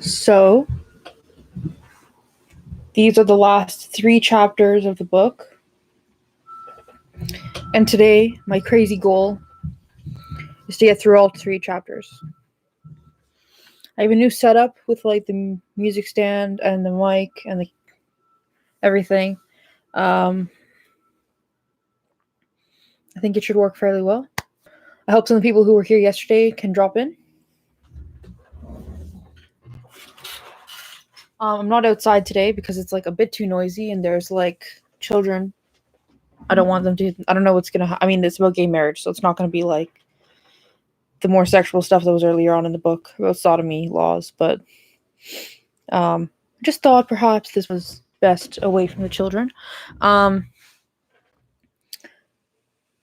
So, these are the last 3 chapters of the book. And today, my crazy goal is to get through all 3 chapters. I have a new setup with like the music stand and the mic and the everything. I think it should work fairly well. I hope some of the people who were here yesterday can drop in. I'm not outside today because it's like a bit too noisy and there's like children. I don't want them to. I don't know what's gonna. I mean, it's about gay marriage, so it's not gonna be like the more sexual stuff that was earlier on in the book about sodomy laws. But just thought perhaps this was best away from the children.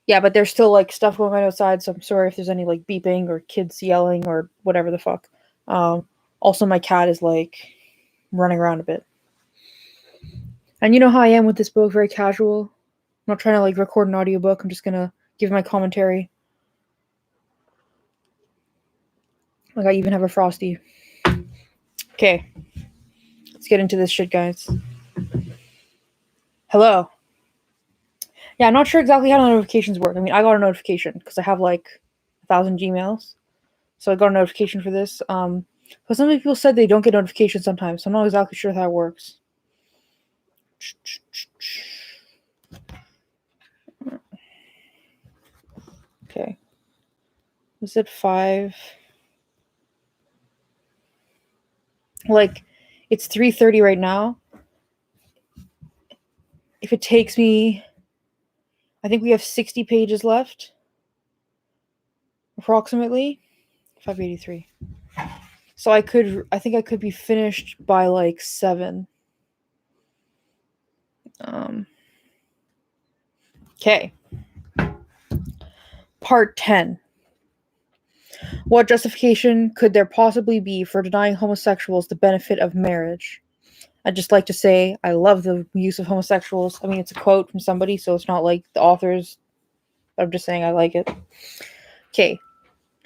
Yeah, but there's still like stuff going on outside, so I'm sorry if there's any like beeping or kids yelling or whatever the fuck. Also, my cat is like running around a bit. And you know how I am with this book, very casual. I'm not trying to like record an audiobook. I'm just gonna give my commentary. Like I even have a Frosty. Okay. Let's get into this shit, guys. Hello. Yeah, I'm not sure exactly how the notifications work. I mean, I got a notification because I have like 1,000 Gmails. So I got a notification for this. But some people said they don't get notifications sometimes, so I'm not exactly sure how it works. Okay. Is it 5? Like, it's 3:30 right now. If it takes me, I think we have 60 pages left. Approximately. 583. So I think I could be finished by like 7. Okay. Part 10. What justification could there possibly be for denying homosexuals the benefit of marriage? I'd just like to say I love the use of homosexuals. I mean, it's a quote from somebody, so it's not like the authors. I'm just saying I like it. Okay.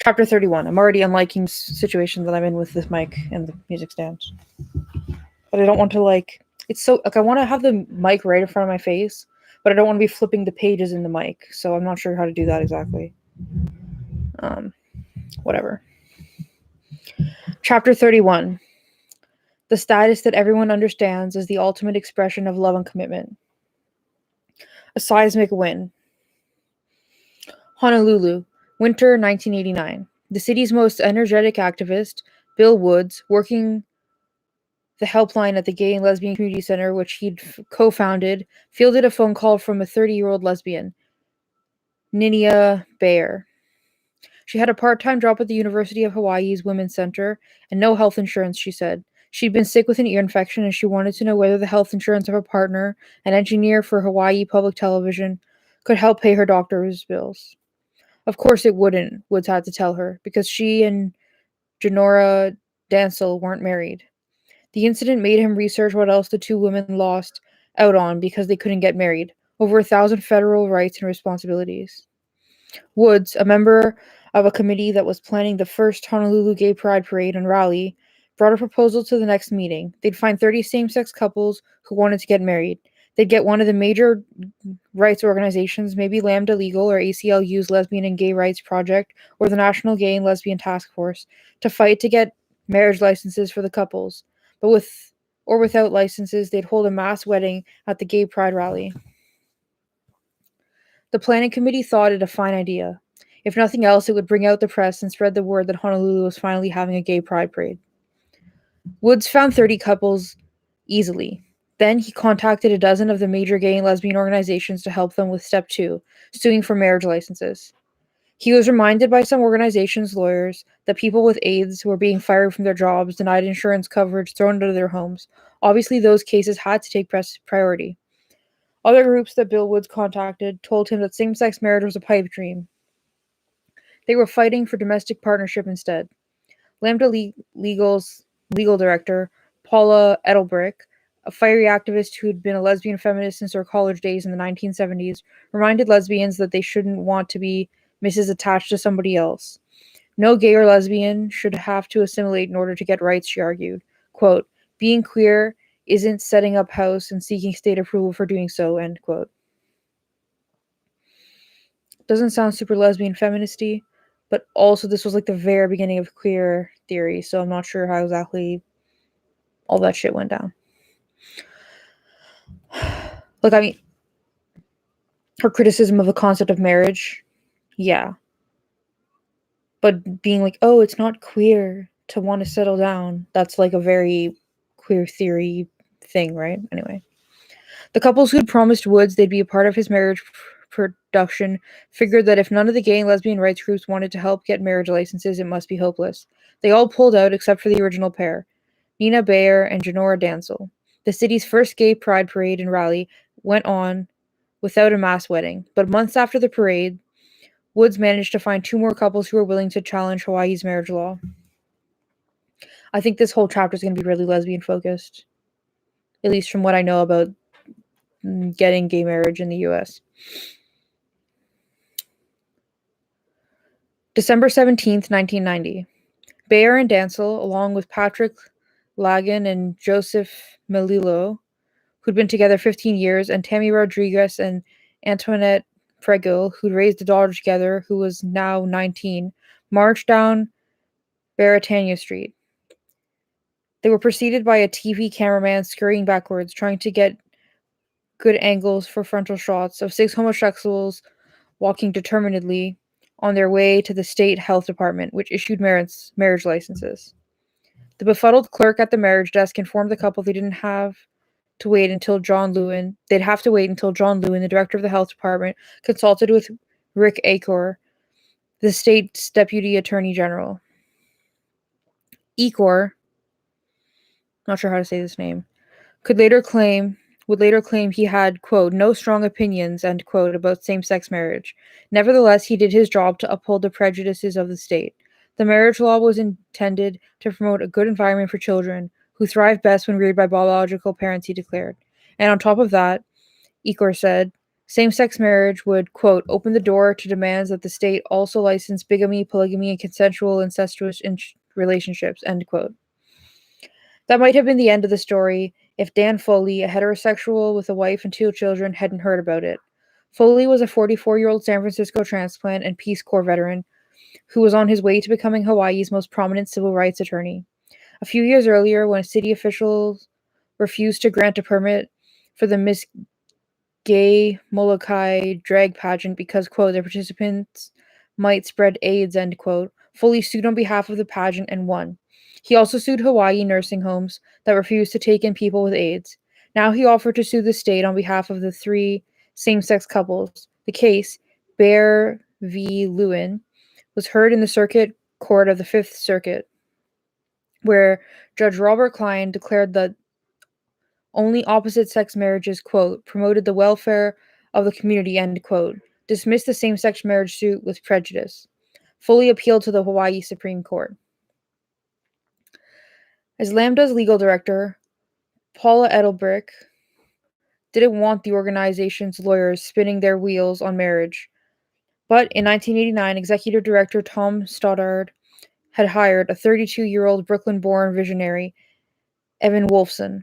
Chapter 31. I'm already unliking situations that I'm in with this mic and the music stands. But I don't want to like... It's so... Like, I want to have the mic right in front of my face, but I don't want to be flipping the pages in the mic, so I'm not sure how to do that exactly. Whatever. Chapter 31. The status that everyone understands is the ultimate expression of love and commitment. A seismic win. Honolulu, winter 1989. The city's most energetic activist, Bill Woods, working the helpline at the Gay and Lesbian Community Center, which he'd co-founded, fielded a phone call from a 30-year-old lesbian, Ninia Baehr. She had a part-time job at the University of Hawaii's Women's Center and no health insurance, she said. She'd been sick with an ear infection and she wanted to know whether the health insurance of her partner, an engineer for Hawaii Public Television, could help pay her doctor's bills. Of course it wouldn't, Woods had to tell her, because she and Janora Dancel weren't married. The incident made him research what else the two women lost out on because they couldn't get married. Over 1,000 federal rights and responsibilities. Woods, a member of a committee that was planning the first Honolulu Gay Pride Parade and rally, brought a proposal to the next meeting. They'd find 30 same-sex couples who wanted to get married. They'd get one of the major rights organizations, maybe Lambda Legal or ACLU's Lesbian and Gay Rights Project or the National Gay and Lesbian Task Force, to fight to get marriage licenses for the couples. But with or without licenses, they'd hold a mass wedding at the Gay Pride rally. The planning committee thought it a fine idea. If nothing else, it would bring out the press and spread the word that Honolulu was finally having a gay pride parade. Woods found 30 couples easily. Then he contacted a dozen of the major gay and lesbian organizations to help them with step 2, suing for marriage licenses. He was reminded by some organizations' lawyers that people with AIDS were being fired from their jobs, denied insurance coverage, thrown out of their homes. Obviously, those cases had to take priority. Other groups that Bill Woods contacted told him that same-sex marriage was a pipe dream. They were fighting for domestic partnership instead. Lambda Legal's legal director, Paula Edelbrick, a fiery activist who had been a lesbian feminist since her college days in the 1970s, reminded lesbians that they shouldn't want to be Mrs. Attached to somebody else. No gay or lesbian should have to assimilate in order to get rights, she argued. Quote, being queer isn't setting up house and seeking state approval for doing so, end quote. Doesn't sound super lesbian feministy, but also this was like the very beginning of queer theory, so I'm not sure how exactly all that shit went down. Look, I mean, her criticism of the concept of marriage, yeah. But being like, oh, it's not queer to want to settle down, that's like a very queer theory thing, right? Anyway. The couples who'd promised Woods they'd be a part of his marriage production figured that if none of the gay and lesbian rights groups wanted to help get marriage licenses, it must be hopeless. They all pulled out except for the original pair, Nina Baehr and Janora Dansel. The city's first gay pride parade and rally went on without a mass wedding, but months after the parade, Woods managed to find 2 more couples who were willing to challenge Hawaii's marriage law. I think this whole chapter is going to be really lesbian focused, at least from what I know about getting gay marriage in the US. December 17th, 1990. Baehr and Dansel, along with Patrick Lagan and Joseph Melillo, who'd been together 15 years, and Tammy Rodriguez and Antoinette Pregel, who'd raised a daughter together who was now 19, marched down Baratania Street. They were preceded by a TV cameraman scurrying backwards, trying to get good angles for frontal shots of 6 homosexuals walking determinedly on their way to the state health department, which issued marriage licenses. The befuddled clerk at the marriage desk informed the couple they'd have to wait until John Lewin, the director of the health department, consulted with Rick Acor, the state's deputy attorney general. Acor, not sure how to say this name, would later claim he had, quote, no strong opinions, end quote, about same-sex marriage. Nevertheless, he did his job to uphold the prejudices of the state. The marriage law was intended to promote a good environment for children, who thrive best when reared by biological parents, he declared. And on top of that, Acor said, same-sex marriage would, quote, open the door to demands that the state also license bigamy, polygamy, and consensual incestuous relationships, end quote. That might have been the end of the story if Dan Foley, a heterosexual with a wife and 2 children, hadn't heard about it. Foley was a 44-year-old San Francisco transplant and Peace Corps veteran who was on his way to becoming Hawaii's most prominent civil rights attorney. A few years earlier, when city officials refused to grant a permit for the Miss Gay Molokai drag pageant because, quote, the participants might spread AIDS, end quote, Foley sued on behalf of the pageant and won. He also sued Hawaii nursing homes that refused to take in people with AIDS. Now he offered to sue the state on behalf of the 3 same-sex couples. The case, Baehr v. Lewin, was heard in the Circuit Court of the Fifth Circuit, where Judge Robert Klein declared that only opposite-sex marriages, quote, promoted the welfare of the community, end quote, dismissed the same-sex marriage suit with prejudice. Fully appealed to the Hawaii Supreme Court. As Lambda's legal director, Paula Edelbrick didn't want the organization's lawyers spinning their wheels on marriage. But in 1989, executive director Tom Stoddard had hired a 32-year-old Brooklyn-born visionary, Evan Wolfson.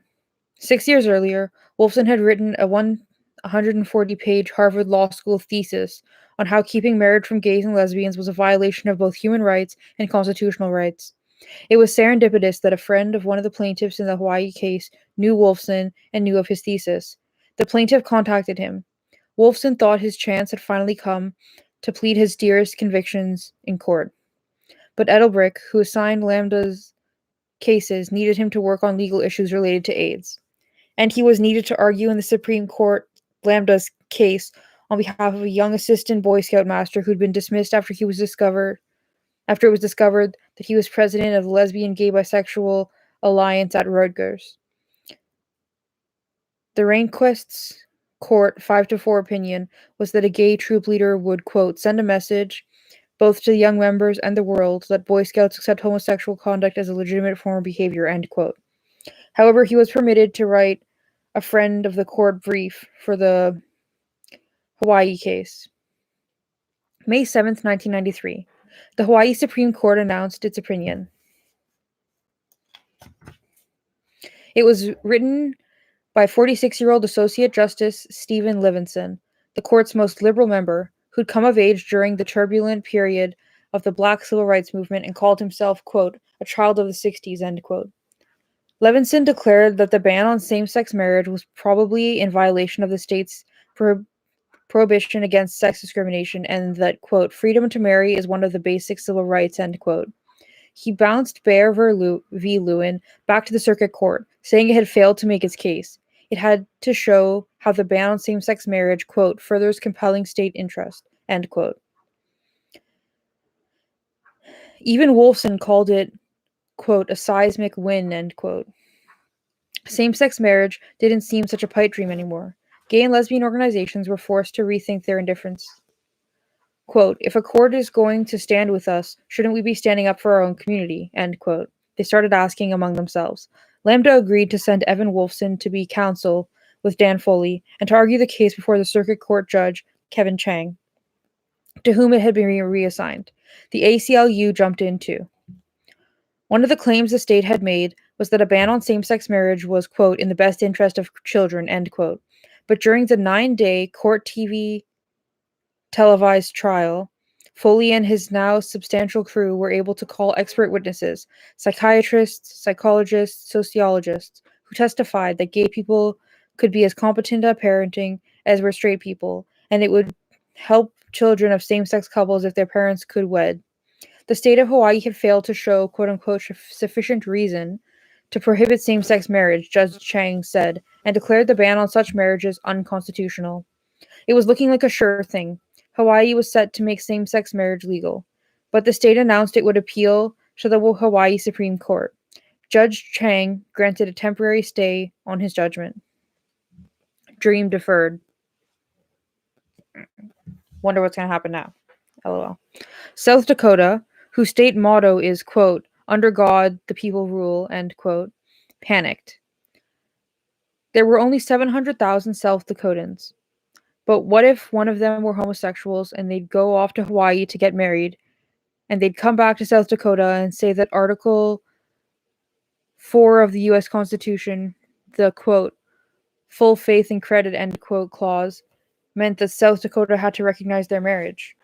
6 years earlier, Wolfson had written a 140-page Harvard Law School thesis on how keeping marriage from gays and lesbians was a violation of both human rights and constitutional rights. It was serendipitous that a friend of one of the plaintiffs in the Hawaii case knew Wolfson and knew of his thesis. The plaintiff contacted him. Wolfson thought his chance had finally come to plead his dearest convictions in court. But Edelbrick, who assigned Lambda's cases, needed him to work on legal issues related to AIDS. And he was needed to argue in the Supreme Court Lambda's case on behalf of a young assistant Boy Scout master who'd been dismissed after it was discovered that he was president of the Lesbian Gay Bisexual Alliance at Rutgers. The Rehnquist's court 5-4 opinion was that a gay troop leader would, quote, send a message both to the young members and the world that Boy Scouts accept homosexual conduct as a legitimate form of behavior, end quote. However, he was permitted to write a friend of the court brief for the Hawaii case. May 7th, 1993. The Hawaii Supreme Court announced its opinion. It was written by 46-year-old Associate Justice Stephen Levinson, the court's most liberal member, who'd come of age during the turbulent period of the Black Civil Rights Movement and called himself, quote, a child of the 60s, end quote. Levinson declared that the ban on same-sex marriage was probably in violation of the state's prohibition against sex discrimination and that, quote, freedom to marry is one of the basic civil rights, end quote. He bounced Baehr v. Lewin back to the circuit court, saying it had failed to make its case. It had to show how the ban on same-sex marriage, quote, furthers compelling state interest, end quote. Even Wolfson called it, quote, a seismic win, end quote. Same-sex marriage didn't seem such a pipe dream anymore. Gay and lesbian organizations were forced to rethink their indifference. Quote, if a court is going to stand with us, shouldn't we be standing up for our own community, end quote. They started asking among themselves. Lambda agreed to send Evan Wolfson to be counsel with Dan Foley and to argue the case before the circuit court judge, Kevin Chang, to whom it had been reassigned. The ACLU jumped in too. One of the claims the state had made was that a ban on same-sex marriage was, quote, in the best interest of children, end quote. But during the 9-day court TV televised trial, Foley and his now substantial crew were able to call expert witnesses, psychiatrists, psychologists, sociologists, who testified that gay people could be as competent at parenting as were straight people, and it would help children of same-sex couples if their parents could wed. The state of Hawaii had failed to show, quote-unquote, sufficient reason to prohibit same-sex marriage, Judge Chang said, and declared the ban on such marriages unconstitutional. It was looking like a sure thing. Hawaii was set to make same-sex marriage legal, but the state announced it would appeal to the Hawaii Supreme Court. Judge Chang granted a temporary stay on his judgment. Dream deferred. Wonder what's going to happen now. LOL. South Dakota, whose state motto is, quote, under God, the people rule, end quote, panicked. There were only 700,000 South Dakotans. But what if one of them were homosexuals and they'd go off to Hawaii to get married and they'd come back to South Dakota and say that Article 4 of the U.S. Constitution, the, quote, full faith and credit, end quote, clause, meant that South Dakota had to recognize their marriage.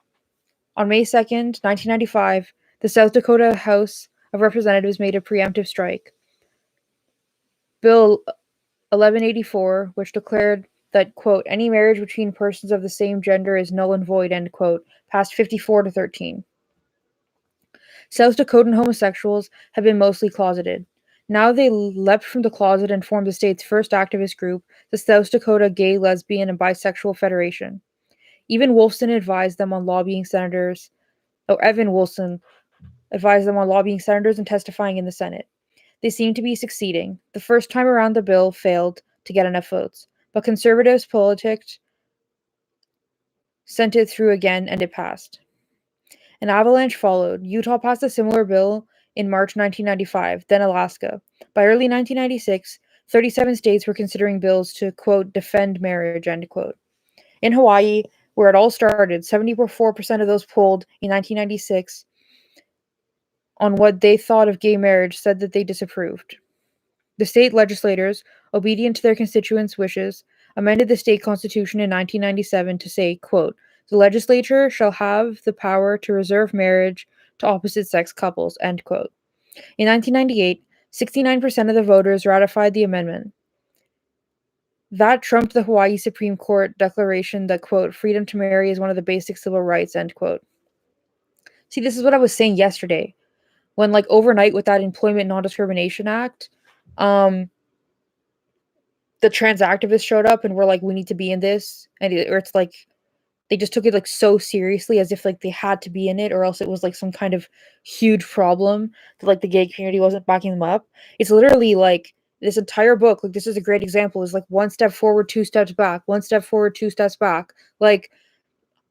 On May 2nd, 1995, the South Dakota House of Representatives made a preemptive strike. Bill 1184, which declared that, quote, any marriage between persons of the same gender is null and void, end quote, passed 54-13. South Dakotan homosexuals have been mostly closeted. Now they leapt from the closet and formed the state's first activist group, the South Dakota Gay, Lesbian, and Bisexual Federation. Evan Wolfson advised them on lobbying senators and testifying in the Senate. They seem to be succeeding. The first time around the bill failed to get enough votes, but conservatives politics sent it through again and it passed. An avalanche followed. Utah passed a similar bill in March 1995, then Alaska. By early 1996, 37 states were considering bills to, quote, defend marriage, end quote. In Hawaii, where it all started, 74% of those polled in 1996 on what they thought of gay marriage said that they disapproved. The state legislators, obedient to their constituents' wishes, amended the state constitution in 1997 to say, quote, the legislature shall have the power to reserve marriage to opposite-sex couples, end quote. In 1998, 69% of the voters ratified the amendment. That trumped the Hawaii Supreme Court declaration that, quote, freedom to marry is one of the basic civil rights, end quote. See, this is what I was saying yesterday. When, like, overnight with that Employment Non-Discrimination Act, the trans activists showed up and were like, we need to be in this. Or it's like, they just took it, like, so seriously as if, like, they had to be in it or else it was, like, some kind of huge problem that, like, the gay community wasn't backing them up. It's literally, like, this entire book, like, this is a great example, is, like, one step forward, two steps back, one step forward, two steps back. Like,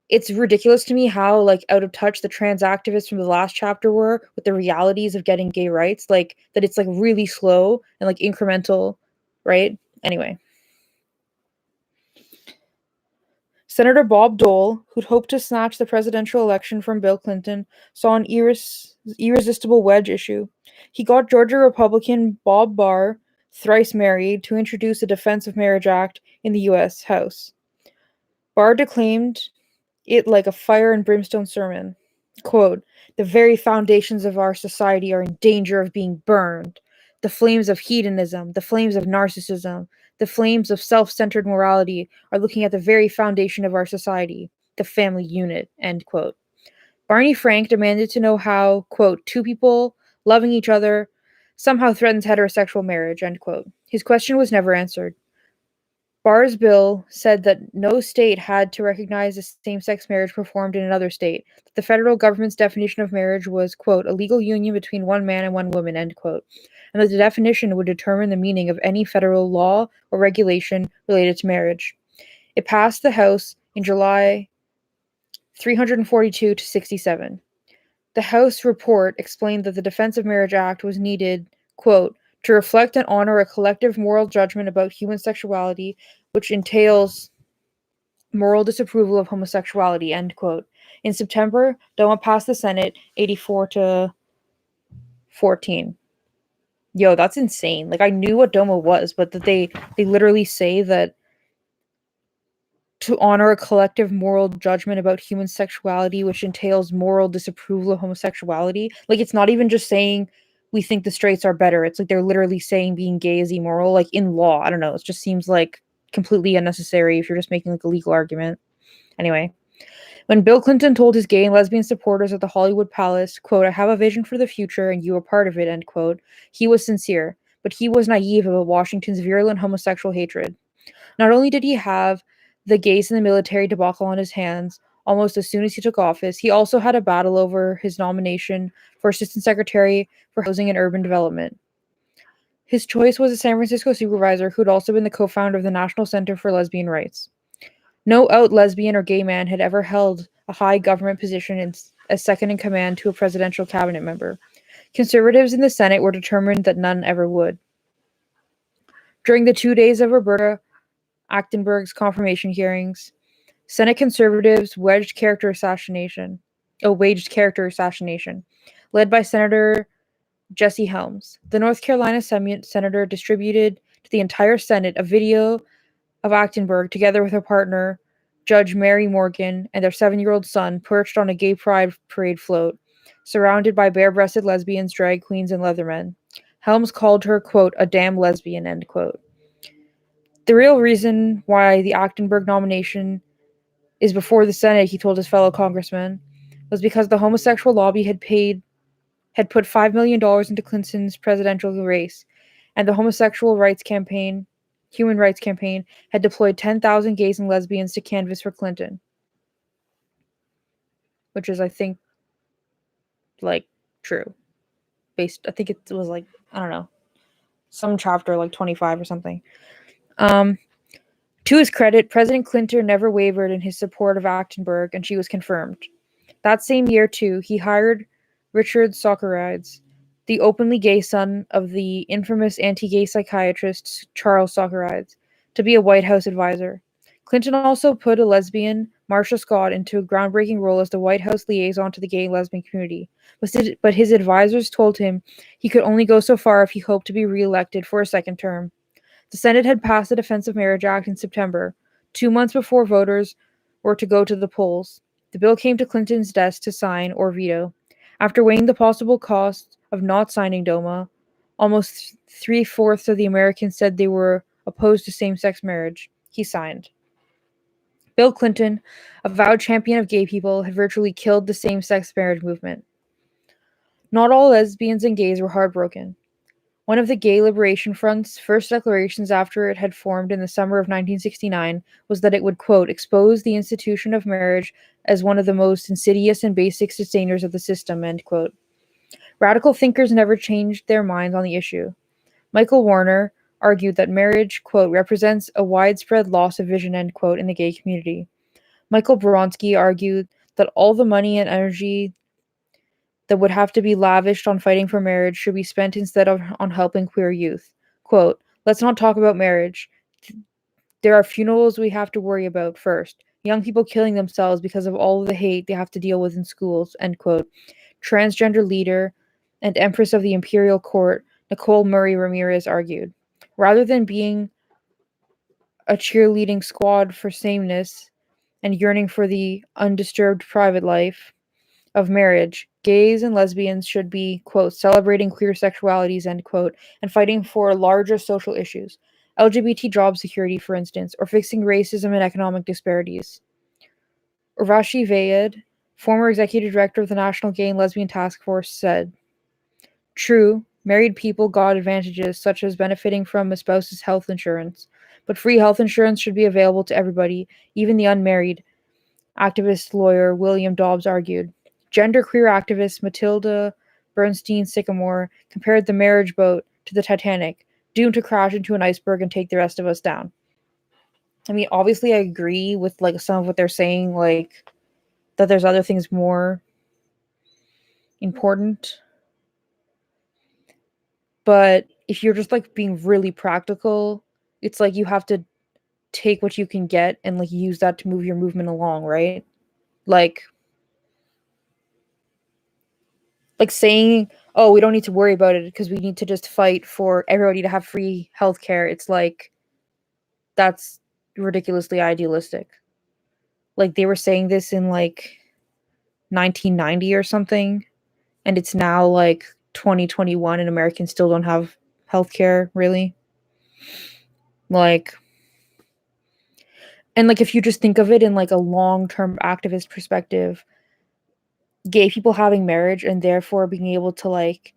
it's ridiculous to me how, like, out of touch the trans activists from the last chapter were with the realities of getting gay rights, like, that it's, like, really slow and, like, incremental, right? Anyway. Senator Bob Dole, who'd hoped to snatch the presidential election from Bill Clinton, saw an irresistible wedge issue. He got Georgia Republican Bob Baehr, thrice married, to introduce a Defense of Marriage Act in the U.S. House. Baehr declaimed it like a fire and brimstone sermon. Quote, "The very foundations of our society are in danger of being burned. The flames of hedonism, the flames of narcissism, the flames of self-centered morality are looking at the very foundation of our society, the family unit," end quote. Barney Frank demanded to know how, quote, "two people loving each other somehow threatens heterosexual marriage," end quote. His question was never answered. Baehr's bill said that no state had to recognize a same-sex marriage performed in another state. The federal government's definition of marriage was, quote, "a legal union between one man and one woman," end quote, and that the definition would determine the meaning of any federal law or regulation related to marriage. It passed the House in July 342 to 67. The House report explained that the Defense of Marriage Act was needed, quote, "to reflect and honor a collective moral judgment about human sexuality, which entails moral disapproval of homosexuality," end quote. In September, DOMA passed the Senate 84 to 14. Yo, that's insane. Like, I knew what DOMA was, but that they literally say that to honor a collective moral judgment about human sexuality, which entails moral disapproval of homosexuality. Like, it's not even just saying we think the straights are better. It's like they're literally saying being gay is immoral, like in law. I don't know. It just seems like completely unnecessary if you're just making like a legal argument. Anyway, when Bill Clinton told his gay and lesbian supporters at the Hollywood Palace, quote, "I have a vision for the future and you are part of it," end quote, he was sincere, but he was naive about Washington's virulent homosexual hatred. Not only did he have the gays in the military debacle on his hands almost as soon as he took office, he also had a battle over his nomination for Assistant Secretary for Housing and Urban Development. His choice was a San Francisco supervisor who'd also been the co-founder of the National Center for Lesbian Rights. No out lesbian or gay man had ever held a high government position as second in command to a presidential cabinet member. Conservatives in the Senate were determined that none ever would. During the 2 days of Roberta Achtenberg's confirmation hearings, Senate conservatives waged character assassination, led by Senator Jesse Helms. The North Carolina senator distributed to the entire Senate a video of Achtenberg together with her partner, Judge Mary Morgan, and their 7-year-old son perched on a gay pride parade float, surrounded by bare-breasted lesbians, drag queens, and leathermen. Helms called her, quote, "a damn lesbian," end quote. The real reason why the Achtenberg nomination is before the Senate, he told his fellow congressman, was because the homosexual lobby had put $5 million into Clinton's presidential race, and the Human Rights Campaign, had deployed 10,000 gays and lesbians to canvass for Clinton. Which is, I think, like, true. I think it was like, I don't know, some chapter like 25 or something. To his credit, President Clinton never wavered in his support of Achtenberg, and she was confirmed. That same year, too, he hired Richard Socarides, the openly gay son of the infamous anti-gay psychiatrist Charles Socarides, to be a White House advisor. Clinton also put a lesbian, Marcia Scott, into a groundbreaking role as the White House liaison to the gay and lesbian community. But his advisors told him he could only go so far if he hoped to be reelected for a second term. The Senate had passed the Defense of Marriage Act in September, 2 months before voters were to go to the polls. The bill came to Clinton's desk to sign or veto. After weighing the possible cost of not signing DOMA, almost 3/4 of the Americans said they were opposed to same-sex marriage. He signed. Bill Clinton, a vowed champion of gay people, had virtually killed the same-sex marriage movement. Not all lesbians and gays were heartbroken. One of the Gay Liberation Front's first declarations after it had formed in the summer of 1969 was that it would, quote, "expose the institution of marriage as one of the most insidious and basic sustainers of the system," end quote. Radical thinkers never changed their minds on the issue. Michael Warner argued that marriage, quote, "represents a widespread loss of vision," end quote, in the gay community. Michael Bronski argued that all the money and energy that would have to be lavished on fighting for marriage should be spent instead on helping queer youth. Quote, "let's not talk about marriage. There are funerals we have to worry about first. Young people killing themselves because of all of the hate they have to deal with in schools, end quote. Transgender leader and Empress of the Imperial Court, Nicole Murray Ramirez, argued. Rather than being a cheerleading squad for sameness and yearning for the undisturbed private life of marriage, gays and lesbians should be, quote, celebrating queer sexualities, end quote, and fighting for larger social issues. LGBT job security, for instance, or fixing racism and economic disparities. Urvashi Vayed, former executive director of the National Gay and Lesbian Task Force, said, "True, married people got advantages such as benefiting from a spouse's health insurance, but free health insurance should be available to everybody, even the unmarried," activist lawyer William Dobbs argued. Genderqueer activist Matilda Bernstein Sycamore compared the marriage boat to the Titanic, doomed to crash into an iceberg and take the rest of us down. I mean, obviously I agree with like some of what they're saying, like that there's other things more important. But if you're just like being really practical, it's like you have to take what you can get and like use that to move your movement along, right? Like saying, "Oh, we don't need to worry about it because we need to just fight for everybody to have free healthcare." It's like that's ridiculously idealistic. Like they were saying this in like 1990 or something, and it's now like 2021 and Americans still don't have healthcare, really. Like, and like if you just think of it in like a long-term activist perspective, gay people having marriage and therefore being able to like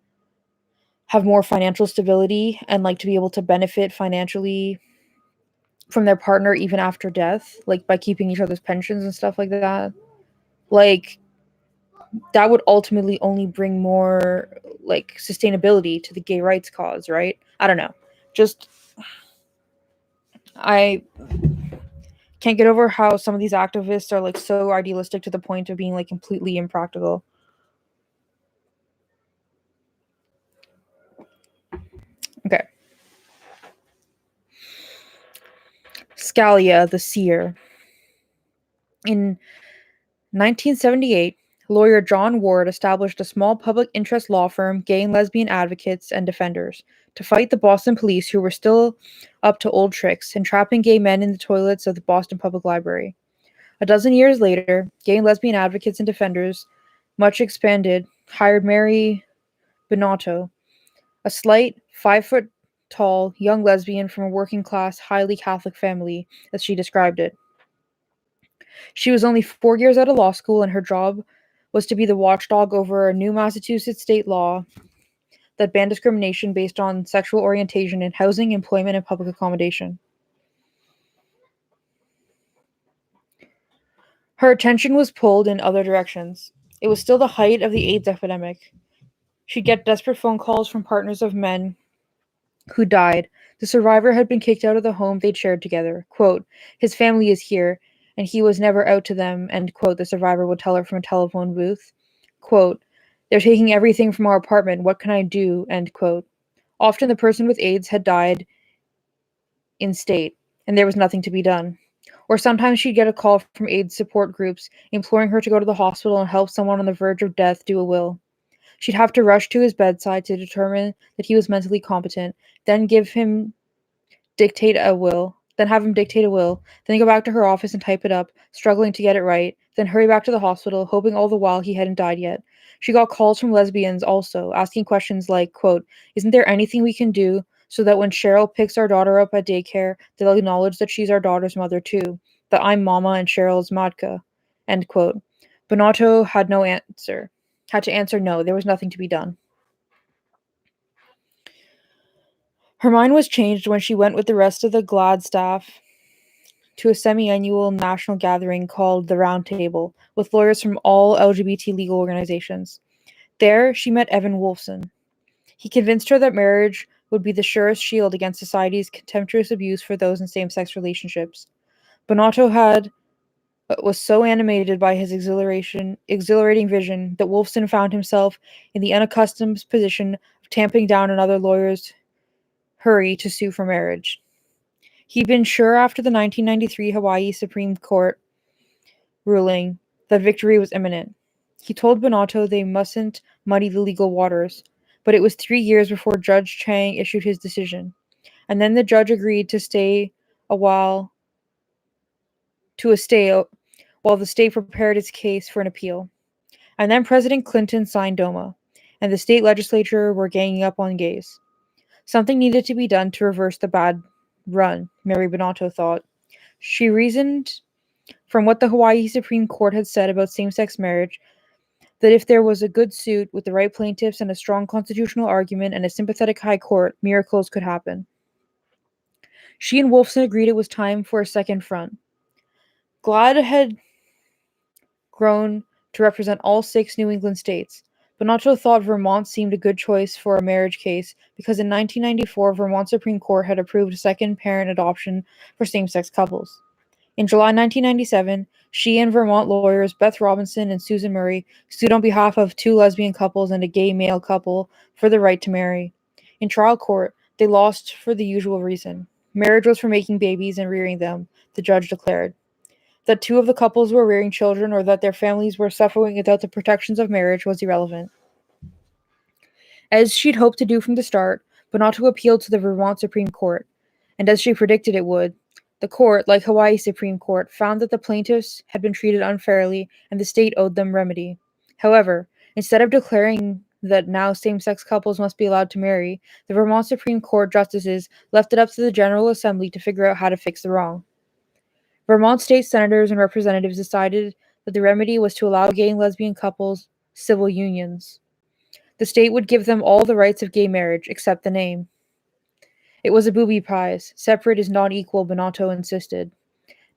have more financial stability and like to be able to benefit financially from their partner even after death, like by keeping each other's pensions and stuff like that. Like that would ultimately only bring more like sustainability to the gay rights cause, right? I don't know. Just I can't get over how some of these activists are like so idealistic to the point of being like completely impractical. Okay. Scalia, the seer. In 1978, lawyer John Ward established a small public interest law firm, Gay and Lesbian Advocates and Defenders, to fight the Boston police who were still up to old tricks, entrapping gay men in the toilets of the Boston Public Library. A dozen years later, Gay and Lesbian Advocates and Defenders, much expanded, hired Mary Bonotto, a slight, 5-foot-tall young lesbian from a working-class, highly Catholic family, as she described it. She was only 4 years out of law school, and her job was to be the watchdog over a new Massachusetts state law that banned discrimination based on sexual orientation in housing, employment, and public accommodation. Her attention was pulled in other directions. It was still the height of the AIDS epidemic. She'd get desperate phone calls from partners of men who died. The survivor had been kicked out of the home they'd shared together. Quote, "His family is here, and he was never out to them," end quote, the survivor would tell her from a telephone booth. Quote, "They're taking everything from our apartment. What can I do?" End quote. Often the person with AIDS had died in state, and there was nothing to be done. Or sometimes she'd get a call from AIDS support groups imploring her to go to the hospital and help someone on the verge of death do a will. She'd have to rush to his bedside to determine that he was mentally competent, then have him dictate a will, then go back to her office and type it up, struggling to get it right, then hurry back to the hospital, hoping all the while he hadn't died yet. She got calls from lesbians also, asking questions like, quote, "Isn't there anything we can do so that when Cheryl picks our daughter up at daycare, they'll acknowledge that she's our daughter's mother too, that I'm Mama and Cheryl's Madka," end quote. Bonotto had to answer no, there was nothing to be done. Her mind was changed when she went with the rest of the GLAAD staff to a semi-annual national gathering called the Round Table, with lawyers from all LGBT legal organizations. There, she met Evan Wolfson. He convinced her that marriage would be the surest shield against society's contemptuous abuse for those in same-sex relationships. Bonotto was so animated by his exhilarating vision that Wolfson found himself in the unaccustomed position of tamping down another lawyer's hurry to sue for marriage. He'd been sure after the 1993 Hawaii Supreme Court ruling that victory was imminent. He told Bonato they mustn't muddy the legal waters, but it was 3 years before Judge Chang issued his decision, and then the judge agreed to stay a while to a stay while the state prepared its case for an appeal. And then President Clinton signed DOMA, and the state legislature were ganging up on gays. Something needed to be done to reverse the bad run, Mary Bonato thought. She reasoned from what the Hawaii Supreme Court had said about same-sex marriage that if there was a good suit with the right plaintiffs and a strong constitutional argument and a sympathetic high court, miracles could happen. She and Wolfson agreed it was time for a second front. GLAAD had grown to represent all 6 New England states. Bonato thought Vermont seemed a good choice for a marriage case because in 1994, Vermont Supreme Court had approved second-parent adoption for same-sex couples. In July 1997, she and Vermont lawyers Beth Robinson and Susan Murray sued on behalf of 2 lesbian couples and a gay male couple for the right to marry. In trial court, they lost for the usual reason. Marriage was for making babies and rearing them, the judge declared. That 2 of the couples were rearing children or that their families were suffering without the protections of marriage was irrelevant. As she'd hoped to do from the start, Bonato appealed to the Vermont Supreme Court, and as she predicted it would, the court, like Hawaii Supreme Court, found that the plaintiffs had been treated unfairly and the state owed them remedy. However, instead of declaring that now same-sex couples must be allowed to marry, the Vermont Supreme Court justices left it up to the General Assembly to figure out how to fix the wrong. Vermont state senators and representatives decided that the remedy was to allow gay and lesbian couples civil unions. The state would give them all the rights of gay marriage, except the name. It was a booby prize. Separate is not equal, Bonato insisted.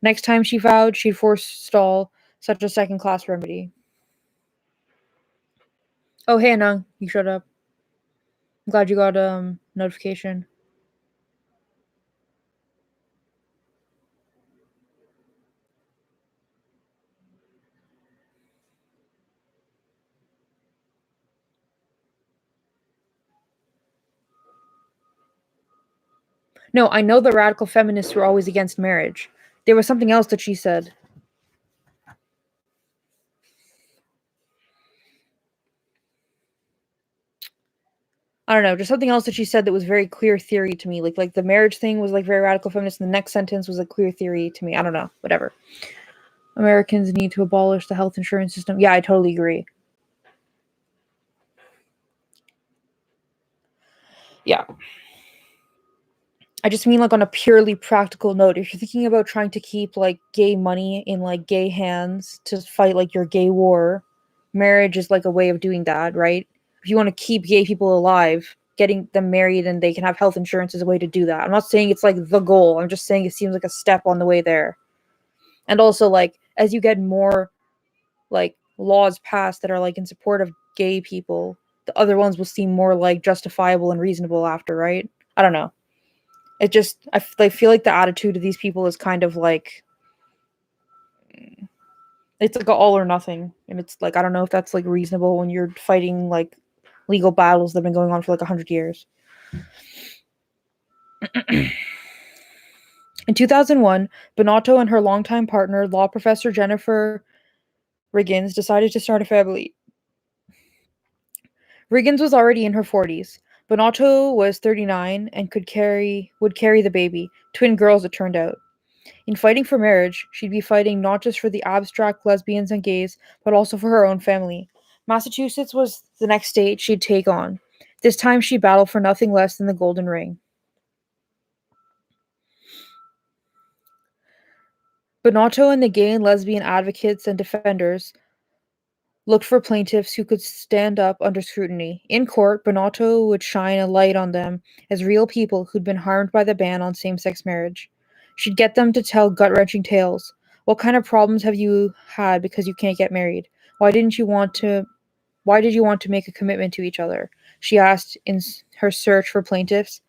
Next time she vowed she'd forestall such a second-class remedy. Oh, hey, Anang, you showed up. I'm glad you got a notification. No, I know that radical feminists were always against marriage. There was something else that she said. I don't know, just something else that she said that was very clear theory to me. Like the marriage thing was like very radical feminist, and the next sentence was a clear theory to me. I don't know, whatever. Americans need to abolish the health insurance system. Yeah, I totally agree. Yeah. I just mean like on a purely practical note, if you're thinking about trying to keep like gay money in like gay hands to fight like your gay war, marriage is like a way of doing that, right? If you want to keep gay people alive, getting them married and they can have health insurance is a way to do that. I'm not saying it's like the goal. I'm just saying it seems like a step on the way there. And also like as you get more like laws passed that are like in support of gay people, the other ones will seem more like justifiable and reasonable after, right? I don't know. It just I feel like the attitude of these people is kind of like it's like a all or nothing, and it's like I don't know if that's like reasonable when you're fighting like legal battles that have been going on for like 100 years. In 2001, Bonato and her longtime partner, law professor Jennifer Riggins, decided to start a family. Riggins was already in her 40s. Bonato was 39 and would carry the baby, twin girls it turned out. In fighting for marriage, she'd be fighting not just for the abstract lesbians and gays, but also for her own family. Massachusetts was the next state she'd take on. This time she'd battle for nothing less than the golden ring. Bonato and the gay and lesbian advocates and defenders looked for plaintiffs who could stand up under scrutiny. In court, Bonato would shine a light on them as real people who'd been harmed by the ban on same-sex marriage. She'd get them to tell gut-wrenching tales. What kind of problems have you had because you can't get married? Why did you want to make a commitment to each other? She asked in her search for plaintiffs.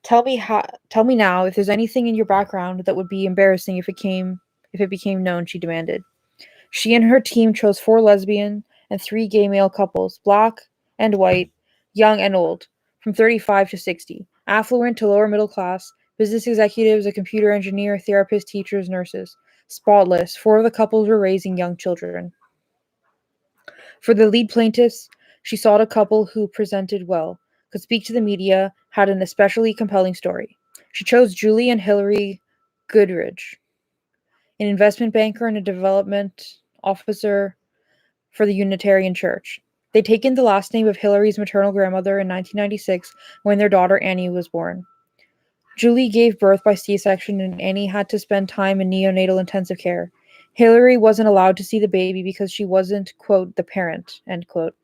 Tell me now if there's anything in your background that would be embarrassing if it became known, she demanded. She and her team chose 4 lesbian and 3 gay male couples, black and white, young and old, from 35 to 60, affluent to lower middle class, business executives, a computer engineer, therapists, teachers, nurses. spotless. 4 of the couples were raising young children. For the lead plaintiffs, she sought a couple who presented well, could speak to the media, had an especially compelling story. She chose Julie and Hillary Goodridge, an investment banker and a development officer for the Unitarian Church. They'd taken the last name of Hillary's maternal grandmother in 1996 when their daughter Annie was born. Julie gave birth by C-section and Annie had to spend time in neonatal intensive care. Hillary wasn't allowed to see the baby because she wasn't, quote, the parent, end quote.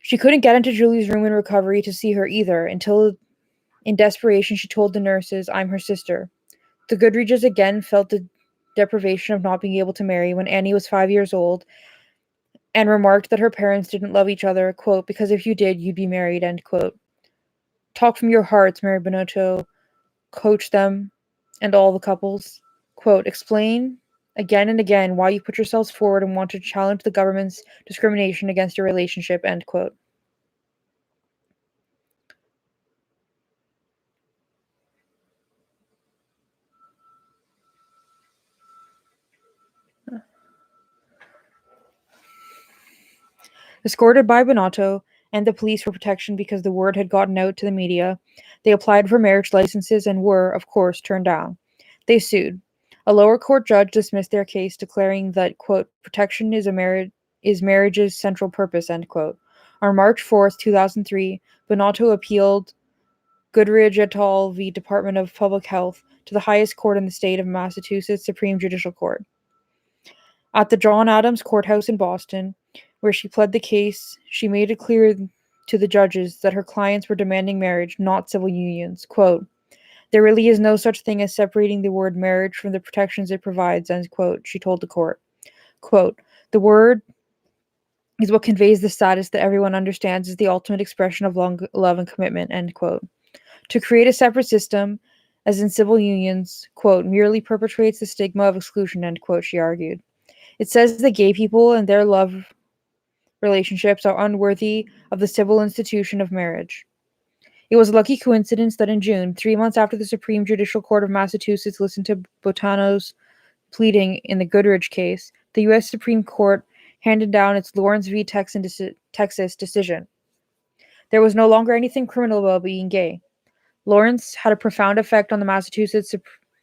She couldn't get into Julie's room in recovery to see her either until, in desperation, she told the nurses, "I'm her sister." The Goodridges again felt the deprivation of not being able to marry when Annie was 5 years old and remarked that her parents didn't love each other, quote, "because if you did, you'd be married," end quote. "Talk from your hearts," Mary Bonotto coached them and all the couples. Quote, "explain again and again why you put yourselves forward and want to challenge the government's discrimination against your relationship," end quote. Escorted by Bonotto and the police for protection because the word had gotten out to the media, they applied for marriage licenses and were, of course, turned down. They sued. A lower court judge dismissed their case, declaring that, quote, "protection is marriage's central purpose," end quote. On March 4th, 2003, Bonotto appealed Goodridge et al. V. Department of Public Health to the highest court in the state of Massachusetts Supreme Judicial Court. At the John Adams Courthouse in Boston, where she pled the case, she made it clear to the judges that her clients were demanding marriage, not civil unions. Quote, "There really is no such thing as separating the word marriage from the protections it provides," end quote, she told the court. Quote, "The word is what conveys the status that everyone understands is the ultimate expression of love and commitment," end quote. To create a separate system, as in civil unions, quote, "merely perpetuates the stigma of exclusion," end quote, she argued. It says that gay people and their love relationships are unworthy of the civil institution of marriage. It was a lucky coincidence that in June, 3 months after the Supreme Judicial Court of Massachusetts listened to Bottano's pleading in the Goodridge case, the U.S. Supreme Court handed down its Lawrence v. Texas decision. There was no longer anything criminal about being gay. Lawrence had a profound effect on the Massachusetts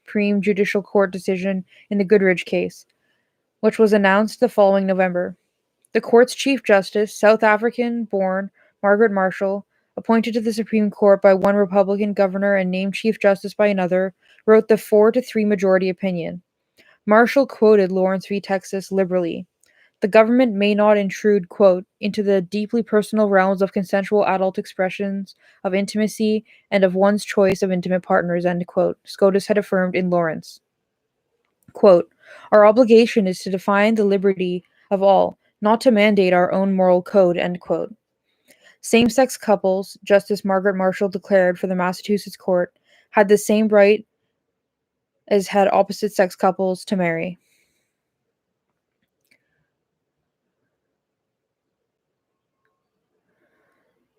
Supreme Judicial Court decision in the Goodridge case, which was announced the following November. The court's Chief Justice, South African-born Margaret Marshall, appointed to the Supreme Court by one Republican governor and named Chief Justice by another, wrote the 4-3 majority opinion. Marshall quoted Lawrence v. Texas liberally. "The government may not intrude, quote, into the deeply personal realms of consensual adult expressions of intimacy and of one's choice of intimate partners," end quote, SCOTUS had affirmed in Lawrence. Quote, "Our obligation is to define the liberty of all, not to mandate our own moral code," end quote. Same-sex couples, Justice Margaret Marshall declared for the Massachusetts court, had the same right as had opposite-sex couples to marry.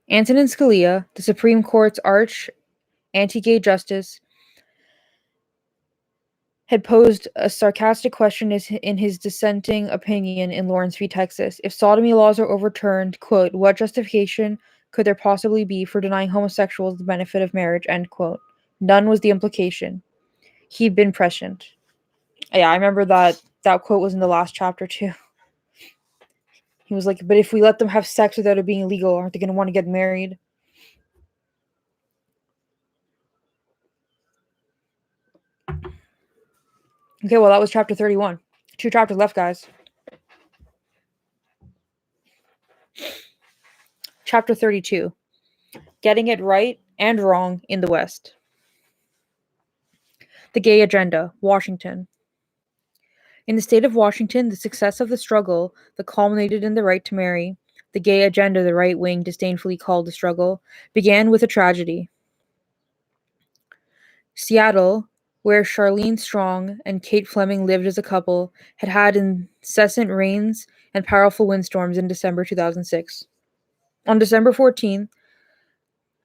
Antonin Scalia, the Supreme Court's arch anti-gay justice, had posed a sarcastic question in his dissenting opinion in Lawrence v. Texas. If sodomy laws are overturned, quote, "what justification could there possibly be for denying homosexuals the benefit of marriage," end quote. None was the implication. He'd been prescient. Yeah, I remember that quote was in the last chapter too. He was like, "but if we let them have sex without it being illegal, aren't they going to want to get married?" Okay, well, that was chapter 31. 2 chapters left, guys. Chapter 32. Getting it right and wrong in the West. The Gay Agenda, Washington. In the state of Washington, the success of the struggle that culminated in the right to marry, the gay agenda the right wing disdainfully called the struggle, began with a tragedy. Seattle, where Charlene Strong and Kate Fleming lived as a couple, had had incessant rains and powerful windstorms in December 2006. On December 14th,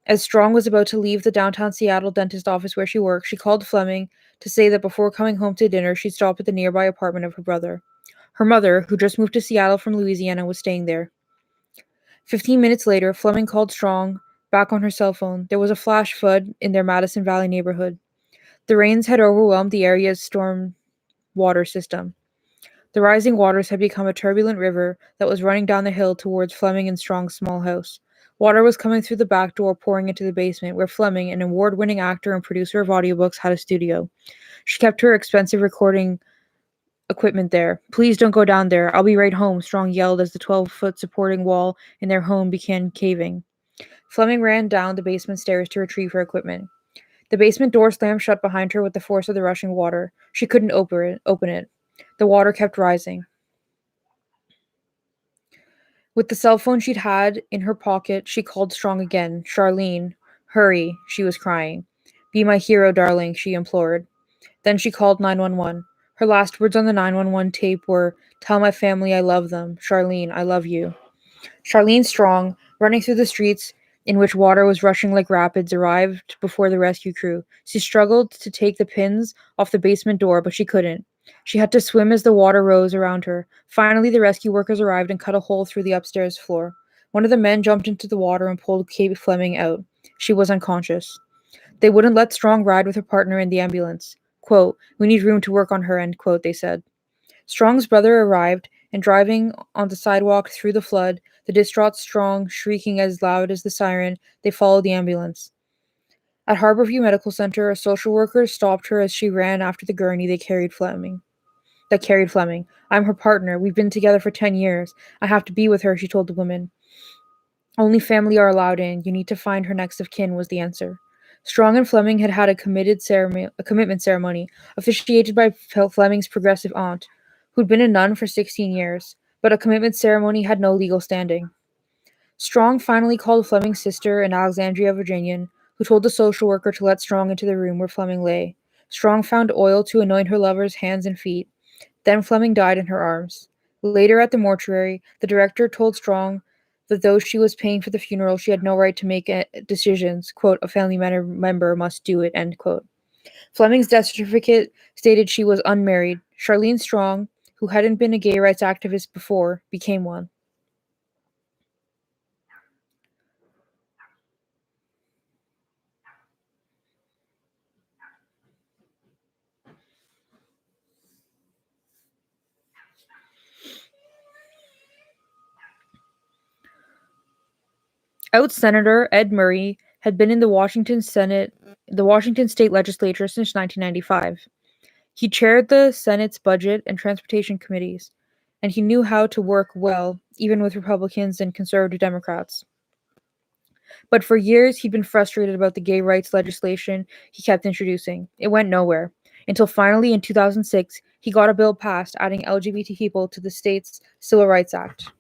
As Strong was about to leave the downtown Seattle dentist office where she worked, she called Fleming to say that before coming home to dinner, she'd stop at the nearby apartment of her brother. Her mother, who just moved to Seattle from Louisiana, was staying there. 15 minutes later, Fleming called Strong back on her cell phone. There was a flash flood in their Madison Valley neighborhood. The rains had overwhelmed the area's storm water system. The rising waters had become a turbulent river that was running down the hill towards Fleming and Strong's small house. Water was coming through the back door, pouring into the basement, where Fleming, an award-winning actor and producer of audiobooks, had a studio. She kept her expensive recording equipment there. "Please don't go down there. I'll be right home," Strong yelled as the 12-foot supporting wall in their home began caving. Fleming ran down the basement stairs to retrieve her equipment. The basement door slammed shut behind her with the force of the rushing water. She couldn't open it. The water kept rising. With the cell phone she'd had in her pocket, she called Strong again. "Charlene, hurry," she was crying. "Be my hero, darling," she implored. Then she called 911. Her last words on the 911 tape were, "Tell my family I love them. Charlene, I love you." Charlene Strong, running through the streets in which water was rushing like rapids, arrived before the rescue crew. She struggled to take the pins off the basement door, but she couldn't. She had to swim as the water rose around her. Finally, the rescue workers arrived and cut a hole through the upstairs floor. One of the men jumped into the water and pulled Kate Fleming out. She was unconscious. They wouldn't let Strong ride with her partner in the ambulance. Quote, "We need room to work on her," end quote, they said. Strong's brother arrived, and driving on the sidewalk through the flood, the distraught Strong shrieking as loud as the siren, they followed the ambulance. At Harborview Medical Center, a social worker stopped her as she ran after the gurney that carried Fleming. "I'm her partner. We've been together for 10 years. I have to be with her," she told the woman. "Only family are allowed in. You need to find her next of kin," was the answer. Strong and Fleming had had a commitment ceremony, officiated by Fleming's progressive aunt, who'd been a nun for 16 years, but a commitment ceremony had no legal standing. Strong finally called Fleming's sister in Alexandria, Virginia, who told the social worker to let Strong into the room where Fleming lay. Strong found oil to anoint her lover's hands and feet. Then Fleming died in her arms. Later at the mortuary, the director told Strong that though she was paying for the funeral, she had no right to make decisions. Quote, "A family member must do it," end quote. Fleming's death certificate stated she was unmarried. Charlene Strong, who hadn't been a gay rights activist before, became one. Out Senator Ed Murray had been in the Washington State Legislature since 1995. He chaired the Senate's Budget and Transportation Committees, and he knew how to work well, even with Republicans and conservative Democrats. But for years, he'd been frustrated about the gay rights legislation he kept introducing. It went nowhere. Until finally, in 2006, he got a bill passed adding LGBT people to the state's Civil Rights Act,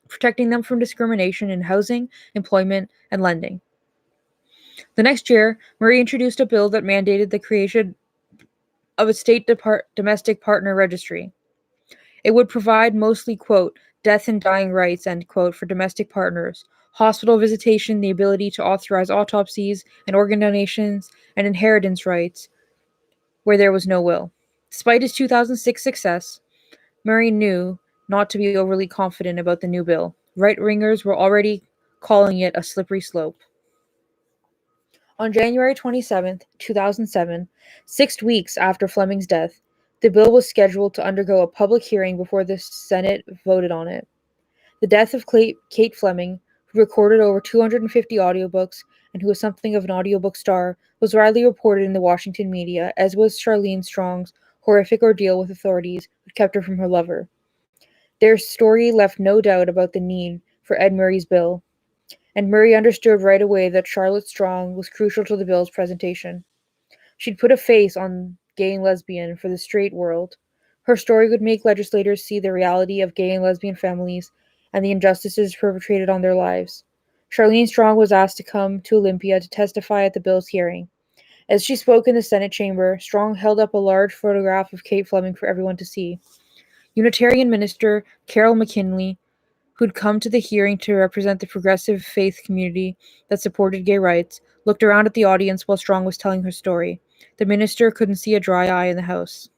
protecting them from discrimination in housing, employment, and lending. The next year, Murray introduced a bill that mandated the creation of a state domestic partner registry. It would provide mostly, quote, "death and dying rights," end quote, for domestic partners, hospital visitation, the ability to authorize autopsies and organ donations, and inheritance rights where there was no will. Despite his 2006 success, Murray knew not to be overly confident about the new bill. Right-wingers were already calling it a slippery slope. On January 27, 2007, 6 weeks after Fleming's death, the bill was scheduled to undergo a public hearing before the Senate voted on it. The death of Kate Fleming, who recorded over 250 audiobooks and who was something of an audiobook star, was widely reported in the Washington media, as was Charlene Strong's horrific ordeal with authorities who kept her from her lover. Their story left no doubt about the need for Ed Murray's bill, and Murray understood right away that Charlotte Strong was crucial to the bill's presentation. She'd put a face on gay and lesbian for the straight world. Her story would make legislators see the reality of gay and lesbian families and the injustices perpetrated on their lives. Charlene Strong was asked to come to Olympia to testify at the bill's hearing. As she spoke in the Senate chamber, Strong held up a large photograph of Kate Fleming for everyone to see. Unitarian minister Carol McKinley, who'd come to the hearing to represent the progressive faith community that supported gay rights, looked around at the audience while Strong was telling her story. The minister couldn't see a dry eye in the House.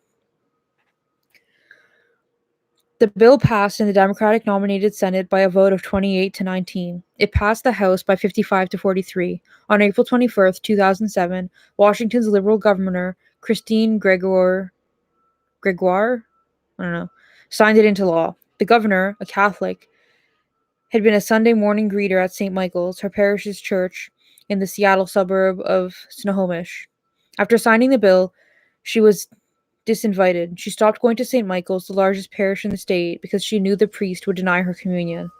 The bill passed in the Democratic-nominated Senate by a vote of 28 to 19. It passed the House by 55 to 43. On April 21st, 2007, Washington's Liberal governor, Christine Gregoire, signed it into law. The governor, a Catholic, had been a Sunday morning greeter at St. Michael's, her parish's church in the Seattle suburb of Snohomish. After signing the bill, she was disinvited. She stopped going to St. Michael's, the largest parish in the state, because she knew the priest would deny her communion.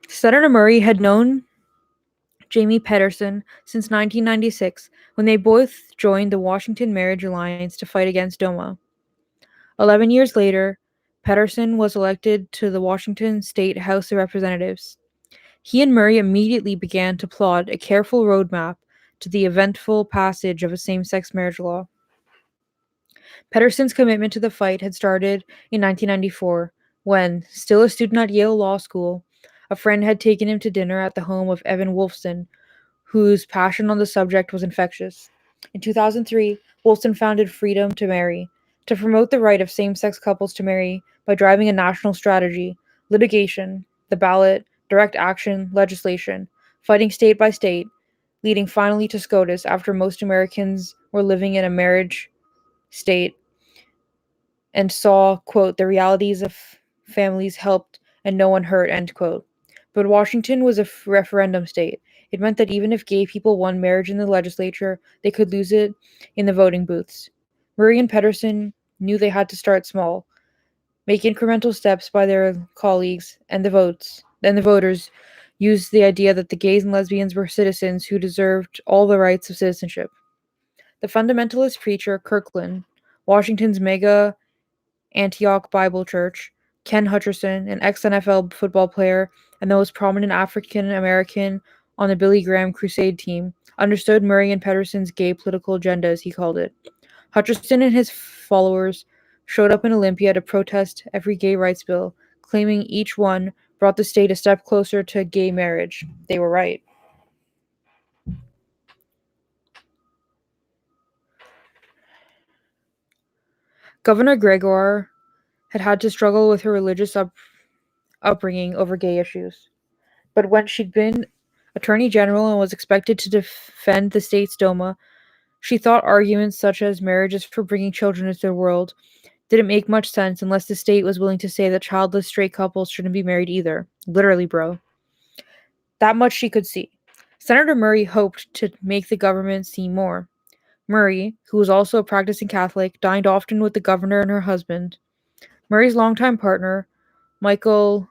Senator Murray had known Jamie Pedersen since 1996, when they both joined the Washington Marriage Alliance to fight against DOMA. 11 years later, Pedersen was elected to the Washington State House of Representatives. He and Murray immediately began to plot a careful roadmap to the eventful passage of a same-sex marriage law. Pedersen's commitment to the fight had started in 1994, when, still a student at Yale Law School, a friend had taken him to dinner at the home of Evan Wolfson, whose passion on the subject was infectious. In 2003, Wolfson founded Freedom to Marry, to promote the right of same-sex couples to marry by driving a national strategy, litigation, the ballot, direct action, legislation, fighting state by state, leading finally to SCOTUS after most Americans were living in a marriage state and saw, quote, the realities of families helped and no one hurt, end quote. But Washington was a referendum state. It meant that even if gay people won marriage in the legislature, they could lose it in the voting booths. Murray and Pedersen knew they had to start small, make incremental steps by their colleagues, and the voters used the idea that the gays and lesbians were citizens who deserved all the rights of citizenship. The fundamentalist preacher Kirkland, Washington's mega Antioch Bible Church, Ken Hutcherson, an ex-NFL football player and the most prominent African American on the Billy Graham Crusade team, understood Murray and Pedersen's gay political agenda, as he called it. Hutcherson and his followers showed up in Olympia to protest every gay rights bill, claiming each one brought the state a step closer to gay marriage. They were right. Governor Gregoire had to struggle with her religious upbringing over gay issues. But when she'd been Attorney General and was expected to defend the state's DOMA, she thought arguments such as marriages for bringing children into the world didn't make much sense unless the state was willing to say that childless straight couples shouldn't be married either. Literally, bro. That much she could see. Senator Murray hoped to make the government see more. Murray, who was also a practicing Catholic, dined often with the governor and her husband. Murray's longtime partner, Michael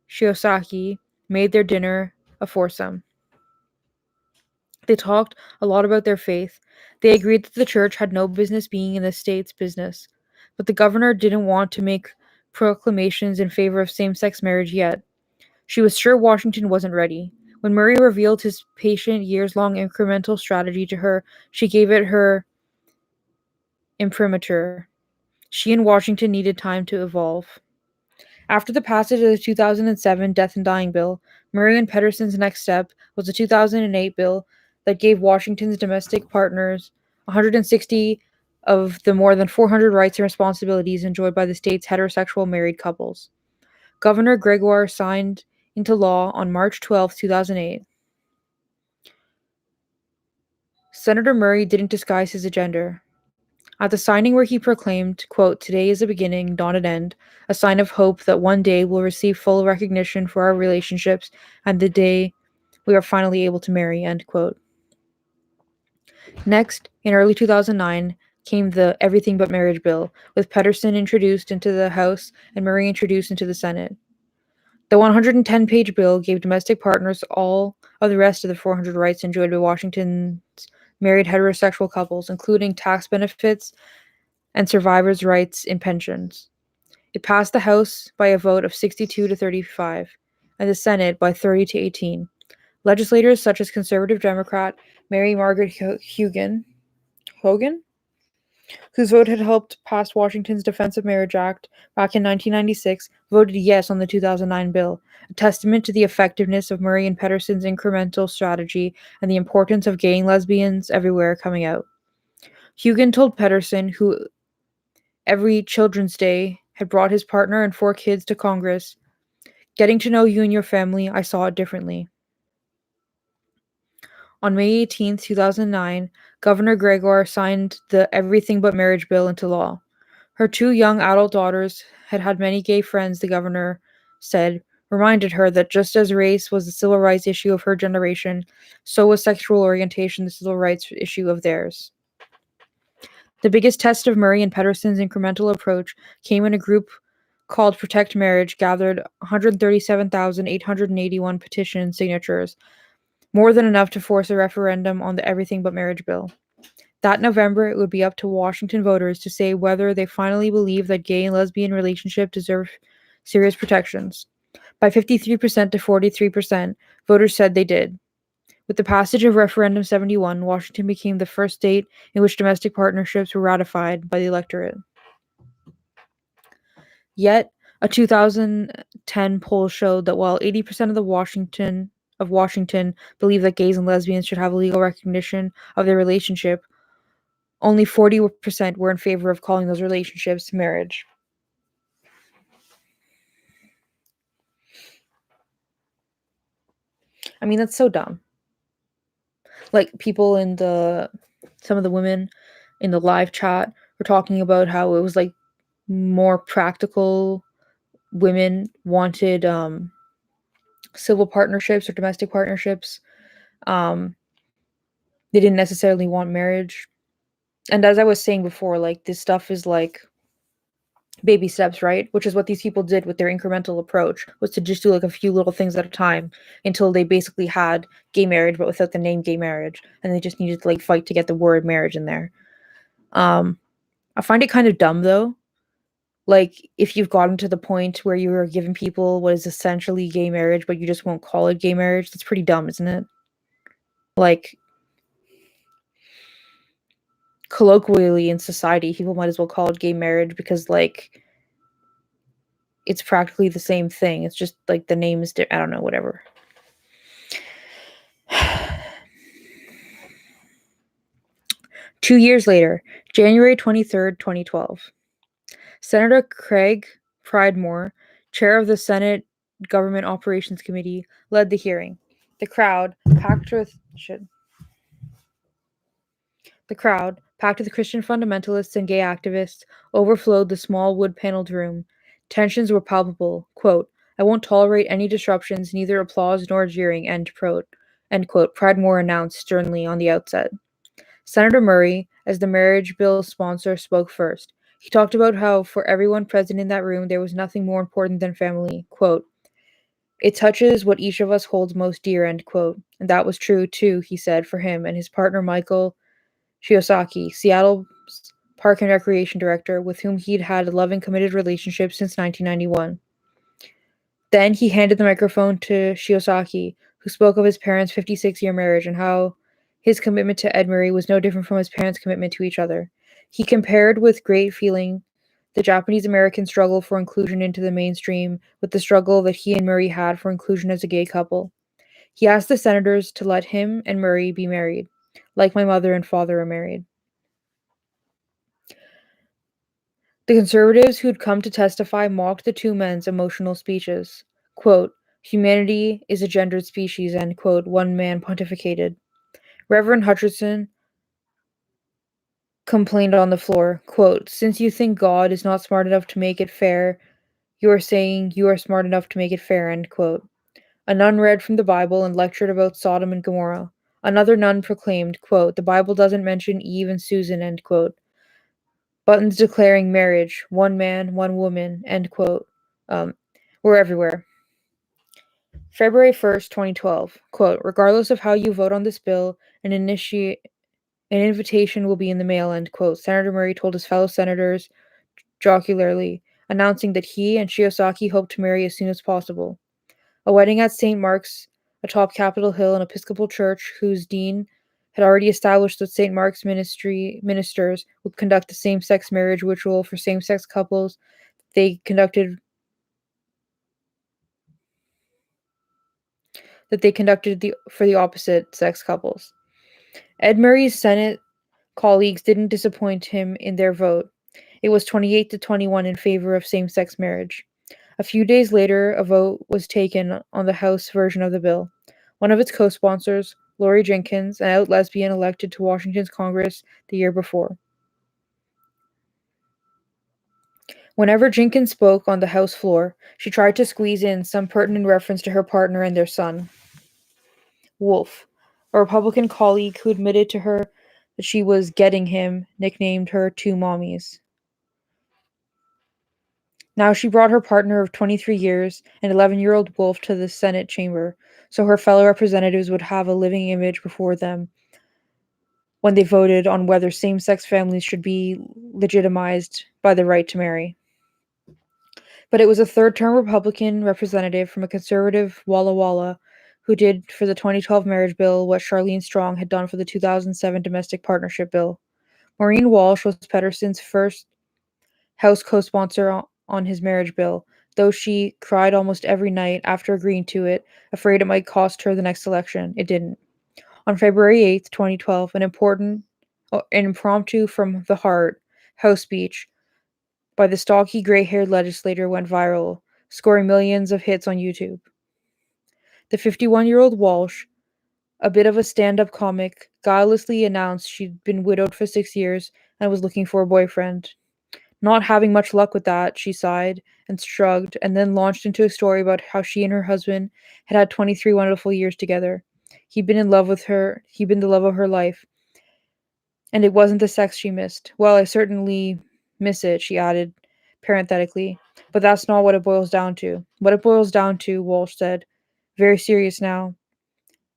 Shiosaki, made their dinner a foursome. They talked a lot about their faith. They agreed that the church had no business being in the state's business, but the governor didn't want to make proclamations in favor of same-sex marriage yet. She was sure Washington wasn't ready. When Murray revealed his patient, years-long incremental strategy to her, she gave it her imprimatur. She and Washington needed time to evolve. After the passage of the 2007 Death and Dying Bill, Murray and Pedersen's next step was the 2008 bill that gave Washington's domestic partners 160 of the more than 400 rights and responsibilities enjoyed by the state's heterosexual married couples. Governor Gregoire signed into law on March 12, 2008. Senator Murray didn't disguise his agenda. At the signing where he proclaimed, quote, today is a beginning, not an end, a sign of hope that one day we'll receive full recognition for our relationships and the day we are finally able to marry, end quote. Next, in early 2009, came the Everything But Marriage bill, with Pedersen introduced into the House and Murray introduced into the Senate. The 110-page bill gave domestic partners all of the rest of the 400 rights enjoyed by Washington's married heterosexual couples, including tax benefits and survivors' rights in pensions. It passed the House by a vote of 62 to 35, and the Senate by 30 to 18. Legislators such as conservative Democrat Mary Margaret Hogan, whose vote had helped pass Washington's Defense of Marriage Act back in 1996, voted yes on the 2009 bill, a testament to the effectiveness of Murray and Pedersen's incremental strategy and the importance of gay and lesbians everywhere coming out. Hugan told Pedersen, who every Children's Day had brought his partner and 4 kids to Congress, "Getting to know you and your family, I saw it differently." On May 18, 2009, Governor Gregoire signed the Everything But Marriage bill into law. Her 2 young adult daughters had had many gay friends, the governor said, reminded her that just as race was the civil rights issue of her generation, so was sexual orientation the civil rights issue of theirs. The biggest test of Murray and Pedersen's incremental approach came when a group called Protect Marriage gathered 137,881 petition signatures, more than enough to force a referendum on the Everything But Marriage bill. That November, it would be up to Washington voters to say whether they finally believe that gay and lesbian relationships deserve serious protections. By 53% to 43%, voters said they did. With the passage of Referendum 71, Washington became the first state in which domestic partnerships were ratified by the electorate. Yet, a 2010 poll showed that while 80% of Washington believe that gays and lesbians should have legal recognition of their relationship, only 40% were in favor of calling those relationships marriage. I mean, that's so dumb. Like, people some of the women in the live chat were talking about how it was like more practical. Women wanted civil partnerships or domestic partnerships. They didn't necessarily want marriage. And as I was saying before, like, this stuff is like baby steps, right? Which is what these people did with their incremental approach, was to just do like a few little things at a time until they basically had gay marriage, but without the name gay marriage. And they just needed to like fight to get the word marriage in there. I find it kind of dumb though. Like, if you've gotten to the point where you are giving people what is essentially gay marriage, but you just won't call it gay marriage, that's pretty dumb, isn't it? Like, colloquially in society, people might as well call it gay marriage because, like, it's practically the same thing. It's just, like, the name is I don't know, whatever. Two years later, January 23rd, 2012. Senator Craig Pridemore, chair of the Senate Government Operations Committee, led the hearing. The crowd, packed with Christian fundamentalists and gay activists, overflowed the small wood-paneled room. Tensions were palpable. Quote, "I won't tolerate any disruptions, neither applause nor jeering," end quote, Pridemore announced sternly on the outset. Senator Murray, as the marriage bill sponsor, spoke first. He talked about how for everyone present in that room, there was nothing more important than family. Quote, "It touches what each of us holds most dear," end quote. And that was true, too, he said, for him and his partner Michael Shiosaki, Seattle's Park and Recreation Director, with whom he'd had a loving, committed relationship since 1991. Then he handed the microphone to Shiosaki, who spoke of his parents' 56-year marriage and how his commitment to Ed Murray was no different from his parents' commitment to each other. He compared with great feeling the Japanese-American struggle for inclusion into the mainstream with the struggle that he and Murray had for inclusion as a gay couple. He asked the senators to let him and Murray be married, like my mother and father are married. The conservatives who'd come to testify mocked the two men's emotional speeches. Quote, "Humanity is a gendered species," end quote, one man pontificated. Reverend Hutcherson complained on the floor, quote, "Since you think God is not smart enough to make it fair, you are saying you are smart enough to make it fair," end quote. A nun read from the Bible and lectured about Sodom and Gomorrah. Another nun proclaimed, quote, "The Bible doesn't mention Eve and Susan," end quote. Buttons declaring marriage, one man, one woman, end quote, were everywhere. February 1st, 2012, quote, "Regardless of how you vote on this bill, an An invitation will be in the mail, end quote, Senator Murray told his fellow senators jocularly, announcing that he and Shiosaki hoped to marry as soon as possible. A wedding at St. Mark's, atop Capitol Hill, an Episcopal church whose dean had already established that St. Mark's ministers would conduct the same-sex marriage ritual for same-sex couples they conducted for the opposite sex couples. Ed Murray's Senate colleagues didn't disappoint him in their vote. It was 28 to 21 in favor of same-sex marriage. A few days later, a vote was taken on the House version of the bill. One of its co-sponsors, Lori Jenkins, an out lesbian elected to Washington's Congress the year before. Whenever Jenkins spoke on the House floor, she tried to squeeze in some pertinent reference to her partner and their son, Wolf. A Republican colleague who admitted to her that she was getting him nicknamed her two mommies. Now she brought her partner of 23 years, an 11-year-old Wolf, to the Senate chamber, so her fellow representatives would have a living image before them when they voted on whether same-sex families should be legitimized by the right to marry. But it was a third-term Republican representative from a conservative Walla Walla who did for the 2012 marriage bill what Charlene Strong had done for the 2007 domestic partnership bill. Maureen Walsh was Pedersen's first House co-sponsor on his marriage bill, though she cried almost every night after agreeing to it, afraid it might cost her the next election. It didn't. On February 8th, 2012, an impromptu from the heart House speech by the stocky, gray-haired legislator went viral, scoring millions of hits on YouTube. The 51-year-old Walsh, a bit of a stand-up comic, guilelessly announced she'd been widowed for 6 years and was looking for a boyfriend. Not having much luck with that, she sighed and shrugged, and then launched into a story about how she and her husband had had 23 wonderful years together. He'd been in love with her, he'd been the love of her life, and it wasn't the sex she missed. Well, I certainly miss it, she added, parenthetically, but that's not what it boils down to. What it boils down to, Walsh said, very serious now,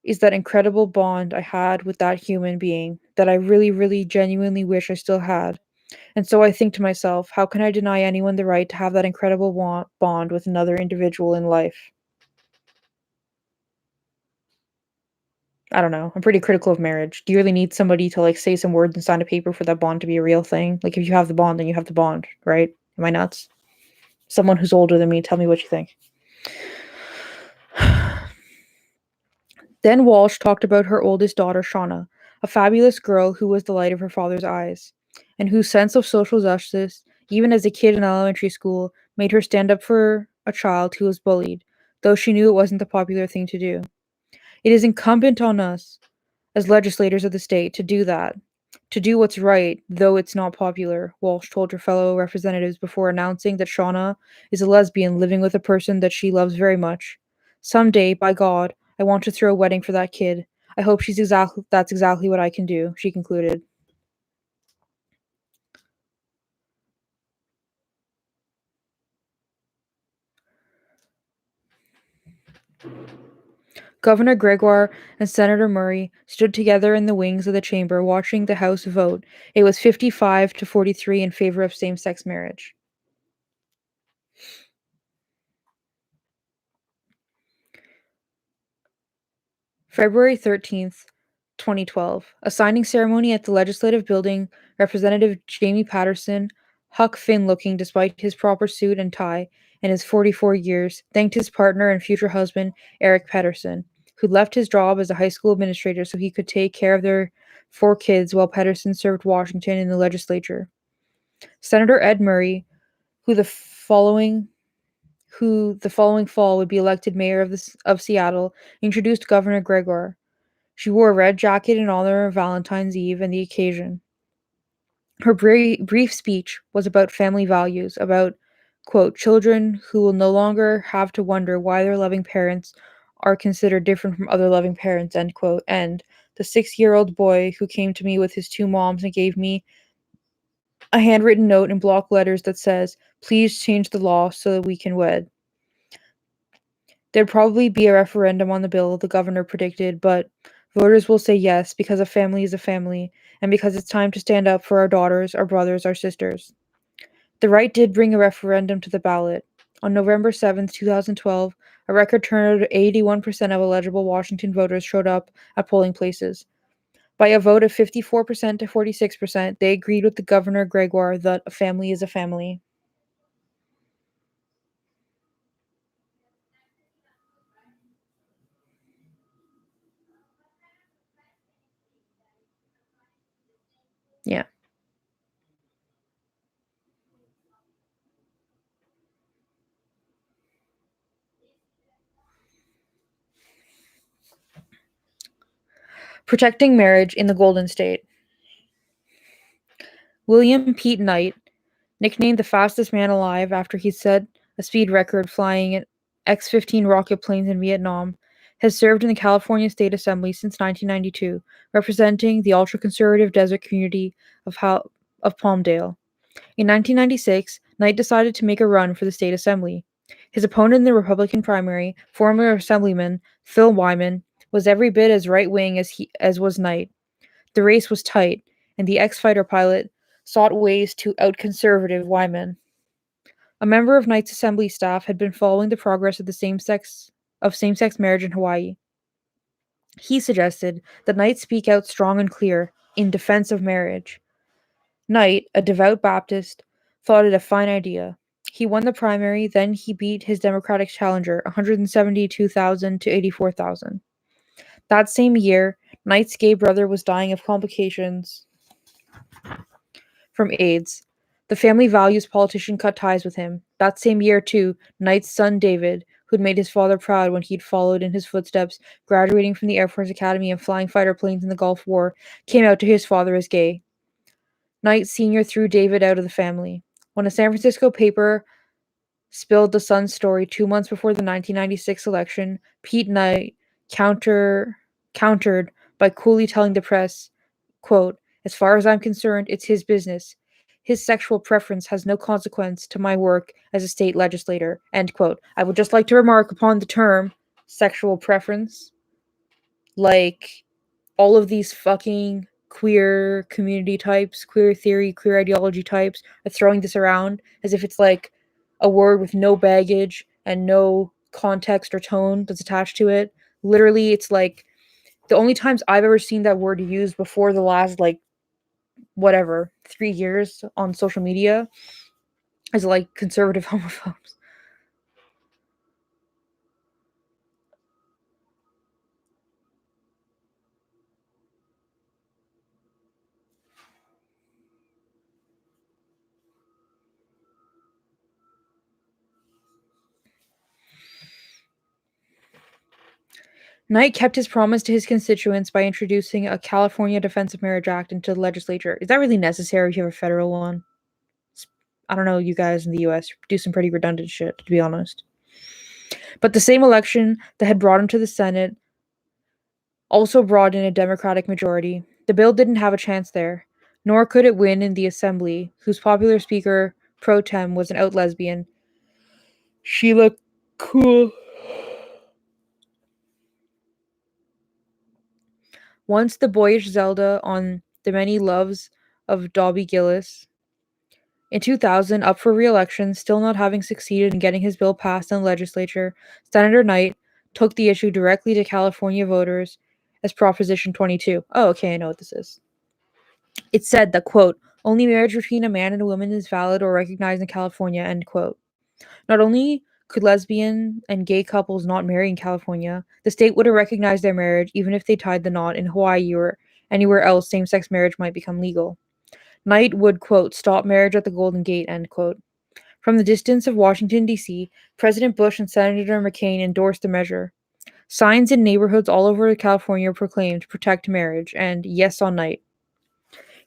is that incredible bond I had with that human being that I really, really genuinely wish I still had. And so I think to myself, how can I deny anyone the right to have that incredible bond with another individual in life? I don't know. I'm pretty critical of marriage. Do you really need somebody to say some words and sign a paper for that bond to be a real thing? If you have the bond, then you have the bond, right? Am I nuts? Someone who's older than me, tell me what you think. Then Walsh talked about her oldest daughter, Shauna, a fabulous girl who was the light of her father's eyes, and whose sense of social justice, even as a kid in elementary school, made her stand up for a child who was bullied, though she knew it wasn't the popular thing to do. It is incumbent on us, as legislators of the state, to do that. To do what's right, though it's not popular, Walsh told her fellow representatives before announcing that Shauna is a lesbian living with a person that she loves very much. Someday, by God, I want to throw a wedding for that kid. I hope that's exactly what I can do, she concluded. Governor Gregoire and Senator Murray stood together in the wings of the chamber watching the House vote. It was 55 to 43 in favor of same-sex marriage. February 13th, 2012. A signing ceremony at the Legislative Building. Representative Jamie Patterson, Huck Finn looking despite his proper suit and tie and his 44 years, thanked his partner and future husband, Eric Patterson, who left his job as a high school administrator so he could take care of their 4 kids while Patterson served Washington in the legislature. Senator Ed Murray, who the following fall would be elected mayor of Seattle, introduced Governor Gregoire. She wore a red jacket in honor of Valentine's Eve and the occasion. Her brief speech was about family values, about, quote, children who will no longer have to wonder why their loving parents are considered different from other loving parents, end quote, and the 6-year-old boy who came to me with his 2 moms and gave me a handwritten note in block letters that says, please change the law so that we can wed. There'd probably be a referendum on the bill, the governor predicted, but Voters will say yes because a family is a family, and because it's time to stand up for our daughters, our brothers, our sisters. The right did bring a referendum to the ballot. On November 7th, 2012, a record turnout of 81% of eligible Washington voters showed up at polling places. By a vote of 54% to 46%, they agreed with the Governor Gregoire that a family is a family. Yeah. Protecting marriage in the Golden State. William Pete Knight, nicknamed the fastest man alive after he set a speed record flying an X-15 rocket planes in Vietnam, has served in the California State Assembly since 1992, representing the ultra-conservative desert community of Palmdale. In 1996, Knight decided to make a run for the state assembly. His opponent in the Republican primary, former Assemblyman Phil Wyman, was every bit as right-wing as was Knight. The race was tight, and the ex-fighter pilot sought ways to out-conservative Wyman. A member of Knight's assembly staff had been following the progress of same-sex marriage in Hawaii. He suggested that Knight speak out strong and clear in defense of marriage. Knight, a devout Baptist, thought it a fine idea. He won the primary, then he beat his Democratic challenger 172,000 to 84,000. That same year, Knight's gay brother was dying of complications from AIDS. The family values politician cut ties with him. That same year, too, Knight's son David, who'd made his father proud when he'd followed in his footsteps, graduating from the Air Force Academy and flying fighter planes in the Gulf War, came out to his father as gay. Knight Sr. threw David out of the family. When a San Francisco paper spilled the son's story 2 months before the 1996 election, Pete Knight countered by coolly telling the press, quote, "As far as I'm concerned, it's his business. His sexual preference has no consequence to my work as a state legislator," end quote. I would just like to remark upon the term sexual preference. Like, all of these fucking queer community types, queer theory, queer ideology types are throwing this around as if it's like a word with no baggage and no context or tone that's attached to it. Literally, it's like the only times I've ever seen that word used before the last, like, whatever, 3 years on social media is like conservative homophobes. Knight kept his promise to his constituents by introducing a California Defense of Marriage Act into the legislature. Is that really necessary if you have a federal one? I don't know, you guys in the US do some pretty redundant shit, to be honest. But the same election that had brought him to the Senate also brought in a Democratic majority. The bill didn't have a chance there, nor could it win in the Assembly, whose popular speaker pro tem was an out lesbian, Sheila Cool. Once the boyish Zelda on The Many Loves of Dobby Gillis. In 2000, up for re-election, still not having succeeded in getting his bill passed in the legislature, Senator Knight took the issue directly to California voters as Proposition 22. Oh, okay, I know what this is. It said that, quote, "Only marriage between a man and a woman is valid or recognized in California," end quote. Not only could lesbian and gay couples not marry in California, the state would have recognized their marriage even if they tied the knot in Hawaii or anywhere else same-sex marriage might become legal. Knight would, quote, "stop marriage at the Golden Gate," end quote. From the distance of Washington, D.C., President Bush and Senator McCain endorsed the measure. Signs in neighborhoods all over California proclaimed "protect marriage" and "yes on Knight."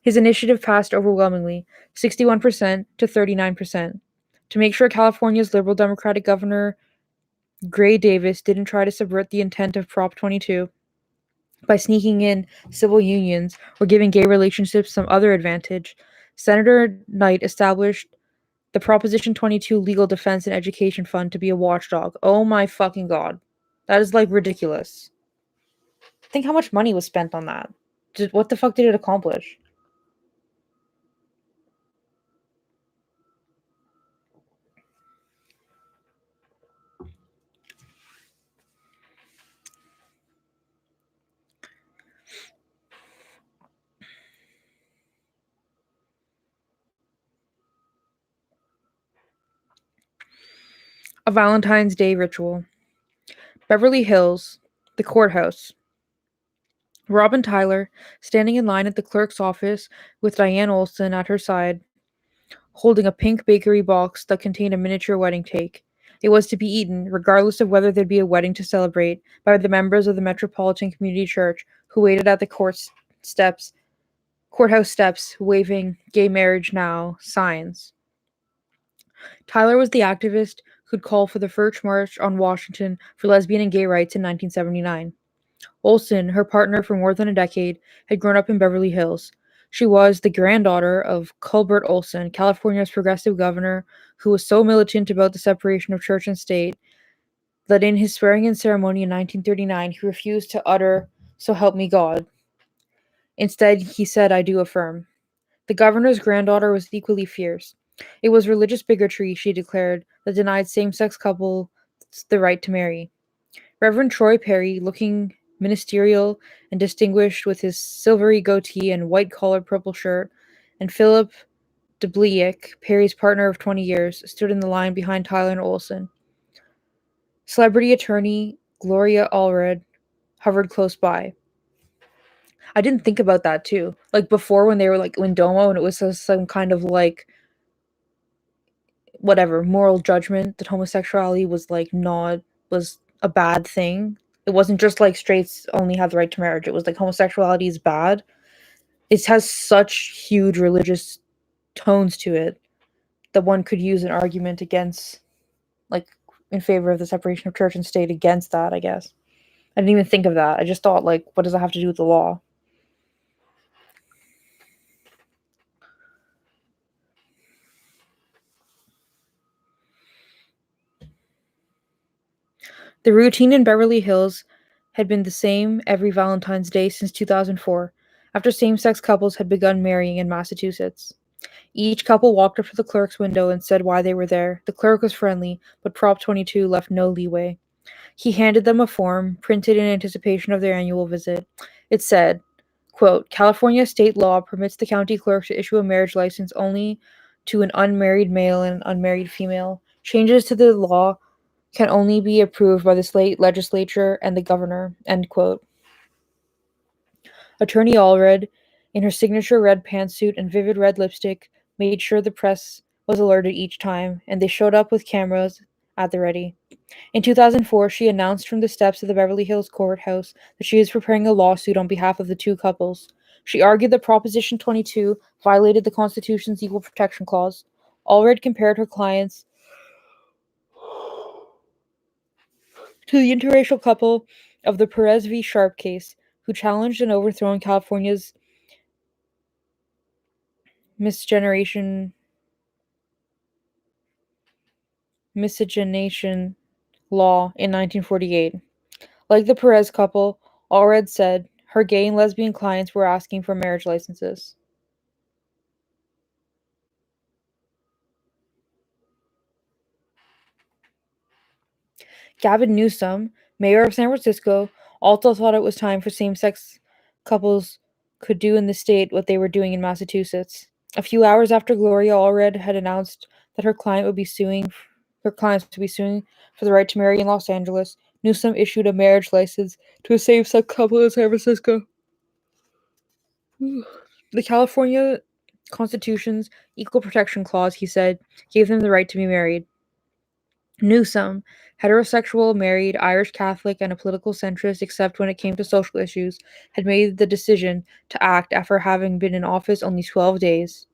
His initiative passed overwhelmingly, 61% to 39%. To make sure California's liberal Democratic Governor Gray Davis didn't try to subvert the intent of Prop 22 by sneaking in civil unions or giving gay relationships some other advantage, Senator Knight established the Proposition 22 Legal Defense and Education Fund to be a watchdog. Oh my fucking god. That is, like, ridiculous. Think how much money was spent on that. What the fuck did it accomplish? A Valentine's Day ritual. Beverly Hills, the courthouse. Robin Tyler, standing in line at the clerk's office with Diane Olson at her side, holding a pink bakery box that contained a miniature wedding cake. It was to be eaten, regardless of whether there'd be a wedding to celebrate, by the members of the Metropolitan Community Church who waited at the courthouse steps, waving "Gay Marriage Now" signs. Tyler was the activist who'd called for the first march on Washington for lesbian and gay rights in 1979. Olson, her partner for more than a decade, had grown up in Beverly Hills. She was the granddaughter of Culbert Olson, California's progressive governor, who was so militant about the separation of church and state that in his swearing-in ceremony in 1939 he refused to utter "So help me God." Instead, he said, "I do affirm." The governor's granddaughter was equally fierce. It was religious bigotry, she declared, that denied same-sex couples the right to marry. Reverend Troy Perry, looking ministerial and distinguished with his silvery goatee and white-collared purple shirt, and Philip DeBliek, Perry's partner of 20 years, stood in the line behind Tyler and Olson. Celebrity attorney Gloria Allred hovered close by. I didn't think about that too. Like before, when they were like in DOMA, and it was some kind of like whatever moral judgment that homosexuality was like not was a bad thing. It wasn't just like straights only have the right to marriage. It was like homosexuality is bad. It has such huge religious tones to it that one could use an argument against, like, in favor of the separation of church and state against that, I guess. I didn't even think of that. I just thought, like, what does that have to do with the law? The routine in Beverly Hills had been the same every Valentine's Day since 2004, after same-sex couples had begun marrying in Massachusetts. Each couple walked up to the clerk's window and said why they were there. The clerk was friendly, but Prop 22 left no leeway. He handed them a form, printed in anticipation of their annual visit. It said, quote, "California state law permits the county clerk to issue a marriage license only to an unmarried male and an unmarried female. Changes to the law can only be approved by the state legislature and the governor," end quote. Attorney Allred, in her signature red pantsuit and vivid red lipstick, made sure the press was alerted each time, and they showed up with cameras at the ready. In 2004, she announced from the steps of the Beverly Hills courthouse that she was preparing a lawsuit on behalf of the two couples. She argued that Proposition 22 violated the Constitution's Equal Protection Clause. Allred compared her clients to the interracial couple of the Perez v. Sharp case, who challenged and overthrown California's miscegenation law in 1948. Like the Perez couple, Allred said her gay and lesbian clients were asking for marriage licenses. Gavin Newsom, mayor of San Francisco, also thought it was time for same-sex couples could do in the state what they were doing in Massachusetts. A few hours after Gloria Allred had announced that her clients would be suing for the right to marry in Los Angeles, Newsom issued a marriage license to a same-sex couple in San Francisco. The California Constitution's Equal Protection Clause, he said, gave them the right to be married. Newsom, heterosexual, married, Irish Catholic, and a political centrist except when it came to social issues, had made the decision to act after having been in office only 12 days.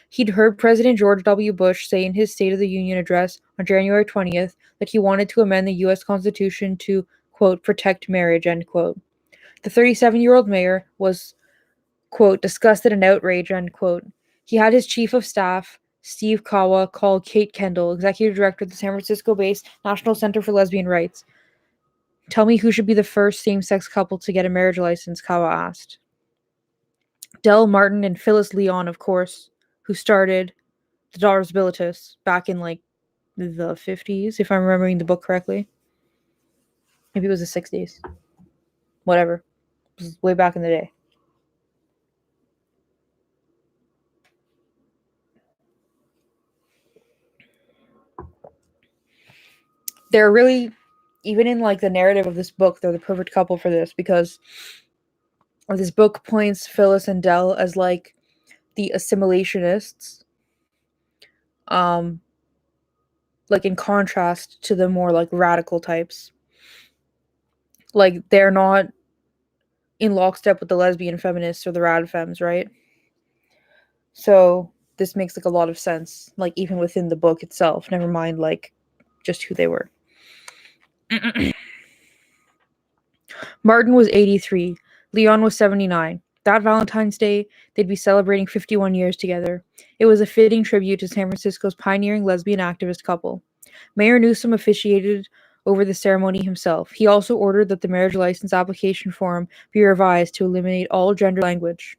He'd heard President George W. Bush say in his State of the Union address on January 20th that he wanted to amend the U.S. Constitution to, quote, protect marriage, end quote. The 37-year-old mayor was, quote, disgusted and outraged, end quote. He had his chief of staff, Steve Kawa, call Kate Kendall, executive director of the San Francisco-based National Center for Lesbian Rights. Tell me who should be the first same-sex couple to get a marriage license, Kawa asked. Del Martin and Phyllis Leon, of course, who started the Daughters of Bilitis back in like the 50s, if I'm remembering the book correctly. Maybe it was the 60s. Whatever. It was way back in the day. They're really, even in like the narrative of this book, they're the perfect couple for this because this book points Phyllis and Del as like the assimilationists, um, like in contrast to the more like radical types. Like they're not in lockstep with the lesbian feminists or the rad femmes, right? So this makes like a lot of sense, like even within the book itself, never mind like just who they were. Martin was 83, Leon was 79. That Valentine's Day, they'd be celebrating 51 years together. It was a fitting tribute to San Francisco's pioneering lesbian activist couple. Mayor Newsom officiated over the ceremony himself. He also ordered that the marriage license application form be revised to eliminate all gender language.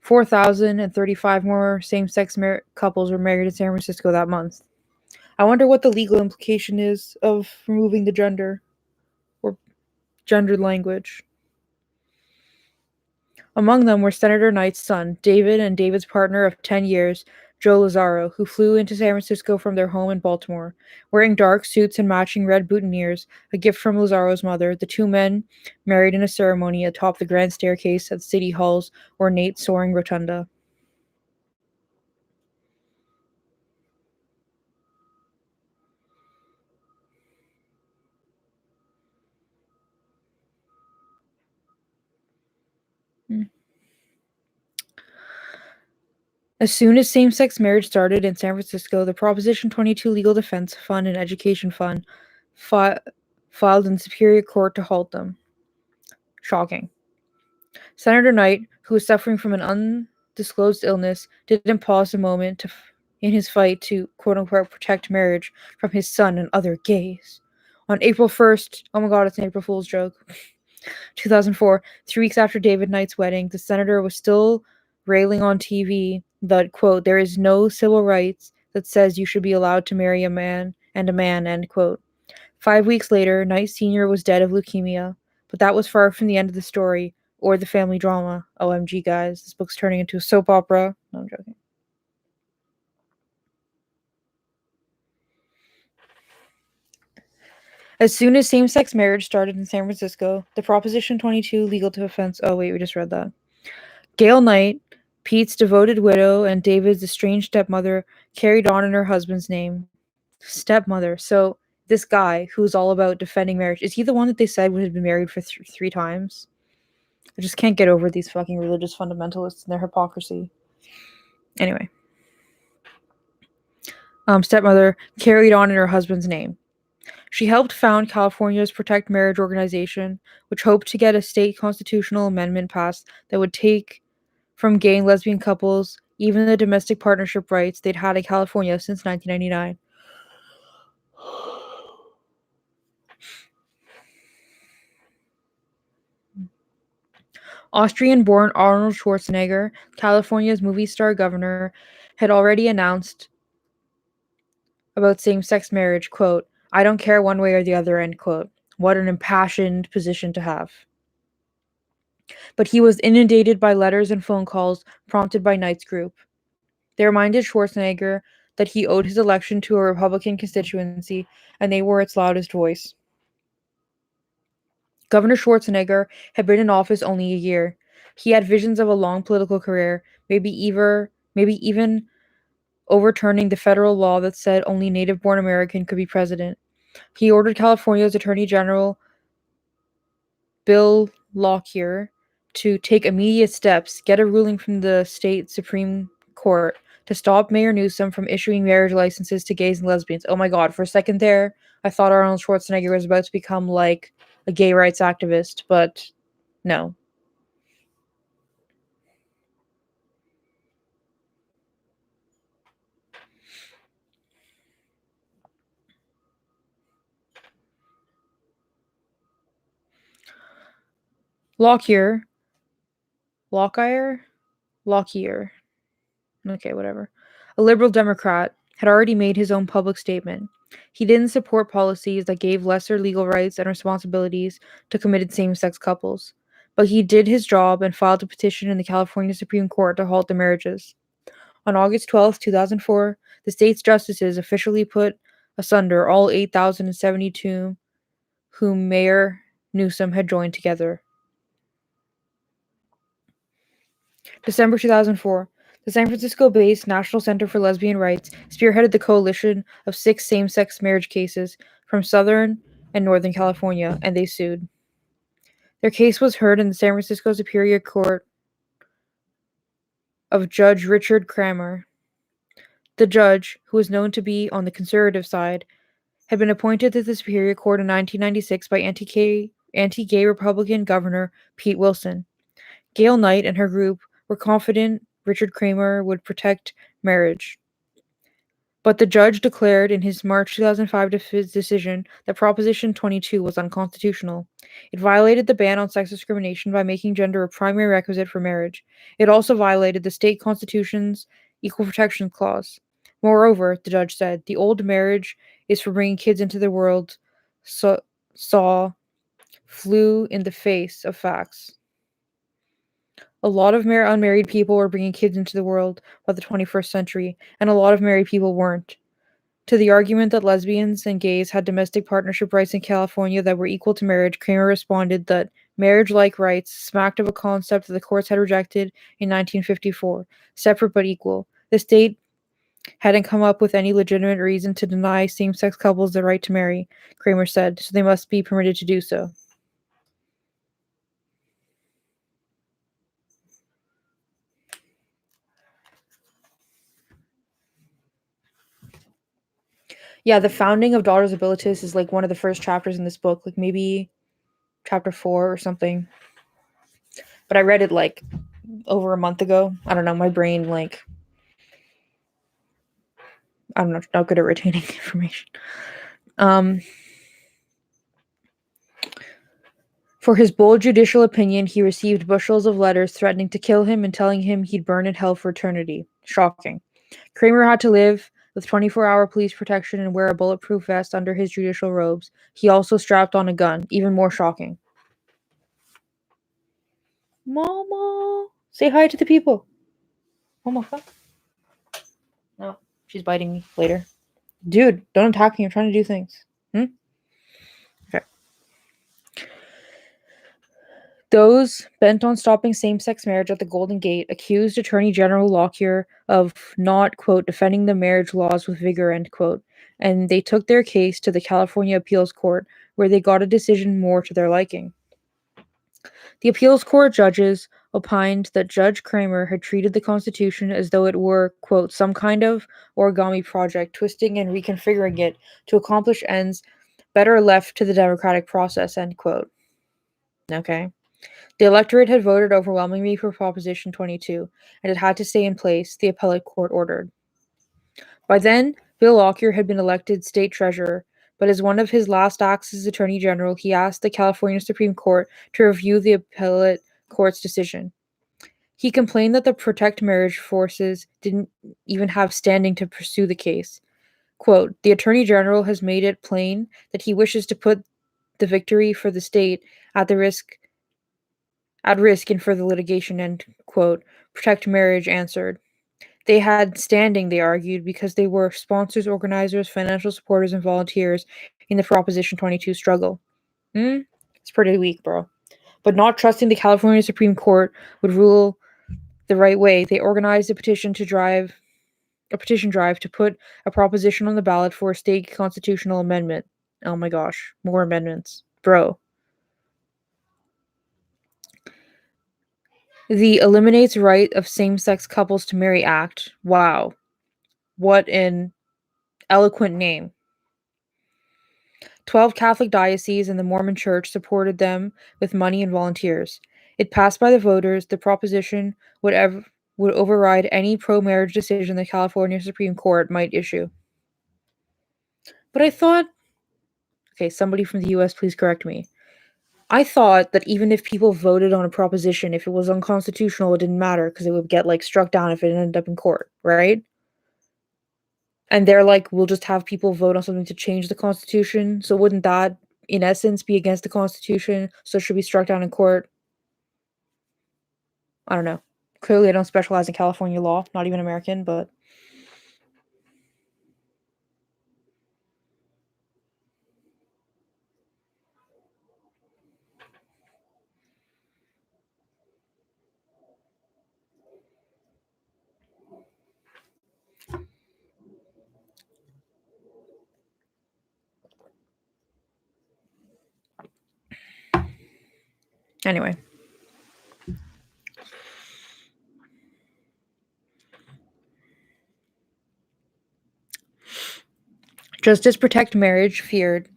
4,035 more same-sex couples were married in San Francisco that month. I wonder what the legal implication is of removing the gender or gendered language. Among them were Senator Knight's son, David, and David's partner of 10 years, Joe Lazaro, who flew into San Francisco from their home in Baltimore. Wearing dark suits and matching red boutonnieres, a gift from Lazaro's mother, the two men married in a ceremony atop the grand staircase at City Hall's ornate soaring rotunda. As soon as same-sex marriage started in San Francisco, the Proposition 22 Legal Defense Fund and Education Fund filed in Superior Court to halt them. Shocking. Senator Knight, who was suffering from an undisclosed illness, didn't pause a moment in his fight to quote-unquote protect marriage from his son and other gays. On April 1st, oh my god, it's an April Fool's joke, 2004, 3 weeks after David Knight's wedding, the senator was still railing on TV that, quote, there is no civil rights that says you should be allowed to marry a man, end quote. 5 weeks later, Knight Sr. was dead of leukemia, but that was far from the end of the story or the family drama. OMG, guys, this book's turning into a soap opera. No, I'm joking. As soon as same-sex marriage started in San Francisco, the Proposition 22 Legal Defense... Oh, wait, we just read that. Gail Knight, Pete's devoted widow and David's estranged stepmother, carried on in her husband's name. Stepmother. So this guy who's all about defending marriage, is he the one that they said had been married for three times? I just can't get over these fucking religious fundamentalists and their hypocrisy. Anyway. Stepmother carried on in her husband's name. She helped found California's Protect Marriage organization, which hoped to get a state constitutional amendment passed that would take from gay and lesbian couples even the domestic partnership rights they'd had in California since 1999. Austrian-born Arnold Schwarzenegger, California's movie star governor, had already announced about same-sex marriage, quote, I don't care one way or the other, end quote. What an impassioned position to have. But he was inundated by letters and phone calls prompted by Knight's group. They reminded Schwarzenegger that he owed his election to a Republican constituency, and they were its loudest voice. Governor Schwarzenegger had been in office only a year. He had visions of a long political career, maybe even overturning the federal law that said only native-born American could be president. He ordered California's Attorney General Bill Lockyer to take immediate steps, get a ruling from the state Supreme Court to stop Mayor Newsom from issuing marriage licenses to gays and lesbians. Oh my god, for a second there, I thought Arnold Schwarzenegger was about to become like a gay rights activist, but no. Lockyer. Okay, whatever. A liberal Democrat had already made his own public statement. He didn't support policies that gave lesser legal rights and responsibilities to committed same sex couples. But he did his job and filed a petition in the California Supreme Court to halt the marriages. On August 12, 2004, the state's justices officially put asunder all 8,072 whom Mayor Newsom had joined together. December 2004, the San Francisco-based National Center for Lesbian Rights spearheaded the coalition of 6 same-sex marriage cases from Southern and Northern California, and they sued. Their case was heard in the San Francisco Superior Court of Judge Richard Kramer. The judge, who was known to be on the conservative side, had been appointed to the Superior Court in 1996 by anti-gay Republican Governor Pete Wilson. Gail Knight and her group were confident Richard Kramer would protect marriage. But the judge declared in his March 2005 decision that Proposition 22 was unconstitutional. It violated the ban on sex discrimination by making gender a primary requisite for marriage. It also violated the state constitution's Equal Protection Clause. Moreover, the judge said, the old marriage is for bringing kids into the world flew in the face of facts. A lot of unmarried people were bringing kids into the world by the 21st century, and a lot of married people weren't. To the argument that lesbians and gays had domestic partnership rights in California that were equal to marriage, Kramer responded that marriage-like rights smacked of a concept that the courts had rejected in 1954, separate but equal. The state hadn't come up with any legitimate reason to deny same-sex couples the right to marry, Kramer said, so they must be permitted to do so. Yeah, the founding of Daughters of Bilitis is like one of the first chapters in this book, like maybe chapter 4 or something. But I read it like over a month ago. I don't know, my brain I'm not good at retaining information. For his bold judicial opinion, he received bushels of letters threatening to kill him and telling him he'd burn in hell for eternity. Shocking. Kramer had to live with 24-hour police protection and wear a bulletproof vest under his judicial robes. He also strapped on a gun. Even more shocking. Mama! Say hi to the people. Mama, fuck. No, she's biting me later. Dude, don't attack me. I'm trying to do things. Okay. Those bent on stopping same-sex marriage at the Golden Gate accused Attorney General Lockyer of not, quote, defending the marriage laws with vigor, end quote, and they took their case to the California Appeals Court, where they got a decision more to their liking. The appeals court judges opined that Judge Kramer had treated the Constitution as though it were, quote, some kind of origami project, twisting and reconfiguring it to accomplish ends better left to the democratic process, end quote. Okay. The electorate had voted overwhelmingly for Proposition 22, and it had to stay in place, the appellate court ordered. By then, Bill Lockyer had been elected state treasurer, but as one of his last acts as Attorney General, he asked the California Supreme Court to review the appellate court's decision. He complained that the Protect Marriage forces didn't even have standing to pursue the case. Quote, the Attorney General has made it plain that he wishes to put the victory for the state at risk in further litigation, end quote, Protect Marriage answered. They had standing, they argued, because they were sponsors, organizers, financial supporters, and volunteers in the Proposition 22 struggle. It's pretty weak, bro. But not trusting the California Supreme Court would rule the right way, they organized a petition drive to put a proposition on the ballot for a state constitutional amendment. Oh my gosh, more amendments. Bro. The Eliminates Right of Same-Sex Couples to Marry Act. Wow. What an eloquent name. 12 Catholic dioceses and the Mormon Church supported them with money and volunteers. It passed by the voters. The proposition would override any pro-marriage decision the California Supreme Court might issue. But I thought... Okay, somebody from the U.S., please correct me. I thought that even if people voted on a proposition, if it was unconstitutional, it didn't matter because it would get like struck down if it ended up in court, right? And they're like, we'll just have people vote on something to change the Constitution. So wouldn't that, in essence, be against the Constitution? So it should be struck down in court? I don't know. Clearly, I don't specialize in California law, not even American, but anyway. Justice Protect Marriage feared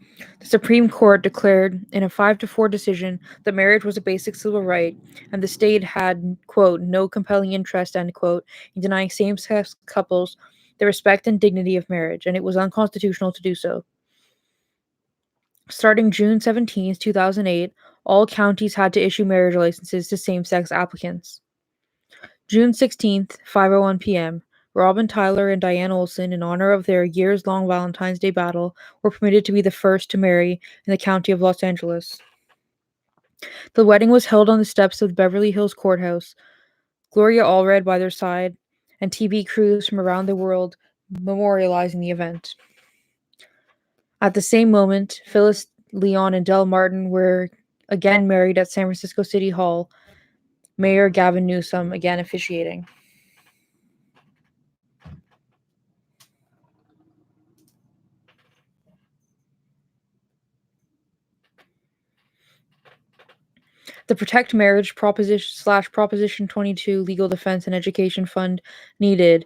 the Supreme Court declared in a 5-4 decision that marriage was a basic civil right, and the state had, quote, no compelling interest, end quote, in denying same-sex couples the respect and dignity of marriage, and it was unconstitutional to do so. Starting June 17, 2008, all counties had to issue marriage licenses to same-sex applicants. June 16th, 5:01 p.m., Robin Tyler and Diane Olson, in honor of their years-long Valentine's Day battle, were permitted to be the first to marry in the county of Los Angeles. The wedding was held on the steps of the Beverly Hills Courthouse, Gloria Allred by their side, and TV crews from around the world memorializing the event. At the same moment, Phyllis Leon and Del Martin were again married at San Francisco City Hall, Mayor Gavin Newsom again officiating. The Protect Marriage Proposition 22 Legal Defense and Education Fund needed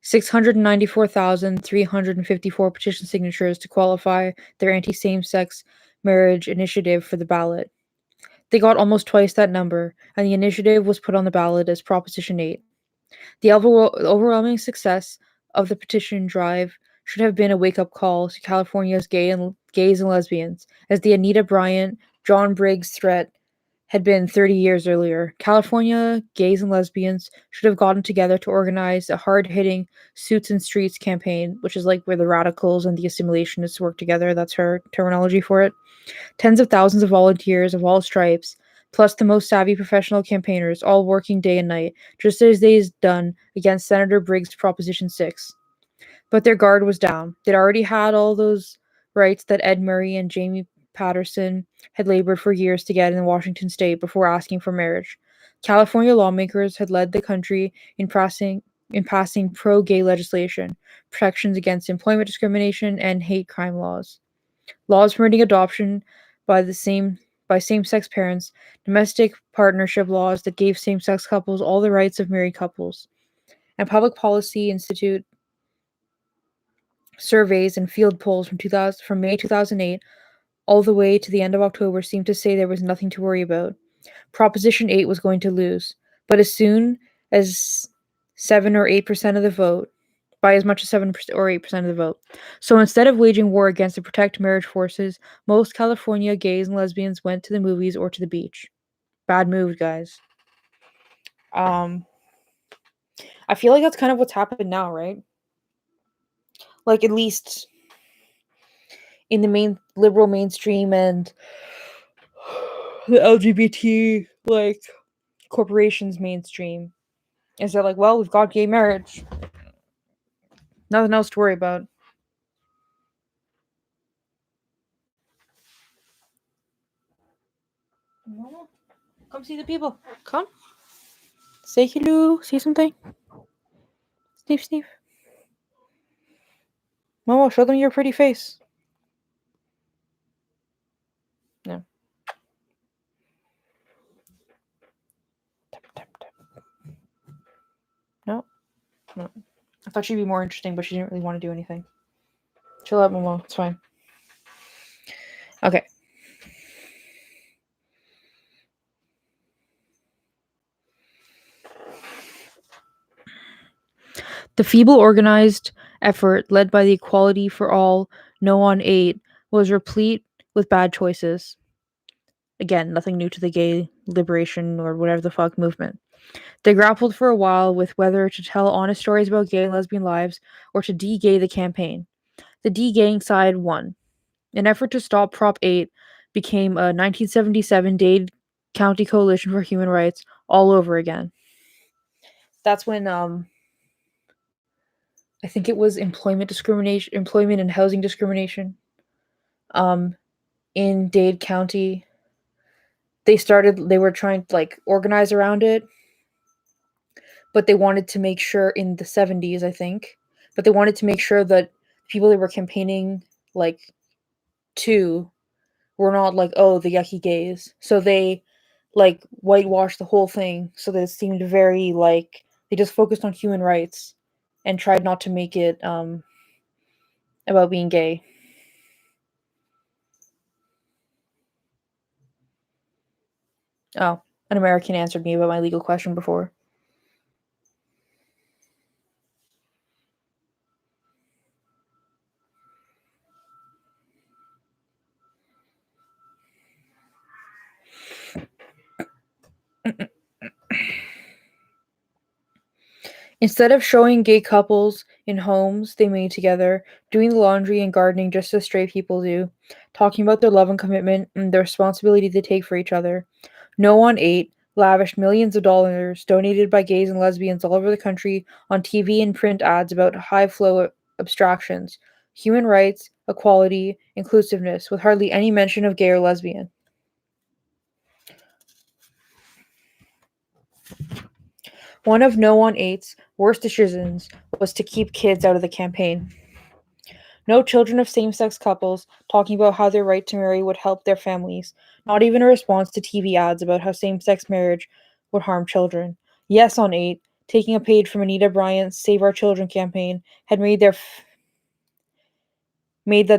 694,354 petition signatures to qualify their anti-same-sex marriage initiative for the ballot. They got almost twice that number, and the initiative was put on the ballot as Proposition 8. The overwhelming success of the petition drive should have been a wake-up call to California's gays and lesbians, as the Anita Bryant, John Briggs threat had been 30 years earlier. California gays and lesbians should have gotten together to organize a hard-hitting Suits and Streets campaign, which is like where the radicals and the assimilationists work together. That's her terminology for it. Tens of thousands of volunteers of all stripes, plus the most savvy professional campaigners, all working day and night, just as they'd done against Senator Briggs' Proposition 6. But their guard was down. They'd already had all those rights that Ed Murray and Jamie Patterson had labored for years to get in Washington state before asking for marriage. California lawmakers had led the country in passing pro-gay legislation, protections against employment discrimination, and hate crime laws. Laws permitting adoption by same-sex parents, domestic partnership laws that gave same-sex couples all the rights of married couples, and Public Policy Institute surveys and field polls from May 2008 all the way to the end of October seemed to say there was nothing to worry about. Proposition 8 was going to lose, but as soon as 7 or 8% of the vote, by as much as 7 or 8% of the vote. So instead of waging war against the Protect Marriage forces, most California gays and lesbians went to the movies or to the beach. Bad move, guys. I feel like that's kind of what's happened now, right? Like, at least in the main liberal mainstream and the LGBT, like, corporations mainstream, is they're like, well, we've got gay marriage. Nothing else to worry about. Mama, come see the people. Come. Say hello. Say something. Sniff, sniff. Momo, show them your pretty face. No. Tap, tap, tap. No. No. I thought she'd be more interesting, but she didn't really want to do anything. Chill out, Momo. It's fine. Okay. The feeble organized effort led by the Equality for All No on 8 was replete with bad choices. Again, nothing new to the gay liberation or whatever the fuck movement. They grappled for a while with whether to tell honest stories about gay and lesbian lives or to de-gay the campaign. The de-gaying side won. An effort to stop Prop 8 became a 1977 Dade County Coalition for Human Rights all over again. That's when I think it was employment and housing discrimination in Dade County. They were trying to like organize around it, but they wanted to make sure in the 70s, I think, but they wanted to make sure that people they were campaigning like to were not like, oh, the yucky gays. So they like whitewashed the whole thing so that it seemed very like they just focused on human rights and tried not to make it about being gay. Oh, an American answered me about my legal question before. Instead of showing gay couples in homes they made together, doing the laundry and gardening just as straight people do, talking about their love and commitment and the responsibility they take for each other, No on 8 lavished millions of dollars donated by gays and lesbians all over the country on TV and print ads about high flow abstractions, human rights, equality, inclusiveness, with hardly any mention of gay or lesbian. One of No on 8's worst decisions was to keep kids out of the campaign. No children of same sex couples talking about how their right to marry would help their families, not even a response to TV ads about how same sex marriage would harm children. Yes on 8, taking a page from Anita Bryant's Save Our Children campaign, had made that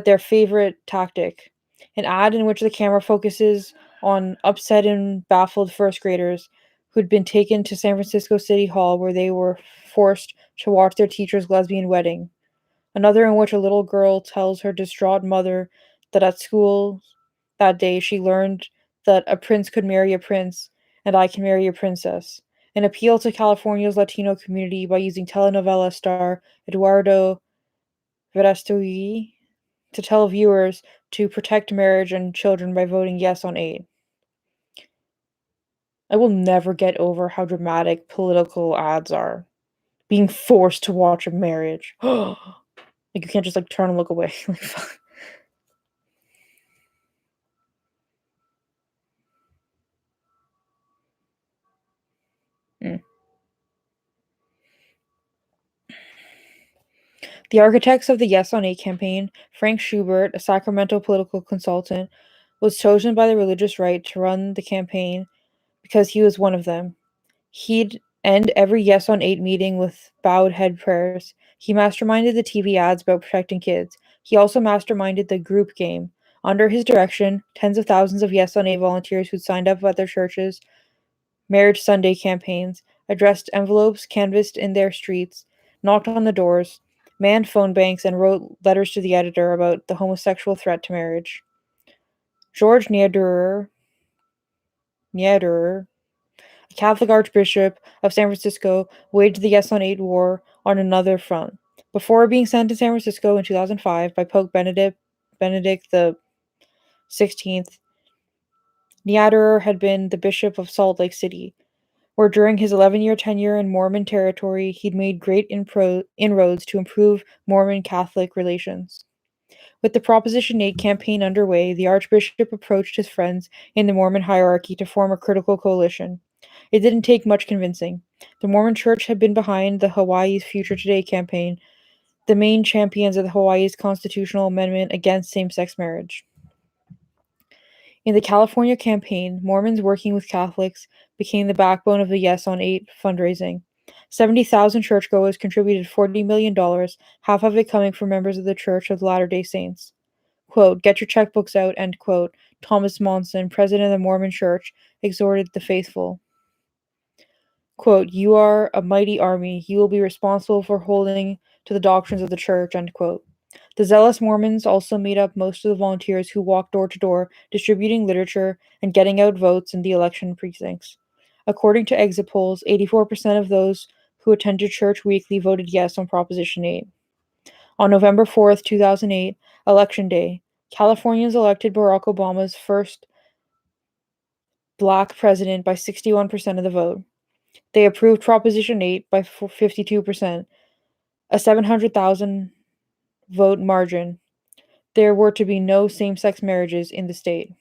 their favorite tactic. An ad in which the camera focuses on upset and baffled first graders who'd been taken to San Francisco City Hall where they were forced to watch their teacher's lesbian wedding. Another in which a little girl tells her distraught mother that at school that day she learned that a prince could marry a prince and I can marry a princess. An appeal to California's Latino community by using telenovela star Eduardo Verástegui to tell viewers to protect marriage and children by voting yes on 8. I will never get over how dramatic political ads are. Being forced to watch a marriage. Like you can't just like turn and look away. Mm. The architects of the Yes on 8 campaign, Frank Schubert, a Sacramento political consultant, was chosen by the religious right to run the campaign because he was one of them. He'd end every Yes on 8 meeting with bowed head prayers. He masterminded the TV ads about protecting kids. He also masterminded the group game. Under his direction, tens of thousands of Yes on 8 volunteers who'd signed up at their churches' Marriage Sunday campaigns, addressed envelopes canvassed in their streets, knocked on the doors, manned phone banks, and wrote letters to the editor about the homosexual threat to marriage. George Niederer, a Catholic Archbishop of San Francisco, waged the Yes on 8 war on another front. Before being sent to San Francisco in 2005 by Pope Benedict the 16th, Niederer had been the Bishop of Salt Lake City, where during his 11-year tenure in Mormon territory he'd made great inroads to improve Mormon-Catholic relations. With the Proposition 8 campaign underway, the Archbishop approached his friends in the Mormon hierarchy to form a critical coalition. It didn't take much convincing. The Mormon Church had been behind the Hawaii's Future Today campaign, the main champions of the Hawaii's constitutional amendment against same-sex marriage. In the California campaign, Mormons working with Catholics became the backbone of the Yes on 8 fundraising. 70,000 churchgoers contributed $40 million, half of it coming from members of the Church of Latter-day Saints. Quote, "Get your checkbooks out," end quote, Thomas Monson, president of the Mormon Church, exhorted the faithful. Quote, "You are a mighty army. You will be responsible for holding to the doctrines of the Church," end quote. The zealous Mormons also made up most of the volunteers who walked door to door, distributing literature and getting out votes in the election precincts. According to exit polls, 84% of those who attended church weekly voted yes on Proposition 8. On November 4th, 2008, Election Day, Californians elected Barack Obama's first black president by 61% of the vote. They approved Proposition 8 by 52%, a 700,000 vote margin. There were to be no same-sex marriages in the state.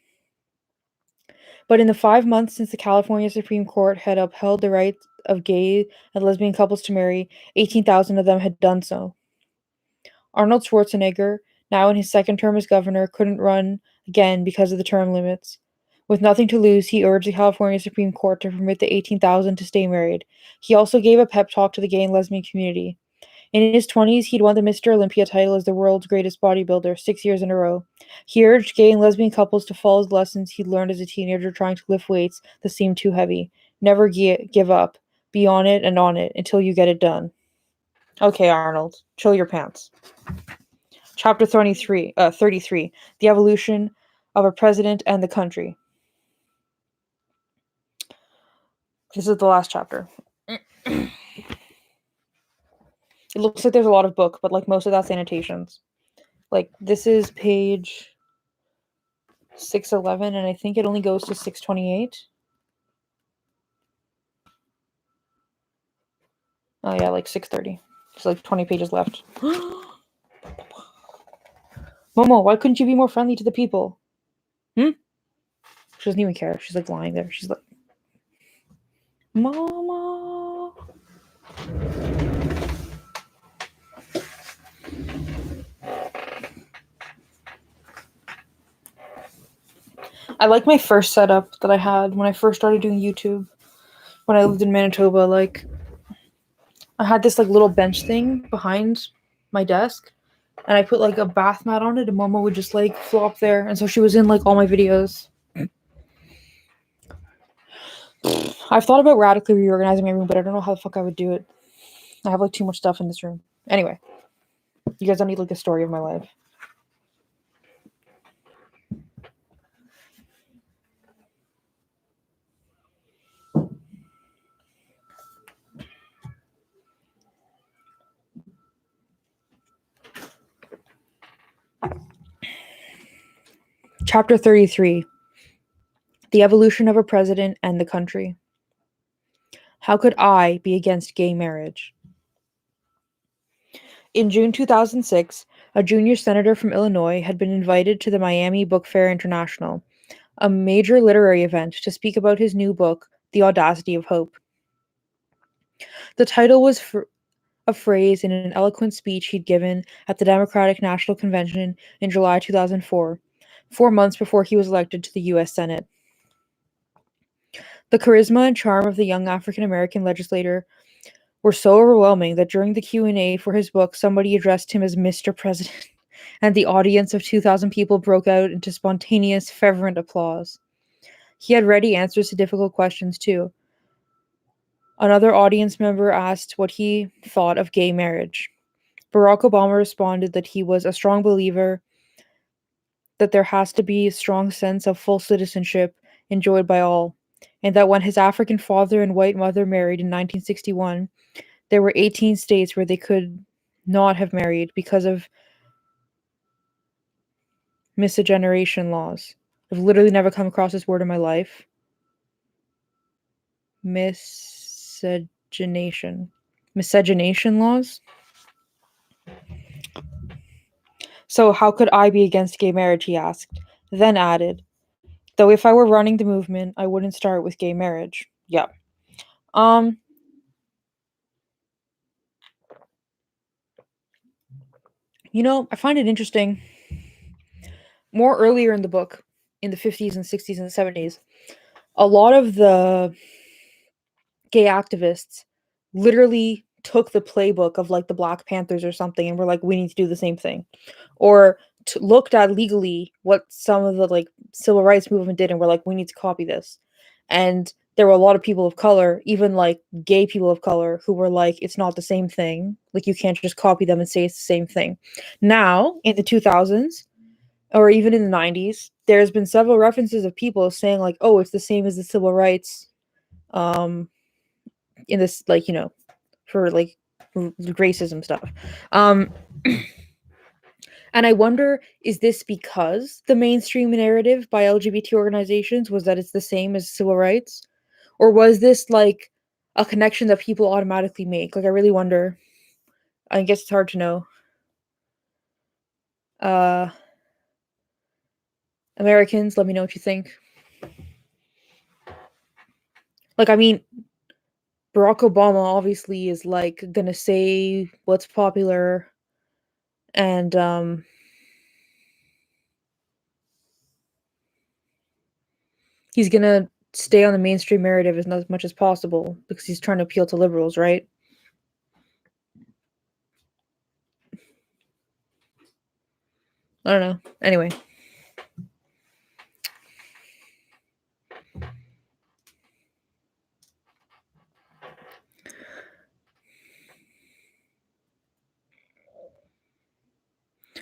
But in the 5 months since the California Supreme Court had upheld the right of gay and lesbian couples to marry, 18,000 of them had done so. Arnold Schwarzenegger, now in his second term as governor, couldn't run again because of the term limits. With nothing to lose, he urged the California Supreme Court to permit the 18,000 to stay married. He also gave a pep talk to the gay and lesbian community. In his 20s, he'd won the Mr. Olympia title as the world's greatest bodybuilder 6 years in a row. He urged gay and lesbian couples to follow the lessons he'd learned as a teenager trying to lift weights that seemed too heavy. Never give up. Be on it and on it until you get it done. Okay, Arnold, chill your pants. Chapter 33, The Evolution of a President and the Country. This is the last chapter. It looks like there's a lot of book, but like most of that's annotations. Like this is page 611, and I think it only goes to 628. Oh yeah, like 630. There's like 20 pages left. Momo, why couldn't you be more friendly to the people? She doesn't even care. She's like lying there. She's like, Mama. I like my first setup that I had when I first started doing YouTube. When I lived in Manitoba, like I had this like little bench thing behind my desk, and I put like a bath mat on it, and Mama would just like flop there, and so she was in like all my videos. I've thought about radically reorganizing my room, but I don't know how the fuck I would do it. I have like too much stuff in this room. Anyway, you guys don't need like a story of my life. Chapter 33. The Evolution of a President and the Country. How could I be against gay marriage? In June 2006, a junior senator from Illinois had been invited to the Miami Book Fair International, a major literary event, to speak about his new book, The Audacity of Hope. The title was a phrase in an eloquent speech he'd given at the Democratic National Convention in July 2004, 4 months before he was elected to the U.S. Senate. The charisma and charm of the young African-American legislator were so overwhelming that during the Q&A for his book, somebody addressed him as Mr. President, and the audience of 2,000 people broke out into spontaneous, fervent applause. He had ready answers to difficult questions, too. Another audience member asked what he thought of gay marriage. Barack Obama responded that he was a strong believer that there has to be a strong sense of full citizenship enjoyed by all, and that when his African father and white mother married in 1961, there were 18 states where they could not have married because of miscegenation laws. I've literally never come across this word in my life. Miscegenation. Miscegenation laws? So how could I be against gay marriage, he asked, then added, though if I were running the movement, I wouldn't start with gay marriage. Yeah. You know, I find it interesting. More earlier in the book, in the 50s and 60s and 70s, a lot of the gay activists literally took the playbook of like the Black Panthers or something and were like, we need to do the same thing. Or looked at legally what some of the like civil rights movement did and were like, we need to copy this. And there were a lot of people of color, even like gay people of color, who were like, it's not the same thing. Like, you can't just copy them and say it's the same thing. Now, in the 2000s, or even in the 90s, there's been several references of people saying, like, oh, it's the same as the civil rights, um, in this, like, for like racism stuff. Um, and I wonder, is this because the mainstream narrative by LGBT organizations was that it's the same as civil rights? Or was this like a connection that people automatically make? Like, I really wonder. I guess it's hard to know. Uh, Americans, let me know what you think. Like, I mean, Barack Obama obviously is like gonna say what's popular, and he's gonna stay on the mainstream narrative as much as possible because he's trying to appeal to liberals, right? I don't know. Anyway,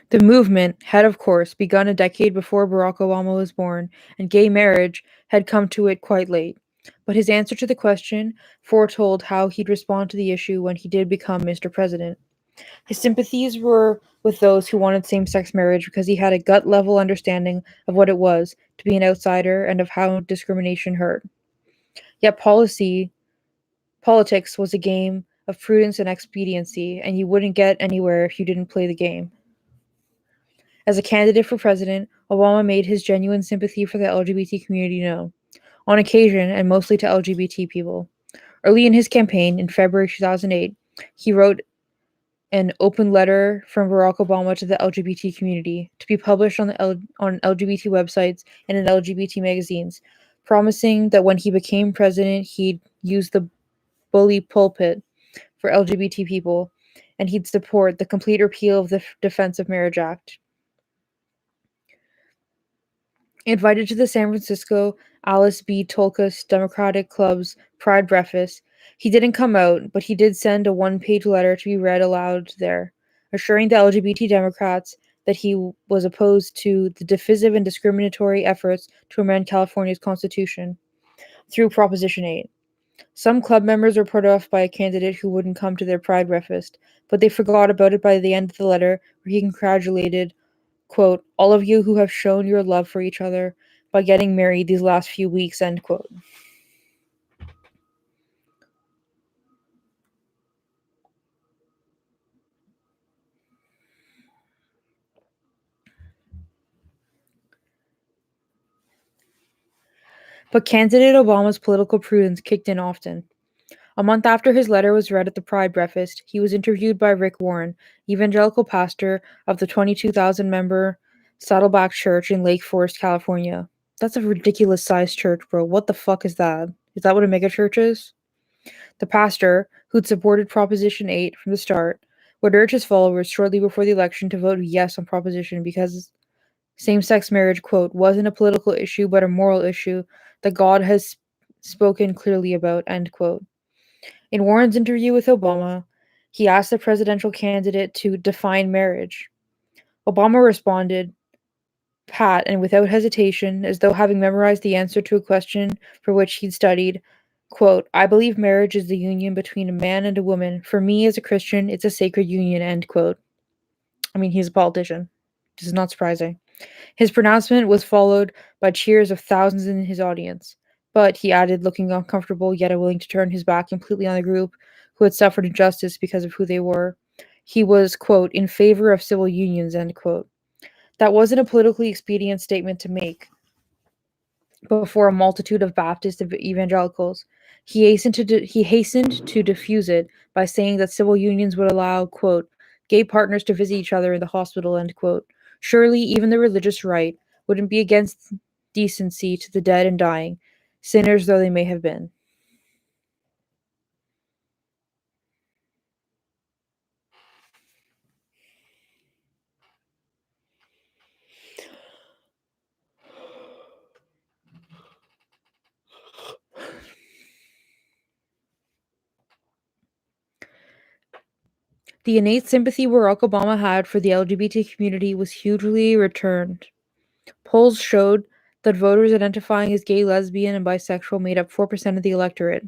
the movement had, of course, begun a decade before Barack Obama was born, and gay marriage had come to it quite late. But his answer to the question foretold how he'd respond to the issue when he did become Mr. President. His sympathies were with those who wanted same sex marriage because he had a gut level understanding of what it was to be an outsider and of how discrimination hurt. Yet politics was a game of prudence and expediency, and you wouldn't get anywhere if you didn't play the game. As a candidate for president, Obama made his genuine sympathy for the LGBT community known, on occasion and mostly to LGBT people. Early in his campaign, in February 2008, he wrote an open letter from Barack Obama to the LGBT community to be published on LGBT websites and in LGBT magazines, promising that when he became president, he'd use the bully pulpit for LGBT people and he'd support the complete repeal of the Defense of Marriage Act. Invited to the San Francisco Alice B. Tolkis Democratic Club's Pride Breakfast, he didn't come out, but he did send a one-page letter to be read aloud there, assuring the LGBT Democrats that he was opposed to the divisive and discriminatory efforts to amend California's constitution through Proposition 8. Some club members were put off by a candidate who wouldn't come to their Pride Breakfast, but they forgot about it by the end of the letter, where he congratulated, quote, all of you who have shown your love for each other by getting married these last few weeks, end quote. But candidate Obama's political prudence kicked in often. A month after his letter was read at the Pride Breakfast, he was interviewed by Rick Warren, evangelical pastor of the 22,000 member Saddleback Church in Lake Forest, California. That's a ridiculous sized church, bro. What the fuck is that? Is that what a megachurch is? The pastor, who'd supported Proposition 8 from the start, would urge his followers shortly before the election to vote yes on Proposition because same-sex marriage, quote, wasn't a political issue but a moral issue that God has spoken clearly about, end quote. In Warren's interview with Obama, he asked the presidential candidate to define marriage. Obama responded, pat and without hesitation, as though having memorized the answer to a question for which he'd studied, quote, I believe marriage is the union between a man and a woman. For me, as a Christian, it's a sacred union, end quote. I mean, he's a politician. This is not surprising. His pronouncement was followed by cheers of thousands in his audience. But, he added, looking uncomfortable yet unwilling to turn his back completely on the group who had suffered injustice because of who they were, he was, quote, in favor of civil unions, end quote. That wasn't a politically expedient statement to make before a multitude of Baptist evangelicals. He hastened to diffuse it by saying that civil unions would allow, quote, gay partners to visit each other in the hospital, end quote. Surely even the religious right wouldn't be against decency to the dead and dying, sinners though they may have been. The innate sympathy Barack Obama had for the LGBT community was hugely returned. Polls showed that voters identifying as gay, lesbian, and bisexual made up 4% of the electorate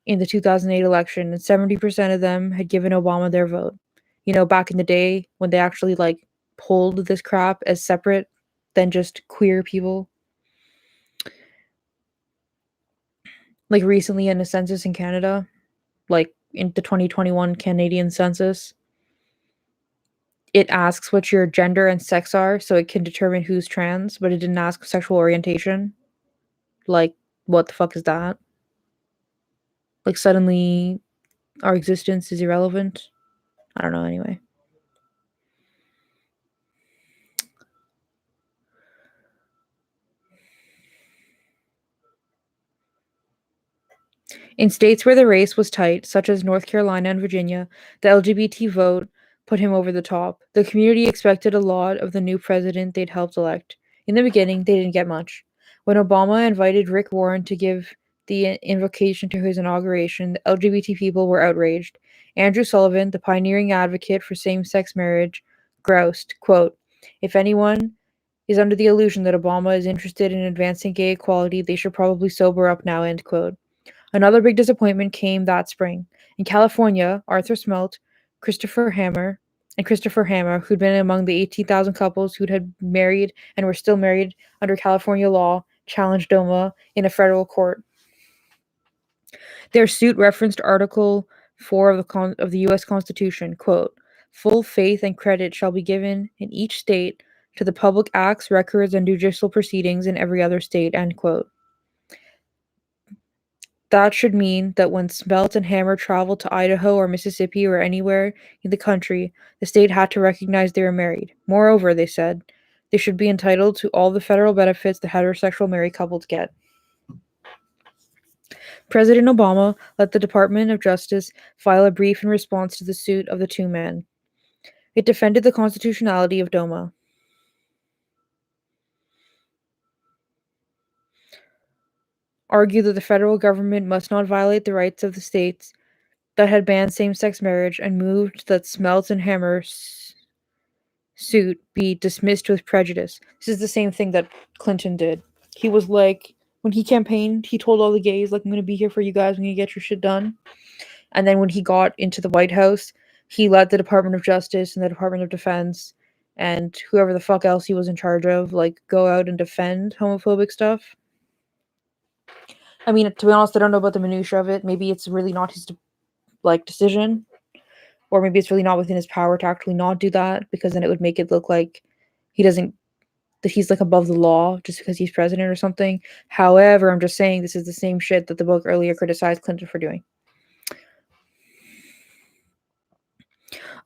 in the 2008 election, and 70% of them had given Obama their vote. You know, back in the day when they actually like polled this crap as separate than just queer people. Like recently in a census in Canada, like in the 2021 Canadian census, it asks what your gender and sex are so it can determine who's trans, but it didn't ask sexual orientation. Like, what the fuck is that? Like, suddenly our existence is irrelevant? I don't know, anyway. In states where the race was tight, such as North Carolina and Virginia, the LGBT vote put him over the top. The community expected a lot of the new president they'd helped elect. In the beginning, they didn't get much. When Obama invited Rick Warren to give the invocation to his inauguration, the LGBT people were outraged. Andrew Sullivan, the pioneering advocate for same-sex marriage, groused, quote, "If anyone is under the illusion that Obama is interested in advancing gay equality, they should probably sober up now," end quote. Another big disappointment came that spring. In California, Arthur Smelt, Christopher Hammer, who'd been among the 18,000 couples who had married and were still married under California law, challenged DOMA in a federal court. Their suit referenced Article 4 of the U.S. Constitution, quote, "Full faith and credit shall be given in each state to the public acts, records, and judicial proceedings in every other state," end quote. That should mean that when Smelt and Hammer traveled to Idaho or Mississippi or anywhere in the country, the state had to recognize they were married. Moreover, they said, they should be entitled to all the federal benefits the heterosexual married couples get. President Obama let the Department of Justice file a brief in response to the suit of the two men. It defended the constitutionality of DOMA. Argued that the federal government must not violate the rights of the states that had banned same-sex marriage, and moved that Smelt and Hammer's suit be dismissed with prejudice. This is the same thing that Clinton did. He was like, when he campaigned, he told all the gays, like, "I'm going to be here for you guys when you get your shit done." And then when he got into the White House, he let the Department of Justice and the Department of Defense and whoever the fuck else he was in charge of, like, go out and defend homophobic stuff. I mean, to be honest, I don't know about the minutia of it. Maybe it's really not his, decision. Or maybe it's really not within his power to actually not do that, because then it would make it look like he doesn't, that he's like above the law just because he's president or something. However, I'm just saying this is the same shit that the book earlier criticized Clinton for doing.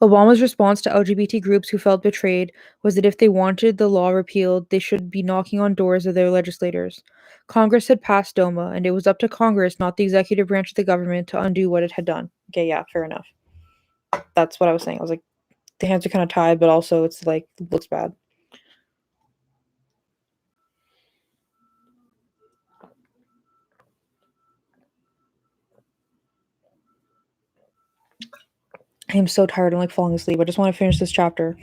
Obama's response to LGBT groups who felt betrayed was that if they wanted the law repealed, they should be knocking on doors of their legislators. Congress had passed DOMA, and it was up to Congress, not the executive branch of the government, to undo what it had done. Okay, yeah, fair enough. That's what I was saying. I was like, the hands are kind of tied, but also it's like, it looks bad. I am so tired. I'm like falling asleep. I just want to finish this chapter.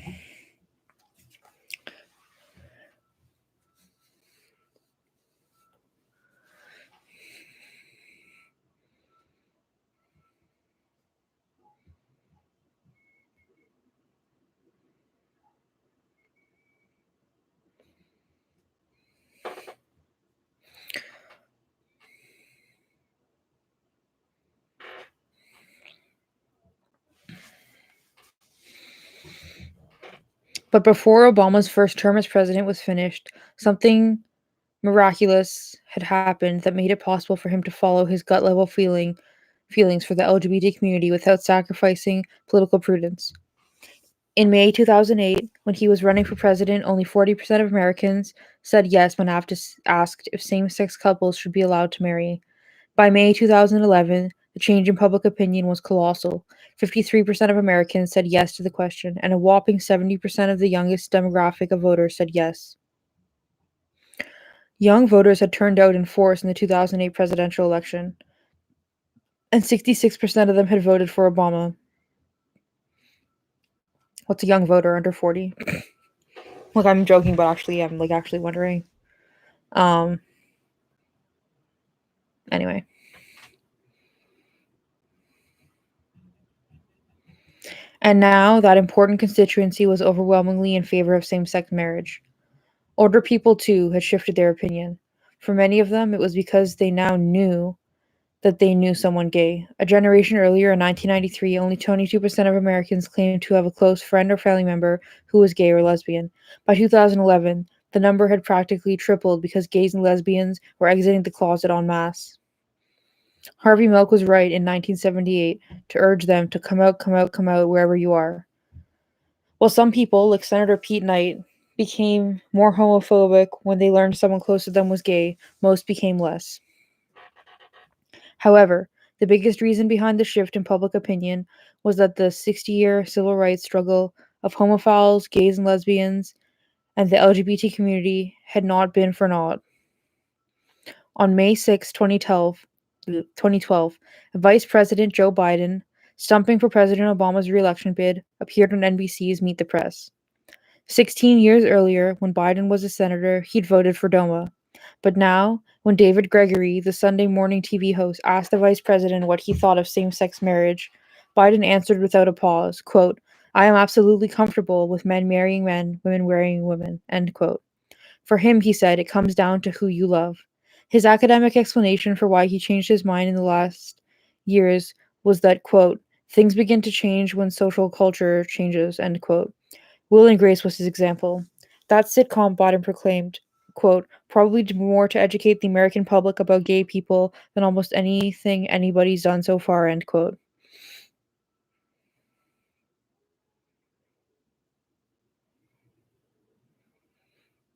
But before Obama's first term as president was finished, something miraculous had happened that made it possible for him to follow his gut level feelings for the LGBT community without sacrificing political prudence. In May 2008, when he was running for president, only 40% of Americans said yes when asked if same-sex couples should be allowed to marry. By May 2011, the change in public opinion was colossal. 53% of Americans said yes to the question, and a whopping 70% of the youngest demographic of voters said yes. Young voters had turned out in force in the 2008 presidential election, and 66% of them had voted for Obama. What's a young voter under 40? Look, I'm joking, but actually, I'm like actually wondering. Um. Anyway. And now that important constituency was overwhelmingly in favor of same-sex marriage. Older people, too, had shifted their opinion. For many of them, it was because they now knew that they knew someone gay. A generation earlier, in 1993, only 22% of Americans claimed to have a close friend or family member who was gay or lesbian. By 2011, the number had practically tripled because gays and lesbians were exiting the closet en masse. Harvey Milk was right in 1978 to urge them to come out, come out, come out wherever you are. While some people, like Senator Pete Knight, became more homophobic when they learned someone close to them was gay, most became less. However, the biggest reason behind the shift in public opinion was that the 60-year civil rights struggle of homophiles, gays and lesbians, and the LGBT community had not been for naught. On May 6, 2012, Vice President Joe Biden, stumping for President Obama's re-election bid, appeared on NBC's Meet the Press. 16 years earlier, when Biden was a senator, he'd voted for DOMA. But now, when David Gregory, the Sunday morning TV host, asked the vice president what he thought of same-sex marriage, Biden answered without a pause, quote, "I am absolutely comfortable with men marrying men, women marrying women," end quote. For him, he said, it comes down to who you love. His academic explanation for why he changed his mind in the last years was that, quote, "things begin to change when social culture changes," end quote. Will and Grace was his example. That sitcom Biden proclaimed, quote, "probably more to educate the American public about gay people than almost anything anybody's done so far," end quote.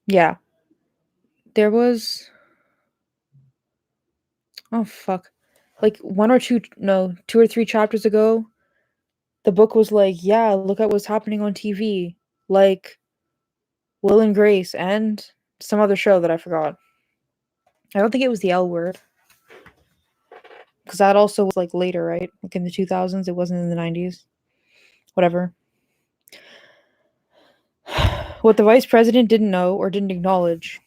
Yeah. There was, oh fuck, like one or two, no, 2 or 3 chapters ago, the book was like, yeah, look at what's happening on TV. Like Will and Grace and some other show that I forgot. I don't think it was the L Word. Because that also was like later, right? Like in the 2000s. It wasn't in the 90s. Whatever. What the vice president didn't know or didn't acknowledge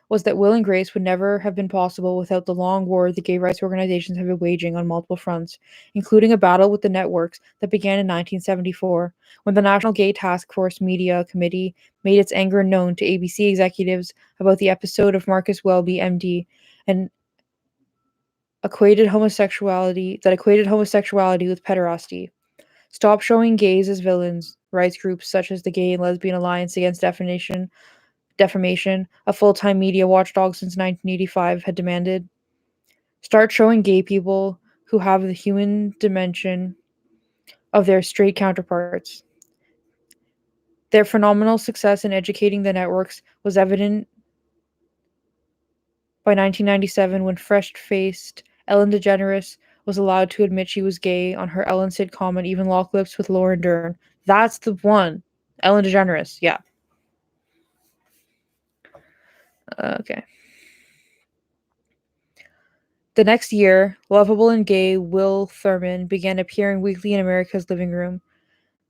was that Will and Grace would never have been possible without the long war the gay rights organizations have been waging on multiple fronts, including a battle with the networks that began in 1974, when the National Gay Task Force Media Committee made its anger known to ABC executives about the episode of Marcus Welby, MD, and equated homosexuality with pederasty. Stop showing gays as villains, rights groups such as the Gay and Lesbian Alliance Against Defamation, a full-time media watchdog since 1985, had demanded. Start showing gay people who have the human dimension of their straight counterparts. Their phenomenal success in educating the networks was evident by 1997 when fresh-faced Ellen DeGeneres was allowed to admit she was gay on her Ellen sitcom and even lock lips with Lauren Dern. That's the one. Ellen DeGeneres, yeah. Okay. The next year, lovable and gay Will Thurman began appearing weekly in America's living room.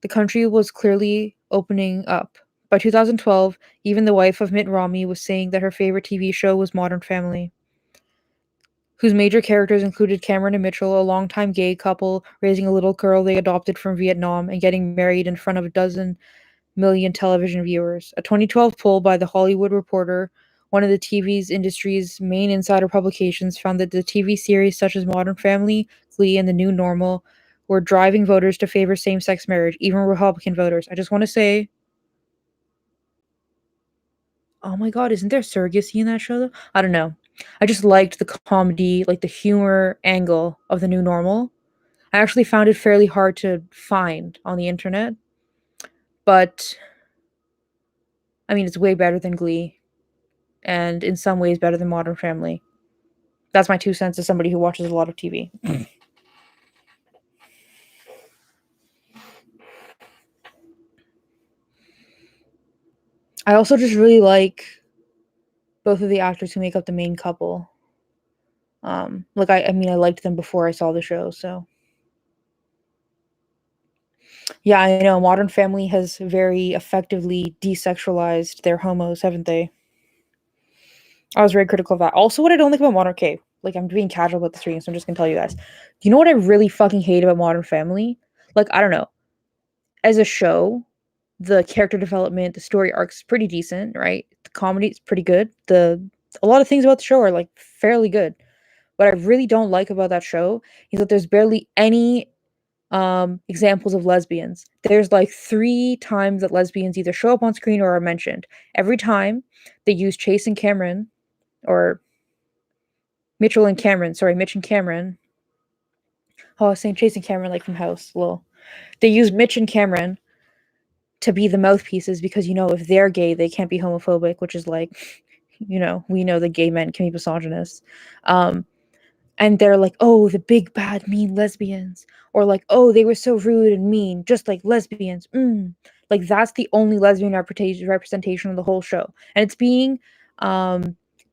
The country was clearly opening up. By 2012, even the wife of Mitt Romney was saying that her favorite TV show was Modern Family, whose major characters included Cameron and Mitchell, a longtime gay couple raising a little girl they adopted from Vietnam and getting married in front of a dozen million television viewers. A 2012 poll by The Hollywood Reporter, one of the TV's industry's main insider publications, found that the TV series such as Modern Family, Glee, and The New Normal were driving voters to favor same-sex marriage, even Republican voters. I just want to say, oh my god, isn't there surrogacy in that show though? I don't know. I just liked the comedy, like the humor angle of The New Normal. I actually found it fairly hard to find on the internet, but I mean, it's way better than Glee, and in some ways better than Modern Family. That's my 2 cents as somebody who watches a lot of TV. I also just really like both of the actors who make up the main couple. Like I mean, I liked them before I saw the show, so. Yeah, I know. Modern Family has very effectively desexualized their homos, haven't they? I was very critical of that. Also, what I don't like about Modern K, like I'm being casual about the stream, so I'm just gonna tell you guys. You know what I really fucking hate about Modern Family? Like, I don't know. As a show, the character development, the story arc's pretty decent, right? The comedy is pretty good. A lot of things about the show are like fairly good. What I really don't like about that show is that there's barely any examples of lesbians. There's like 3 times that lesbians either show up on screen or are mentioned. Every time they use Chase and Cameron, or Mitchell and Cameron, sorry, Mitch and Cameron. Oh, I was saying Chase and Cameron like from House. Lol. They use Mitch and Cameron to be the mouthpieces because, if they're gay, they can't be homophobic, which is like, we know that gay men can be misogynist. Um, and they're like, oh, the big bad mean lesbians, or like, oh, they were so rude and mean, just like lesbians. Like that's the only lesbian representation of the whole show, and it's being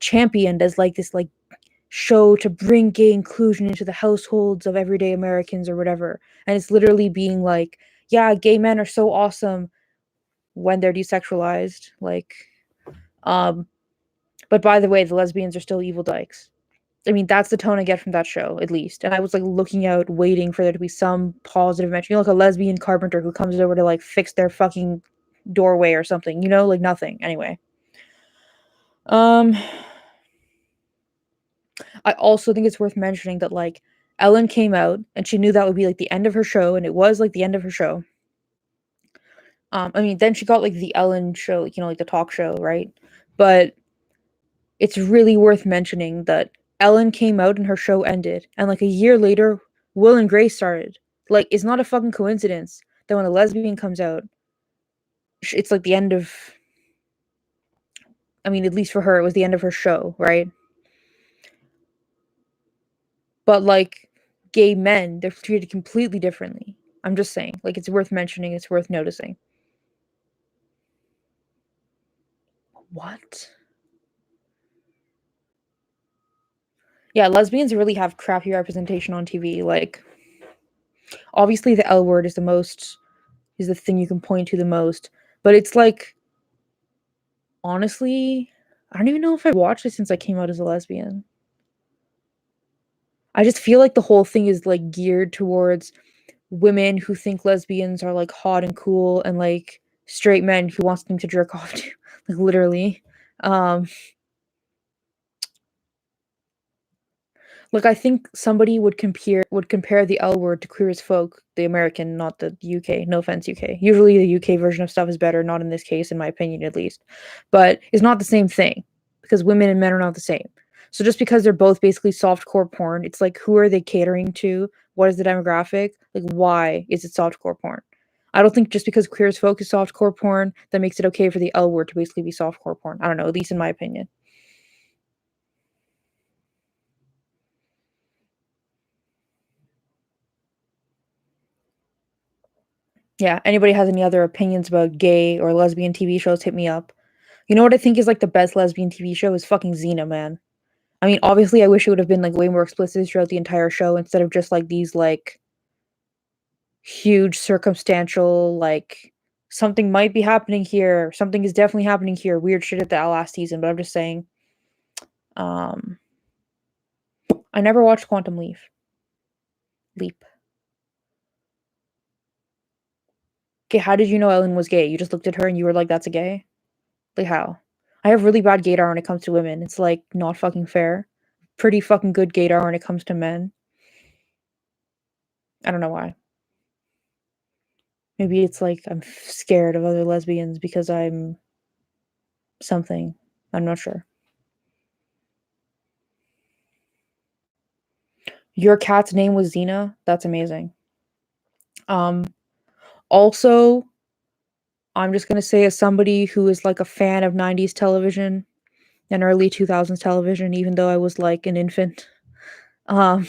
championed as like this like show to bring gay inclusion into the households of everyday Americans or whatever. And it's literally being like, yeah, gay men are so awesome when they're desexualized, like, um, but by the way, the lesbians are still evil dykes. I mean, that's the tone I get from that show, at least. And I was like looking out, waiting for there to be some positive mention, like a lesbian carpenter who comes over to like fix their fucking doorway or something, like nothing. Anyway, um, I also think it's worth mentioning that like Ellen came out and she knew that would be like the end of her show, and it was like the end of her show. I mean, then she got like the Ellen show, like, like the talk show, right? But it's really worth mentioning that Ellen came out and her show ended, and like a year later, Will and Grace started. Like, it's not a fucking coincidence that when a lesbian comes out, it's like the end of. I mean, at least for her, it was the end of her show, right? But like gay men, they're treated completely differently. I'm just saying, like, it's worth mentioning, it's worth noticing. What? Yeah, lesbians really have crappy representation on TV. Like, obviously, the L word is the thing you can point to the most. But it's like, honestly, I don't even know if I've watched it since I came out as a lesbian. I just feel like the whole thing is like geared towards women who think lesbians are like hot and cool, and like straight men who wants them to jerk off to, like literally. Um, Like, I think somebody would compare the L word to Queer as Folk, the American, not the UK. No offense, UK. Usually the UK version of stuff is better, not in this case, in my opinion at least. But it's not the same thing because women and men are not the same. So just because they're both basically softcore porn, it's like, who are they catering to? What is the demographic? Like, why is it softcore porn? I don't think just because Queer as Folk is softcore porn, that makes it okay for the L word to basically be softcore porn. I don't know, at least in my opinion. Yeah, anybody has any other opinions about gay or lesbian TV shows, hit me up. You know what I think is like the best lesbian TV show is fucking Xena, man. I mean, obviously, I wish it would have been like way more explicit throughout the entire show instead of just like these like huge circumstantial like something might be happening here, something is definitely happening here, weird shit at the last season. But I'm just saying, um, I never watched Quantum Leap. Okay, how did you know Ellen was gay? You just looked at her and you were like, "That's a gay." Like how? I have really bad gaydar when it comes to women. It's like not fucking fair. Pretty fucking good gaydar when it comes to men. I don't know why. Maybe it's like I'm scared of other lesbians because I'm something. I'm not sure. Your cat's name was Xena? That's amazing. Um Also, I'm just gonna say, as somebody who is like a fan of 90s television and early 2000s television, even though I was like an infant, um,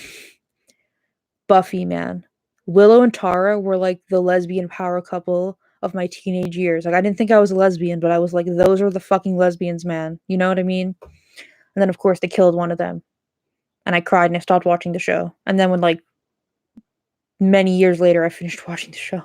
Buffy, man. Willow and Tara were like the lesbian power couple of my teenage years. Like, I didn't think I was a lesbian, but I was like, those are the fucking lesbians, man. You know what I mean? And then, of course, they killed one of them. And I cried and I stopped watching the show. And then, when like many years later, I finished watching the show.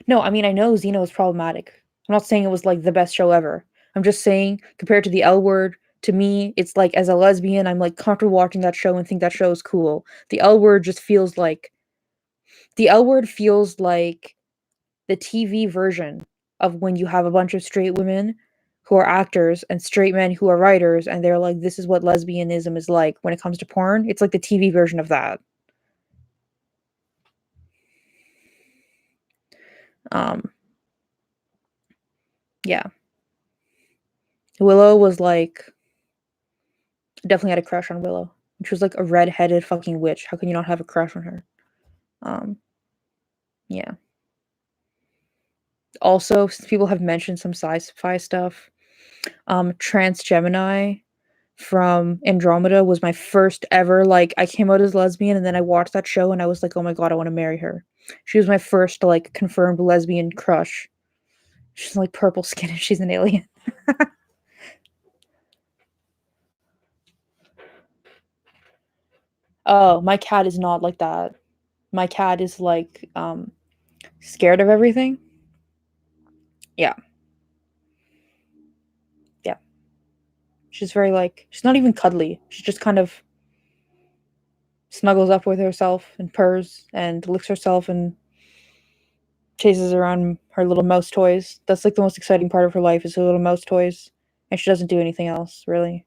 No, I mean, I know Xeno is problematic. I'm not saying it was like the best show ever. I'm just saying, compared to the L Word, to me, it's like as a lesbian, I'm like comfortable watching that show and think that show is cool. The L Word just feels like the L Word feels like the TV version of when you have a bunch of straight women who are actors and straight men who are writers, and they're like, this is what lesbianism is like when it comes to porn. It's like the TV version of that. Um, yeah. Willow was like, definitely had a crush on Willow. She was like a red-headed fucking witch. How can you not have a crush on her? Um, yeah. Also, since people have mentioned some sci-fi stuff, Trans Gemini from Andromeda was my first ever, like, I came out as lesbian and then I watched that show and I was like, oh my god, I want to marry her. She was my first, like, confirmed lesbian crush. She's like purple skin and she's an alien. Oh, my cat is not like that. My cat is like, scared of everything. Yeah, yeah. She's very like, she's not even cuddly. She just kind of snuggles up with herself and purrs and licks herself and chases around her little mouse toys. That's like the most exciting part of her life is her little mouse toys. And she doesn't do anything else, really.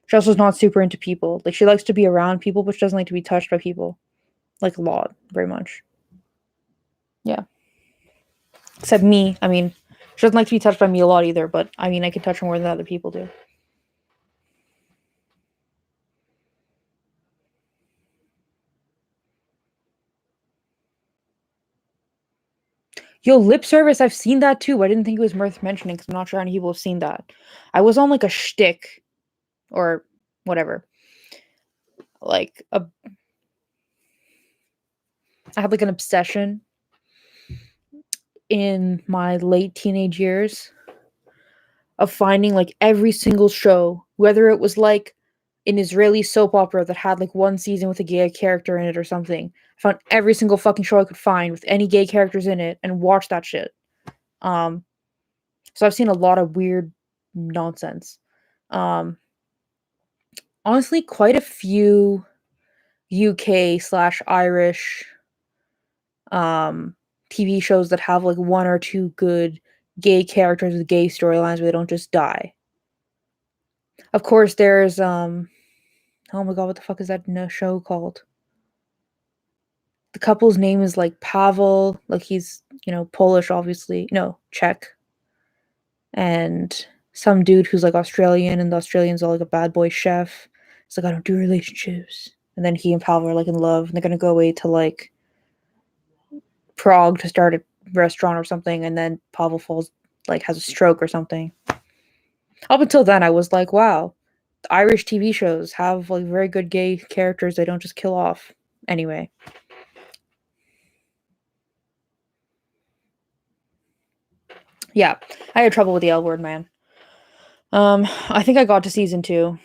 She also is not super into people. Like she likes to be around people, but she doesn't like to be touched by people. Like a lot, very much. Yeah. Except me. I mean, she doesn't like to be touched by me a lot either, but I mean I can touch her more than other people do. Yo, lip service, I've seen that too. I didn't think it was worth mentioning because I'm not sure how many people have seen that. I was on like a shtick or whatever. Like a I had like an obsession in my late teenage years of finding like every single show, whether it was like an Israeli soap opera that had like one season with a gay character in it or something. I found every single fucking show I could find with any gay characters in it and watched that shit. Um, so I've seen a lot of weird nonsense. Um, honestly, quite a few UK/Irish um TV shows that have like one or two good gay characters with gay storylines where they don't just die. Of course, there's oh my god, what the fuck is that show called? The couple's name is like Pavel, like he's Polish, obviously, no Czech, and some dude who's like Australian, and the Australian's all like a bad boy chef. It's like I don't do relationships, and then he and Pavel are like in love, and they're gonna go away to like Prague to start a restaurant or something, and then Pavel falls like has a stroke or something. Up until then, I was like, wow, the Irish TV shows have like very good gay characters. They don't just kill off. Anyway, yeah, I had trouble with the L word, man. I think I got to season 2.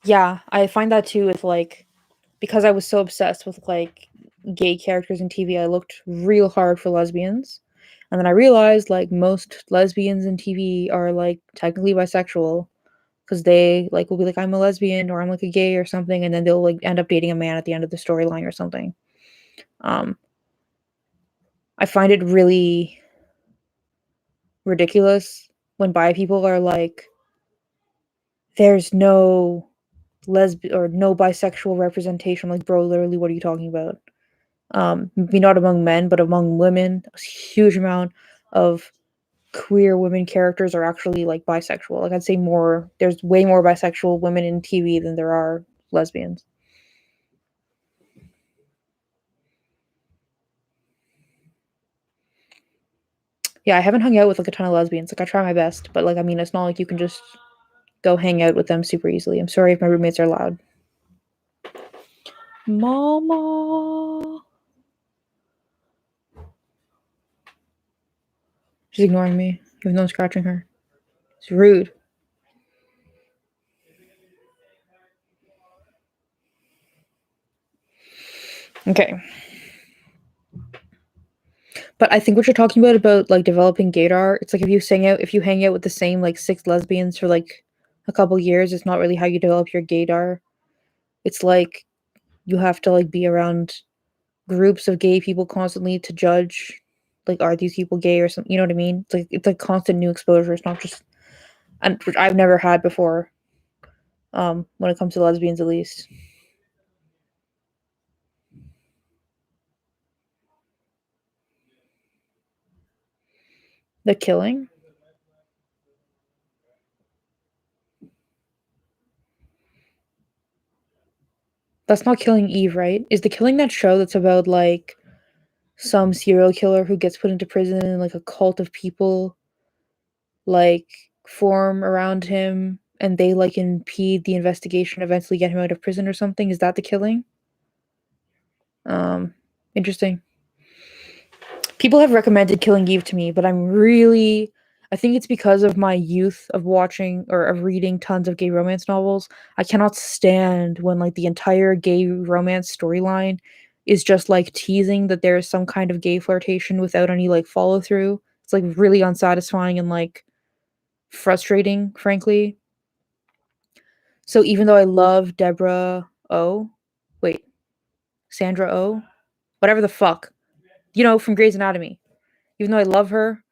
Yeah, I find that too with like because I was so obsessed with like gay characters in TV, I looked real hard for lesbians. And then I realized like most lesbians in TV are like technically bisexual because they like will be like I'm a lesbian or I'm like a gay or something, and then they'll like end up dating a man at the end of the storyline or something. Um, I find it really ridiculous when bi people are like, there's no lesbian or no bisexual representation. Like, bro, literally, what are you talking about? Maybe not among men, but among women, a huge amount of queer women characters are actually like bisexual. Like I'd say more there's way more bisexual women in TV than there are lesbians. Yeah, I haven't hung out with like a ton of lesbians. Like I try my best, but like I mean it's not like you can just go hang out with them super easily. I'm sorry if my roommates are loud. Mama. She's ignoring me, even though I'm scratching her. It's rude. Okay. But I think what you're talking about like developing gaydar, it's like if you hang out with the same like 6 lesbians for like a couple years, it's not really how you develop your gaydar. It's like you have to like be around groups of gay people constantly to judge like are these people gay or something, you know what I mean? It's like constant new exposure. It's not just and which I've never had before. When it comes to lesbians at least. The killing? That's not Killing Eve, right? Is the Killing that show that's about like some serial killer who gets put into prison and like a cult of people like form around him and they like impede the investigation, eventually get him out of prison or something? Is that the Killing? Interesting. People have recommended Killing Eve to me, but I think it's because of my youth of watching or of reading tons of gay romance novels. I cannot stand when like the entire gay romance storyline is just like teasing that there is some kind of gay flirtation without any like follow through. It's like really unsatisfying and like frustrating, frankly. So even though I love Deborah O, wait, Sandra O, whatever the fuck, from Grey's Anatomy. Even though I love her,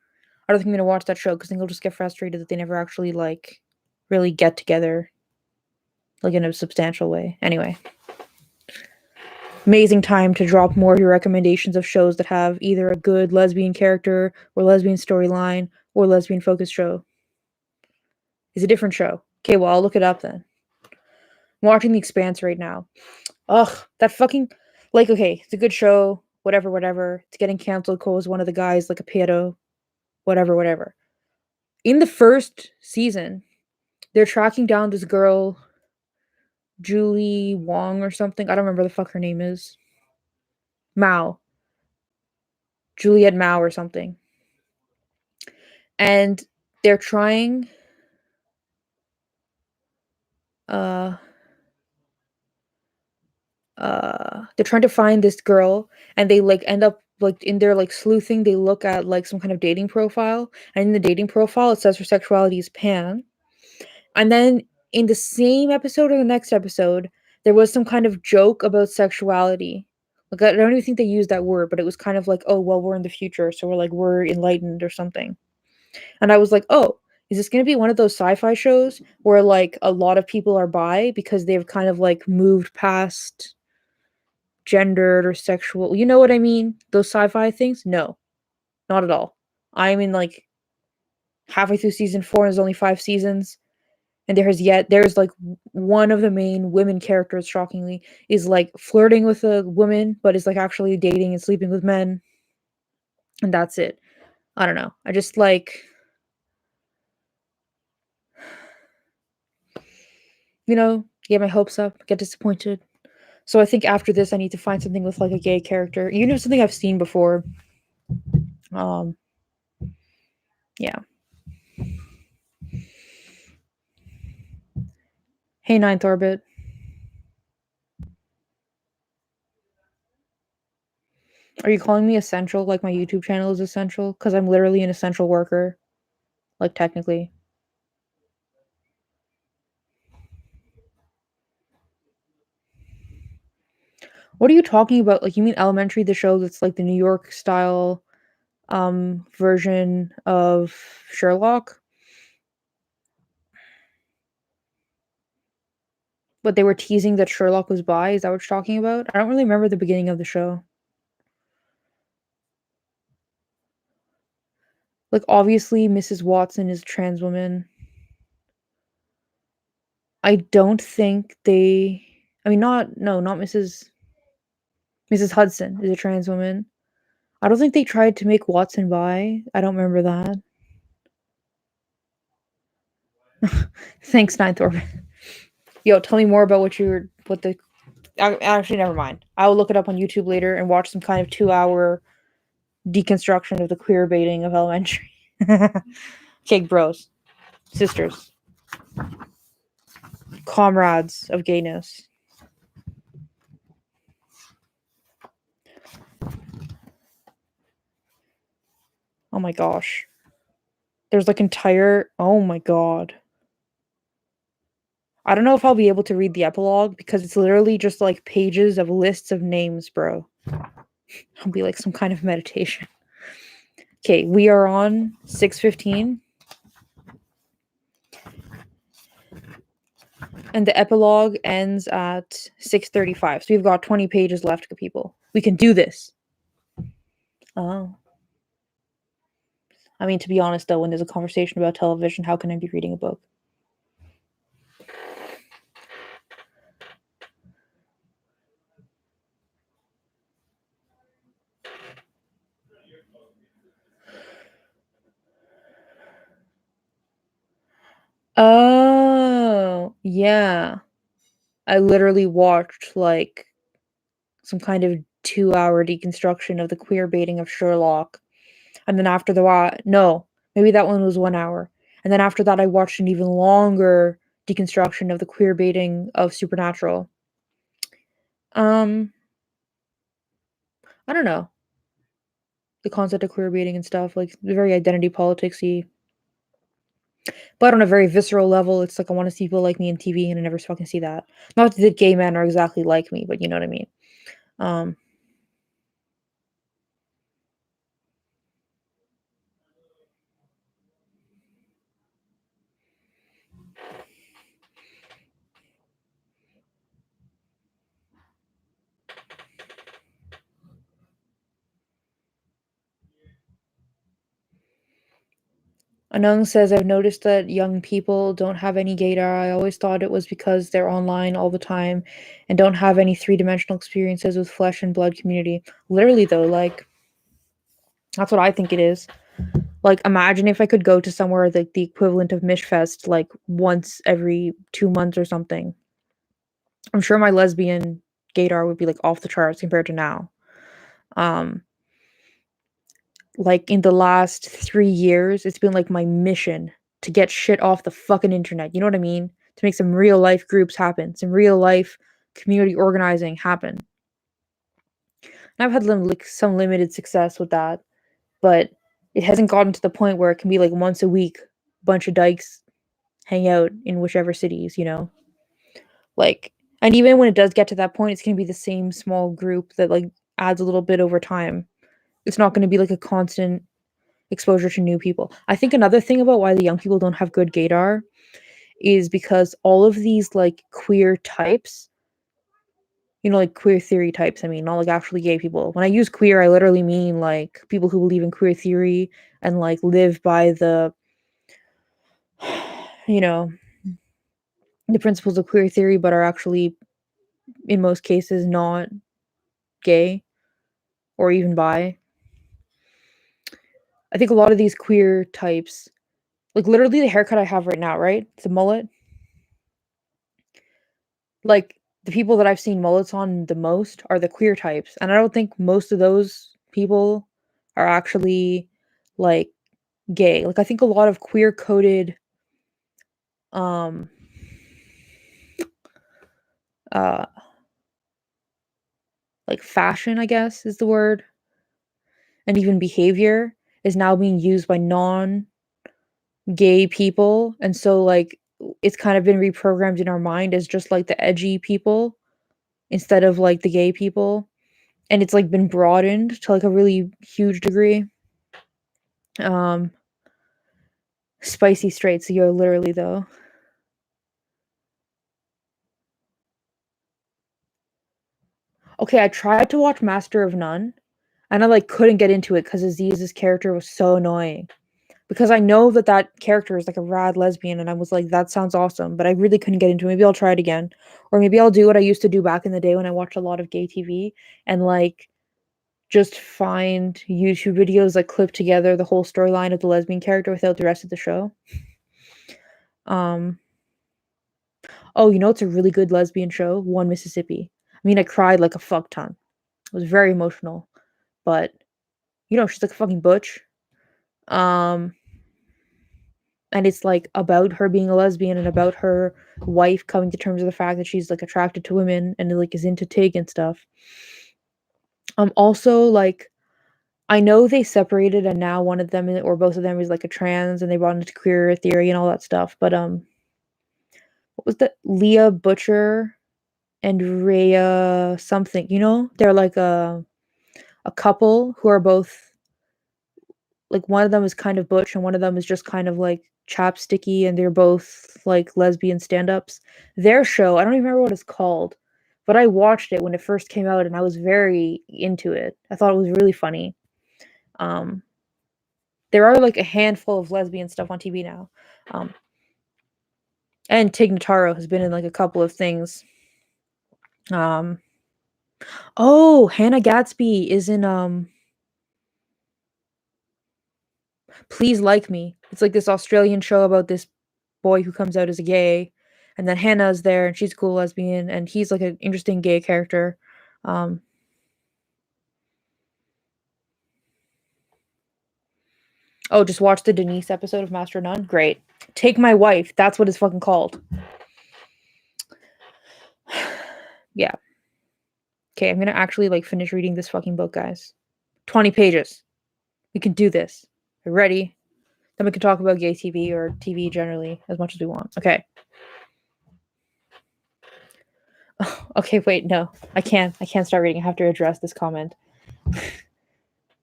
I don't think I'm gonna watch that show because I think I'll just get frustrated that they never actually like really get together like in a substantial way. Anyway, amazing time to drop more of your recommendations of shows that have either a good lesbian character or lesbian storyline or lesbian focused show. It's a different show. Okay, well I'll look it up then. I'm watching The Expanse right now. Ugh, that fucking like okay, it's a good show. Whatever, whatever. It's getting canceled because one of the guys like a pedo. Whatever, whatever. In the first season, they're tracking down this girl, Julie Wong or something. I don't remember the fuck her name is. Mao. Juliet Mao or something. And they're trying uh they're trying to find this girl and they like end up like in their like sleuthing they look at like some kind of dating profile and in the dating profile it says her sexuality is pan. And then in the same episode or the next episode, there was some kind of joke about sexuality. Like I don't even think they used that word, but it was kind of like, oh well, we're in the future, so we're enlightened or something. And I was like, oh, is this gonna be one of those sci-fi shows where like a lot of people are bi because they've kind of like moved past gendered or sexual, you know what I mean? Those sci-fi things? No, not at all. I'm in like halfway through season 4 and there's only 5 seasons. And there's like one of the main women characters, shockingly, is like flirting with a woman, but is like actually dating and sleeping with men. And that's it. I don't know. I just like, get my hopes up, get disappointed. So I think after this, I need to find something with like a gay character, something I've seen before. Um, yeah. Hey, Ninth Orbit. Are you calling me essential? Like my YouTube channel is essential? Because I'm literally an essential worker. Like technically. What are you talking about? Like you mean Elementary, the show that's like the New York style version of Sherlock? But they were teasing that Sherlock was bi. Is that what you're talking about? I don't really remember the beginning of the show. Like obviously Mrs. Watson is a trans woman. I don't think they I mean not Mrs. Hudson is a trans woman. I don't think they tried to make Watson bi. I don't remember that. Thanks, Ninth Orbit. Yo, tell me more about actually never mind. I will look it up on YouTube later and watch some kind of 2-hour deconstruction of the queer baiting of Elementary. Okay, bros, sisters, comrades of gayness. my gosh. There's like entire, oh my god. I don't know if I'll be able to read the epilogue because it's literally just like pages of lists of names, bro. It'll be like some kind of meditation. Okay, we are on 6:15. And the epilogue ends at 6:35. So we've got 20 pages left, people. We can do this. Oh. I mean, to be honest, though, when there's a conversation about television, how can I be reading a book? Oh, yeah. I literally watched, like, some kind of 2-hour deconstruction of the queer baiting of Sherlock. And then after no, maybe that one was 1 hour. And then after that, I watched an even longer deconstruction of the queer baiting of Supernatural. I don't know. The concept of queer baiting and stuff, like, very identity politics-y. But on a very visceral level, it's like I wanna see people like me in TV, and I never fucking see that. Not that gay men are exactly like me, but you know what I mean. Um Anung says, "I've noticed that young people don't have any gaydar. I always thought it was because they're online all the time and don't have any three-dimensional experiences with flesh and blood community." Literally, though, like, that's what I think it is. Like, imagine if I could go to somewhere like the equivalent of Mishfest, like, once every 2 months or something. I'm sure my lesbian gaydar would be, like, off the charts compared to now. Um, like, in the last 3 years, it's been, like, my mission to get shit off the fucking internet, you know what I mean? To make some real life groups happen, some real life community organizing happen. And I've had some limited success with that, but it hasn't gotten to the point where it can be, like, once a week, bunch of dykes hang out in whichever cities, you know? Like, and even when it does get to that point, it's gonna be the same small group that, like, adds a little bit over time. It's not gonna be, like, a constant exposure to new people. I think another thing about why the young people don't have good gaydar is because all of these, like, queer types, you know, like, queer theory types, I mean, not, like, actually gay people. When I use queer, I literally mean, like, people who believe in queer theory and, like, live by the you know, the principles of queer theory, but are actually, in most cases, not gay or even bi. I think a lot of these queer types, like, literally the haircut I have right now, right? It's a mullet. Like, the people that I've seen mullets on the most are the queer types, and I don't think most of those people are actually, like, gay. Like, I think a lot of queer coded, um, uh, like, fashion, I guess, is the word, and even behavior is now being used by non-gay people, and so, like, it's kind of been reprogrammed in our mind as just, like, the edgy people instead of, like, the gay people, and it's, like, been broadened to, like, a really huge degree. Um, Spicy straights, yo, literally, though. Okay, I tried to watch Master of None, and I, like, couldn't get into it because Aziz's character was so annoying. Because I know that that character is, like, a rad lesbian, and I was like, "That sounds awesome," but I really couldn't get into it. Maybe I'll try it again, or maybe I'll do what I used to do back in the day when I watched a lot of gay TV and, like, just find YouTube videos that clip together the whole storyline of the lesbian character without the rest of the show. Um Oh, you know it's a really good lesbian show? One Mississippi. I mean, I cried like a fuck ton. It was very emotional, but, you know, she's like a fucking butch. Um, and it's, like, about her being a lesbian and about her wife coming to terms with the fact that she's, like, attracted to women and, like, is into Tig and stuff. Also, like, I know they separated, and now one of them or both of them is like a trans, and they brought into queer theory and all that stuff. But what was that? Leah Butcher and Rhea something. They're like a couple who are both like one of them is kind of butch and one of them is just kind of like chapsticky, and they're both like lesbian stand-ups. Their show, I don't even remember what it's called, but I watched it when it first came out and I was very into it. I thought it was really funny. Um, there are like a handful of lesbian stuff on TV now. Um, and Tig Notaro has been in like a couple of things. Um, oh, Hannah Gadsby is in Please Like Me. It's like this Australian show about this boy who comes out as a gay, and then Hannah's there and she's a cool lesbian and he's like an interesting gay character. Um, oh, just watch the Denise episode of Master Nun. Great. Take My Wife. That's what it's fucking called. Yeah. Okay, I'm gonna actually like finish reading this fucking book, guys. 20 pages. We can do this. Are you ready? Then we can talk about gay TV or TV generally as much as we want. Okay. Okay, wait, no. I can't start reading. I have to address this comment.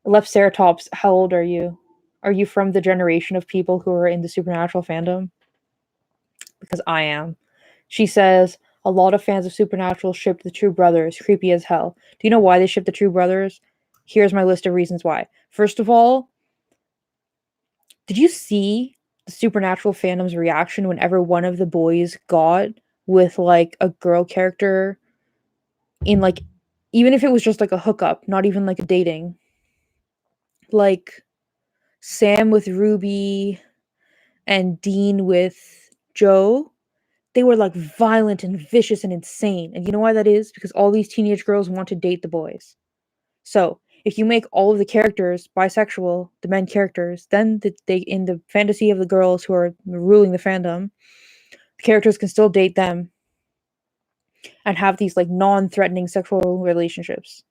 Lepceratops, how old are you? Are you from the generation of people who are in the supernatural fandom? Because I am. She says, a lot of fans of Supernatural shipped the True Brothers. Creepy as hell. Do you know why they shipped the True Brothers? Here's my list of reasons why. First of all, did you see the Supernatural fandom's reaction whenever one of the boys got with like a girl character in like, even if it was just like a hookup, not even like a dating, like Sam with Ruby and Dean with Joe, they were like violent and vicious and insane. And you know why that is? Because all these teenage girls want to date the boys. So if you make all of the characters bisexual, the men characters, then they in the fantasy of the girls who are ruling the fandom, the characters can still date them and have these like non-threatening sexual relationships.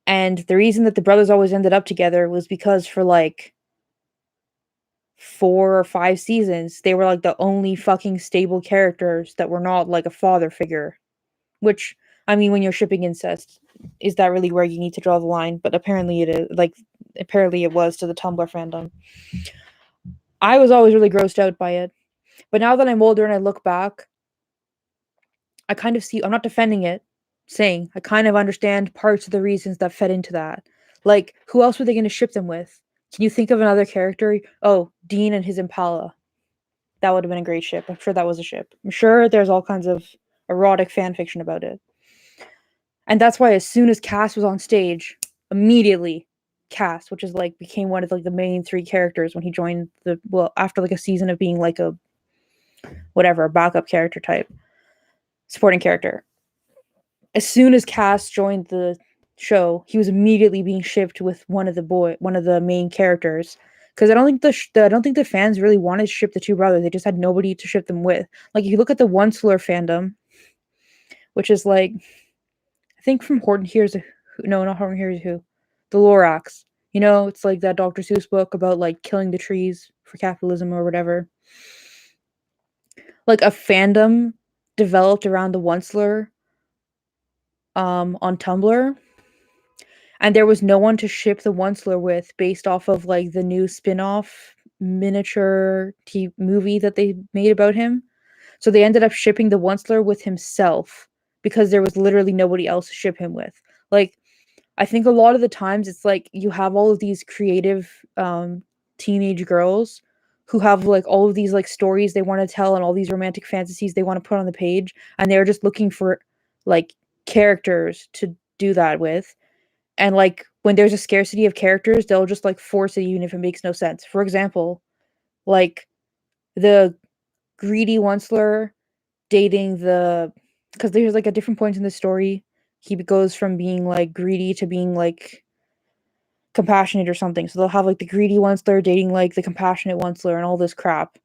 And the reason that the brothers always ended up together was because for like 4 or 5 seasons, they were like the only fucking stable characters that were not like a father figure. Which, I mean, when you're shipping incest, is that really where you need to draw the line? But apparently it is. Like, apparently it was to the Tumblr fandom. I was always really grossed out by it. But now that I'm older and I look back, I kind of see, I'm not defending it, saying I kind of understand parts of the reasons that fed into that. Like, who else were they going to ship them with? Can you think of another character? Oh, Dean and his Impala. That would have been a great ship. I'm sure that was a ship. I'm sure there's all kinds of erotic fan fiction about it. And that's why as soon as Cass was on stage, immediately Cass, which is like became one of like the main 3 characters when he joined after like a season of being like a backup character type, supporting character. As soon as Cass joined the show, he was immediately being shipped with one of the main characters. Because I don't think the fans really wanted to ship the 2 brothers. They just had nobody to ship them with. Like if you look at the Onceler fandom, which is like, I think from Horton Hears a Who, no, not Horton Hears a Who, the Lorax. It's like that Dr. Seuss book about like killing the trees for capitalism or whatever. Like a fandom developed around the Onceler on Tumblr. And there was no one to ship the Onceler with based off of like the new spin-off miniature movie that they made about him. So they ended up shipping the Onceler with himself because there was literally nobody else to ship him with. Like, I think a lot of the times it's like you have all of these creative teenage girls who have like all of these like stories they want to tell and all these romantic fantasies they want to put on the page, and they're just looking for like characters to do that with. And like when there's a scarcity of characters, they'll just like force it even if it makes no sense. For example, like the greedy Onceler dating because there's like a different point in the story. He goes from being like greedy to being like compassionate or something. So they'll have like the greedy Onceler dating like the compassionate Onceler and all this crap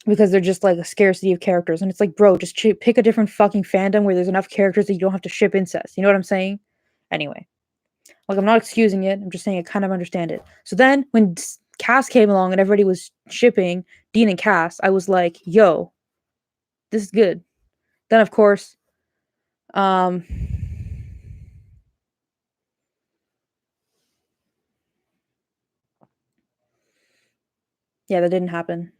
because they're just like a scarcity of characters. And it's like, bro, just pick a different fucking fandom where there's enough characters that you don't have to ship incest. You know what I'm saying? Anyway. Like, I'm not excusing it. I'm just saying I kind of understand it. So then when Cass came along and everybody was shipping Dean and Cass, I was like, yo, this is good. Then, of course, yeah, that didn't happen.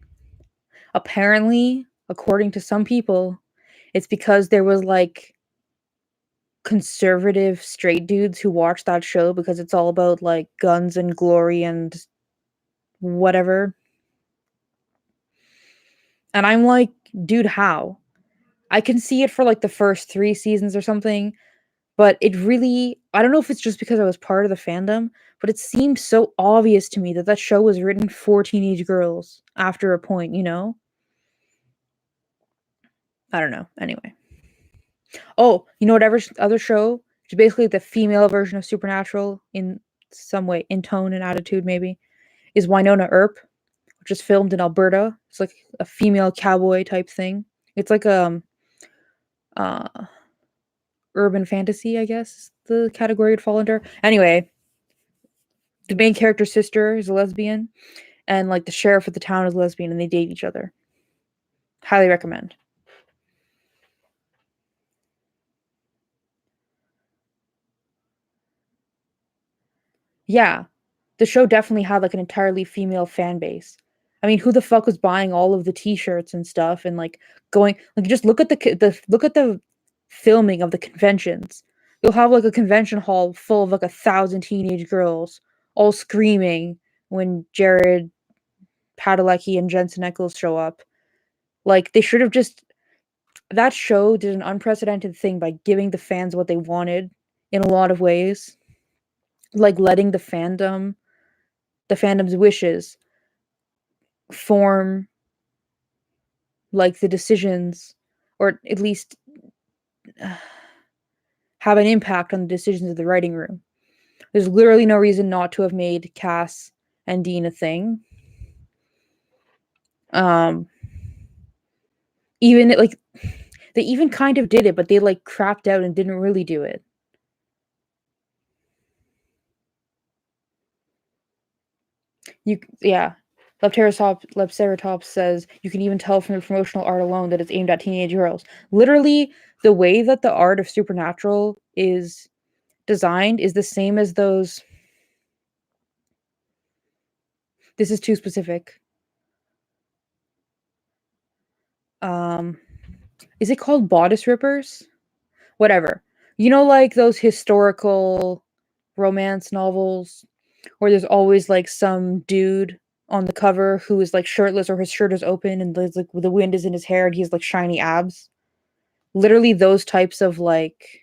Apparently, according to some people, it's because there was like conservative straight dudes who watch that show because it's all about like guns and glory and whatever. And I'm like, dude, how? I can see it for like the first 3 seasons or something, but it really, I don't know if it's just because I was part of the fandom, but it seemed so obvious to me that that show was written for teenage girls after a point, you know? I don't know. Anyway. Oh, you know whatever other show? Which is basically the female version of Supernatural in some way, in tone and attitude maybe, is Winona Earp, which is filmed in Alberta. It's like a female cowboy type thing. It's like uh urban fantasy, I guess the category would fall under. Anyway, the main character's sister is a lesbian, and like the sheriff of the town is lesbian, and they date each other. Highly recommend. Yeah, the show definitely had like an entirely female fan base. I mean, who the fuck was buying all of the T-shirts and stuff, and like going like just look at the filming of the conventions. You'll have like a convention hall full of like 1,000 teenage girls all screaming when Jared Padalecki and Jensen Ackles show up. Like they should have just that show did an unprecedented thing by giving the fans what they wanted in a lot of ways, like letting the fandom's wishes form like the decisions, or at least uh, have an impact on the decisions of the writing room. There's literally no reason not to have made Cass and Dean a thing. Um, even like they even kind of did it, but they like crapped out and didn't really do it. Yeah. Lepseratops says you can even tell from the promotional art alone that it's aimed at teenage girls. Literally, the way that the art of Supernatural is designed is the same as those. This is too specific. Um, is it called bodice rippers? Whatever. You know, like those historical romance novels where there's always like some dude on the cover who is like shirtless or his shirt is open and there's like the wind is in his hair and he's like shiny abs. Literally those types of like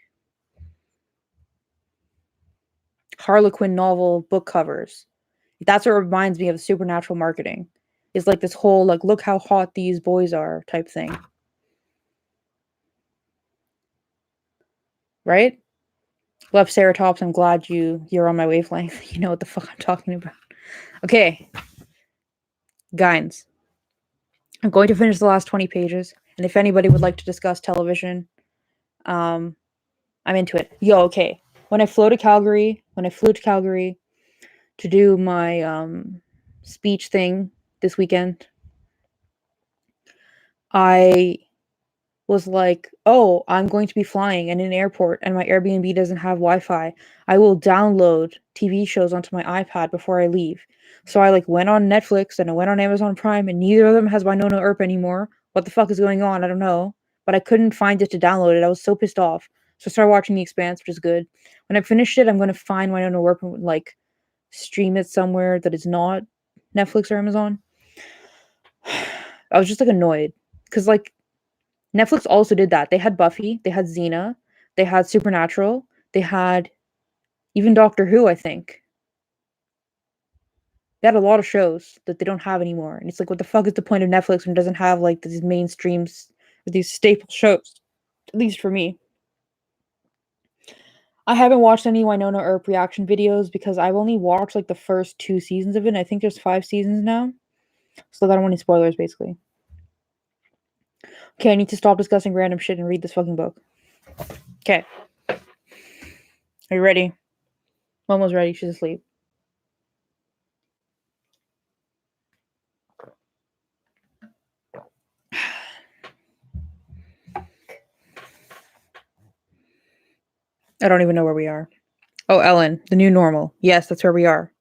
Harlequin novel book covers. That's what reminds me of the Supernatural marketing. Is like this whole like look how hot these boys are type thing. Right? Love Ceratops, I'm glad you're on my wavelength. You know what the fuck I'm talking about. Okay, Guines. I'm going to finish the last 20 pages, and if anybody would like to discuss television, I'm into it. Yo, okay. When I flew to Calgary to do my speech thing this weekend, I was like, "Oh, I'm going to be flying in an airport and my Airbnb doesn't have Wi-Fi. I will download TV shows onto my iPad before I leave." So I like went on Netflix and I went on Amazon Prime and neither of them has Winona Earp anymore. What the fuck is going on? I don't know. But I couldn't find it to download it. I was so pissed off. So I started watching The Expanse, which is good. When I finished it, I'm going to find Winona Earp and like stream it somewhere that is not Netflix or Amazon. I was just like annoyed because like Netflix also did that. They had Buffy, they had Xena, they had Supernatural, they had even Doctor Who, I think. They had a lot of shows that they don't have anymore. And it's like, what the fuck is the point of Netflix when it doesn't have like these mainstreams or these staple shows? At least for me. I haven't watched any Winona Earp reaction videos because I've only watched like the first 2 seasons of it. And I think there's 5 seasons now. So I don't want any spoilers, basically. Okay, I need to stop discussing random shit and read this fucking book. Okay. Are you ready? Momo's ready. She's asleep. I don't even know where we are. Oh, Ellen, the new normal. Yes, that's where we are.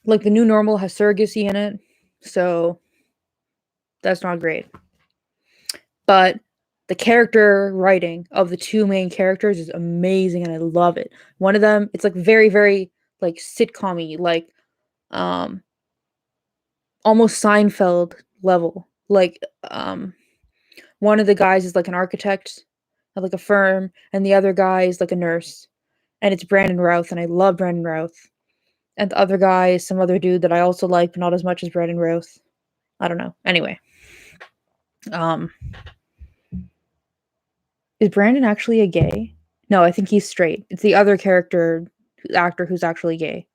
Like, the new normal has surrogacy in it, so that's not great. But the character writing of the two main characters is amazing, and I love it. One of them, it's like very, very like sitcom-y, like almost Seinfeld level. Like one of the guys is like an architect at like a firm, and the other guy is like a nurse. And it's Brandon Routh, and I love Brandon Routh. And the other guy is some other dude that I also like, but not as much as Brandon Routh. I don't know. Anyway, is Brandon actually a gay? No, I think he's straight. It's the other actor who's actually gay.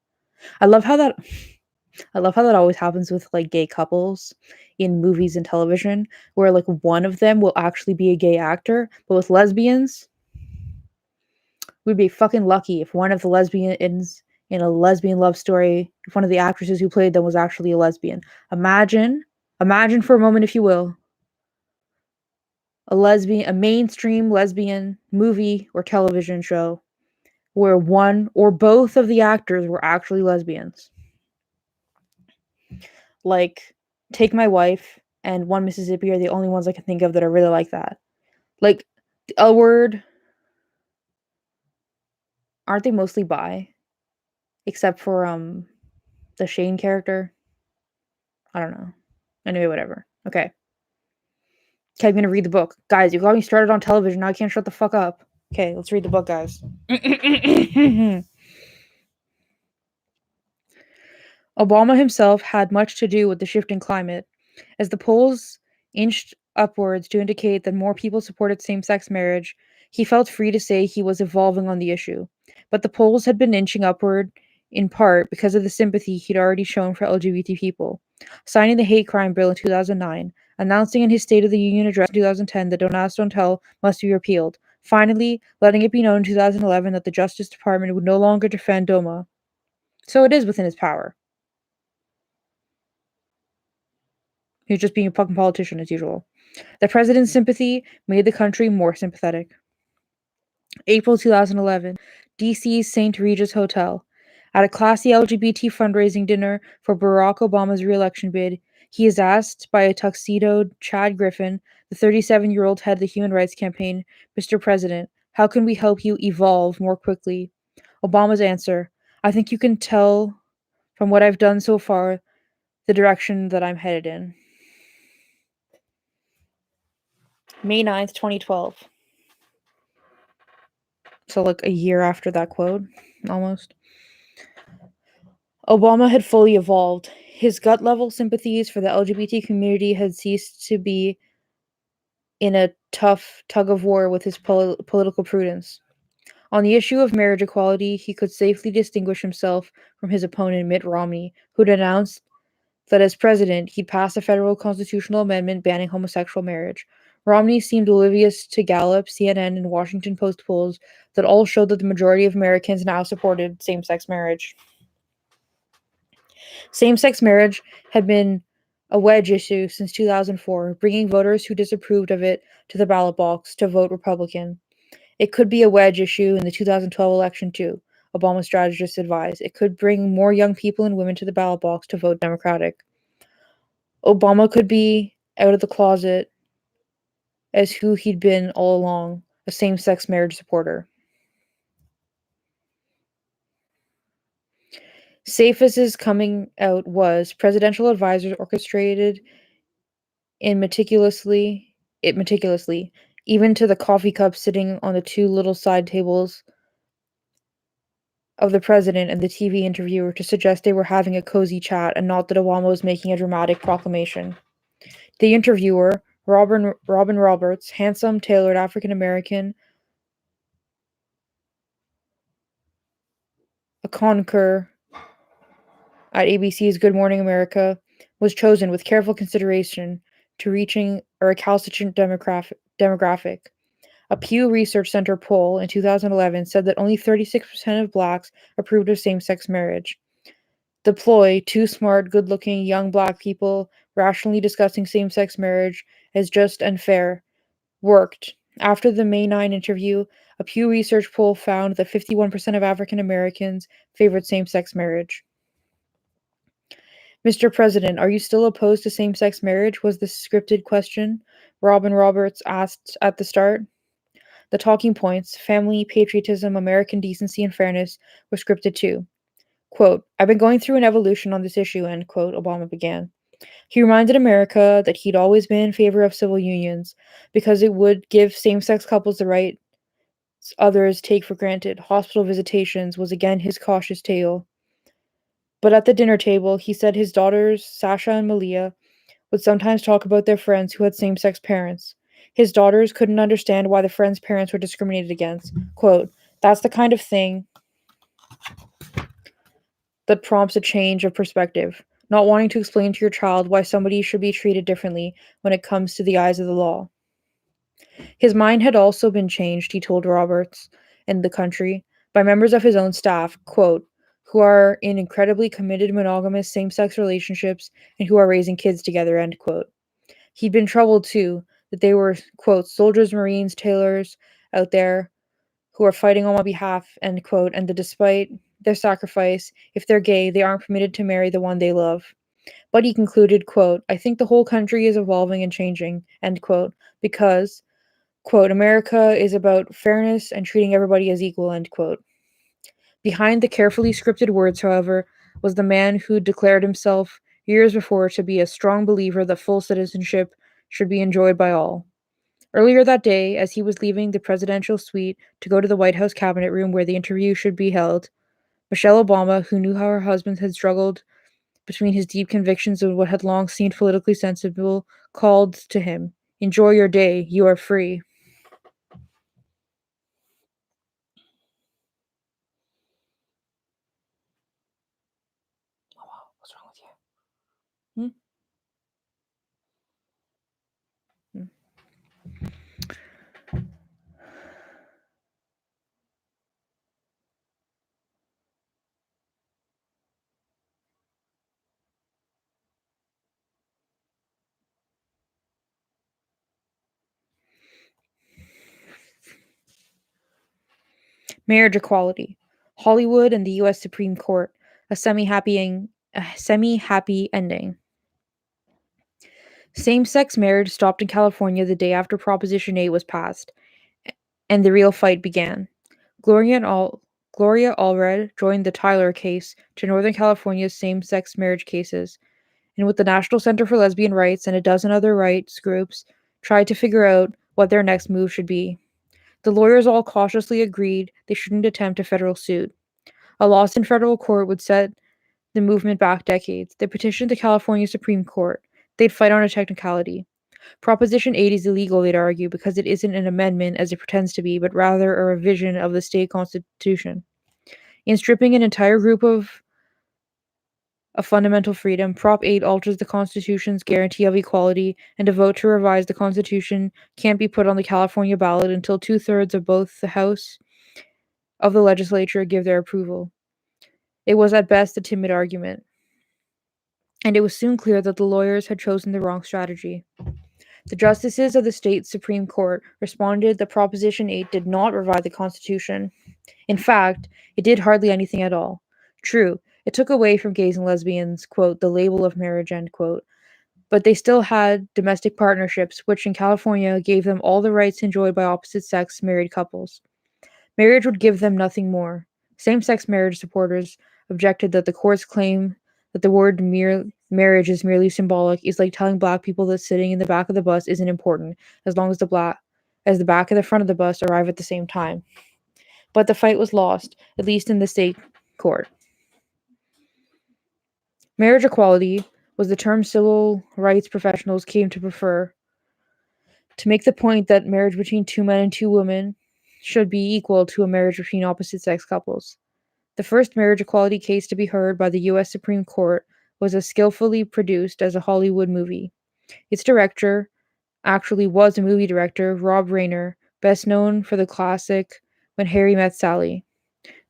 I love how that always happens with like gay couples in movies and television, where like one of them will actually be a gay actor, but with lesbians, we'd be fucking lucky if one of the lesbians in a lesbian love story, if one of the actresses who played them was actually a lesbian. Imagine for a moment, if you will, a mainstream lesbian movie or television show where one or both of the actors were actually lesbians. Like, Take My Wife and One Mississippi are the only ones I can think of that are really like that. Like, the L Word, aren't they mostly bi? Except for the Shane character? I don't know. Anyway, whatever. Okay. Okay, I'm gonna read the book. Guys, you got me started on television, now I can't shut the fuck up. Okay, let's read the book, guys. Obama himself had much to do with the shifting climate. As the polls inched upwards to indicate that more people supported same sex marriage, he felt free to say he was evolving on the issue. But the polls had been inching upward in part because of the sympathy he'd already shown for LGBT people. Signing the hate crime bill in 2009, announcing in his State of the Union address in 2010 that Don't Ask, Don't Tell must be repealed, finally letting it be known in 2011 that the Justice Department would no longer defend DOMA. So it is within his power. He's just being a fucking politician as usual. The president's sympathy made the country more sympathetic. April 2011, DC's St. Regis Hotel. At a classy LGBT fundraising dinner for Barack Obama's re-election bid, he is asked by a tuxedoed Chad Griffin, the 37-year-old head of the Human Rights Campaign, "Mr. President, how can we help you evolve more quickly?" Obama's answer, "I think you can tell from what I've done so far the direction that I'm headed in." May 9th, 2012. So, like, a year after that quote, almost. Obama had fully evolved. His gut-level sympathies for the LGBT community had ceased to be in a tough tug-of-war with his political prudence. On the issue of marriage equality, he could safely distinguish himself from his opponent Mitt Romney, who'd announced that as president, he'd pass a federal constitutional amendment banning homosexual marriage. Romney seemed oblivious to Gallup, CNN, and Washington Post polls that all showed that the majority of Americans now supported same-sex marriage. Same-sex marriage had been a wedge issue since 2004, bringing voters who disapproved of it to the ballot box to vote Republican. It could be a wedge issue in the 2012 election too, Obama strategists advised. It could bring more young people and women to the ballot box to vote Democratic. Obama could be out of the closet as who he'd been all along, a same-sex marriage supporter. Safe as his coming out was, presidential advisors orchestrated meticulously, even to the coffee cups sitting on the two little side tables of the president and the TV interviewer, to suggest they were having a cozy chat and not that Obama was making a dramatic proclamation. The interviewer, Robin Roberts, handsome, tailored African-American, a conqueror at ABC's Good Morning America, was chosen with careful consideration to reaching a recalcitrant demographic. A Pew Research Center poll in 2011 said that only 36% of blacks approved of same-sex marriage. The ploy, two smart, good-looking, young black people rationally discussing same-sex marriage as just and fair, worked. After the May 9 interview, a Pew Research poll found that 51% of African Americans favored same-sex marriage. Mr. President, are you still opposed to same-sex marriage? Was the scripted question Robin Roberts asked at the start. The talking points, family, patriotism, American decency, and fairness, were scripted too. Quote, I've been going through an evolution on this issue, end quote, Obama began. He reminded America that he'd always been in favor of civil unions because it would give same-sex couples the rights others take for granted. Hospital visitations was again his cautious tale. But at the dinner table, he said his daughters, Sasha and Malia, would sometimes talk about their friends who had same-sex parents. His daughters couldn't understand why the friends' parents were discriminated against. Quote, that's the kind of thing that prompts a change of perspective, not wanting to explain to your child why somebody should be treated differently when it comes to the eyes of the law. His mind had also been changed, he told Roberts and the country, by members of his own staff, quote, who are in incredibly committed monogamous same-sex relationships and who are raising kids together, end quote. He'd been troubled, too, that they were, quote, soldiers, Marines, tailors out there who are fighting on my behalf, end quote, and that despite their sacrifice, if they're gay, they aren't permitted to marry the one they love. But he concluded, quote, I think the whole country is evolving and changing, end quote, because, quote, America is about fairness and treating everybody as equal, end quote. Behind the carefully scripted words, however, was the man who declared himself years before to be a strong believer that full citizenship should be enjoyed by all. Earlier that day, as he was leaving the presidential suite to go to the White House cabinet room where the interview should be held, Michelle Obama, who knew how her husband had struggled between his deep convictions and what had long seemed politically sensible, called to him, Enjoy your day, you are free. Oh wow, what's wrong with you? Hmm? Marriage equality. Hollywood and the U.S. Supreme Court. A semi-happy ending. Same-sex marriage stopped in California the day after Proposition 8 was passed, and the real fight began. Gloria Allred joined the Tyler case to Northern California's same-sex marriage cases, and with the National Center for Lesbian Rights and a dozen other rights groups, tried to figure out what their next move should be. The lawyers all cautiously agreed they shouldn't attempt a federal suit. A loss in federal court would set the movement back decades. They petitioned the California Supreme Court. They'd fight on a technicality. Proposition 8 is illegal, they'd argue, because it isn't an amendment as it pretends to be, but rather a revision of the state constitution. In stripping an entire group of a fundamental freedom, Prop 8 alters the Constitution's guarantee of equality, and a vote to revise the Constitution can't be put on the California ballot until 2/3 of both the House of the legislature give their approval. It was at best a timid argument, and it was soon clear that the lawyers had chosen the wrong strategy. The justices of the state Supreme Court responded that Proposition 8 did not revise the Constitution. In fact, it did hardly anything at all. True, it took away from gays and lesbians, quote, the label of marriage, end quote, but they still had domestic partnerships, which in California gave them all the rights enjoyed by opposite-sex married couples. Marriage would give them nothing more. Same-sex marriage supporters objected that the court's claim that the word marriage is merely symbolic is like telling black people that sitting in the back of the bus isn't important as long as the back and the front of the bus arrive at the same time. But the fight was lost, at least in the state court. Marriage equality was the term civil rights professionals came to prefer to make the point that marriage between two men and two women should be equal to a marriage between opposite-sex couples. The first marriage equality case to be heard by the U.S. Supreme Court was as skillfully produced as a Hollywood movie. Its director actually was a movie director, Rob Reiner, best known for the classic When Harry Met Sally.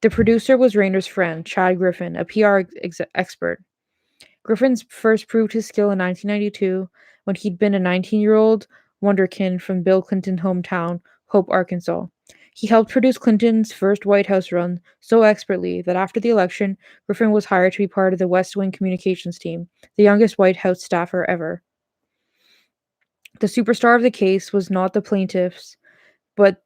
The producer was Rayner's friend, Chad Griffin, a PR expert. Griffin first proved his skill in 1992 when he'd been a 19-year-old wonderkin from Bill Clinton's hometown, Hope, Arkansas. He helped produce Clinton's first White House run so expertly that after the election, Griffin was hired to be part of the West Wing communications team, the youngest White House staffer ever. The superstar of the case was not the plaintiffs, but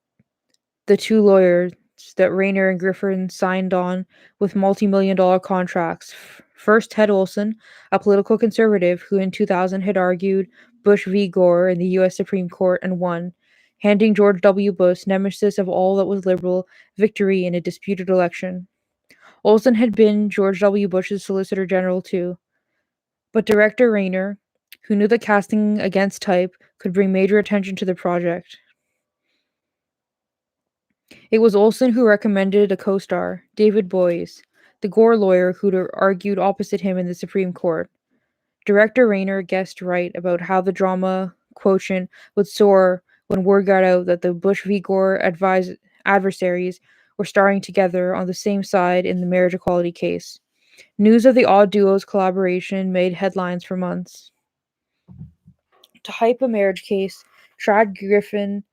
the two lawyers that Rayner and Griffin signed on with multi-million-dollar contracts. First, Ted Olson, a political conservative who in 2000 had argued Bush v. Gore in the U.S. Supreme Court and won, handing George W. Bush, nemesis of all that was liberal, victory in a disputed election. Olson had been George W. Bush's Solicitor General too. But director Rayner, who knew that casting against type could bring major attention to the project. It was Olson who recommended a co-star, David Boies, the Gore lawyer who'd argued opposite him in the Supreme Court. Director Rayner guessed right about how the drama quotient would soar when word got out that the Bush v. Gore adversaries were starring together on the same side in the marriage equality case. News of the odd duo's collaboration made headlines for months. To hype a marriage case, Chad Griffin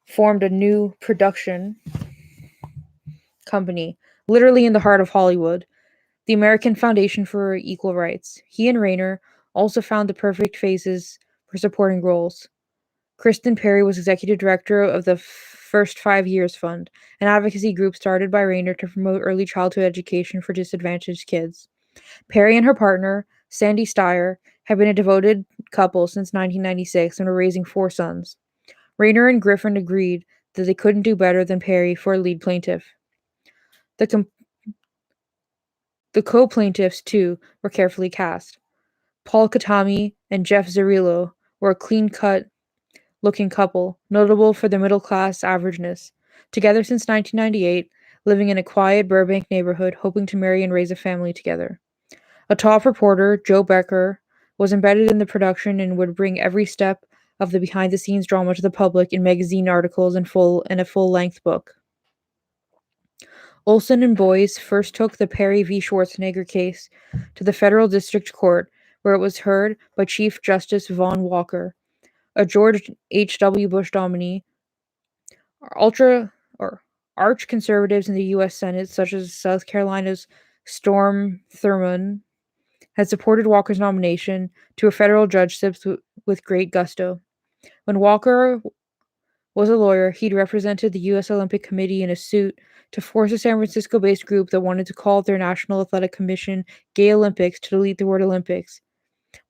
formed a new production company, literally in the heart of Hollywood, the American Foundation for Equal Rights. He and Rayner also found the perfect faces for supporting roles. Kristen Perry was executive director of the First 5 Years Fund, an advocacy group started by Rayner to promote early childhood education for disadvantaged kids. Perry and her partner, Sandy Steyer, have been a devoted couple since 1996 and were raising 4 sons. Rayner and Griffin agreed that they couldn't do better than Perry for a lead plaintiff. The co-plaintiffs, too, were carefully cast. Paul Katami and Jeff Zerillo were a clean-cut looking couple, notable for their middle-class averageness. Together since 1998, living in a quiet Burbank neighborhood, hoping to marry and raise a family together. A top reporter, Joe Becker, was embedded in the production and would bring every step of the behind-the-scenes drama to the public in magazine articles and a full-length book. Olson and Boies first took the Perry v. Schwarzenegger case to the federal district court, where it was heard by Chief Justice Vaughn Walker, a George H.W. Bush nominee. Arch conservatives in the U.S. Senate, such as South Carolina's Storm Thurmond, had supported Walker's nomination to a federal judgeship with great gusto. When Walker was a lawyer, he'd represented the U.S. Olympic Committee in a suit to force a San Francisco-based group that wanted to call their National Athletic Commission Gay Olympics to delete the word Olympics.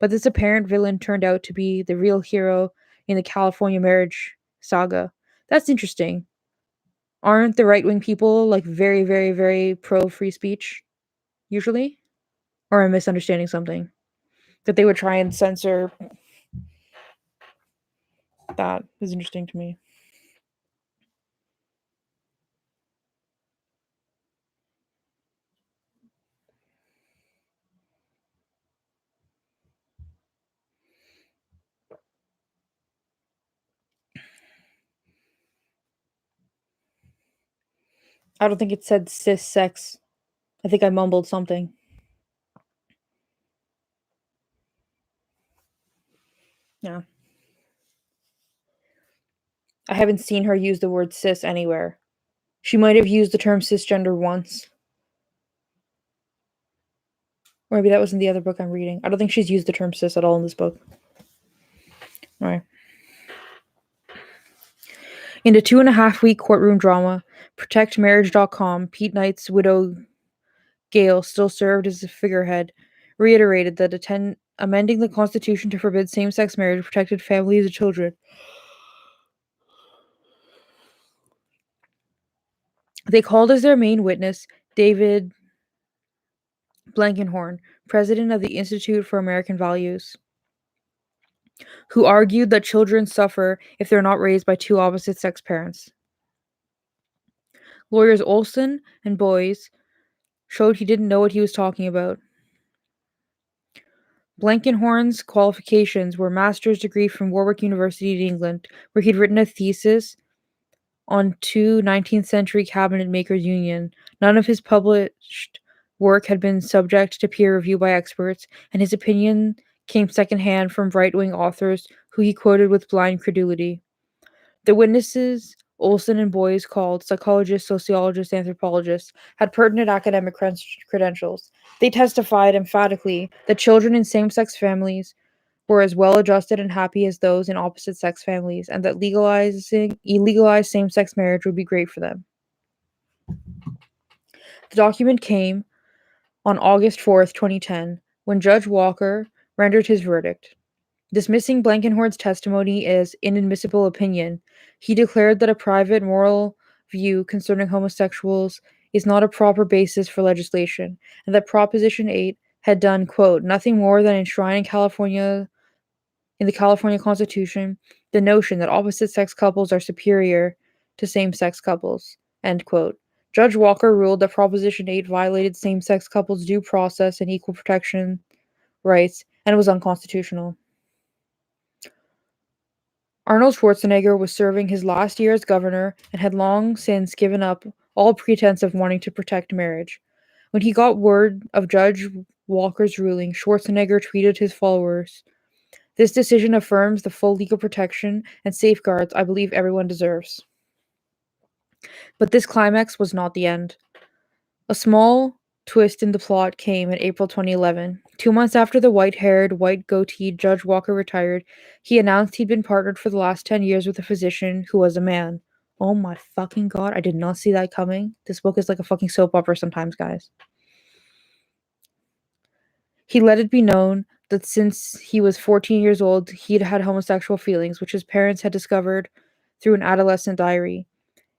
But this apparent villain turned out to be the real hero in the California marriage saga. That's interesting. Aren't the right-wing people like very, very, very pro-free speech, usually? Or am I misunderstanding something? That they would try and censor. That is interesting to me. I don't think it said cis sex. I think I mumbled something. Yeah. I haven't seen her use the word cis anywhere. She might have used the term cisgender once. Or maybe that was in the other book I'm reading. I don't think she's used the term cis at all in this book. All right. In the 2.5-week courtroom drama, ProtectMarriage.com, Pete Knight's widow Gail still served as a figurehead, reiterated that amending the Constitution to forbid same-sex marriage protected families and children. They called as their main witness David Blankenhorn, president of the Institute for American Values, who argued that children suffer if they're not raised by two opposite-sex parents. Lawyers Olson and Boies showed he didn't know what he was talking about. Blankenhorn's qualifications were a master's degree from Warwick University in England, where he'd written a thesis on two 19th century cabinet makers union. None of his published work had been subject to peer review by experts, and his opinion came secondhand from right-wing authors who he quoted with blind credulity. The witnesses, Olson and Boys called psychologists, sociologists, anthropologists, had pertinent academic credentials. They testified emphatically that children in same-sex families were as well adjusted and happy as those in opposite sex families, and that illegalized same-sex marriage would be great for them. The document came on August 4th, 2010, when Judge Walker rendered his verdict. Dismissing Blankenhorn's testimony as inadmissible opinion, he declared that a private moral view concerning homosexuals is not a proper basis for legislation, and that Proposition 8 had done, quote, nothing more than enshrine in the California Constitution the notion that opposite-sex couples are superior to same-sex couples, end quote. Judge Walker ruled that Proposition 8 violated same-sex couples' due process and equal protection rights and was unconstitutional. Arnold Schwarzenegger was serving his last year as governor and had long since given up all pretense of wanting to protect marriage. When he got word of Judge Walker's ruling, Schwarzenegger tweeted his followers, "This decision affirms the full legal protection and safeguards I believe everyone deserves." But this climax was not the end. A small twist in the plot came in April 2011. 2 months after the white-haired, white-goateed Judge Walker retired, he announced he'd been partnered for the last 10 years with a physician who was a man. Oh my fucking god, I did not see that coming. This book is like a fucking soap opera sometimes, guys. He let it be known that since he was 14 years old, he'd had homosexual feelings, which his parents had discovered through an adolescent diary.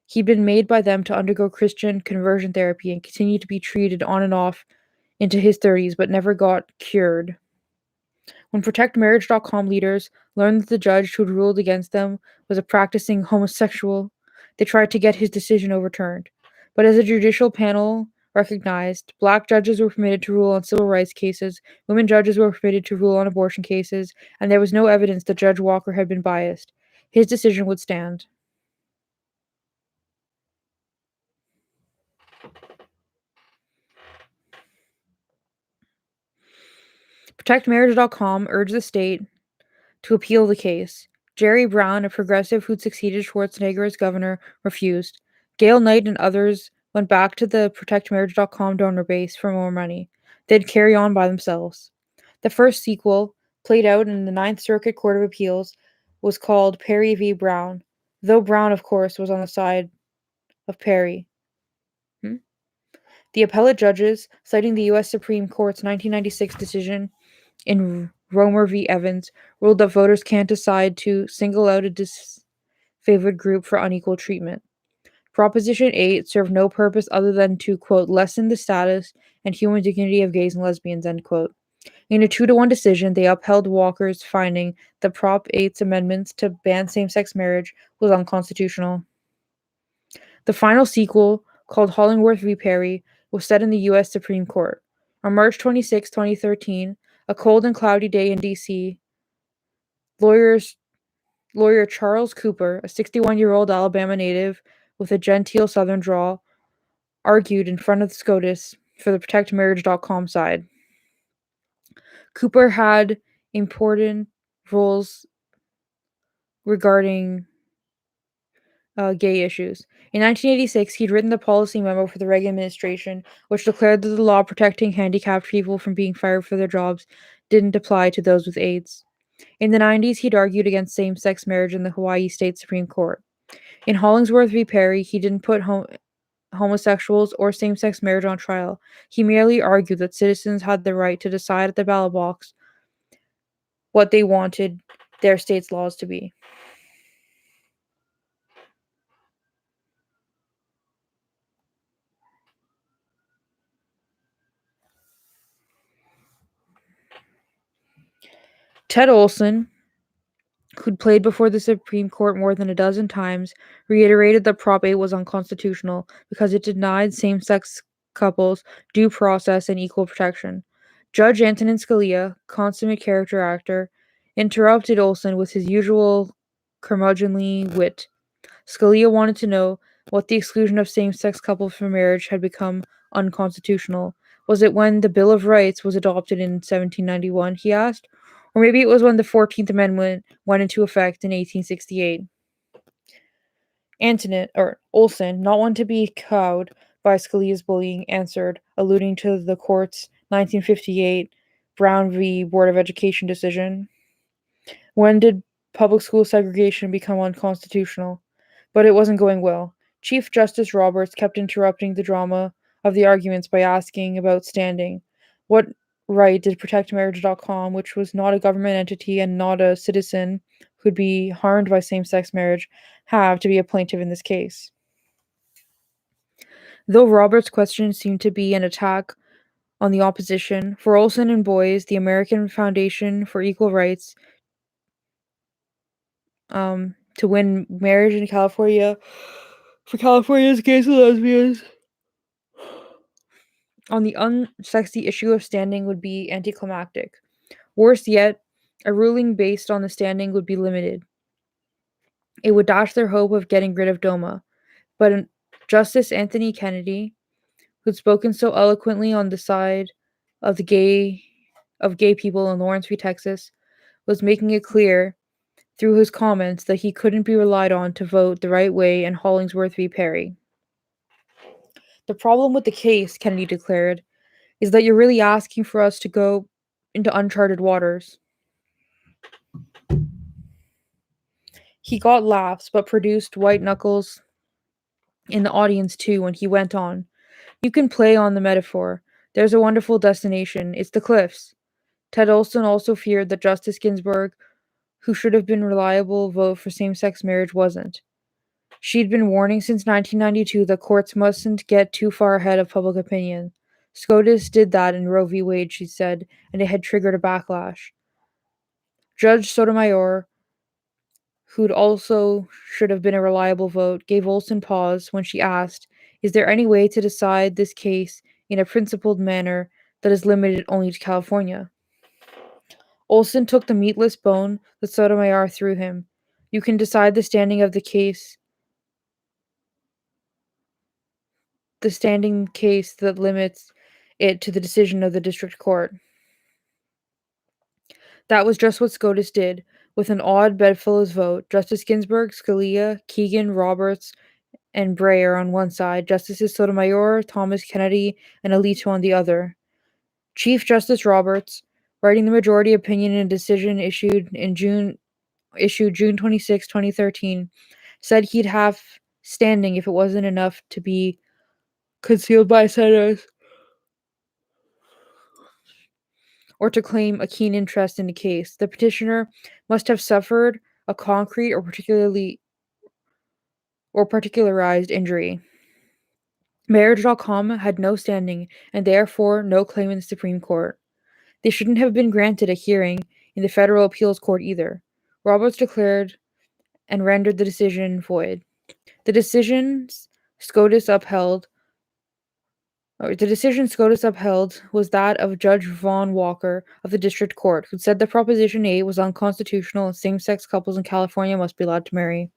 He'd been made by them to undergo Christian conversion therapy and continued to be treated on and off into his 30s, but never got cured. When ProtectMarriage.com leaders learned that the judge who'd ruled against them was a practicing homosexual, they tried to get his decision overturned. But as a judicial panel recognized, black judges were permitted to rule on civil rights cases, women judges were permitted to rule on abortion cases, and there was no evidence that Judge Walker had been biased. His decision would stand. ProtectMarriage.com urged the state to appeal the case. Jerry Brown, a progressive who'd succeeded Schwarzenegger as governor, refused. Gail Knight and others went back to the ProtectMarriage.com donor base for more money. They'd carry on by themselves. The first sequel, played out in the Ninth Circuit Court of Appeals, was called Perry v. Brown, though Brown, of course, was on the side of Perry. The appellate judges, citing the U.S. Supreme Court's 1996 decision in Romer v. Evans, ruled that voters can't decide to single out a disfavored group for unequal treatment. Proposition 8 served no purpose other than to, quote, lessen the status and human dignity of gays and lesbians, end quote. In a 2-1 decision, they upheld Walker's finding that Prop 8's amendments to ban same-sex marriage was unconstitutional. The final sequel, called Hollingworth v. Perry, was set in the U.S. Supreme Court. On March 26, 2013, a cold and cloudy day in D.C., lawyer Charles Cooper, a 61-year-old Alabama native with a genteel Southern drawl, argued in front of the SCOTUS for the ProtectMarriage.com side. Cooper had important roles regarding gay issues. In 1986, he'd written the policy memo for the Reagan administration, which declared that the law protecting handicapped people from being fired for their jobs didn't apply to those with AIDS. In the 90s, he'd argued against same-sex marriage in the Hawaii State Supreme Court. In Hollingsworth v. Perry, he didn't put homosexuals or same-sex marriage on trial. He merely argued that citizens had the right to decide at the ballot box what they wanted their state's laws to be. Ted Olson, who'd played before the Supreme Court more than a dozen times, reiterated that Prop 8 was unconstitutional because it denied same-sex couples due process and equal protection. Judge Antonin Scalia, consummate character actor, interrupted Olson with his usual curmudgeonly wit. Scalia wanted to know what the exclusion of same-sex couples from marriage had become unconstitutional. Was it when the Bill of Rights was adopted in 1791, he asked? Or maybe it was when the 14th Amendment went into effect in 1868. Olson, not one to be cowed by Scalia's bullying, answered, alluding to the court's 1958 Brown v. Board of Education decision. When did public school segregation become unconstitutional? But it wasn't going well. Chief Justice Roberts kept interrupting the drama of the arguments by asking about standing. What right did ProtectMarriage.com, which was not a government entity and not a citizen who'd be harmed by same-sex marriage, have to be a plaintiff in this case? Though Roberts' question seemed to be an attack on the opposition, for Olson and Boys, the American Foundation for Equal Rights, to win marriage in California for California's gays and lesbians on the unsexy issue of standing would be anticlimactic. Worse yet, a ruling based on the standing would be limited. It would dash their hope of getting rid of DOMA. But Justice Anthony Kennedy, who'd spoken so eloquently on the side of gay people in Lawrence v. Texas, was making it clear through his comments that he couldn't be relied on to vote the right way in Hollingsworth v. Perry. The problem with the case, Kennedy declared, is that you're really asking for us to go into uncharted waters. He got laughs, but produced white knuckles in the audience too when he went on. You can play on the metaphor. There's a wonderful destination. It's the cliffs. Ted Olson also feared that Justice Ginsburg, who should have been a reliable vote for same-sex marriage, wasn't. She'd been warning since 1992 that courts mustn't get too far ahead of public opinion. SCOTUS did that in Roe v. Wade, she said, and it had triggered a backlash. Judge Sotomayor, who'd also should have been a reliable vote, gave Olson pause when she asked, is there any way to decide this case in a principled manner that is limited only to California? Olson took the meatless bone that Sotomayor threw him. You can decide the standing case that limits it to the decision of the district court. That was just what SCOTUS did. With an odd bedfellows vote, Justice Ginsburg, Scalia, Keegan, Roberts, and Baehr on one side, Justices Sotomayor, Thomas Kennedy, and Alito on the other. Chief Justice Roberts, writing the majority opinion in a decision issued June 26, 2013, said he'd have standing if it wasn't enough to be concealed by senators or to claim a keen interest in the case. The petitioner must have suffered a concrete or particularized injury. Marriage.com had no standing and therefore no claim in the Supreme Court. They shouldn't have been granted a hearing in the Federal Appeals Court either. Roberts declared and rendered the decision void. The decision SCOTUS upheld was that of Judge Vaughn Walker of the District Court, who said that Proposition 8 was unconstitutional and same-sex couples in California must be allowed to marry.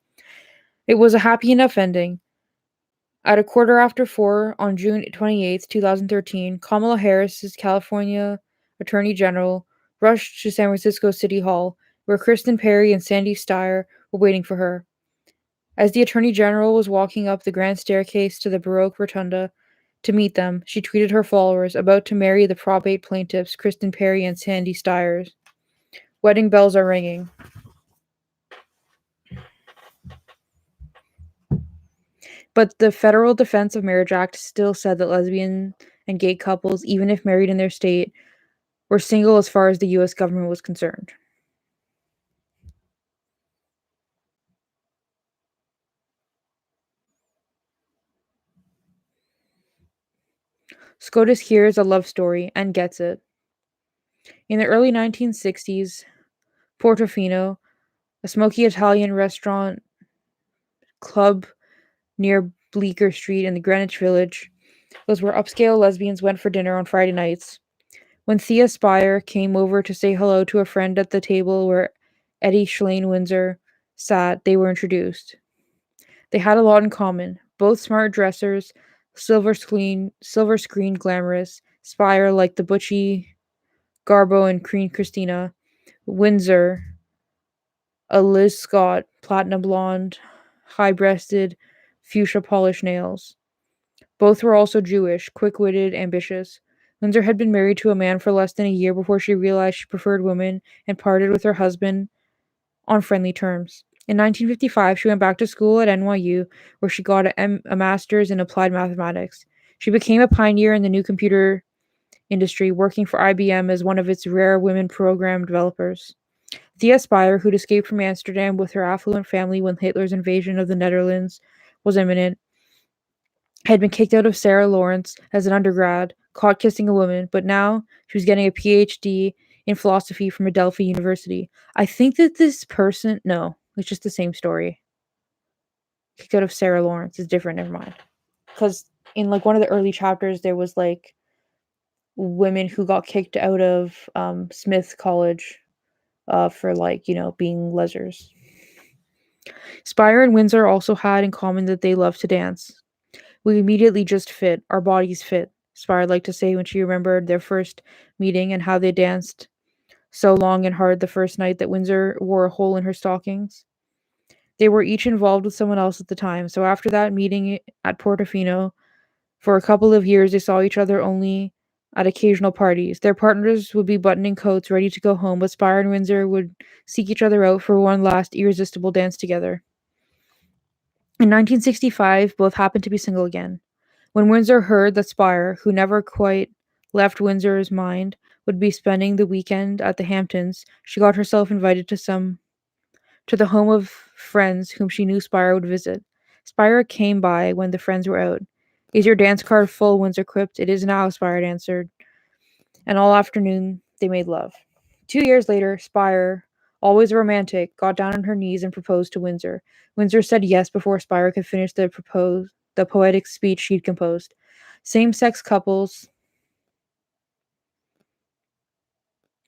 It was a happy enough ending. At 4:15 on June 28, 2013, Kamala Harris, California Attorney General, rushed to San Francisco City Hall, where Kristen Perry and Sandy Steyer were waiting for her. As the Attorney General was walking up the grand staircase to the Baroque Rotunda to meet them, she tweeted her followers, about to marry the Prop 8 plaintiffs, Kristen Perry and Sandy Steyer. Wedding bells are ringing. But the Federal Defense of Marriage Act still said that lesbian and gay couples, even if married in their state, were single as far as the U.S. government was concerned. SCOTUS hears a love story and gets it. In the early 1960s, Portofino, a smoky Italian restaurant club near Bleecker Street in the Greenwich Village, was where upscale lesbians went for dinner on Friday nights. When Thea Spire came over to say hello to a friend at the table where Eddie Schlane Windsor sat, they were introduced. They had a lot in common. Both smart dressers, silver screen glamorous, Spire like the butchy Garbo and Queen Christina, Windsor, a Liz Scott, platinum blonde, high-breasted, fuchsia polished nails. Both were also Jewish, quick-witted, ambitious. Windsor had been married to a man for less than a year before she realized she preferred women and parted with her husband on friendly terms. In 1955, she went back to school at NYU, where she got a master's in applied mathematics. She became a pioneer in the new computer industry, working for IBM as one of its rare women program developers. Thea Speyer, who'd escaped from Amsterdam with her affluent family when Hitler's invasion of the Netherlands was imminent, had been kicked out of Sarah Lawrence as an undergrad, caught kissing a woman, but now she was getting a PhD in philosophy from Adelphi University. I think that this person, no, it's just the same story. Kicked out of Sarah Lawrence is different, never mind. Because in like one of the early chapters, there was like women who got kicked out of Smith College for like, being lesers. Spire and Windsor also had in common that they loved to dance. We immediately just fit. Our bodies fit, Spire liked to say when she remembered their first meeting and how they danced so long and hard the first night that Windsor wore a hole in her stockings. They were each involved with someone else at the time, so after that meeting at Portofino, for a couple of years they saw each other only at occasional parties. Their partners would be buttoning coats, ready to go home, but Spire and Windsor would seek each other out for one last irresistible dance together. In 1965, both happened to be single again. When Windsor heard that Spire, who never quite left Windsor's mind, would be spending the weekend at the Hamptons, she got herself invited to the home of friends whom she knew Spire would visit. Spire came by when the friends were out. Is your dance card full? Windsor quipped. It is now, Spire answered. And all afternoon they made love. 2 years later, Spire, always a romantic, got down on her knees and proposed to Windsor. Windsor said yes before Spire could finish the poetic speech she'd composed. Same-sex couples,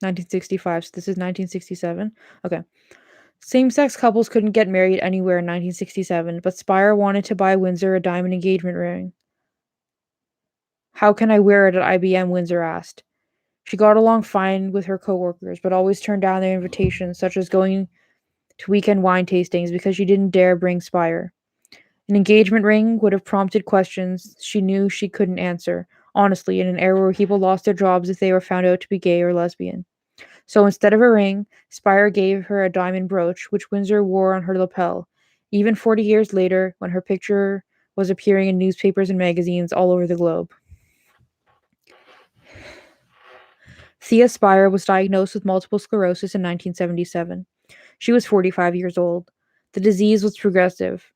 1965, so this is 1967. Okay. Same-sex couples couldn't get married anywhere in 1967, but Spire wanted to buy Windsor a diamond engagement ring. How can I wear it at IBM? Windsor asked. She got along fine with her coworkers, but always turned down their invitations, such as going to weekend wine tastings, because she didn't dare bring Spire. An engagement ring would have prompted questions she knew she couldn't answer, honestly, in an era where people lost their jobs if they were found out to be gay or lesbian. So instead of a ring, Spire gave her a diamond brooch, which Windsor wore on her lapel, even 40 years later when her picture was appearing in newspapers and magazines all over the globe. Thea Spire was diagnosed with multiple sclerosis in 1977. She was 45 years old. The disease was progressive.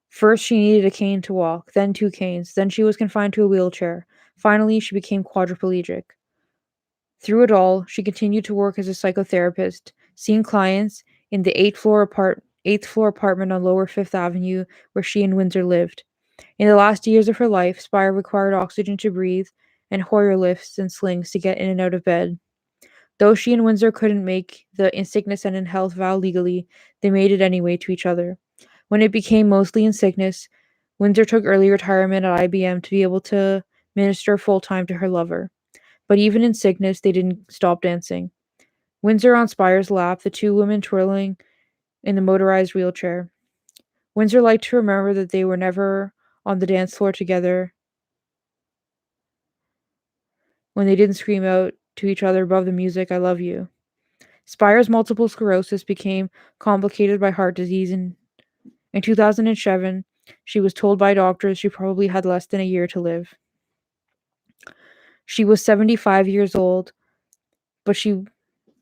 First, she needed a cane to walk, then 2 canes, then she was confined to a wheelchair. Finally, she became quadriplegic. Through it all, she continued to work as a psychotherapist, seeing clients in the eighth floor apartment on Lower Fifth Avenue where she and Windsor lived. In the last years of her life, Spire required oxygen to breathe and Hoyer lifts and slings to get in and out of bed. Though she and Windsor couldn't make the in sickness and in health vow legally, they made it anyway to each other. When it became mostly in sickness, Windsor took early retirement at IBM to be able to minister full time to her lover. But even in sickness, they didn't stop dancing. Windsor on Spire's lap, the two women twirling in the motorized wheelchair. Windsor liked to remember that they were never on the dance floor together when they didn't scream out to each other above the music, I love you. Spire's multiple sclerosis became complicated by heart disease. In 2007, she was told by doctors she probably had less than a year to live. She was 75 years old, but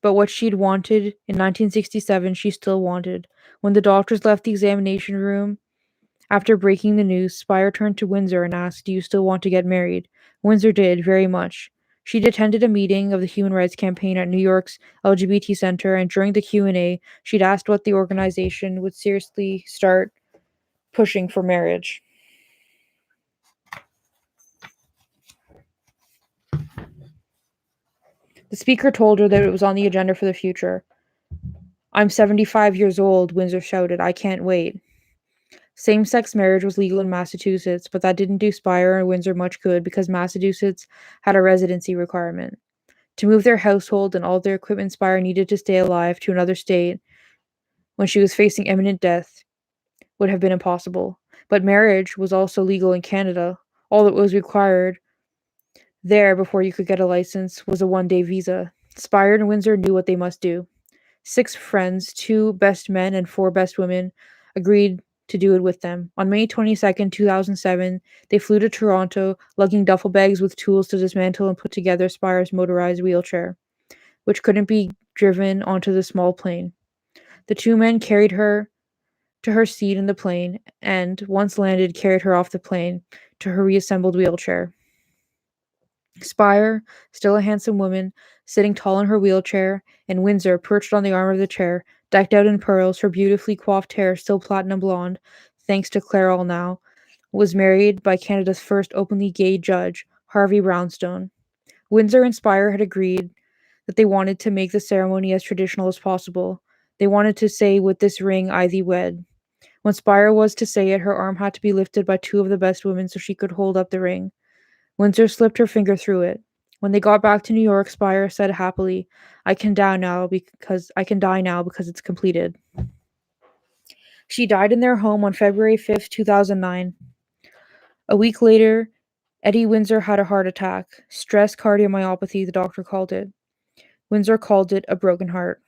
what she'd wanted in 1967, she still wanted. When the doctors left the examination room after breaking the news, Spire turned to Windsor and asked, "Do you still want to get married?" Windsor did, very much. She'd attended a meeting of the Human Rights Campaign at New York's LGBT Center, and during the Q&A, she'd asked what the organization would seriously start pushing for marriage. The speaker told her that it was on the agenda for the future. I'm 75 years old, Windsor shouted. I can't wait. Same-sex marriage was legal in Massachusetts, but that didn't do Spire and Windsor much good because Massachusetts had a residency requirement. To move their household and all their equipment, Spire needed to stay alive to another state when she was facing imminent death would have been impossible. But marriage was also legal in Canada. All that was required there before you could get a license was a one-day visa. Spire and Windsor knew what they must do. 6 friends, 2 best men and 4 best women, agreed to do it with them. On May 22nd, 2007, they flew to Toronto, lugging duffel bags with tools to dismantle and put together Spire's motorized wheelchair, which couldn't be driven onto the small plane. The 2 men carried her to her seat in the plane and, once landed, carried her off the plane to her reassembled wheelchair. Spire, still a handsome woman, sitting tall in her wheelchair, and Windsor, perched on the arm of the chair, decked out in pearls, her beautifully coiffed hair still platinum blonde, thanks to Clairol now, was married by Canada's first openly gay judge, Harvey Brownstone. Windsor and Spire had agreed that they wanted to make the ceremony as traditional as possible. They wanted to say, "With this ring I thee wed." When Spire was to say it, her arm had to be lifted by 2 of the best women so she could hold up the ring. Windsor slipped her finger through it. When they got back to New York, Spire said happily, I can die now because it's completed." She died in their home on February 5th, 2009. A week later, Eddie Windsor had a heart attack. Stress cardiomyopathy, the doctor called it. Windsor called it a broken heart.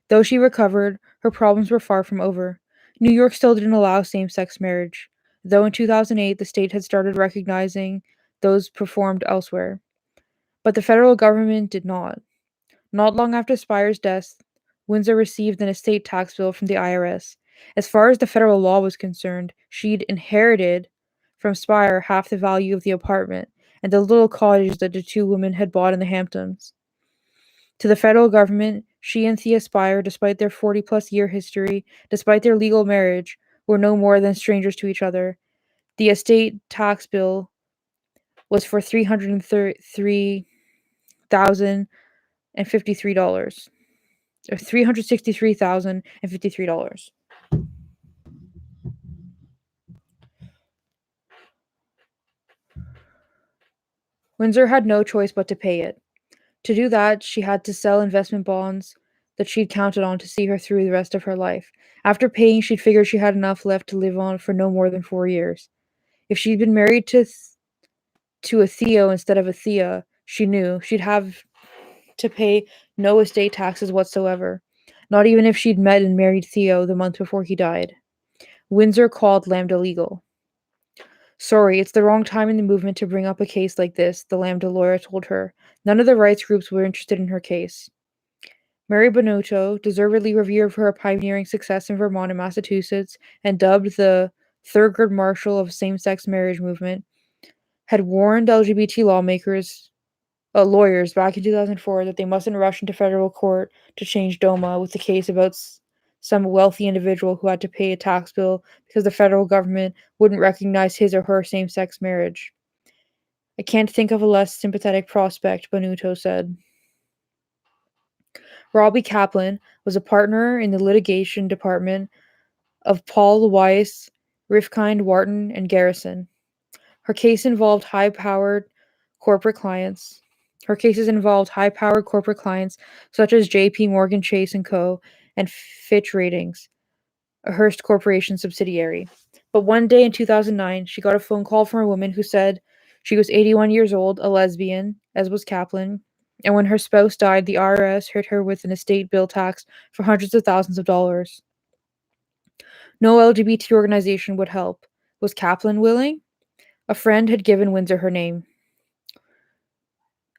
Though she recovered, her problems were far from over. New York still didn't allow same-sex marriage, though in 2008 the state had started recognizing those performed elsewhere. But the federal government did not. Not long after Spire's death, Windsor received an estate tax bill from the IRS. As far as the federal law was concerned, she'd inherited from Spire half the value of the apartment and the little cottage that the 2 women had bought in the Hamptons. To the federal government, she and Thea Spire, despite their 40-plus year history, despite their legal marriage, were no more than strangers to each other. The estate tax bill was for $363,053, or $363,053. Windsor had no choice but to pay it. To do that, she had to sell investment bonds that she'd counted on to see her through the rest of her life. After paying, she'd figured she had enough left to live on for no more than 4 years. If she'd been married to a Theo instead of a Thea, she knew she'd have to pay no estate taxes whatsoever, not even if she'd met and married Theo the month before he died. Windsor called Lambda legal. "Sorry, it's the wrong time in the movement to bring up a case like this," the Lambda lawyer told her. None of the rights groups were interested in her case. Mary Bonotto, deservedly revered for her pioneering success in Vermont and Massachusetts, and dubbed the Thurgood Marshall of same-sex marriage movement, had warned LGBT lawyers back in 2004 that they mustn't rush into federal court to change DOMA with the case about some wealthy individual who had to pay a tax bill because the federal government wouldn't recognize his or her same-sex marriage. "I can't think of a less sympathetic prospect," Bonutto said. Robbie Kaplan was a partner in the litigation department of Paul Weiss, Rifkind, Wharton, and Garrison. Her case involved high-powered corporate clients. Her cases involved high-powered corporate clients such as J.P. Morgan Chase & Co. and Fitch Ratings, a Hearst Corporation subsidiary. But one day in 2009, she got a phone call from a woman who said she was 81 years old, a lesbian, as was Kaplan, and when her spouse died, the IRS hit her with an estate bill tax for hundreds of thousands of dollars. No LGBT organization would help. Was Kaplan willing? A friend had given Windsor her name.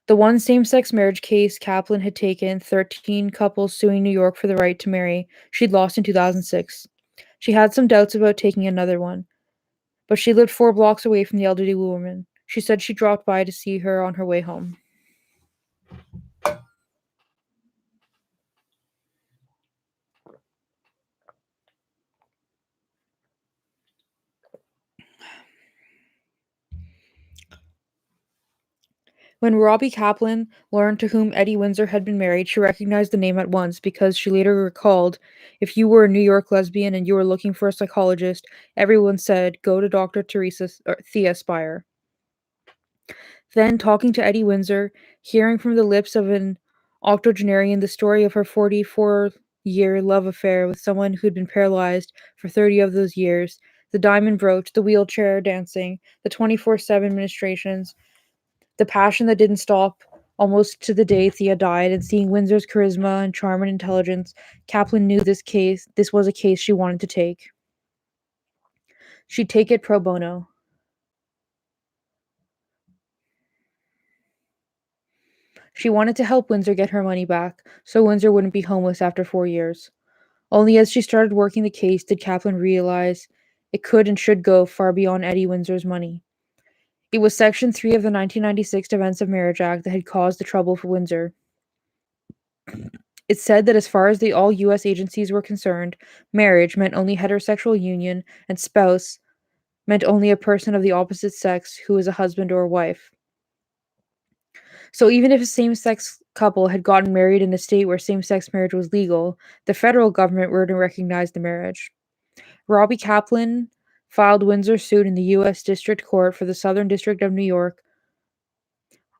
The one same-sex marriage case Kaplan had taken, 13 couples suing New York for the right to marry, she'd lost in 2006. She had some doubts about taking another one, but she lived 4 blocks away from the elderly woman. She said she dropped by to see her on her way home. When Robbie Kaplan learned to whom Eddie Windsor had been married, she recognized the name at once because she later recalled, if you were a New York lesbian and you were looking for a psychologist, everyone said, go to Dr. Thea Spire. Then, talking to Eddie Windsor, hearing from the lips of an octogenarian the story of her 44-year love affair with someone who'd been paralyzed for 30 of those years, the diamond brooch, the wheelchair dancing, the 24/7 ministrations, the passion that didn't stop almost to the day Thea died, and seeing Windsor's charisma and charm and intelligence, Kaplan knew this was a case she wanted to take. She'd take it pro bono. She wanted to help Windsor get her money back, so Windsor wouldn't be homeless after 4 years. Only as she started working the case did Kaplan realize it could and should go far beyond Eddie Windsor's money. It was Section 3 of the 1996 Defense of Marriage Act that had caused the trouble for Windsor. It said that as far as all U.S. agencies were concerned, marriage meant only heterosexual union, and spouse meant only a person of the opposite sex who was a husband or a wife. So even if a same-sex couple had gotten married in a state where same-sex marriage was legal, the federal government wouldn't recognize the marriage. Robbie Kaplan filed Windsor's suit in the U.S. District Court for the Southern District of New York.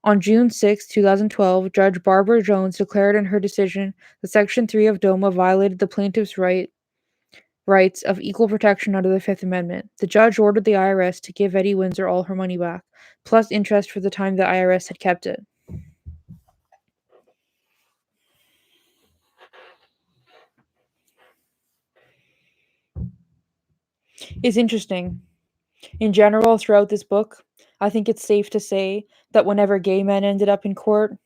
On June 6, 2012, Judge Barbara Jones declared in her decision that Section 3 of DOMA violated the plaintiff's rights of equal protection under the Fifth Amendment. The judge ordered the IRS to give Eddie Windsor all her money back, plus interest for the time the IRS had kept it. It's interesting. In general, throughout this book, I think it's safe to say that whenever gay men ended up in court,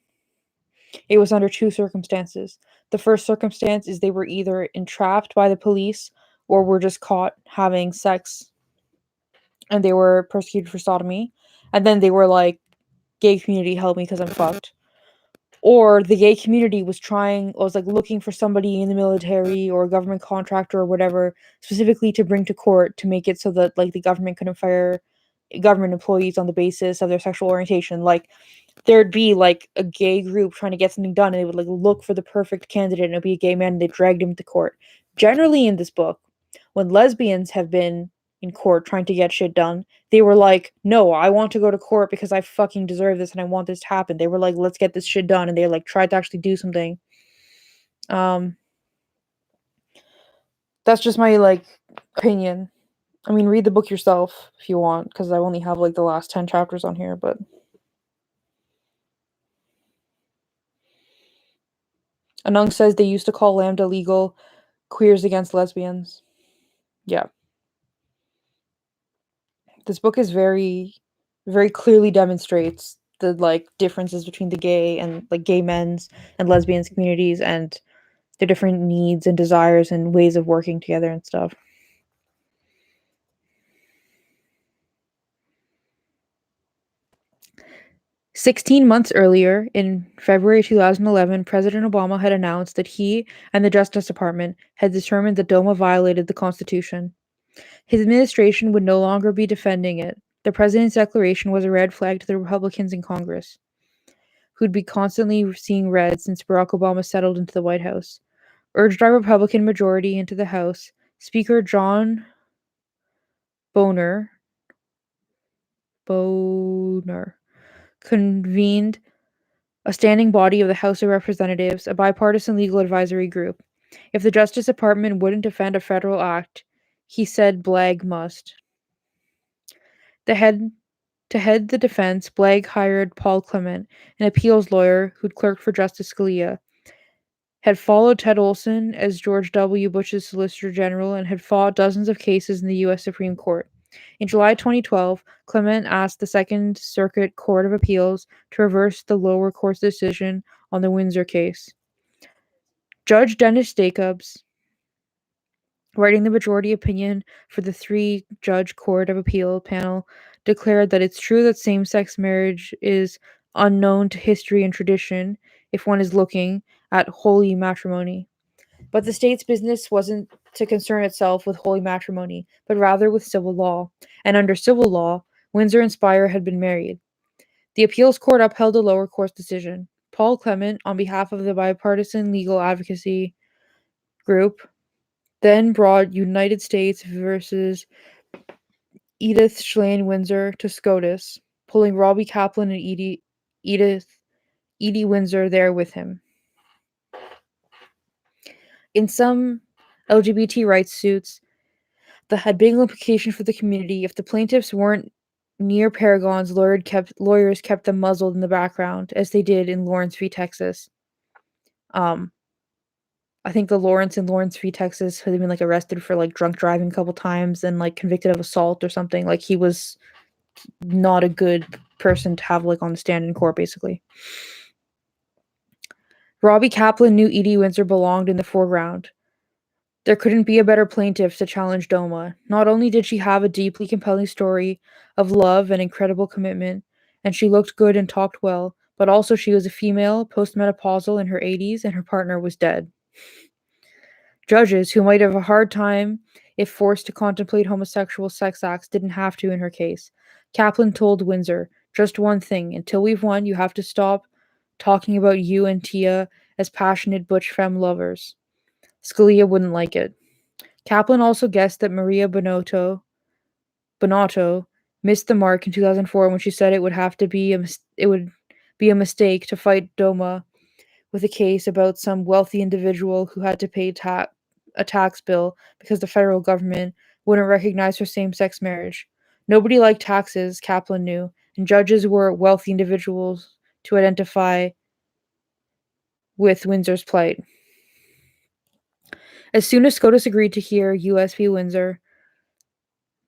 it was under two circumstances. The first circumstance is they were either entrapped by the police or were just caught having sex and they were persecuted for sodomy. And then they were like, gay community, help me because I'm fucked. Or the gay community was like looking for somebody in the military or a government contractor or whatever, specifically to bring to court to make it so that like the government couldn't fire government employees on the basis of their sexual orientation. Like there'd be like a gay group trying to get something done and they would like look for the perfect candidate and it'd be a gay man and they dragged him to court. Generally in this book, when lesbians have been in court trying to get shit done, they were like, no, I want to go to court because I fucking deserve this and I want this to happen. They were like, let's get this shit done. And they like tried to actually do something. That's just my like opinion. I mean, read the book yourself if you want, because I only have like the last 10 chapters on here, but Anung says they used to call Lambda legal queers against lesbians. Yeah. This book is very, very clearly demonstrates the like differences between the gay and like gay men's and lesbians communities and their different needs and desires and ways of working together and stuff. "16 months earlier, in February 2011, President Obama had announced that he and the Justice Department had determined that DOMA violated the Constitution. His administration would no longer be defending it. The president's declaration was a red flag to the Republicans in Congress, who'd be constantly seeing red since Barack Obama settled into the White House. Urged by Republican majority into the House, Speaker John Boehner convened a standing body of the House of Representatives, a bipartisan legal advisory group. If the Justice Department wouldn't defend a federal act, he said Blagg must. To head the defense, Blagg hired Paul Clement, an appeals lawyer who'd clerked for Justice Scalia, had followed Ted Olson as George W. Bush's Solicitor General, and had fought dozens of cases in the U.S. Supreme Court. In July 2012, Clement asked the Second Circuit Court of Appeals to reverse the lower court's decision on the Windsor case. Judge Dennis Jacobs, writing the majority opinion for the three-judge Court of Appeal panel, declared that it's true that same-sex marriage is unknown to history and tradition if one is looking at holy matrimony. But the state's business wasn't to concern itself with holy matrimony, but rather with civil law. And under civil law, Windsor and Spire had been married. The appeals court upheld the lower court's decision. Paul Clement, on behalf of the bipartisan legal advocacy group, then brought United States versus Edith Schlein Windsor to SCOTUS, pulling Robbie Kaplan and Edie Windsor there with him. In some LGBT rights suits, that had big implications for the community if the plaintiffs weren't near Paragon's lawyers kept them muzzled in the background, as they did in Lawrence v. Texas. I think the Lawrence in Lawrence v. Texas had been arrested for drunk driving a couple times and convicted of assault or something. He was not a good person to have on the stand in court, basically. Robbie Kaplan knew Edie Windsor belonged in the foreground. There couldn't be a better plaintiff to challenge DOMA. Not only did she have a deeply compelling story of love and incredible commitment, and she looked good and talked well, but also she was a female, postmenopausal in her 80s, and her partner was dead. Judges, who might have a hard time if forced to contemplate homosexual sex acts, didn't have to in her case. Kaplan told Windsor, "Just one thing. Until we've won, you have to stop talking about you and Tia as passionate butch femme lovers." Scalia wouldn't like it. Kaplan also guessed that Maria Bonotto missed the mark in 2004 when she said it would be a mistake to fight DOMA with a case about some wealthy individual who had to pay a tax bill because the federal government wouldn't recognize her same-sex marriage. Nobody liked taxes, Kaplan knew, and judges were wealthy individuals to identify with Windsor's plight. As soon as SCOTUS agreed to hear U.S. v. Windsor,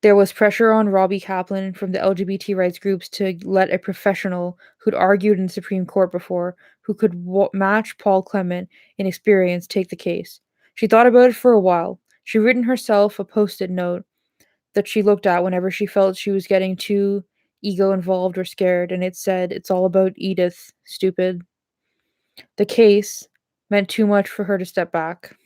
there was pressure on Robbie Kaplan from the LGBT rights groups to let a professional who'd argued in the Supreme Court before, who could match Paul Clement in experience, take the case. She thought about it for a while. She'd written herself a post-it note that she looked at whenever she felt she was getting too ego involved or scared, and it said, "It's all about Edith, stupid." The case meant too much for her to step back.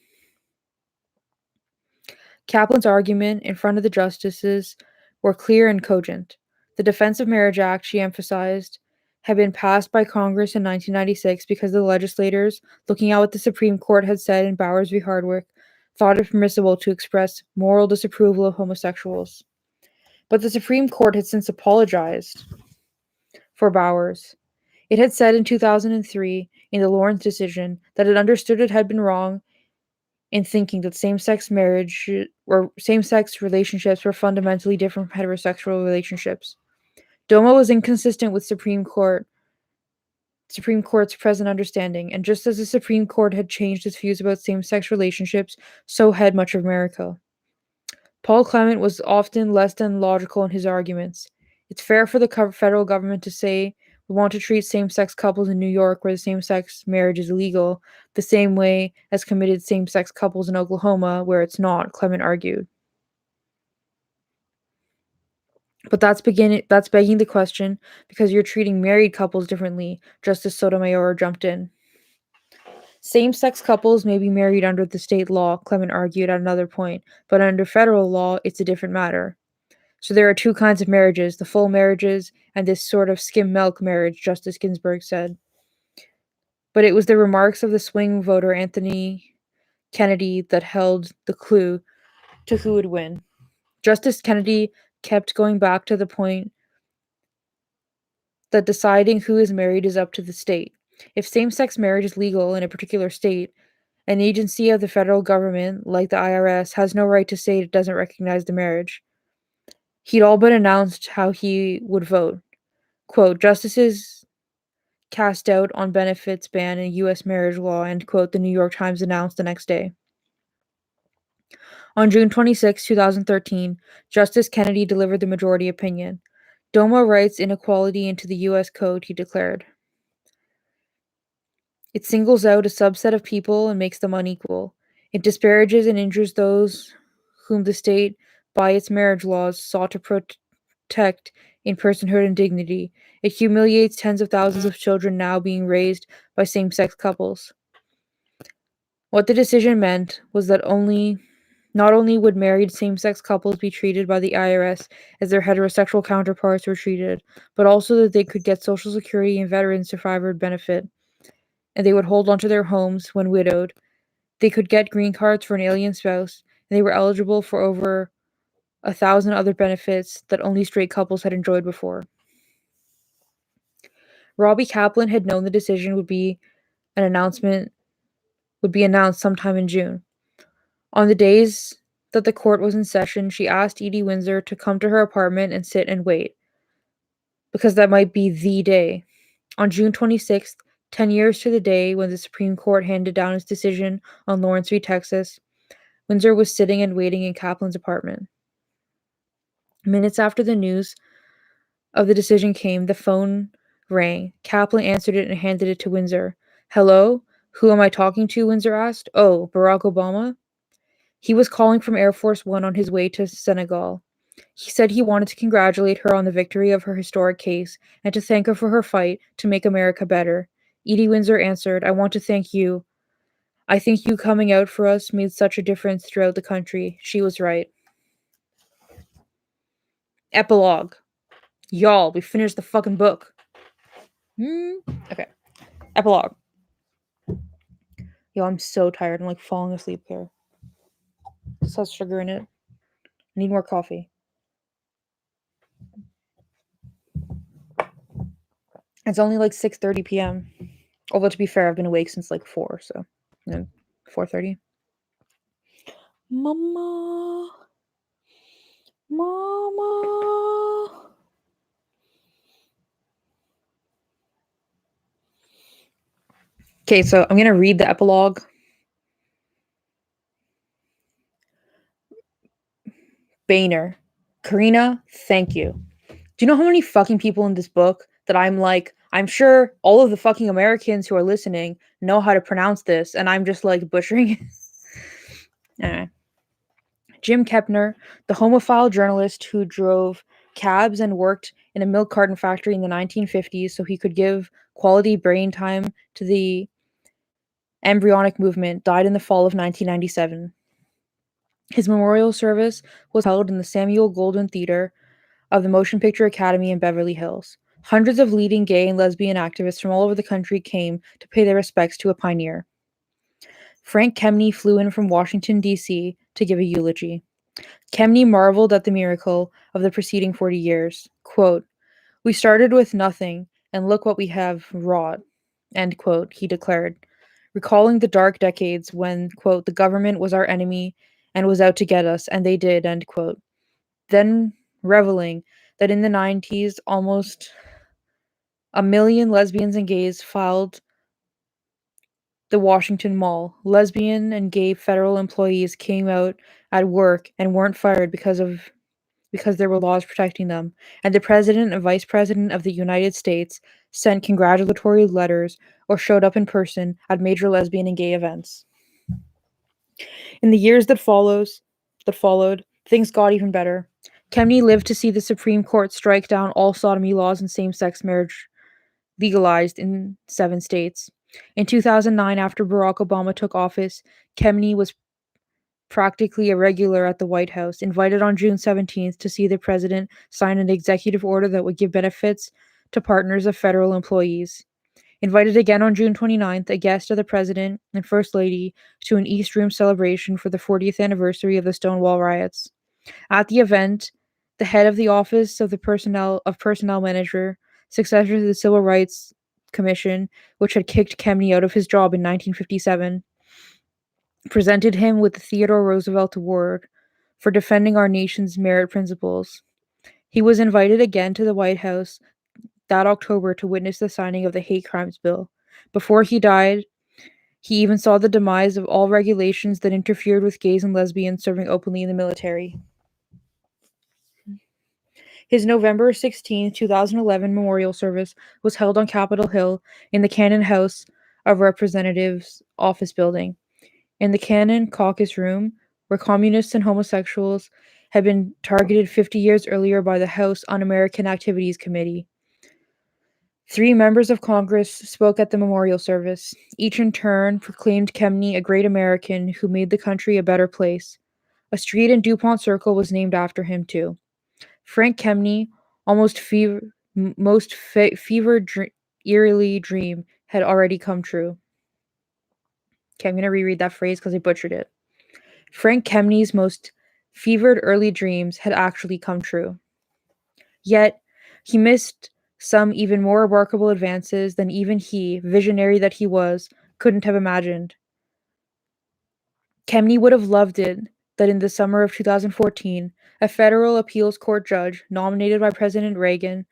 Kaplan's argument in front of the justices were clear and cogent. The Defense of Marriage Act, she emphasized, had been passed by Congress in 1996 because the legislators, looking at what the Supreme Court had said in Bowers v. Hardwick, thought it permissible to express moral disapproval of homosexuals. But the Supreme Court had since apologized for Bowers. It had said in 2003 in the Lawrence decision that it understood it had been wrong in thinking that same-sex marriage or same-sex relationships were fundamentally different from heterosexual relationships. DOMA was inconsistent with Supreme Court's present understanding, and just as the Supreme Court had changed its views about same-sex relationships, so had much of America. Paul Clement was often less than logical in his arguments. It's fair for the federal government to say, "We want to treat same-sex couples in New York, where the same-sex marriage is illegal, the same way as committed same-sex couples in Oklahoma, where it's not," Clement argued. But that's begging the question because you're treating married couples differently, Justice Sotomayor jumped in. Same-sex couples may be married under the state law, Clement argued at another point, but under federal law, it's a different matter. So there are two kinds of marriages, the full marriages and this sort of skim milk marriage, Justice Ginsburg said. But it was the remarks of the swing voter Anthony Kennedy that held the clue to who would win. Justice Kennedy kept going back to the point that deciding who is married is up to the state. If same-sex marriage is legal in a particular state, an agency of the federal government, like the IRS, has no right to say it doesn't recognize the marriage. He'd all but announced how he would vote. Quote, "Justices cast doubt on benefits ban in U.S. marriage law," end quote, the New York Times announced the next day. On June 26, 2013, Justice Kennedy delivered the majority opinion. DOMA writes inequality into the U.S. Code, he declared. It singles out a subset of people and makes them unequal. It disparages and injures those whom the state, by its marriage laws, sought to protect in personhood and dignity. It humiliates tens of thousands of children now being raised by same-sex couples. What the decision meant was that only Not only would married same-sex couples be treated by the IRS as their heterosexual counterparts were treated, but also that they could get Social Security and veteran survivor benefit, and they would hold onto their homes when widowed. They could get green cards for an alien spouse, and they were eligible for over 1,000 other benefits that only straight couples had enjoyed before. Robbie Kaplan had known the decision would be announced sometime in June. On the days that the court was in session, she asked Edie Windsor to come to her apartment and sit and wait, because that might be the day. On June 26th, 10 years to the day when the Supreme Court handed down its decision on Lawrence v. Texas, Windsor was sitting and waiting in Kaplan's apartment. Minutes after the news of the decision came, the phone rang. Kaplan answered it and handed it to Windsor. "Hello? Who am I talking to?" Windsor asked. "Oh, Barack Obama?" He was calling from Air Force One on his way to Senegal. He said he wanted to congratulate her on the victory of her historic case and to thank her for her fight to make America better. Edie Windsor answered, "I want to thank you. I think you coming out for us made such a difference throughout the country." She was right. Epilogue. Y'all, we finished the fucking book. Okay. Epilogue. Yo, I'm so tired. I'm like falling asleep here. This has sugar in it. I need more coffee. It's only like 6:30 p.m. Although to be fair, I've been awake since like 4, so 4:30. Mama. Mama. Okay, so I'm gonna read the epilogue. Baehr. Karina, thank you. Do you know how many fucking people in this book that I'm sure all of the fucking Americans who are listening know how to pronounce this, and I'm just like butchering it. Anyway. Jim Kepner, the homophile journalist who drove cabs and worked in a milk carton factory in the 1950s so he could give quality brain time to the embryonic movement, died in the fall of 1997. His memorial service was held in the Samuel Goldwyn Theater of the Motion Picture Academy in Beverly Hills. Hundreds of leading gay and lesbian activists from all over the country came to pay their respects to a pioneer. Frank Kemney flew in from Washington, D.C. to give a eulogy. Kemney marveled at the miracle of the preceding 40 years. Quote, "We started with nothing, and look what we have wrought," end quote, he declared, recalling the dark decades when, quote, "the government was our enemy and was out to get us, and they did," end quote. Then reveling that in the 90s, almost 1,000,000 lesbians and gays filed the Washington Mall. Lesbian and gay federal employees came out at work and weren't fired because there were laws protecting them, and the President and Vice President of the United States sent congratulatory letters or showed up in person at major lesbian and gay events. In the years that followed, things got even better. Kemney lived to see the Supreme Court strike down all sodomy laws and same-sex marriage legalized in 7 states. In 2009, after Barack Obama took office, Kemney was practically a regular at the White House, invited on June 17th to see the president sign an executive order that would give benefits to partners of federal employees. Invited again on June 29th, a guest of the president and first lady to an East Room celebration for the 40th anniversary of the Stonewall riots. At the event, the head of the office of the personnel manager, successor to the Civil Rights Commission, which had kicked Kemney out of his job in 1957, presented him with the Theodore Roosevelt Award for defending our nation's merit principles. He was invited again to the White House that October to witness the signing of the hate crimes bill. Before he died, he even saw the demise of all regulations that interfered with gays and lesbians serving openly in the military. His November 16, 2011 memorial service was held on Capitol Hill in the Cannon House of Representatives office building. In the Cannon Caucus Room, where communists and homosexuals had been targeted 50 years earlier by the House Un-American Activities Committee. 3 members of Congress spoke at the memorial service. Each in turn proclaimed Kemney a great American who made the country a better place. A street in DuPont Circle was named after him, too. Frank Kemney, most fevered eerily dream had already come true. Okay, I'm going to reread that phrase because I butchered it. Frank Kemney's most fevered early dreams had actually come true. Yet, he missed some even more remarkable advances than even he, visionary that he was, couldn't have imagined. Kemney would have loved it that in the summer of 2014, a federal appeals court judge, nominated by President Reagan,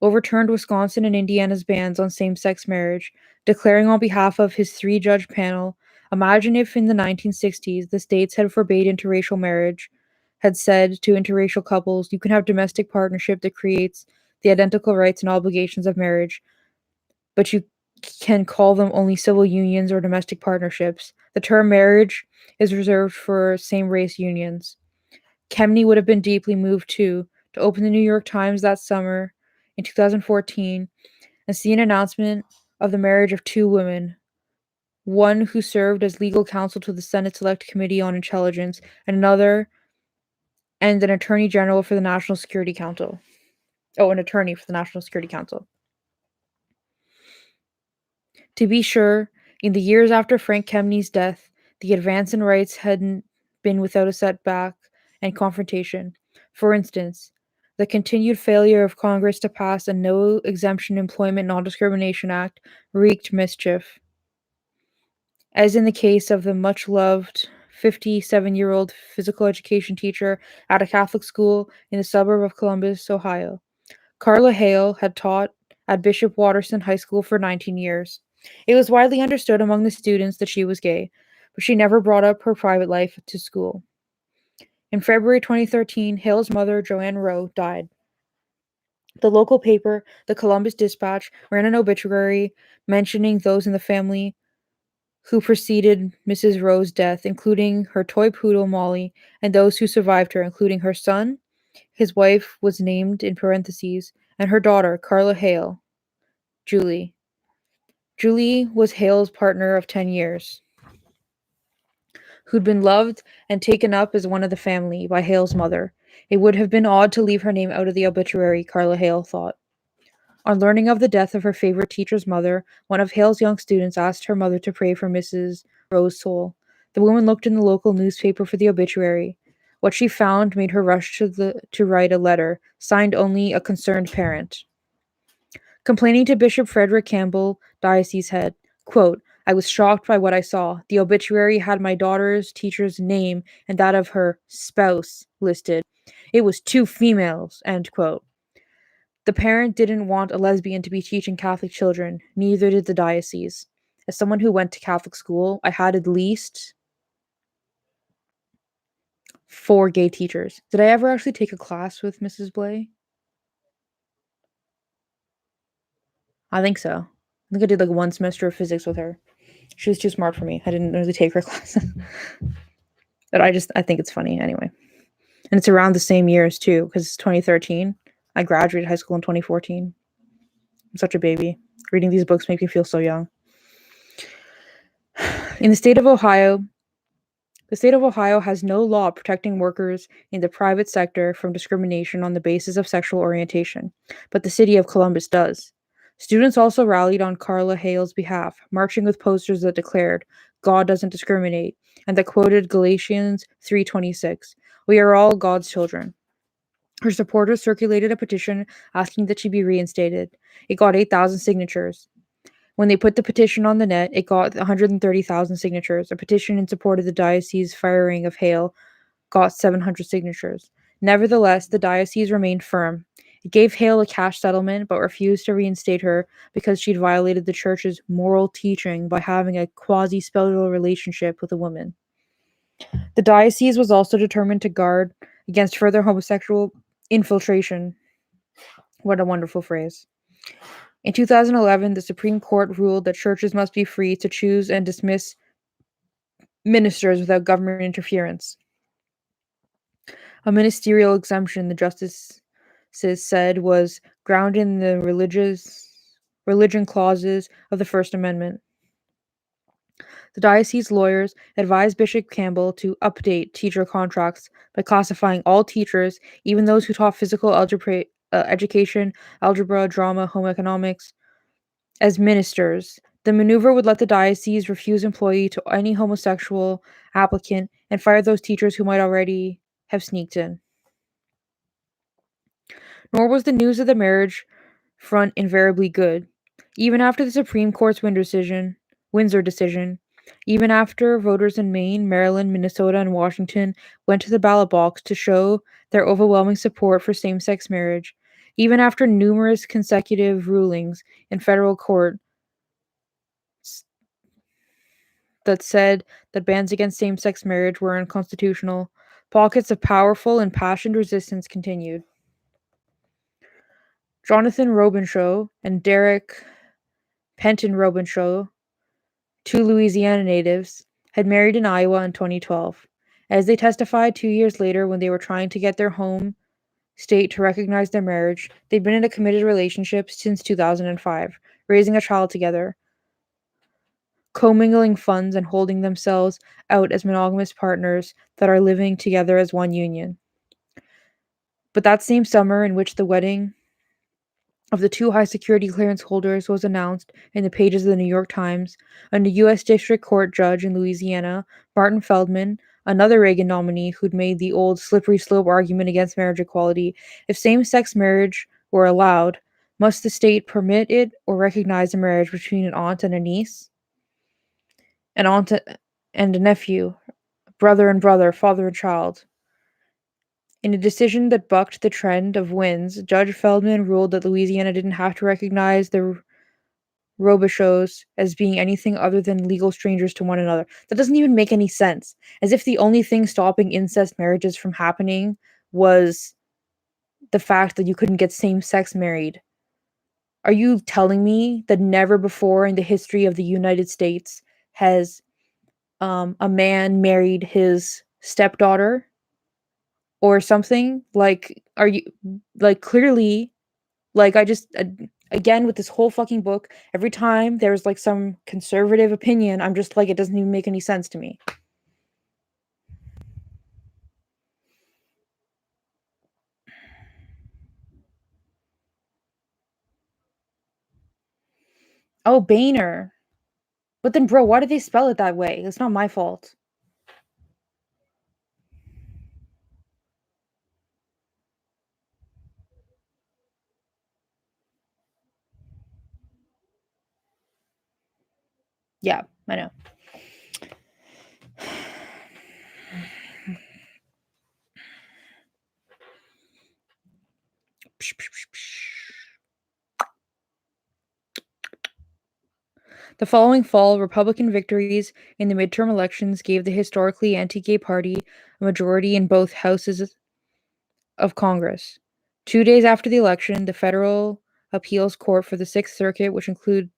overturned Wisconsin and Indiana's bans on same-sex marriage, declaring on behalf of his three-judge panel, imagine if in the 1960s the states had forbade interracial marriage, had said to interracial couples, you can have domestic partnership that creates the identical rights and obligations of marriage, but you can call them only civil unions or domestic partnerships. The term marriage is reserved for same-race unions. Kemney would have been deeply moved, too, to open the New York Times that summer in 2014 and see an announcement of the marriage of two women, one who served as legal counsel to the Senate Select Committee on Intelligence, and another, and an attorney general for the National Security Council. Oh, an attorney for the National Security Council. To be sure, in the years after Frank Kemney's death, the advance in rights hadn't been without a setback and confrontation. For instance, the continued failure of Congress to pass a No Exemption Employment Non-Discrimination Act wreaked mischief. As in the case of the much-loved 57-year-old physical education teacher at a Catholic school in the suburb of Columbus, Ohio. Carla Hale had taught at Bishop Watterson High School for 19 years. It was widely understood among the students that she was gay, but she never brought up her private life to school. In February 2013, Hale's mother, Joanne Rowe, died. The local paper, the Columbus Dispatch, ran an obituary mentioning those in the family who preceded Mrs. Rowe's death, including her toy poodle, Molly, and those who survived her, including her son. His wife was named in parentheses, and her daughter, Carla Hale, Julie. Julie was Hale's partner of 10 years, who'd been loved and taken up as one of the family by Hale's mother. It would have been odd to leave her name out of the obituary, Carla Hale thought. On learning of the death of her favorite teacher's mother, one of Hale's young students asked her mother to pray for Mrs. Rowe's soul. The woman looked in the local newspaper for the obituary. What she found made her rush to write a letter, signed only a concerned parent. Complaining to Bishop Frederick Campbell, diocese head, quote, I was shocked by what I saw. The obituary had my daughter's teacher's name and that of her spouse listed. It was two females, end quote. The parent didn't want a lesbian to be teaching Catholic children, neither did the diocese. As someone who went to Catholic school, I had at least 4 gay teachers. Did I ever actually take a class with Mrs. Blay? I think so. I think I did like 1 semester of physics with her. She was too smart for me. I didn't really take her classes. But I think it's funny anyway. And it's around the same years too, because it's 2013. I graduated high school in 2014. I'm such a baby. Reading these books make me feel so young. In the state of Ohio has no law protecting workers in the private sector from discrimination on the basis of sexual orientation, but the city of Columbus does. Students also rallied on Carla Hale's behalf, marching with posters that declared, God doesn't discriminate, and that quoted Galatians 3:26, we are all God's children. Her supporters circulated a petition asking that she be reinstated. It got 8,000 signatures. When they put the petition on the net, it got 130,000 signatures. A petition in support of the diocese firing of Hale got 700 signatures. Nevertheless, the diocese remained firm. It gave Hale a cash settlement, but refused to reinstate her because she'd violated the church's moral teaching by having a quasi-spousal relationship with a woman. The diocese was also determined to guard against further homosexual infiltration. What a wonderful phrase. In 2011, the Supreme Court ruled that churches must be free to choose and dismiss ministers without government interference. A ministerial exemption, the justices said, was grounded in the religion clauses of the First Amendment. The diocese lawyers advised Bishop Campbell to update teacher contracts by classifying all teachers, even those who taught physical education, algebra, drama, home economics, as ministers. The maneuver would let the diocese refuse employee to any homosexual applicant and fire those teachers who might already have sneaked in. Nor was the news of the marriage front invariably good. Even after the Supreme Court's Windsor decision, even after voters in Maine, Maryland, Minnesota, and Washington went to the ballot box to show their overwhelming support for same-sex marriage, even after numerous consecutive rulings in federal court that said that bans against same-sex marriage were unconstitutional, pockets of powerful and passionate resistance continued. Jonathan Robinshaw and Derek Penton Robinshaw, two Louisiana natives, had married in Iowa in 2012. As they testified 2 years later when they were trying to get their home state to recognize their marriage, they'd been in a committed relationship since 2005, raising a child together, commingling funds, and holding themselves out as monogamous partners that are living together as one union. But that same summer in which the wedding of the two high security clearance holders was announced in the pages of the New York Times, a U.S. District Court judge in Louisiana, Martin Feldman, another Reagan nominee who'd made the old slippery slope argument against marriage equality, if same-sex marriage were allowed, must the state permit it or recognize a marriage between an aunt and a niece, an aunt and a nephew, brother and brother, father and child? In a decision that bucked the trend of wins, Judge Feldman ruled that Louisiana didn't have to recognize the Robichauds as being anything other than legal strangers to one another. That doesn't even make any sense. As if the only thing stopping incest marriages from happening was the fact that you couldn't get same-sex married. Are you telling me that never before in the history of the United States has a man married his stepdaughter or something? Like, are you like clearly like I just again with this whole fucking book, every time there's like some conservative opinion, I'm just like it doesn't even make any sense to me. Oh, Baehr. But then bro, why did they spell it that way? It's not my fault. Yeah, I know. The following fall, Republican victories in the midterm elections gave the historically anti-gay party a majority in both houses of Congress. 2 days after the election, the Federal Appeals Court for the Sixth Circuit, which includes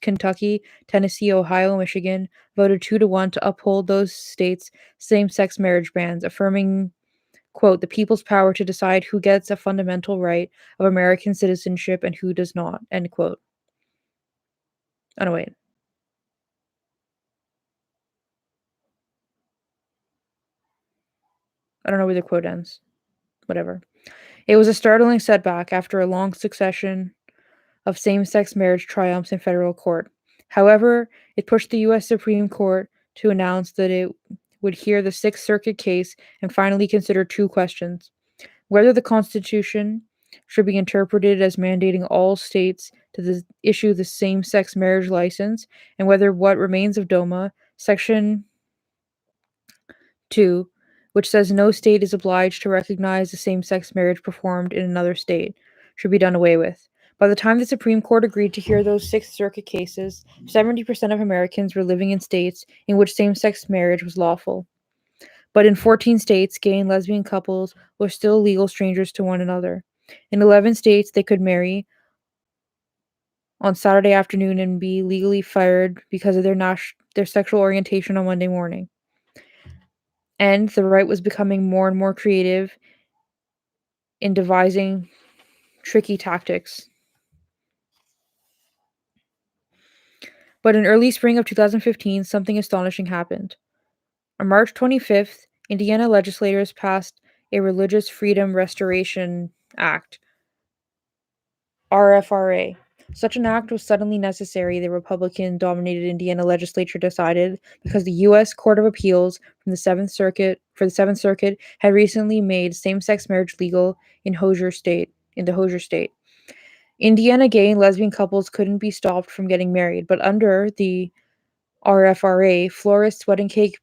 Kentucky, Tennessee, Ohio, and Michigan, voted 2-1 to uphold those states' same-sex marriage bans, affirming, quote, the people's power to decide who gets a fundamental right of American citizenship and who does not, end quote. Oh, no, wait. I don't know where the quote ends. Whatever. It was a startling setback after a long succession of same-sex marriage triumphs in federal court. However, it pushed the U.S. Supreme Court to announce that it would hear the Sixth Circuit case and finally consider two questions: whether the Constitution should be interpreted as mandating all states to issue the same-sex marriage license, and whether what remains of DOMA, Section 2, which says no state is obliged to recognize a same-sex marriage performed in another state, should be done away with. By the time the Supreme Court agreed to hear those Sixth Circuit cases, 70% of Americans were living in states in which same-sex marriage was lawful. But in 14 states, gay and lesbian couples were still legal strangers to one another. In 11 states, they could marry on Saturday afternoon and be legally fired because of their sexual orientation on Monday morning. And the right was becoming more and more creative in devising tricky tactics. But in early spring of 2015, something astonishing happened. On March 25th, Indiana legislators passed a Religious Freedom Restoration Act, RFRA. Such an act was suddenly necessary, the Republican dominated Indiana legislature decided, because the US Court of Appeals from the 7th Circuit for the 7th Circuit had recently made same-sex marriage legal in the Hoosier state. Indiana gay and lesbian couples couldn't be stopped from getting married, but under the RFRA, florists, wedding cake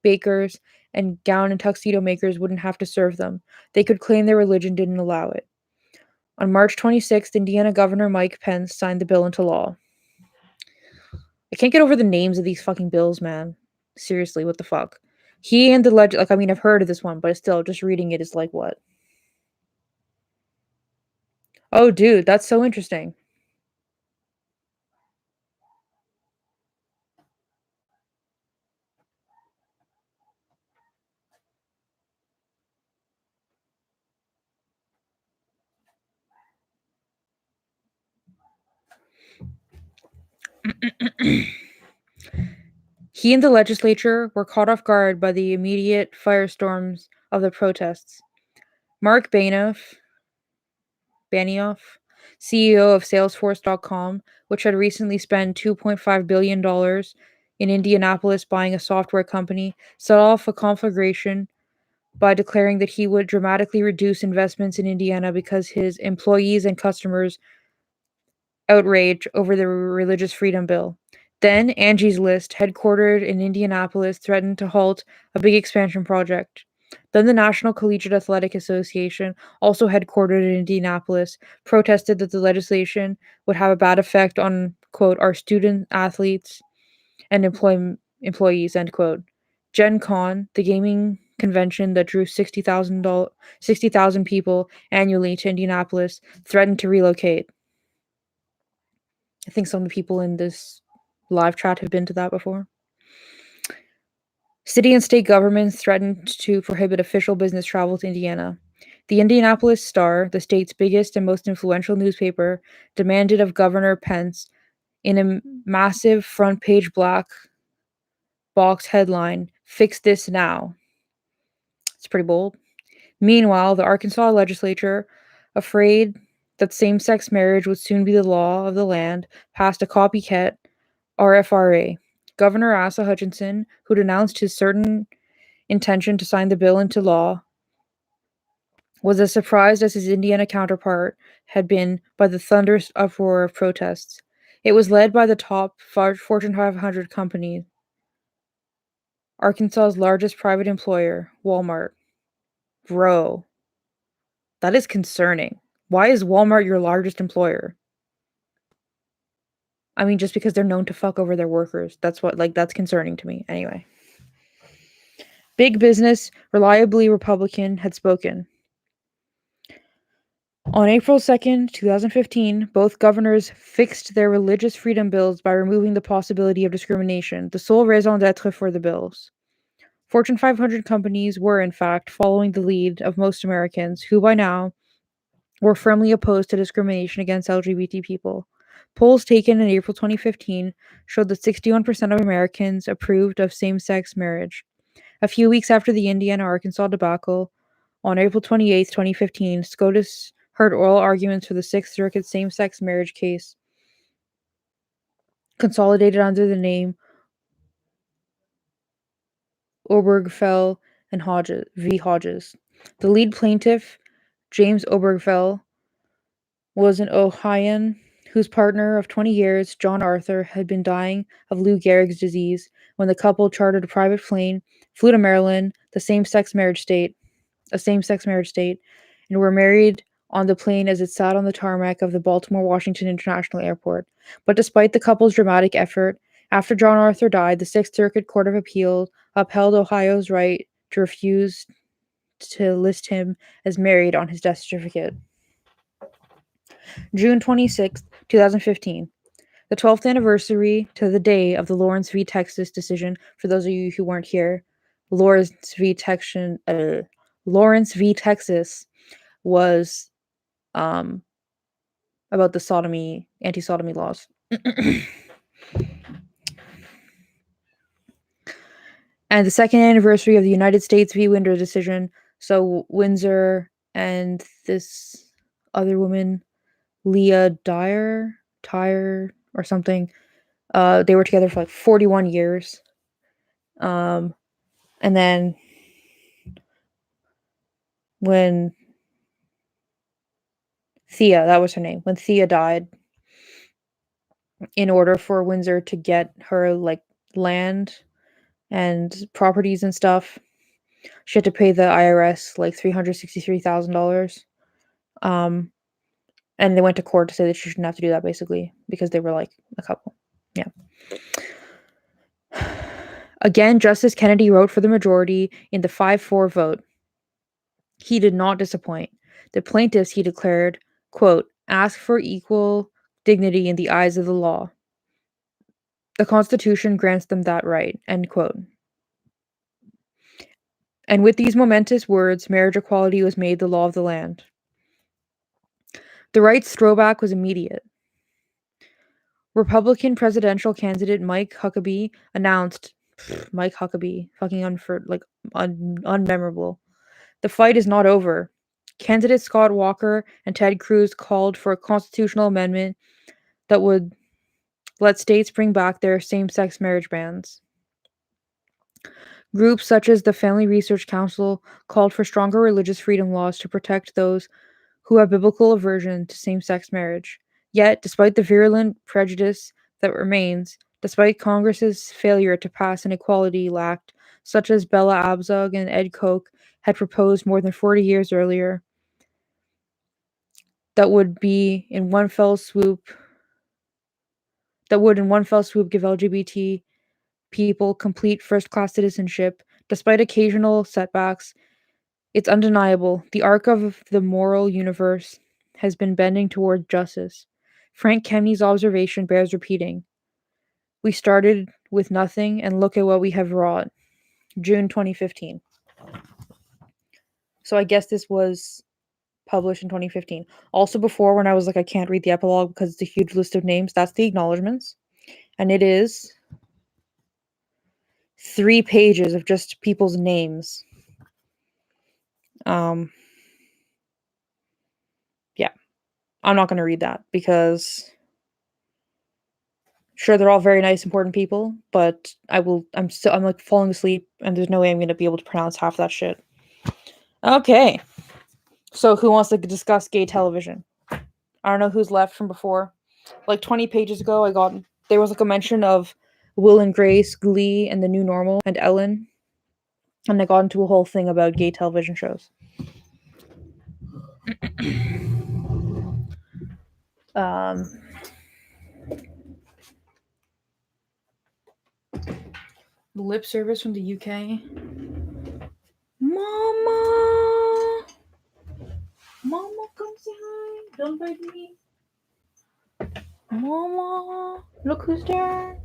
bakers, and gown and tuxedo makers wouldn't have to serve them. They could claim their religion didn't allow it. On March 26th, Indiana Governor Mike Pence signed the bill into law. I can't get over the names of these fucking bills, man. Seriously, what the fuck? He and the I've heard of this one, but still, just reading it is like, what? Oh, dude, that's so interesting. He and the legislature were caught off guard by the immediate firestorms of the protests. Mark Benioff, CEO of Salesforce.com, which had recently spent $2.5 billion in Indianapolis buying a software company, set off a conflagration by declaring that he would dramatically reduce investments in Indiana because his employees and customers outrage over the religious freedom bill. Then Angie's List, headquartered in Indianapolis, threatened to halt a big expansion project. Then the National Collegiate Athletic Association, also headquartered in Indianapolis, protested that the legislation would have a bad effect on, quote, our student athletes and employees, end quote. Gen Con, the gaming convention that drew 60,000 people annually to Indianapolis, threatened to relocate. I think some of the people in this live chat have been to that before. City and state governments threatened to prohibit official business travel to Indiana. The Indianapolis Star, the state's biggest and most influential newspaper, demanded of Governor Pence, in a massive front page black box headline, "Fix this now." It's pretty bold. Meanwhile, the Arkansas legislature, afraid that same sex marriage would soon be the law of the land, passed a copycat RFRA. Governor Asa Hutchinson, who'd announced his certain intention to sign the bill into law, was as surprised as his Indiana counterpart had been by the thunderous uproar of protests. It was led by the top Fortune 500 company, Arkansas's largest private employer, Walmart. Bro, that is concerning. Why is Walmart your largest employer? I mean, just because they're known to fuck over their workers. That's concerning to me. Anyway. Big business, reliably Republican, had spoken. On April 2nd, 2015, both governors fixed their religious freedom bills by removing the possibility of discrimination, the sole raison d'etre for the bills. Fortune 500 companies were, in fact, following the lead of most Americans, who by now were firmly opposed to discrimination against LGBT people. Polls taken in April 2015 showed that 61% of Americans approved of same-sex marriage. A few weeks after the Indiana-Arkansas debacle, on April 28, 2015, SCOTUS heard oral arguments for the Sixth Circuit same-sex marriage case, consolidated under the name Obergefell and Hodges v. Hodges. The lead plaintiff, James Obergefell, was an Ohioan whose partner of 20 years, John Arthur, had been dying of Lou Gehrig's disease when the couple chartered a private plane, flew to Maryland, a same-sex marriage state, and were married on the plane as it sat on the tarmac of the Baltimore-Washington International Airport. But despite the couple's dramatic effort, after John Arthur died, the Sixth Circuit Court of Appeal upheld Ohio's right to refuse to list him as married on his death certificate. June 26, 2015. The 12th anniversary to the day of the Lawrence v. Texas decision, for those of you who weren't here, Lawrence v. Texas was about the anti-sodomy laws. And the second anniversary of the United States v. Windsor decision. So Windsor and this other woman, Leah Tyre or something, they were together for like 41 years. And then when Thea, that was her name, when Thea died, in order for Windsor to get her like land and properties and stuff, she had to pay the IRS like $363,000. And they went to court to say that she shouldn't have to do that, basically, because they were like a couple. Yeah. Again, Justice Kennedy wrote for the majority in the 5-4 vote. He did not disappoint. The plaintiffs, he declared, quote, ask for equal dignity in the eyes of the law. The Constitution grants them that right, end quote. And with these momentous words, marriage equality was made the law of the land. The right's throwback was immediate. Republican presidential candidate Mike Huckabee announced, Mike Huckabee, fucking unmemorable. The fight is not over. Candidates Scott Walker and Ted Cruz called for a constitutional amendment that would let states bring back their same-sex marriage bans. Groups such as the Family Research Council called for stronger religious freedom laws to protect those who have biblical aversion to same-sex marriage. Yet, despite the virulent prejudice that remains, despite Congress's failure to pass an equality act such as Bella Abzug and Ed Koch had proposed more than 40 years earlier, that would in one fell swoop give LGBT people complete first-class citizenship, despite occasional setbacks. It's undeniable. The arc of the moral universe has been bending toward justice. Frank Kemney's observation bears repeating. We started with nothing, and look at what we have wrought. June 2015. So I guess this was published in 2015. Also before, when I was like, I can't read the epilogue because it's a huge list of names, that's the acknowledgements. And it is 3 pages of just people's names. Yeah. I'm not going to read that because sure, they're all very nice, important people, but I'm like falling asleep and there's no way I'm going to be able to pronounce half that shit. Okay. So who wants to discuss gay television? I don't know who's left from before. Like 20 pages ago, there was like a mention of Will and Grace, Glee, and The New Normal, and Ellen. And I got into a whole thing about gay television shows. Lip service from the UK. Mama! Mama, come say hi. Don't bite me. Mama, look who's there.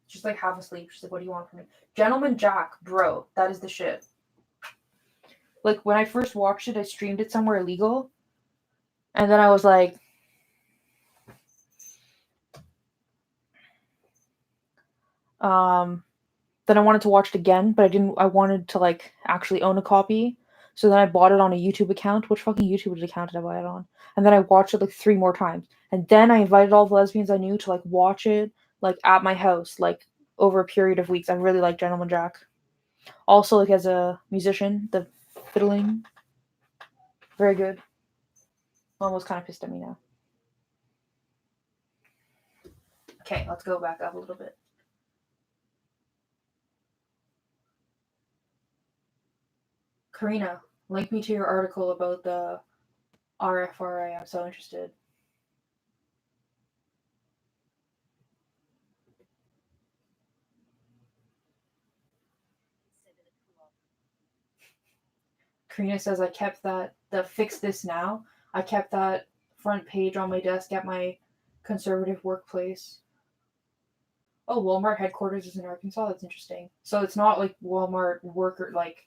She's like half asleep. She's like, what do you want from me? Gentleman Jack, bro, that is the shit. Like, when I first watched it, I streamed it somewhere illegal. And then I was like, then I wanted to watch it again, but I wanted to, like, actually own a copy. So then I bought it on a YouTube account. Which fucking YouTube account did I buy it on? And then I watched it, like, 3 more times. And then I invited all the lesbians I knew to, like, watch it, like, at my house, like, over a period of weeks. I really like Gentleman Jack. Also, like, as a musician, the fiddling, very good. Mom was kind of pissed at me now. Okay, let's go back up a little bit. Karina, link me to your article about the RFRA. I'm so interested. Karina says I kept the Fix This Now. I kept that front page on my desk at my conservative workplace. Oh, Walmart headquarters is in Arkansas. That's interesting. So it's not like Walmart worker like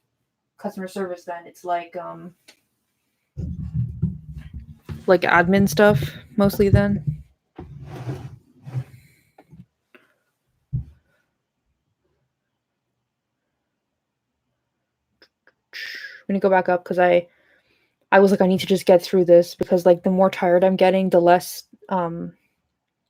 customer service. Then it's like admin stuff mostly. Then I'm gonna go back up because I was like, I need to just get through this because like the more tired I'm getting, the less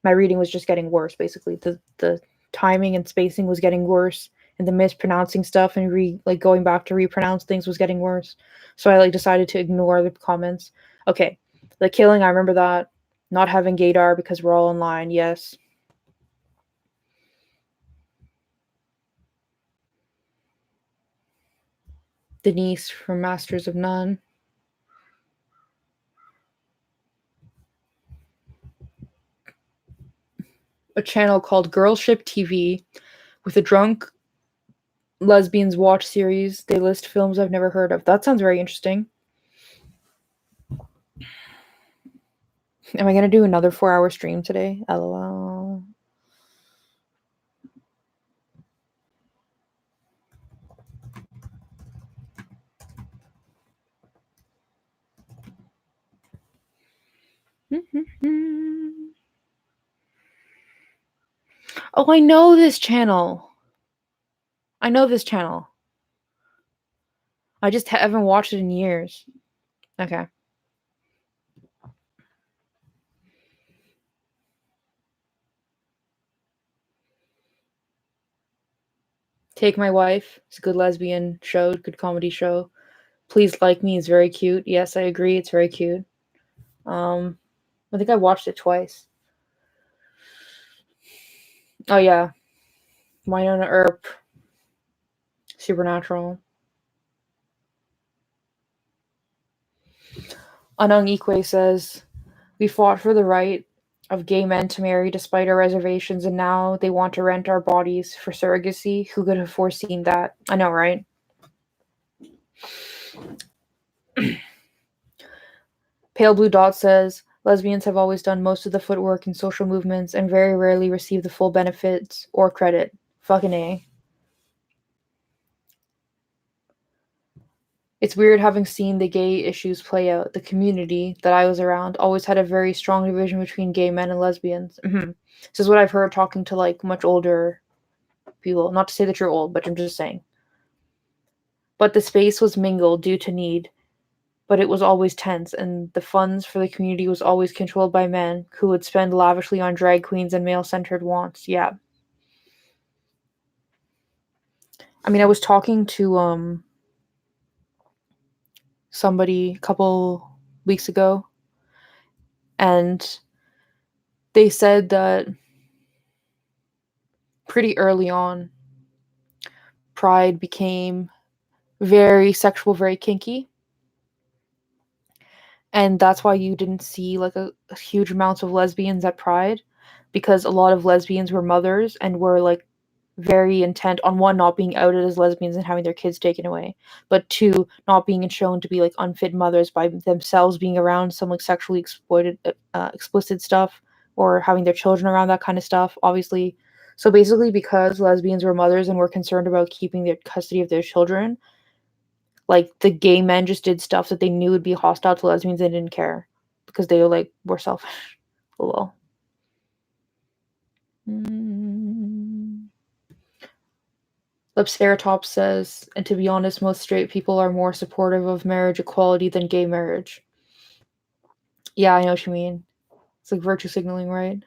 my reading was just getting worse. Basically, the timing and spacing was getting worse, and the mispronouncing stuff and going back to repronounce things was getting worse. So I like decided to ignore the comments. Okay, the killing, I remember that. Not having gaydar because we're all online. Yes. Denise from Masters of None. A channel called Girlship TV with a drunk lesbians watch series. They list films I've never heard of. That sounds very interesting. Am I gonna do another 4-hour stream today? LOL. Oh, I know this channel. I know this channel. I just haven't watched it in years. Okay. Take My Wife. It's a good lesbian show, good comedy show. Please Like Me is very cute. Yes, I agree. It's very cute. I think I watched it twice. Oh yeah, Winona Earp. Supernatural. Anung Ikwe says, we fought for the right of gay men to marry despite our reservations, and now they want to rent our bodies for surrogacy. Who could have foreseen that? I know, right? Pale Blue Dot says, lesbians have always done most of the footwork in social movements and very rarely receive the full benefits or credit. Fucking A. It's weird having seen the gay issues play out. The community that I was around always had a very strong division between gay men and lesbians. This is what I've heard talking to like much older people. Not to say that you're old, but I'm just saying. But the space was mingled due to need, but it was always tense, and the funds for the community was always controlled by men who would spend lavishly on drag queens and male-centered wants. Yeah. I mean, I was talking to somebody a couple weeks ago, and they said that pretty early on, Pride became very sexual, very kinky. And that's why you didn't see like a huge amounts of lesbians at Pride, because a lot of lesbians were mothers and were like very intent on, one, not being outed as lesbians and having their kids taken away, but two, not being shown to be like unfit mothers by themselves being around some like sexually explicit stuff, or having their children around that kind of stuff, obviously. So basically, because lesbians were mothers and were concerned about keeping their custody of their children, like the gay men just did stuff that they knew would be hostile to lesbians and didn't care because they were selfish. Lol. Lipsteratops says, and to be honest, most straight people are more supportive of marriage equality than gay marriage. Yeah, I know what you mean. It's like virtue signaling, right?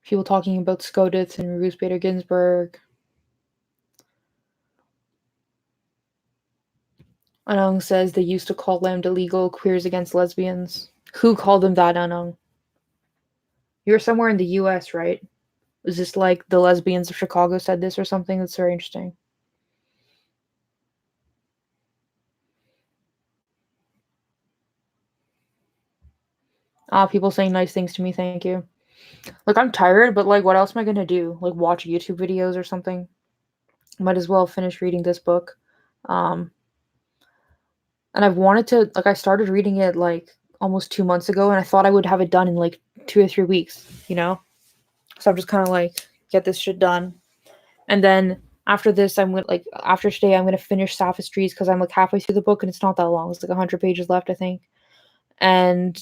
People talking about Skoditz and Ruth Bader Ginsburg. Anung says they used to call them illegal queers against lesbians. Who called them that, Anung? You're somewhere in the US, right? Is this like the lesbians of Chicago said this or something? That's very interesting. People saying nice things to me, thank you. Like, I'm tired, but like, what else am I gonna do? Like, watch YouTube videos or something? Might as well finish reading this book. And I've wanted to, like, I started reading it like almost 2 months ago, and I thought I would have it done in like 2 or 3 weeks, So I'm just kind of like, get this shit done. And then after this, after today, I'm gonna finish Sophistries because I'm like halfway through the book and it's not that long. It's like 100 pages left, I think. And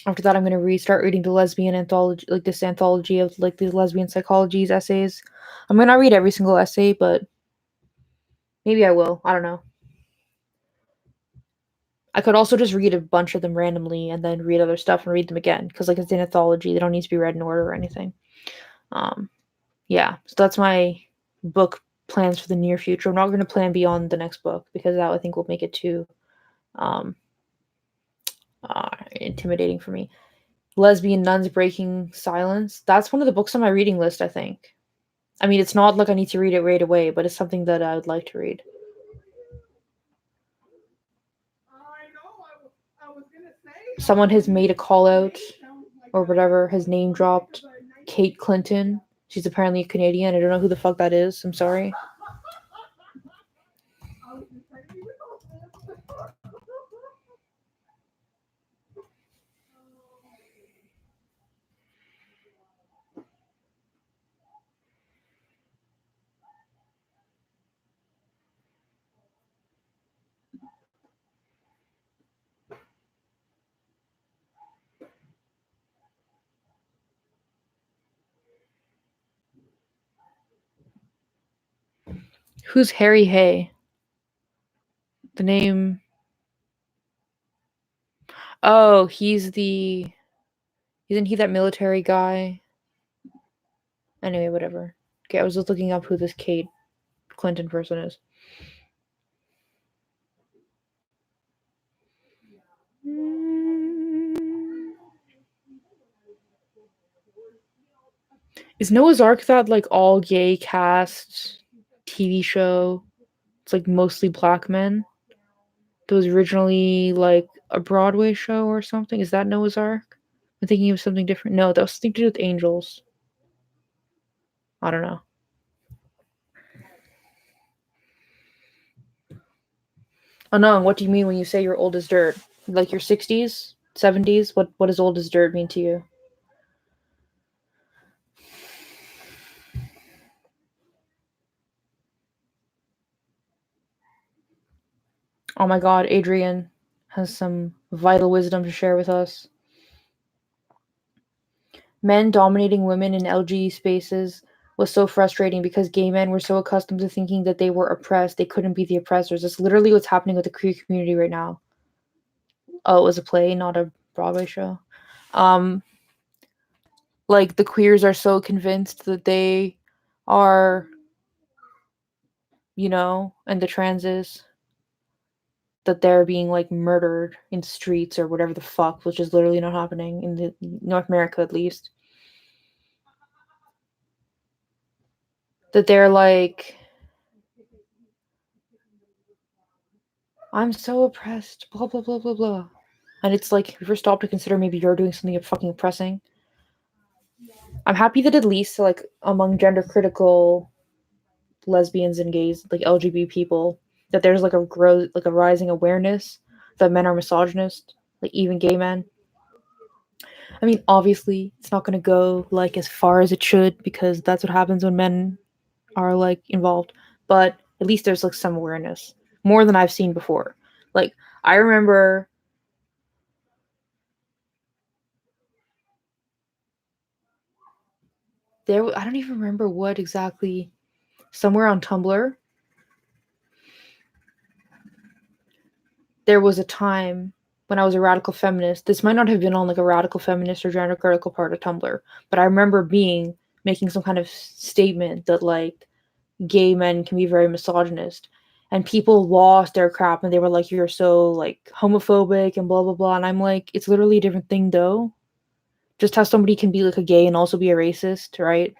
after that, I'm gonna restart reading the lesbian anthology, like this anthology of like the lesbian psychologies essays. I'm gonna read every single essay, but maybe I will. I don't know. I could also just read a bunch of them randomly and then read other stuff and read them again because like it's an anthology. They don't need to be read in order or anything. Yeah, so that's my book plans for the near future. I'm not going to plan beyond the next book because that I think will make it too um, intimidating for me. Lesbian Nuns Breaking Silence. That's one of the books on my reading list, I think. I mean, it's not like I need to read it right away, but it's something that I would like to read. Someone has made a call out or whatever, has name dropped Kate Clinton. She's apparently a Canadian. I don't know who the fuck that is. I'm sorry. Who's Harry Hay? The name. Oh, isn't he that military guy? Anyway, whatever. Okay, I was just looking up who this Kate Clinton person is. Is Noah's Ark that like all gay cast TV show? It's like mostly black men. That was originally like a Broadway show or something. Is that Noah's Ark? I'm thinking of something different. No, that was something to do with angels. I don't know. Oh no, what do you mean when you say you're old as dirt? Like your 60s? 70s? What does old as dirt mean to you? Oh my god, Adrian has some vital wisdom to share with us. Men dominating women in LG spaces was so frustrating because gay men were so accustomed to thinking that they were oppressed, they couldn't be the oppressors. That's literally what's happening with the queer community right now. Oh, it was a play, not a Broadway show. Like the queers are so convinced that they are, and the transes, that they're being like murdered in streets or whatever the fuck, which is literally not happening in the North America at least. That they're like, I'm so oppressed, blah blah blah blah blah. And it's like, if you ever stop to consider maybe you're doing something fucking oppressing. I'm happy that at least like among gender critical lesbians and gays, like LGBT people, that there's like a rising awareness that men are misogynist, like even gay men. I mean, obviously, it's not going to go like as far as it should because that's what happens when men are like involved. But at least there's like some awareness, more than I've seen before. Like I remember I don't even remember what exactly. Somewhere on Tumblr, there was a time when I was a radical feminist. This might not have been on like a radical feminist or gender critical part of Tumblr, but I remember making some kind of statement that like gay men can be very misogynist, and people lost their crap and they were like, "You're so like homophobic and blah blah blah." And I'm like, it's literally a different thing though. Just how somebody can be like a gay and also be a racist, right?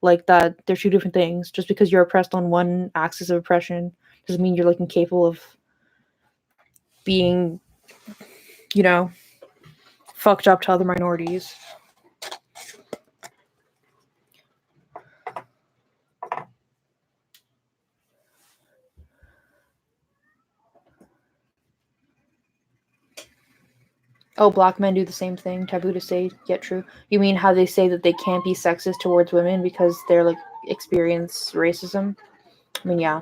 Like that, they're two different things. Just because you're oppressed on one axis of oppression doesn't mean you're like incapable of being, fucked up to other minorities. Oh, black men do the same thing. Taboo to say, yet true. You mean how they say that they can't be sexist towards women because they're like experience racism? I mean, yeah.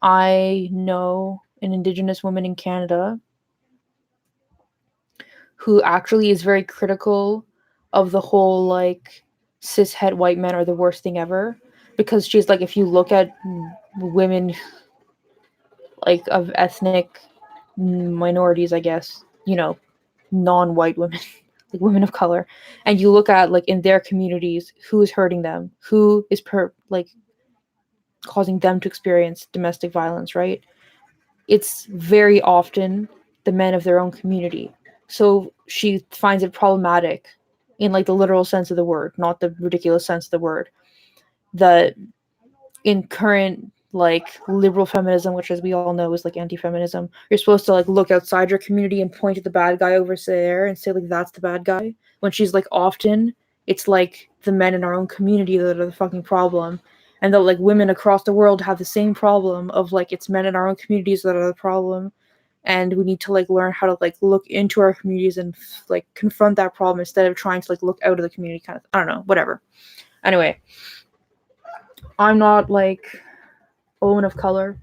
I know an Indigenous woman in Canada who actually is very critical of the whole like cishet white men are the worst thing ever, because she's like, if you look at women like of ethnic minorities, I guess, you know, non-white women, like women of color, and you look at like in their communities who is hurting them, who is like causing them to experience domestic violence, right? It's very often the men of their own community. So she finds it problematic in like the literal sense of the word, not the ridiculous sense of the word, that in current like liberal feminism, which as we all know is like anti-feminism, you're supposed to like look outside your community and point at the bad guy over there and say like that's the bad guy, when she's like often it's like the men in our own community that are the fucking problem, and that like women across the world have the same problem of like it's men in our own communities that are the problem, and we need to like learn how to like look into our communities and like confront that problem instead of trying to like look out of the community, kind of, I don't know, whatever. Anyway, I'm not like a woman of color,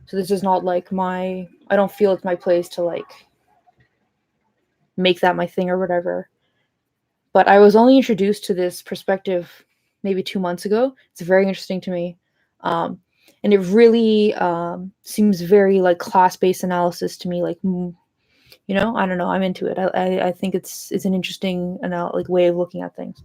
so this is not like I don't feel it's my place to like make that my thing or whatever. But I was only introduced to this perspective maybe 2 months ago. It's very interesting to me. And it really seems very like class-based analysis to me. Like, I don't know. I'm into it. I think it's an interesting like way of looking at things.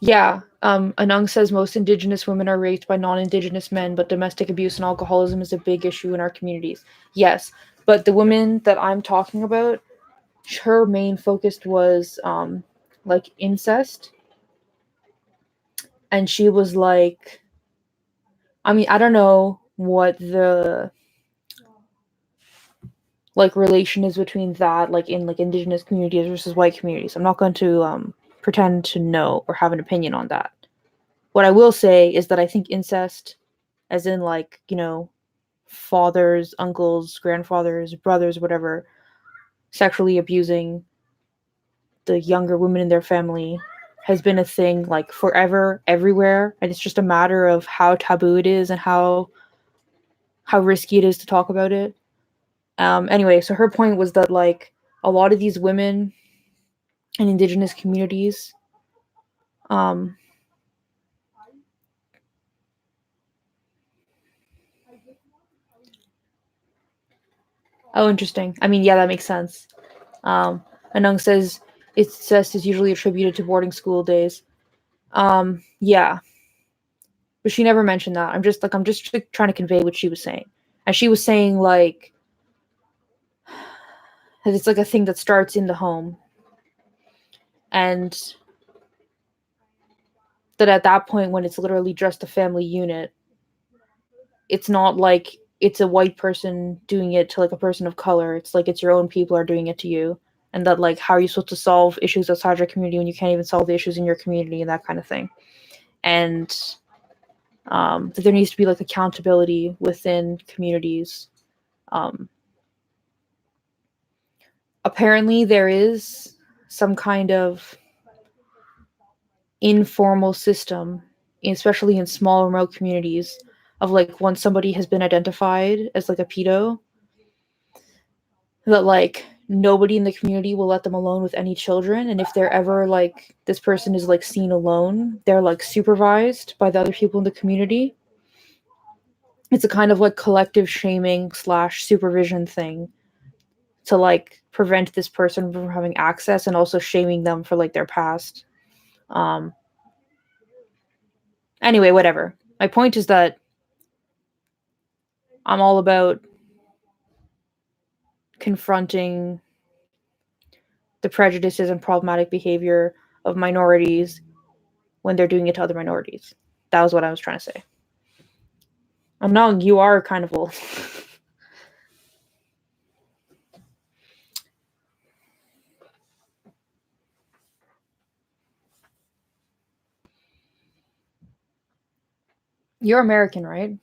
Yeah, Anung says most Indigenous women are raped by non-Indigenous men, but domestic abuse and alcoholism is a big issue in our communities. Yes, but the woman that I'm talking about, her main focus was like incest, and she was like, I mean, I don't know what the like relation is between that, like in like Indigenous communities versus white communities. I'm not going to pretend to know or have an opinion on that. What I will say is that I think incest, as in like, fathers, uncles, grandfathers, brothers, whatever, sexually abusing the younger women in their family, has been a thing like forever, everywhere, and it's just a matter of how taboo it is and how risky it is to talk about it. Anyway, so her point was that like a lot of these women in Indigenous communities, oh, interesting. I mean, yeah, that makes sense. Anung says incest is usually attributed to boarding school days. Yeah, but she never mentioned that. I'm just trying to convey what she was saying, and she was saying like that it's like a thing that starts in the home, and that at that point when it's literally just a family unit, it's not like it's a white person doing it to like a person of color. It's like it's your own people are doing it to you, and that like how are you supposed to solve issues outside your community when you can't even solve the issues in your community and that kind of thing, and that there needs to be like accountability within communities. Apparently there is some kind of informal system, especially in small remote communities, of like once somebody has been identified as like a pedo, that like nobody in the community will let them alone with any children, and if they're ever like this person is like seen alone, they're like supervised by the other people in the community. It's a kind of like collective shaming / supervision thing to like prevent this person from having access, and also shaming them for like their past. Anyway, whatever. My point is that I'm all about confronting the prejudices and problematic behavior of minorities when they're doing it to other minorities. That was what I was trying to say. I'm not, you are kind of old. You're American, right?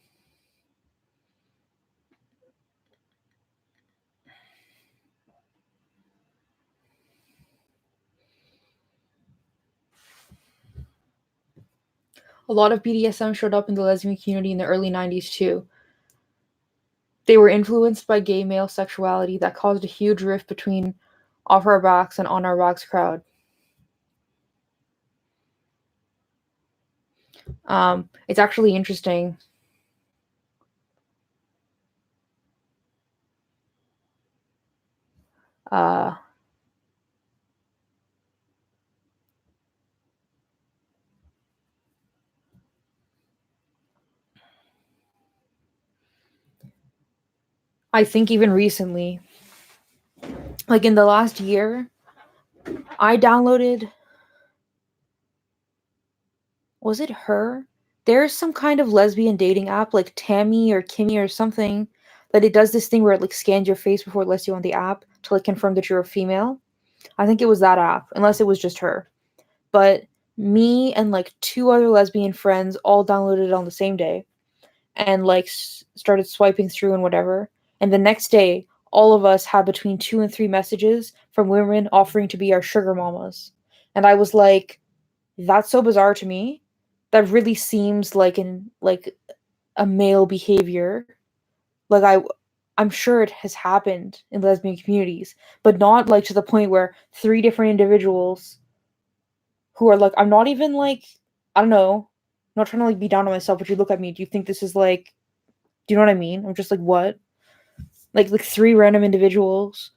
A lot of BDSM showed up in the lesbian community in the early 90s too. They were influenced by gay male sexuality that caused a huge rift between off our backs and on our backs crowd. It's actually interesting. Uh, I think even recently, like in the last year, I downloaded, was it her? There's some kind of lesbian dating app like Tammy or Kimmy or something that it does this thing where it like scans your face before it lets you on the app to like confirm that you're a female. I think it was that app, unless it was just her. But me and like two other lesbian friends all downloaded it on the same day and like started swiping through and whatever. And the next day, all of us had between 2 and 3 messages from women offering to be our sugar mamas. And I was like, that's so bizarre to me. That really seems like a male behavior. Like I'm sure it has happened in lesbian communities, but not like to the point where 3 different individuals who are like, I'm not even like, I don't know, I'm not trying to like be down on myself, but you look at me, do you think this is like, do you know what I mean? I'm just like, what? Like 3 random individuals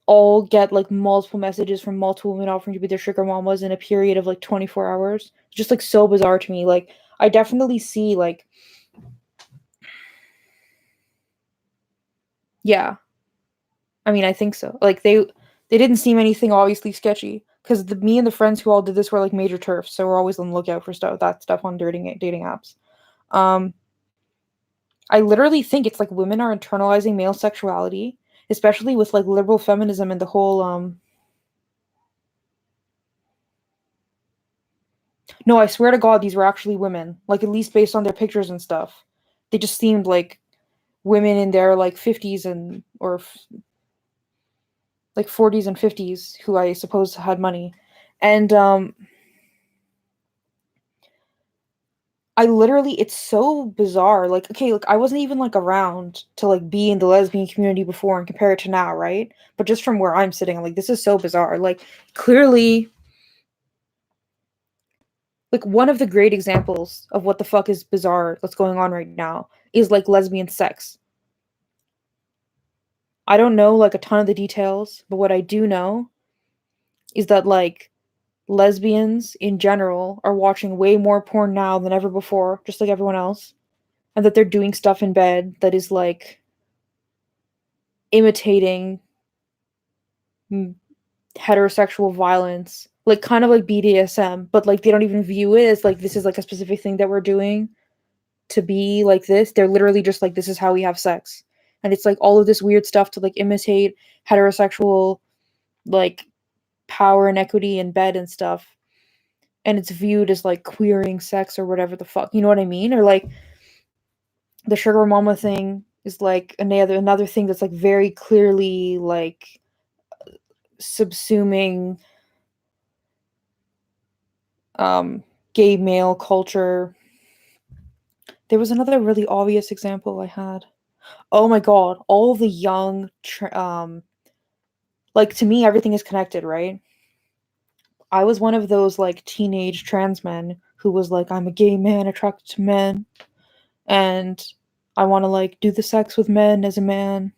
all get like multiple messages from multiple women offering to be their sugar mamas in a period of like 24 hours. Just like so bizarre to me. Like I definitely see like, yeah. I mean, I think so. Like they didn't seem anything obviously sketchy because me and the friends who all did this were like major turfs, so we're always on the lookout for stuff on dating apps. Um, I literally think it's like women are internalizing male sexuality, especially with like liberal feminism and the whole no, I swear to God, these were actually women. Like at least based on their pictures and stuff. They just seemed like women in their like 50s and like 40s and 50s who I suppose had money. And I literally it's so bizarre. Like okay, like I wasn't even like around to like be in the lesbian community before and compare it to now, right? But just from where I'm sitting, I'm like this is so bizarre. Like clearly like one of the great examples of what the fuck is bizarre that's going on right now is like lesbian sex. I don't know like a ton of the details, but what I do know is that like lesbians in general are watching way more porn now than ever before, just like everyone else, and that they're doing stuff in bed that is like imitating heterosexual violence, like kind of like BDSM, but like they don't even view it as like this is like a specific thing that we're doing to be like this. They're literally just like this is how we have sex. And it's like all of this weird stuff to like imitate heterosexual like power and equity in bed and stuff. And it's viewed as like queering sex or whatever the fuck. You know what I mean? Or like the sugar mama thing is like another thing that's like very clearly like subsuming um gay male culture. There was another really obvious example I had. Oh my god, all the young like to me everything is connected, right? I was one of those like teenage trans men who was like I'm a gay man attracted to men and I want to like do the sex with men as a man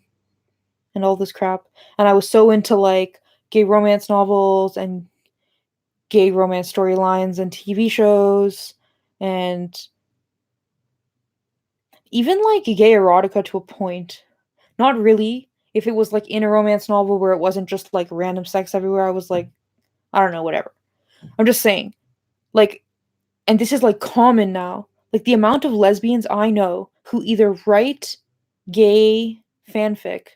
and all this crap. And I was so into like gay romance novels and gay romance storylines and TV shows and even like gay erotica to a point. Not really. If it was like in a romance novel where it wasn't just like random sex everywhere, I was like, I don't know, whatever. I'm just saying, like, and this is like common now. Like the amount of lesbians I know who either write gay fanfic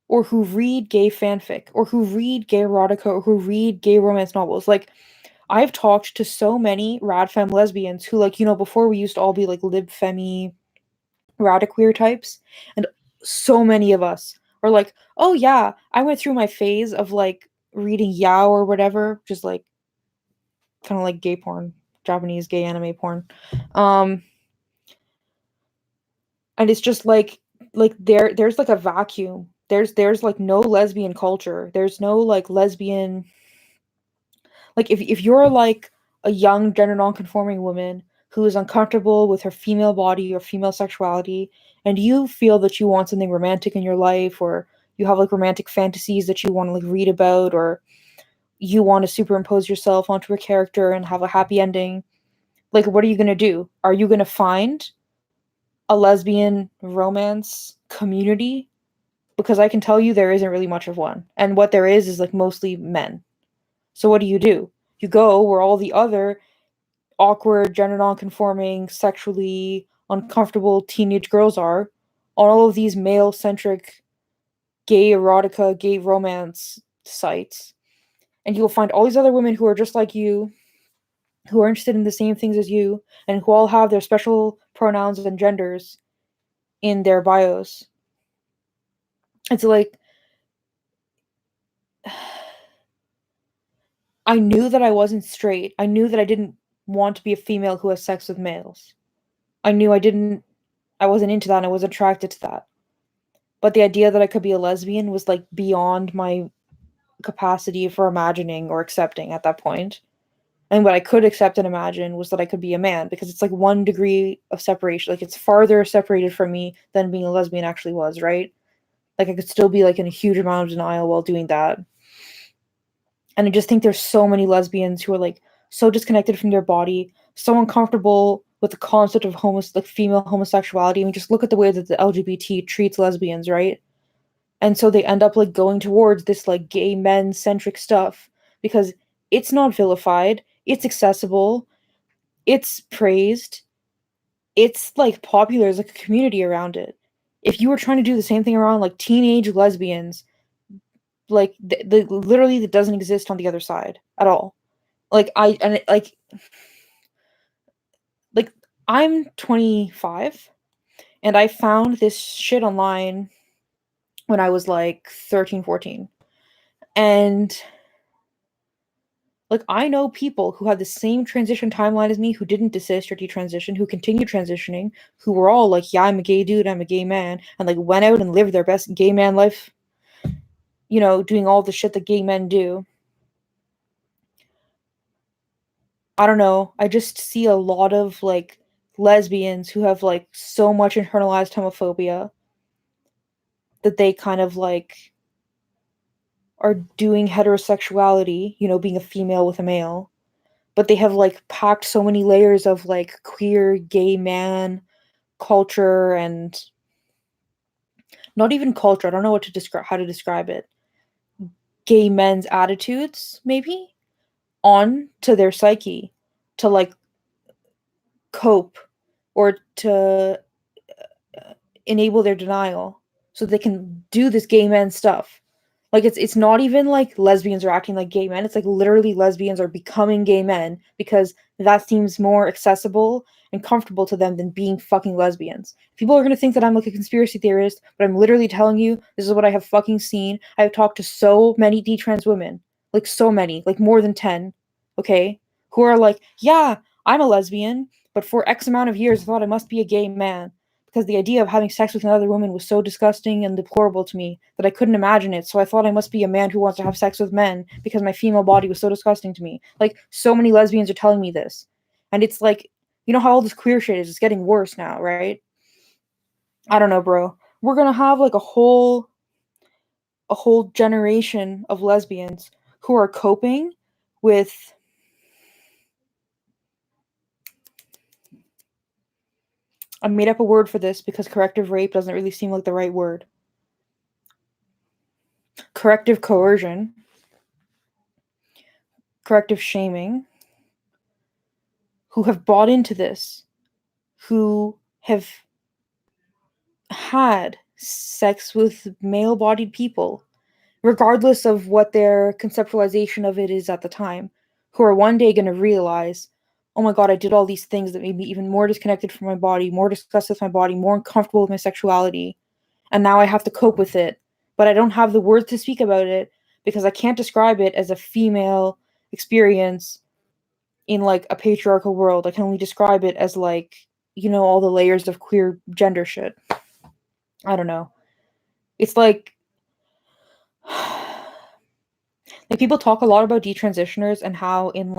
or who read gay fanfic or who read gay erotica or who read gay romance novels. Like I've talked to so many rad femme lesbians who, like, before we used to all be like lib femi radiqueer types, and so many of us are like, oh yeah, I went through my phase of like reading Yao or whatever, just like kind of like gay porn, Japanese gay anime porn. Um and it's just like there's like a vacuum. There's like no lesbian culture. There's no like lesbian, like if you're like a young gender nonconforming woman who is uncomfortable with her female body or female sexuality, and you feel that you want something romantic in your life, or you have like romantic fantasies that you want to like read about, or you want to superimpose yourself onto a character and have a happy ending, like what are you going to do? Are you going to find a lesbian romance community? Because I can tell you there isn't really much of one. And what there is like mostly men. So what do? You go where all the other awkward, gender nonconforming, sexually uncomfortable teenage girls are, on all of these male centric gay erotica, gay romance sites. And you'll find all these other women who are just like you, who are interested in the same things as you, and who all have their special pronouns and genders in their bios. It's like, I knew that I wasn't straight. I knew that I didn't want to be a female who has sex with males. I knew I wasn't into that and I was attracted to that. But the idea that I could be a lesbian was like beyond my capacity for imagining or accepting at that point. And what I could accept and imagine was that I could be a man, because it's like 1 degree of separation. Like it's farther separated from me than being a lesbian actually was, right? Like I could still be like in a huge amount of denial while doing that. And I just think there's so many lesbians who are like so disconnected from their body, so uncomfortable with the concept of like female homosexuality. I mean, just look at the way that the LGBT treats lesbians, right? And so they end up like going towards this like gay men centric stuff because it's not vilified, it's accessible, it's praised, it's like popular, there's like a community around it. If you were trying to do the same thing around like teenage lesbians, like the literally that doesn't exist on the other side at all. Like like I'm 25 and I found this shit online when I was like 13, 14. And like I know people who have the same transition timeline as me, who didn't desist or detransition, who continue transitioning, who were all like, yeah, I'm a gay dude, I'm a gay man, and like went out and lived their best gay man life, doing all the shit that gay men do. I don't know. I just see a lot of like lesbians who have like so much internalized homophobia that they kind of like are doing heterosexuality, being a female with a male, but they have like packed so many layers of like queer gay man culture, and not even culture, I don't know how to describe it. Gay men's attitudes maybe on to their psyche to like cope or to enable their denial so they can do this gay men stuff. Like it's not even like lesbians are acting like gay men. It's like literally lesbians are becoming gay men because that seems more accessible and comfortable to them than being fucking lesbians. People are gonna think that I'm like a conspiracy theorist, but I'm literally telling you this is what I have fucking seen. I have talked to so many detrans women, like so many, like more than 10, okay, who are like, yeah, I'm a lesbian, but for X amount of years I thought I must be a gay man because the idea of having sex with another woman was so disgusting and deplorable to me that I couldn't imagine it. So I thought I must be a man who wants to have sex with men because my female body was so disgusting to me. Like, so many lesbians are telling me this. And it's like, you know how all this queer shit is? It's getting worse now, right? I don't know, bro. We're gonna have like a whole generation of lesbians who are coping with, I made up a word for this because corrective rape doesn't really seem like the right word. Corrective coercion, corrective shaming, who have bought into this, who have had sex with male bodied people, regardless of what their conceptualization of it is at the time, who are one day going to realize, oh my god, I did all these things that made me even more disconnected from my body, more disgusted with my body, more uncomfortable with my sexuality, and now I have to cope with it, but I don't have the words to speak about it because I can't describe it as a female experience in like a patriarchal world. I can only describe it as like, all the layers of queer gender shit. I don't know. It's like people talk a lot about detransitioners and how in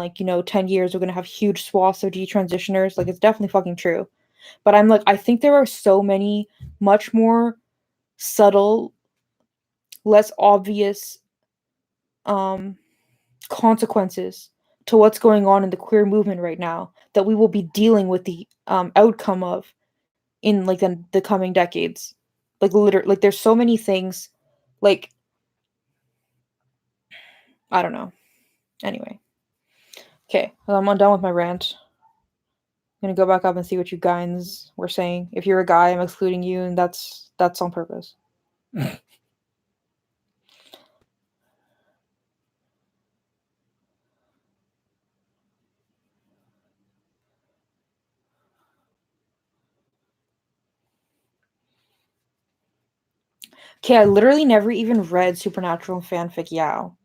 10 years we're going to have huge swaths of detransitioners. Like, it's definitely fucking true. But I'm like, I think there are so many much more subtle, less obvious consequences to what's going on in the queer movement right now that we will be dealing with the outcome of in like the coming decades. Like, literally, like, there's so many things, like, I don't know. Anyway. Okay, I'm done with my rant. I'm gonna go back up and see what you guys were saying. If you're a guy, I'm excluding you, and that's on purpose. Okay, I literally never even read Supernatural fanfic Yao.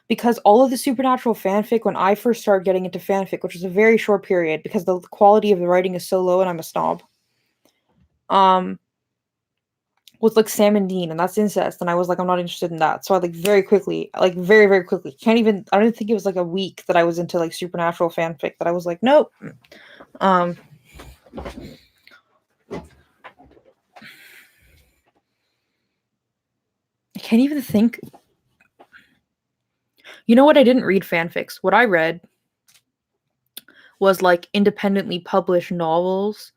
Because all of the Supernatural fanfic, when I first started getting into fanfic, which was a very short period, because the quality of the writing is so low and I'm a snob, was like Sam and Dean, and that's incest, and I was like, I'm not interested in that. So I very quickly, very, very quickly, I don't think it was like a week that I was into like Supernatural fanfic that I was like, nope. I can't even think. You know what? I didn't read fanfics. What I read was like independently published novels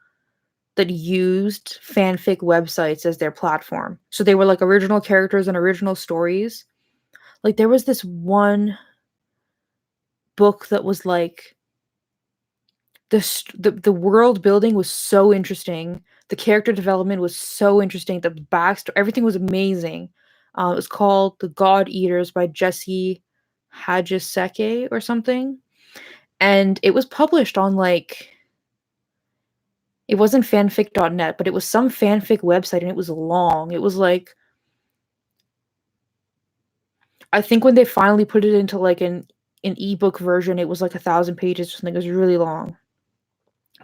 that used fanfic websites as their platform. So they were like original characters and original stories. Like, there was this one book that was like the world building was so interesting. The character development was so interesting. The backstory, everything was amazing. It was called The God Eaters by Jesse Hajiseke or something. And it was published on like, it wasn't fanfic.net, but it was some fanfic website, and it was long. It was like, I think when they finally put it into like an ebook version, it was like 1,000 pages or something. It was really long.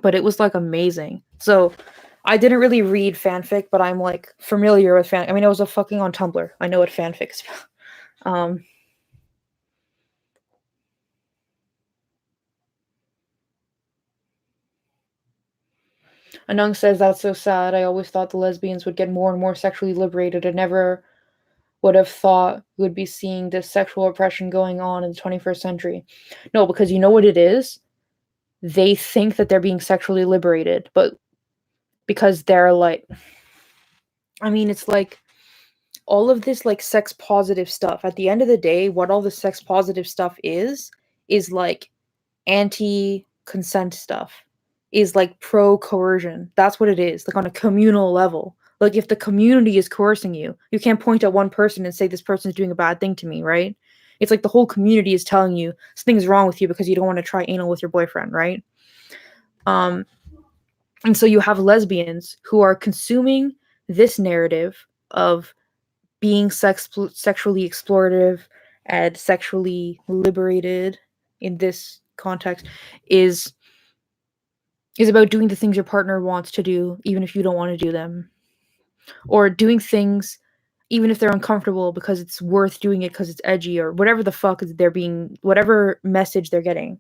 But it was like amazing. So I didn't really read fanfic, but I'm like familiar with fan. I mean, I was fucking on Tumblr. I know what fanfic is about. Anung says, that's so sad. I always thought the lesbians would get more and more sexually liberated. I never would have thought we would be seeing this sexual oppression going on in the 21st century. No, because you know what it is? They think that they're being sexually liberated, but because they're like, I mean, it's like all of this like sex positive stuff. At the end of the day, what all the sex positive stuff is like anti-consent stuff, is like pro-coercion. That's what it is, like on a communal level. Like, if the community is coercing you, you can't point at one person and say this person's doing a bad thing to me, right? It's like the whole community is telling you something's wrong with you because you don't want to try anal with your boyfriend, right? And so you have lesbians who are consuming this narrative of being sexually explorative and sexually liberated in this context is about doing the things your partner wants to do, even if you don't want to do them, or doing things even if they're uncomfortable because it's worth doing it because it's edgy, or whatever the fuck whatever message they're getting.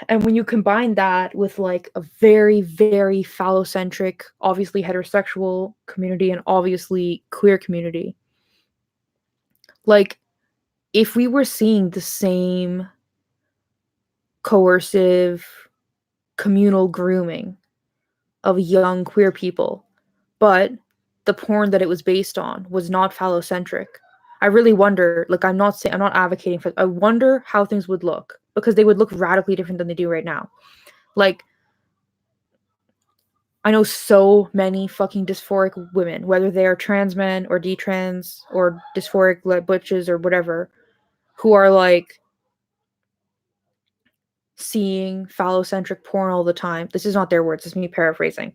And when you combine that with like a very, very phallocentric, obviously heterosexual community and obviously queer community, like, if we were seeing the same coercive communal grooming of young queer people, but the porn that it was based on was not phallocentric, I really wonder, like, I'm not advocating for, I wonder how things would look, because they would look radically different than they do right now. Like, I know so many fucking dysphoric women, whether they are trans men or detrans or dysphoric butches or whatever, who are like, seeing phallocentric porn all the time, this is not their words, it's me paraphrasing,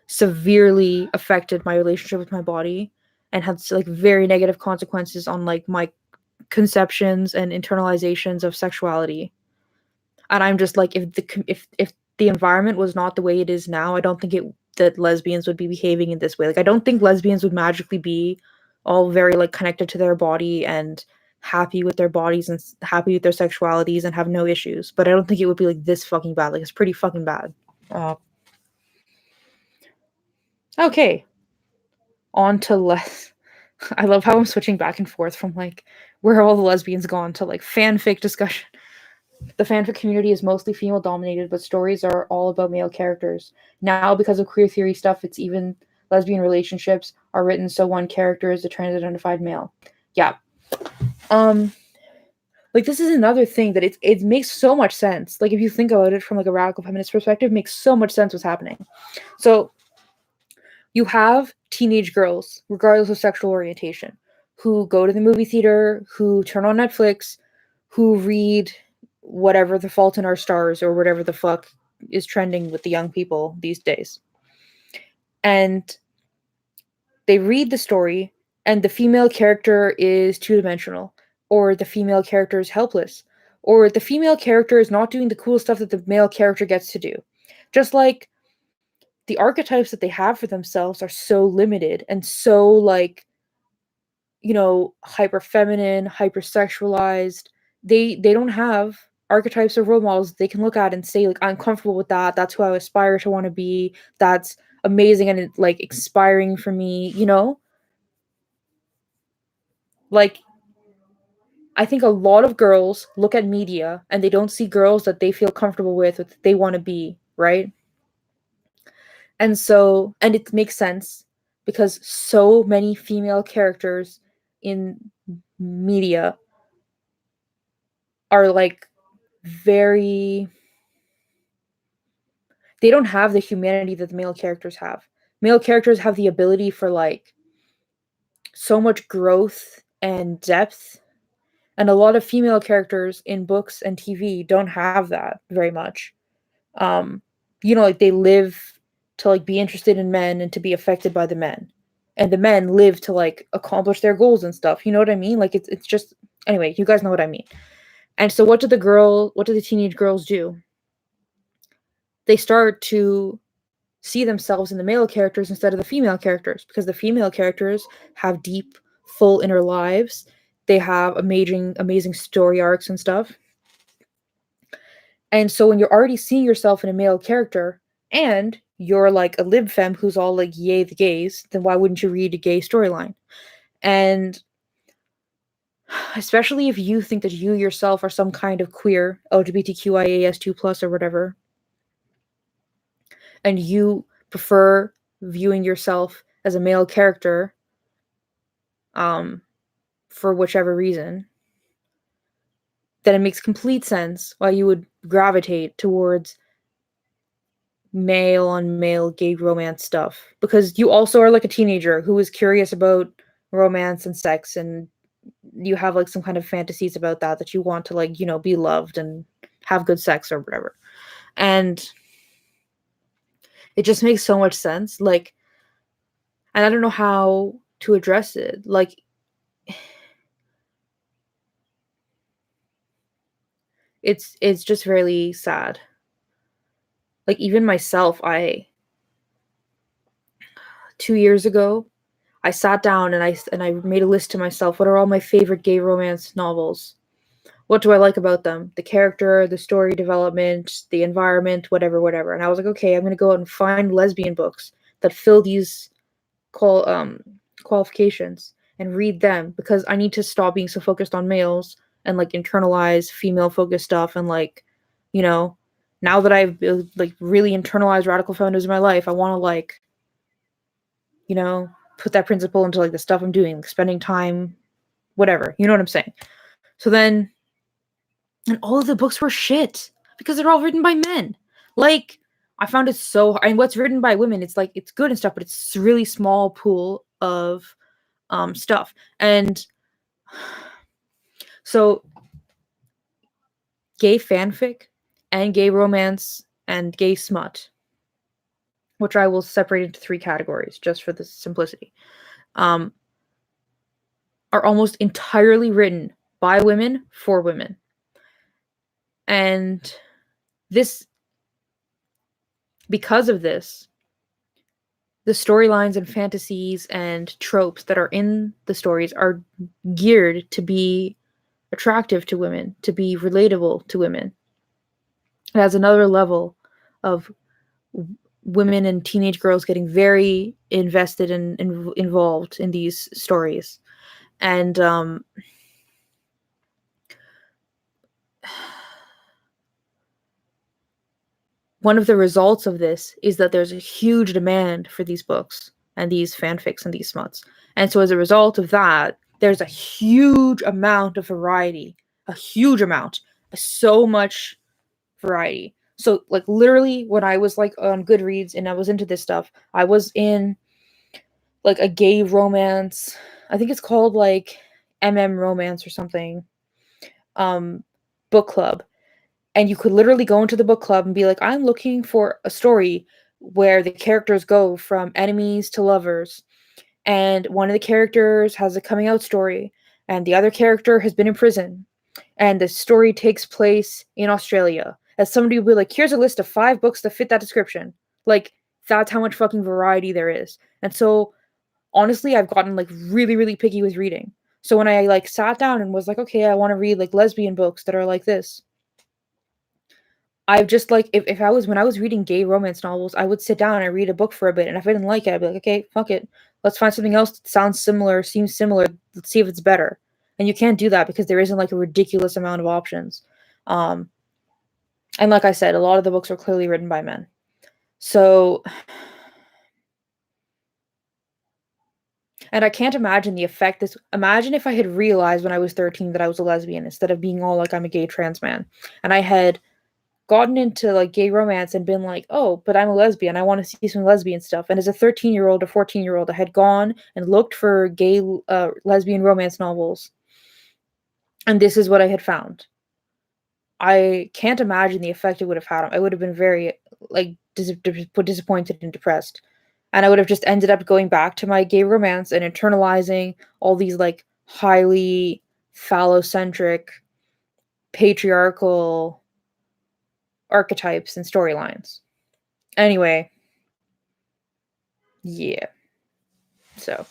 severely affected my relationship with my body and had like very negative consequences on like my conceptions and internalizations of sexuality. And I'm just like, if the environment was not the way it is now, I don't think that lesbians would be behaving in this way. Like, I don't think lesbians would magically be all very like connected to their body and happy with their bodies and happy with their sexualities and have no issues. But I don't think it would be like this fucking bad. Like, it's pretty fucking bad. Okay, on to less. I love how I'm switching back and forth from like where are all the lesbians gone to like fanfic discussion. The fanfic community is mostly female dominated, but stories are all about male characters. Now, because of queer theory stuff, it's even lesbian relationships are written so one character is a trans-identified male. Yeah. Like, this is another thing that it makes so much sense. Like, if you think about it from like a radical feminist perspective, it makes so much sense what's happening. So you have teenage girls, regardless of sexual orientation, who go to the movie theater, who turn on Netflix, who read whatever The Fault in Our Stars or whatever the fuck is trending with the young people these days. And they read the story, and the female character is two-dimensional, or the female character is helpless, or the female character is not doing the cool stuff that the male character gets to do. Just like the archetypes that they have for themselves are so limited and so like, you know, hyper feminine, hyper sexualized. They don't have archetypes or role models they can look at and say like, I'm comfortable with that. That's who I aspire to want to be. That's amazing and like inspiring for me, you know? Like, I think a lot of girls look at media and they don't see girls that they feel comfortable with, that they want to be, right? And so, and it makes sense because so many female characters in media are like very, they don't have the humanity that the male characters have. Male characters have the ability for like so much growth and depth, and a lot of female characters in books and TV don't have that very much. You know, like they live to like be interested in men and to be affected by the men, and the men live to like accomplish their goals and stuff. You know what I mean? Like it's just, anyway, you guys know what I mean. And so what do the teenage girls do? They start to see themselves in the male characters instead of the female characters, because the female characters have deep, full inner lives. They have amazing story arcs and stuff. And so when you're already seeing yourself in a male character and you're like a lib femme who's all like, yay, the gays, then why wouldn't you read a gay storyline? And especially if you think that you yourself are some kind of queer, LGBTQIAS2+ or whatever, and you prefer viewing yourself as a male character, for whichever reason, then it makes complete sense why you would gravitate towards male on male gay romance stuff, because you also are like a teenager who is curious about romance and sex, and you have like some kind of fantasies about that you want to like, you know, be loved and have good sex or whatever. And it just makes so much sense. Like, and I don't know how to address it. Like, it's just really sad. Like, even myself, 2 years ago, I sat down and I made a list to myself. What are all my favorite gay romance novels? What do I like about them? The character, the story development, the environment, whatever. And I was like, okay, I'm gonna go out and find lesbian books that fill these qualifications and read them, because I need to stop being so focused on males and like internalize female focused stuff. And like, you know, now that I've like really internalized radical feminism in my life, I want to like, you know, put that principle into like the stuff I'm doing, like spending time, whatever. You know what I'm saying? So then, and all of the books were shit because they're all written by men. Like, I found it so hard. And what's written by women, it's like, it's good and stuff, but it's a really small pool of stuff. And so gay fanfic and gay romance and gay smut, which I will separate into 3 categories just for the simplicity, are almost entirely written by women for women. And this, because of this, the storylines and fantasies and tropes that are in the stories are geared to be attractive to women, to be relatable to women. It has another level of women and teenage girls getting very invested and involved in these stories. And one of the results of this is that there's a huge demand for these books and these fanfics and these smuts. And so as a result of that, there's a huge amount of variety, a huge amount, so much variety. So like literally when I was like on Goodreads and I was into this stuff, I was in like a gay romance, I think it's called like romance or something, book club. And you could literally go into the book club and be like, I'm looking for a story where the characters go from enemies to lovers. And one of the characters has a coming out story, and the other character has been in prison. And the story takes place in Australia. As somebody would be like, here's a list of 5 books that fit that description. Like, that's how much fucking variety there is. And so, honestly, I've gotten like really, really picky with reading. So when I like sat down and was like, okay, I want to read like lesbian books that are like this, I've just like if I was when I was reading gay romance novels, I would sit down and read a book for a bit, and if I didn't like it, I'd be like, okay, fuck it. Let's find something else that sounds similar, seems similar. Let's see if it's better. And you can't do that because there isn't like a ridiculous amount of options. And like I said, a lot of the books are clearly written by men. So, and I can't imagine the effect this. Imagine if I had realized when I was 13 that I was a lesbian instead of being all like I'm a gay trans man, and I had gotten into like gay romance and been like, oh, but I'm a lesbian, I want to see some lesbian stuff. And as a 13-year-old or 14-year-old, I had gone and looked for gay lesbian romance novels, and this is what I had found. I can't imagine the effect it would have had. I would have been very like disappointed and depressed, and I would have just ended up going back to my gay romance and internalizing all these like highly phallocentric patriarchal archetypes and storylines. Anyway, yeah. So,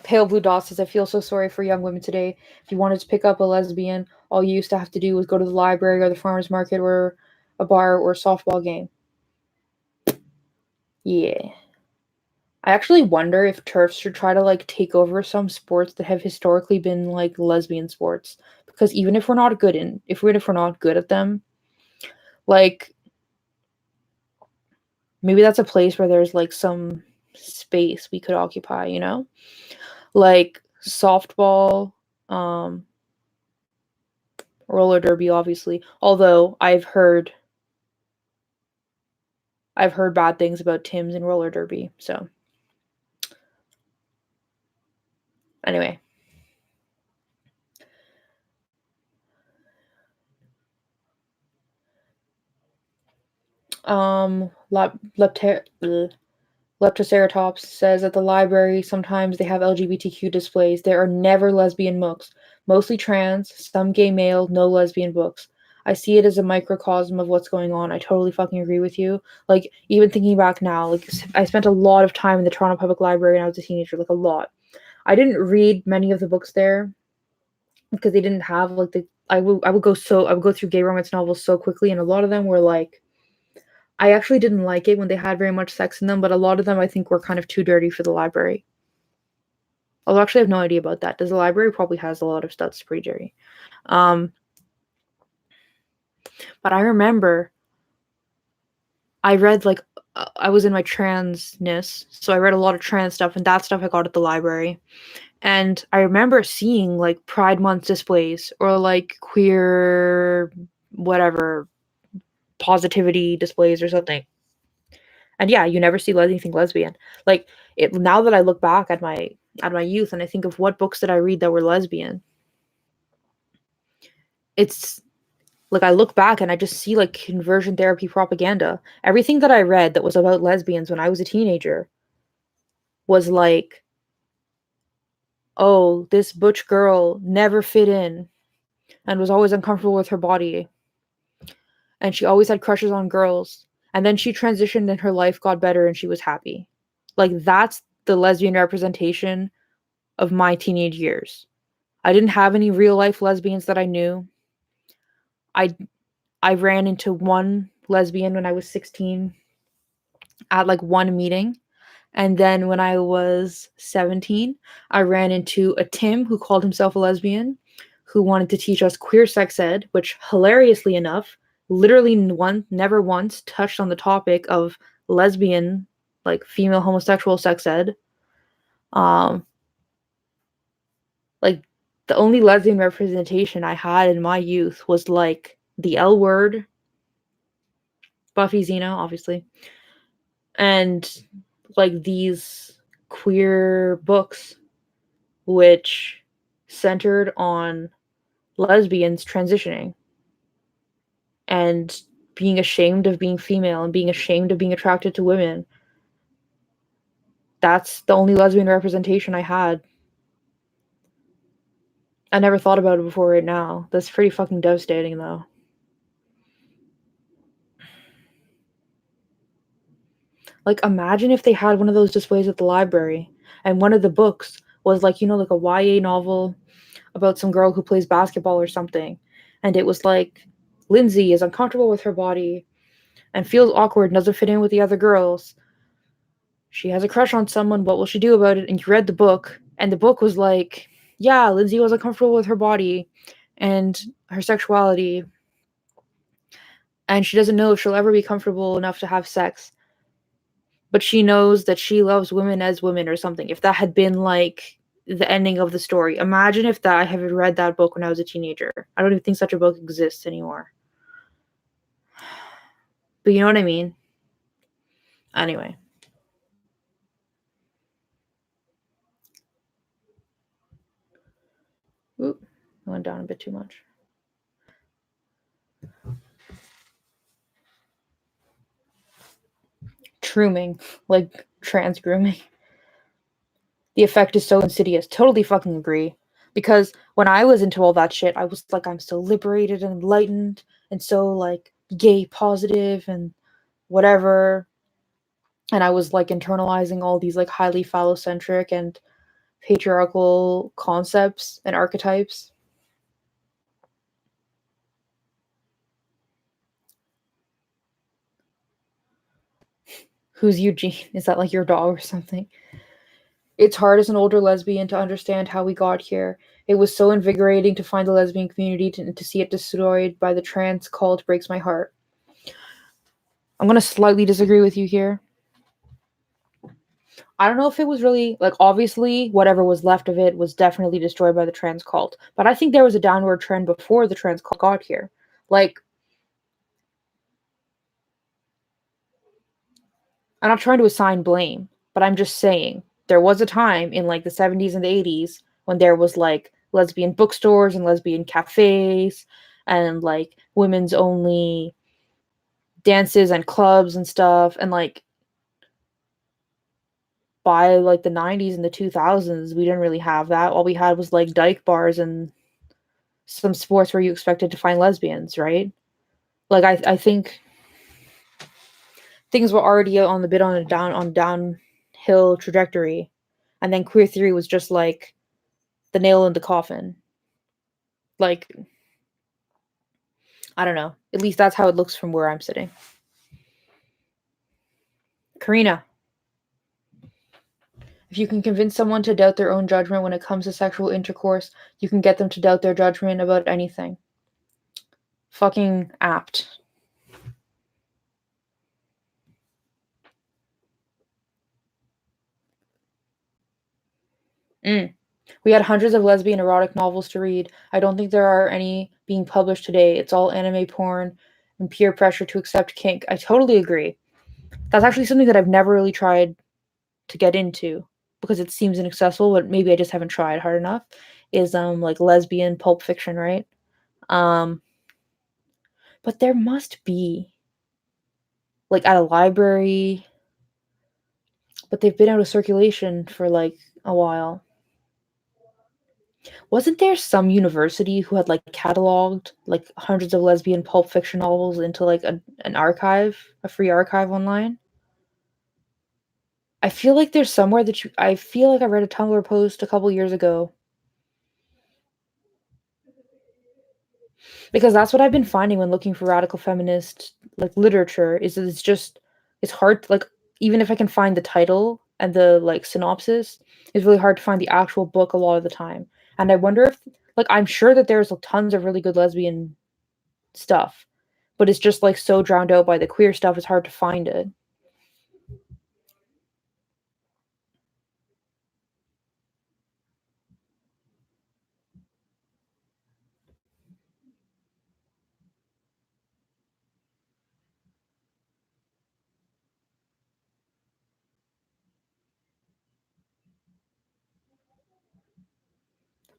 Pale Blue Dot says, I feel so sorry for young women today. If you wanted to pick up a lesbian, all you used to have to do was go to the library or the farmer's market or a bar or a softball game. Yeah. I actually wonder if TERFs should try to like take over some sports that have historically been like lesbian sports, because even if we're not good at them, like maybe that's a place where there's like some space we could occupy, you know? Like softball, roller derby, obviously. Although I've heard bad things about Tim's and roller derby, so anyway. Leptoceratops says at the library sometimes they have LGBTQ displays. There are never lesbian books. Mostly trans, some gay male, no lesbian books. I see it as a microcosm of what's going on. I totally fucking agree with you. Like, even thinking back now, like, I spent a lot of time in the Toronto Public Library when I was a teenager, like, a lot. I didn't read many of the books there because they didn't have, like, I would go through gay romance novels so quickly, and a lot of them were, like, I actually didn't like it when they had very much sex in them, but a lot of them I think were kind of too dirty for the library. Although actually I have no idea about that. Does the library probably has a lot of stuff that's pretty dirty. But I remember I read like I was in my transness, so I read a lot of trans stuff, and that stuff I got at the library. And I remember seeing like Pride Month displays or like queer whatever positivity displays or something. And yeah, you never see anything lesbian. Like it now that I look back at my out of my youth, and I think of what books did I read that were lesbian. It's like I look back and I just see like conversion therapy propaganda. Everything that I read that was about lesbians when I was a teenager was like, oh, this butch girl never fit in and was always uncomfortable with her body. And she always had crushes on girls. And then she transitioned and her life got better and she was happy. Like, that's the lesbian representation of my teenage years. I didn't have any real life lesbians that I knew. I ran into one lesbian when I was 16 at like one meeting. And then when I was 17, I ran into a Tim who called himself a lesbian, who wanted to teach us queer sex ed, which hilariously enough, literally never once touched on the topic of lesbian, like female homosexual sex ed. Like the only lesbian representation I had in my youth was like the L Word, Buffy Xena, obviously, and like these queer books which centered on lesbians transitioning and being ashamed of being female and being ashamed of being attracted to women. That's the only lesbian representation I had. I never thought about it before right now. That's pretty fucking devastating though. Like, imagine if they had one of those displays at the library and one of the books was like, you know, like a YA novel about some girl who plays basketball or something. And it was like, Lindsay is uncomfortable with her body and feels awkward and doesn't fit in with the other girls. She has a crush on someone. What will she do about it? And you read the book, and the book was like, yeah, Lindsay was uncomfortable with her body and her sexuality, and she doesn't know if she'll ever be comfortable enough to have sex. But she knows that she loves women as women or something. If that had been like the ending of the story, imagine if that I had read that book when I was a teenager. I don't even think such a book exists anymore. But you know what I mean? Anyway. Oop, I went down a bit too much. Trooming, like trans grooming. The effect is so insidious. Totally fucking agree. Because when I was into all that shit, I was like, I'm so liberated and enlightened and so like gay positive and whatever. And I was like internalizing all these like highly phallocentric and patriarchal concepts and archetypes. Who's Eugene? Is that like your dog or something? It's hard as an older lesbian to understand how we got here. It was so invigorating to find the lesbian community to see it destroyed by the trans cult breaks my heart. I'm going to slightly disagree with you here. I don't know if it was really, like, obviously, whatever was left of it was definitely destroyed by the trans cult. But I think there was a downward trend before the trans cult got here. Like, I'm not trying to assign blame, but I'm just saying there was a time in, like, the 70s and the 80s when there was, like, lesbian bookstores and lesbian cafes and, like, women's only dances and clubs and stuff. And, like, by like the 90s and the 2000s, we didn't really have that. All we had was like dyke bars and some sports where you expected to find lesbians, right? Like I think things were already on the bit on a downhill trajectory, and then queer theory was just like the nail in the coffin. Like, I don't know. At least that's how it looks from where I'm sitting. Karina, if you can convince someone to doubt their own judgment when it comes to sexual intercourse, you can get them to doubt their judgment about anything. Fucking apt. We had hundreds of lesbian erotic novels to read. I don't think there are any being published today. It's all anime porn and peer pressure to accept kink. I totally agree. That's actually something that I've never really tried to get into. because it seems inaccessible, but maybe I just haven't tried hard enough, is like lesbian pulp fiction, right? Um, but there must be like at a library, but they've been out of circulation for like a while. Wasn't there some university who had like cataloged like hundreds of lesbian pulp fiction novels into like an archive, a free archive online? I feel like there's somewhere that I feel like I read a Tumblr post a couple years ago because that's what I've been finding when looking for radical feminist like literature is that it's hard to, like even if I can find the title and the like synopsis, it's really hard to find the actual book a lot of the time. And I wonder if like I'm sure that there's like, tons of really good lesbian stuff, but it's just like so drowned out by the queer stuff it's hard to find it.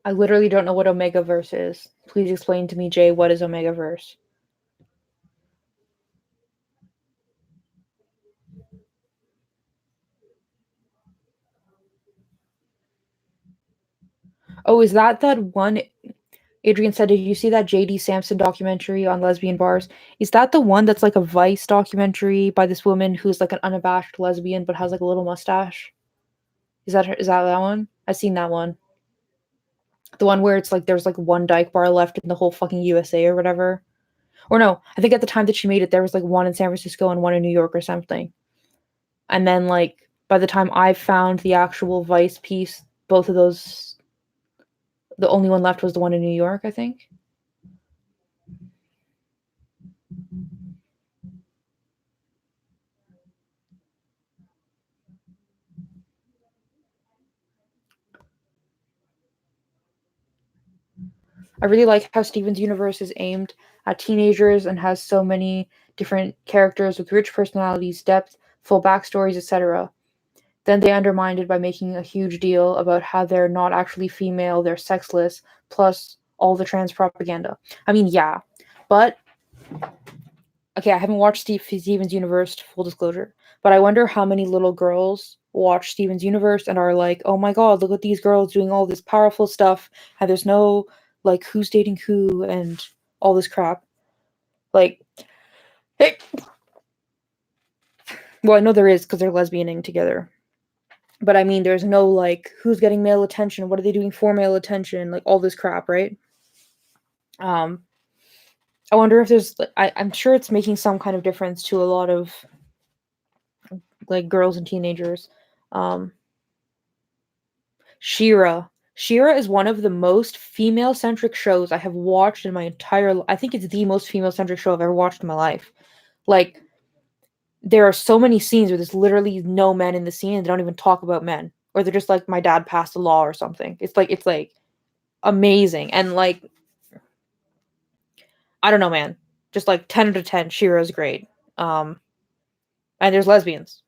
I literally don't know what Omega Verse is. Please explain to me, Jay, what is Omega Verse? Oh, is that one Adrian said, did you see that JD Sampson documentary on lesbian bars? Is that the one that's like a Vice documentary by this woman who's like an unabashed lesbian but has like a little mustache? Is that one? I've seen that one. The one where it's like there's like one dyke bar left in the whole fucking USA or whatever. Or no, I think at the time that she made it, there was like one in San Francisco and one in New York or something. And then like by the time I found the actual Vice piece, both of those, the only one left was the one in New York, I think. I really like how Steven's universe is aimed at teenagers and has so many different characters with rich personalities, depth, full backstories, etc. Then they undermined it by making a huge deal about how they're not actually female, they're sexless, plus all the trans propaganda. I mean, yeah, but okay, I haven't watched Steven's Universe, full disclosure, but I wonder how many little girls watch Steven's Universe and are like, oh my god, look at these girls doing all this powerful stuff, and there's no, like, who's dating who, and all this crap. Like, hey, well, I know there is, because they're lesbianing together. But I mean, there's no, like, who's getting male attention, what are they doing for male attention, like, all this crap, right? Um, I wonder if there's, I'm sure it's making some kind of difference to a lot of, like, girls and teenagers. Um, Shira. Shira is one of the most female-centric shows I have watched in my entire I think it's the most female-centric show I've ever watched in my life. Like, there are so many scenes where there's literally no men in the scene and they don't even talk about men. Or they're just like, my dad passed a law or something. It's like amazing. And like, I don't know, man. Just like 10 out of 10, Shira's great. Um, and there's lesbians.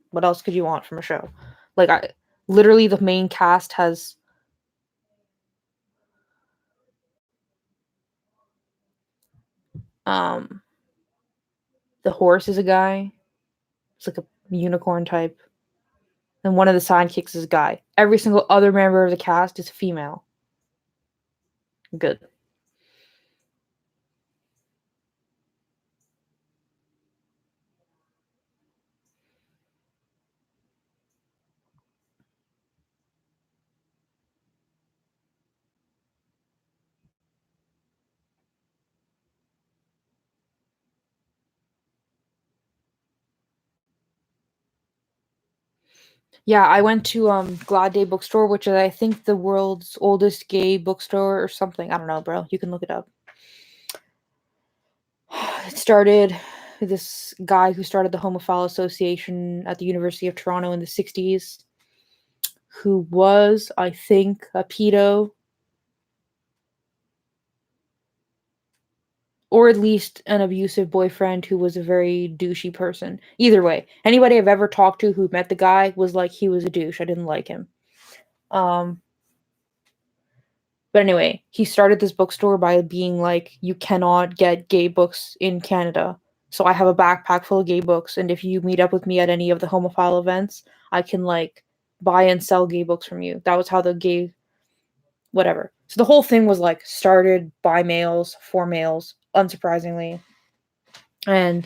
What else could you want from a show? Like, literally the main cast has um the horse is a guy. It's like a unicorn type. And one of the sidekicks is a guy. Every single other member of the cast is female. Good. Yeah, I went to Glad Day bookstore, which is I think the world's oldest gay bookstore or something. I don't know, bro. You can look it up. It started this guy who started the Homophile Association at the University of Toronto in the 60s, who was, I think, a pedo. or at least an abusive boyfriend who was a very douchey person. Either way, anybody I've ever talked to who met the guy was like, he was a douche. I didn't like him. But anyway, he started this bookstore by being like, you cannot get gay books in Canada. So I have a backpack full of gay books, and if you meet up with me at any of the homophile events, I can like buy and sell gay books from you. That was how the gay whatever. So the whole thing was like started by males for males, unsurprisingly. And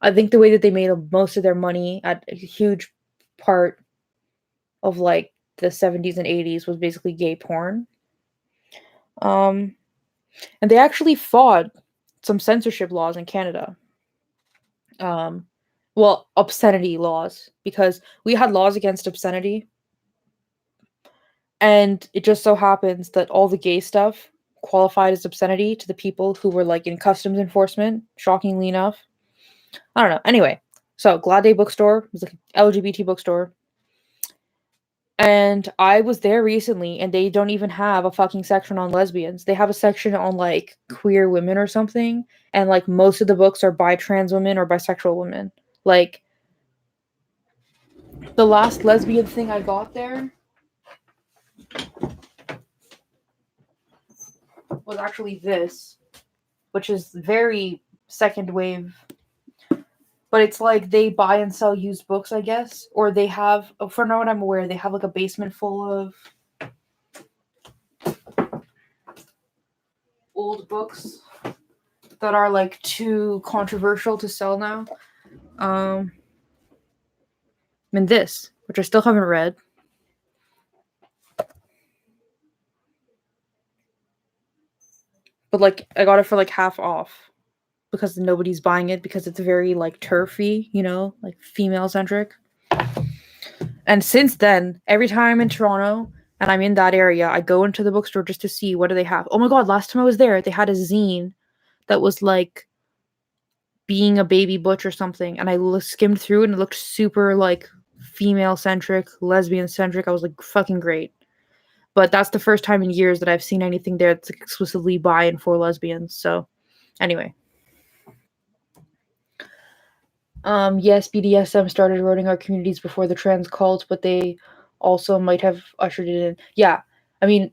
I think the way that they made most of their money at a huge part of like the 70s and 80s was basically gay porn. And they actually fought some censorship laws in Canada. Well, obscenity laws, because we had laws against obscenity. And it just so happens that all the gay stuff qualified as obscenity to the people who were like in customs enforcement, shockingly enough. I don't know. Anyway, so Glad Day Bookstore was like an LGBT bookstore. And I was there recently, and they don't even have a fucking section on lesbians. They have a section on like queer women or something, and like most of the books are by trans women or bisexual women. Like the last lesbian thing I got there was actually this, which is very second wave. But it's like they buy and sell used books, I guess. Or they have, for now what I'm aware, they have like a basement full of old books that are like too controversial to sell now. And this, which I still haven't read. But like I got it for like half off because nobody's buying it because it's very like turfy, you know, like female centric. And since then, every time I'm in Toronto and I'm in that area, I go into the bookstore just to see what do they have. Oh my god, last time I was there, they had a zine that was like being a baby butch or something, and I skimmed through and it looked super like female centric, lesbian centric. I was like, fucking great. But that's the first time in years that I've seen anything there that's exclusively by and for lesbians. So anyway. Yes, BDSM started eroding our communities before the trans cult, but they also might have ushered it in. Yeah, I mean,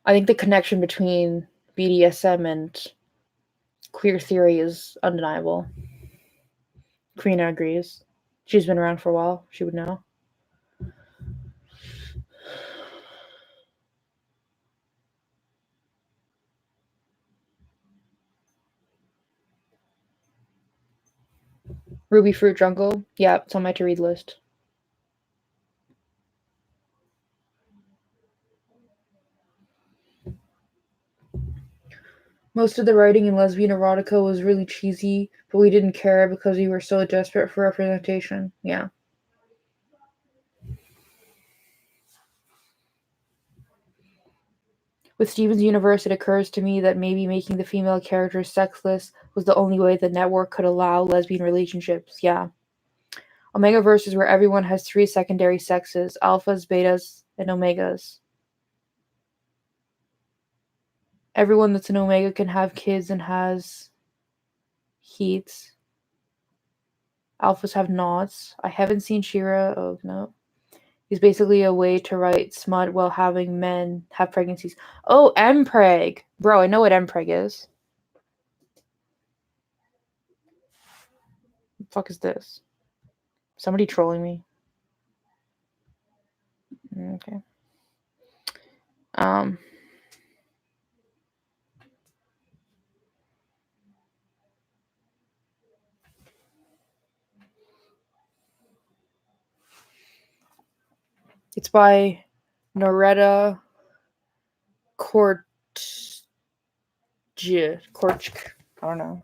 I think the connection between BDSM and queer theory is undeniable. Karina agrees. She's been around for a while. She would know. Ruby Fruit Jungle. Yeah, it's on my to-read list. Most of the writing in lesbian erotica was really cheesy, but we didn't care because we were so desperate for representation. Yeah. With Steven's universe, it occurs to me that maybe making the female characters sexless was the only way the network could allow lesbian relationships. Yeah. Omegaverse is where everyone has 3 secondary sexes: alphas, betas, and omegas. Everyone that's an omega can have kids and has heats. Alphas have knots. I haven't seen Shira. Oh, no. He's basically a way to write smut while having men have pregnancies. Oh, mpreg. Bro, I know what mpreg is. What the fuck is this? Somebody trolling me. Okay. It's by Noretta Kortj. I don't know.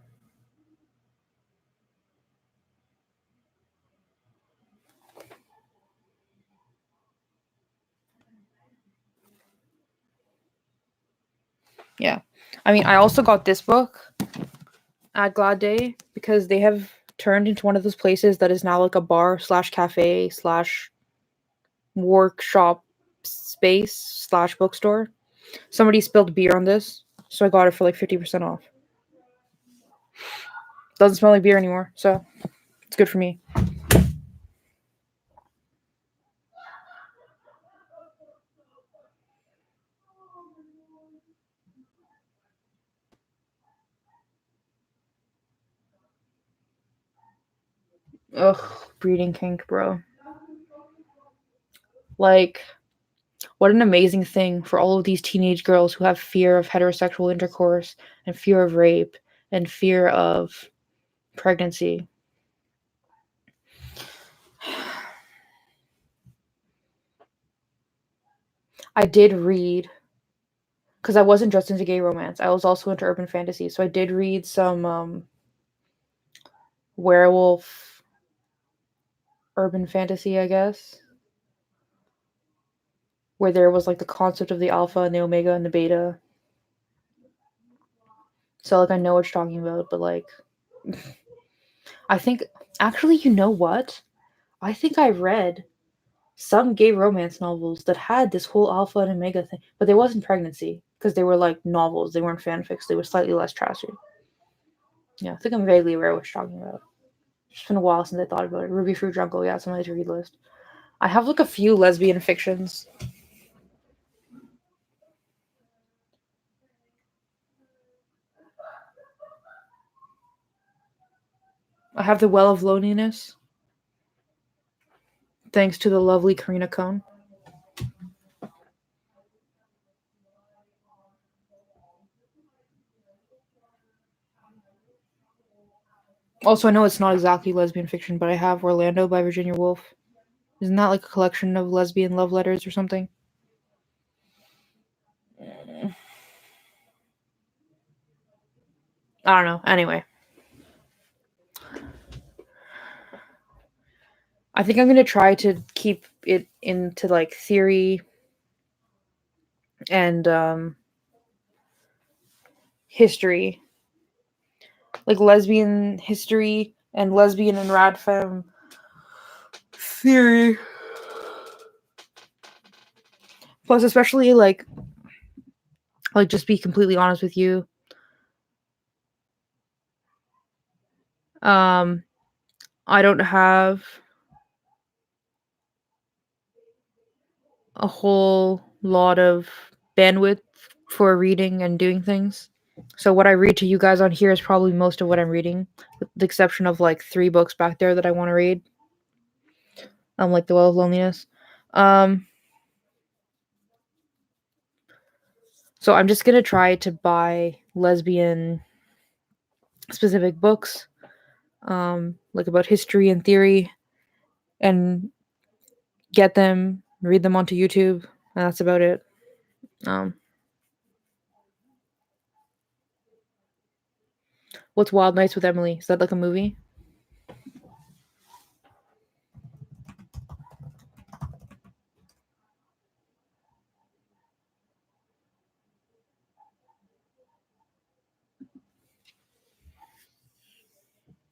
Yeah. I mean, I also got this book at Glad Day because they have turned into one of those places that is now like a bar / cafe / workshop space/bookstore. Somebody spilled beer on this, so I got it for like 50% off. Doesn't smell like beer anymore, so it's good for me. Ugh, breeding kink, bro. Like, what an amazing thing for all of these teenage girls who have fear of heterosexual intercourse and fear of rape and fear of pregnancy. I did read, because I wasn't just into gay romance, I was also into urban fantasy. So I did read some werewolf urban fantasy, I guess, where there was like the concept of the alpha and the omega and the beta. So like I know what you're talking about, but like I think actually, you know what? I think I read some gay romance novels that had this whole alpha and omega thing, but there wasn't pregnancy because they were like novels. They weren't fanfics. They were slightly less trashy. Yeah, I think I'm vaguely aware of what you're talking about. It's been a while since I thought about it. Ruby Fruit Jungle, yeah, it's on my to read list. I have like a few lesbian fictions. I have The Well of Loneliness, thanks to the lovely Karina Cohn. Also, I know it's not exactly lesbian fiction, but I have Orlando by Virginia Woolf. Isn't that like a collection of lesbian love letters or something? I don't know. Anyway. I think I'm gonna try to keep it into like theory and history. Like lesbian history and lesbian and radfem theory. Plus especially like just be completely honest with you. I don't have a whole lot of bandwidth for reading and doing things. So what I read to you guys on here is probably most of what I'm reading, with the exception of like 3 books back there that I want to read. Like The Well of Loneliness. So I'm just gonna try to buy lesbian specific books, like about history and theory, and get them, read them onto YouTube, and that's about it. What's Wild Nights with Emily? Is that like a movie?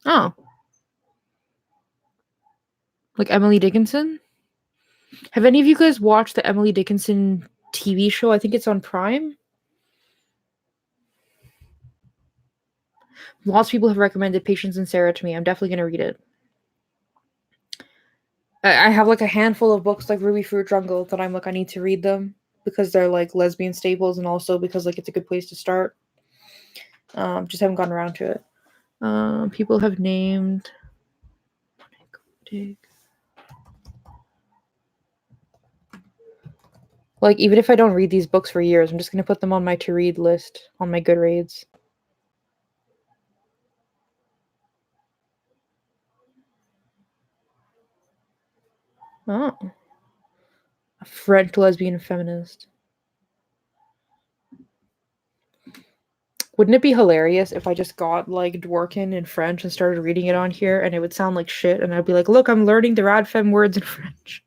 Oh, like Emily Dickinson? Have any of you guys watched the Emily Dickinson TV show? I think it's on Prime. Lots of people have recommended Patience and Sarah to me. I'm definitely gonna read it. I have like a handful of books like Ruby Fruit Jungle that I'm like I need to read them because they're like lesbian staples and also because like it's a good place to start. Just haven't gotten around to it. People have named like even if I don't read these books for years, I'm just gonna put them on my to read list on my Goodreads. Oh, a French lesbian feminist. Wouldn't it be hilarious if I just got like Dworkin in French and started reading it on here and it would sound like shit and I'd be like, look, I'm learning the radfem words in French.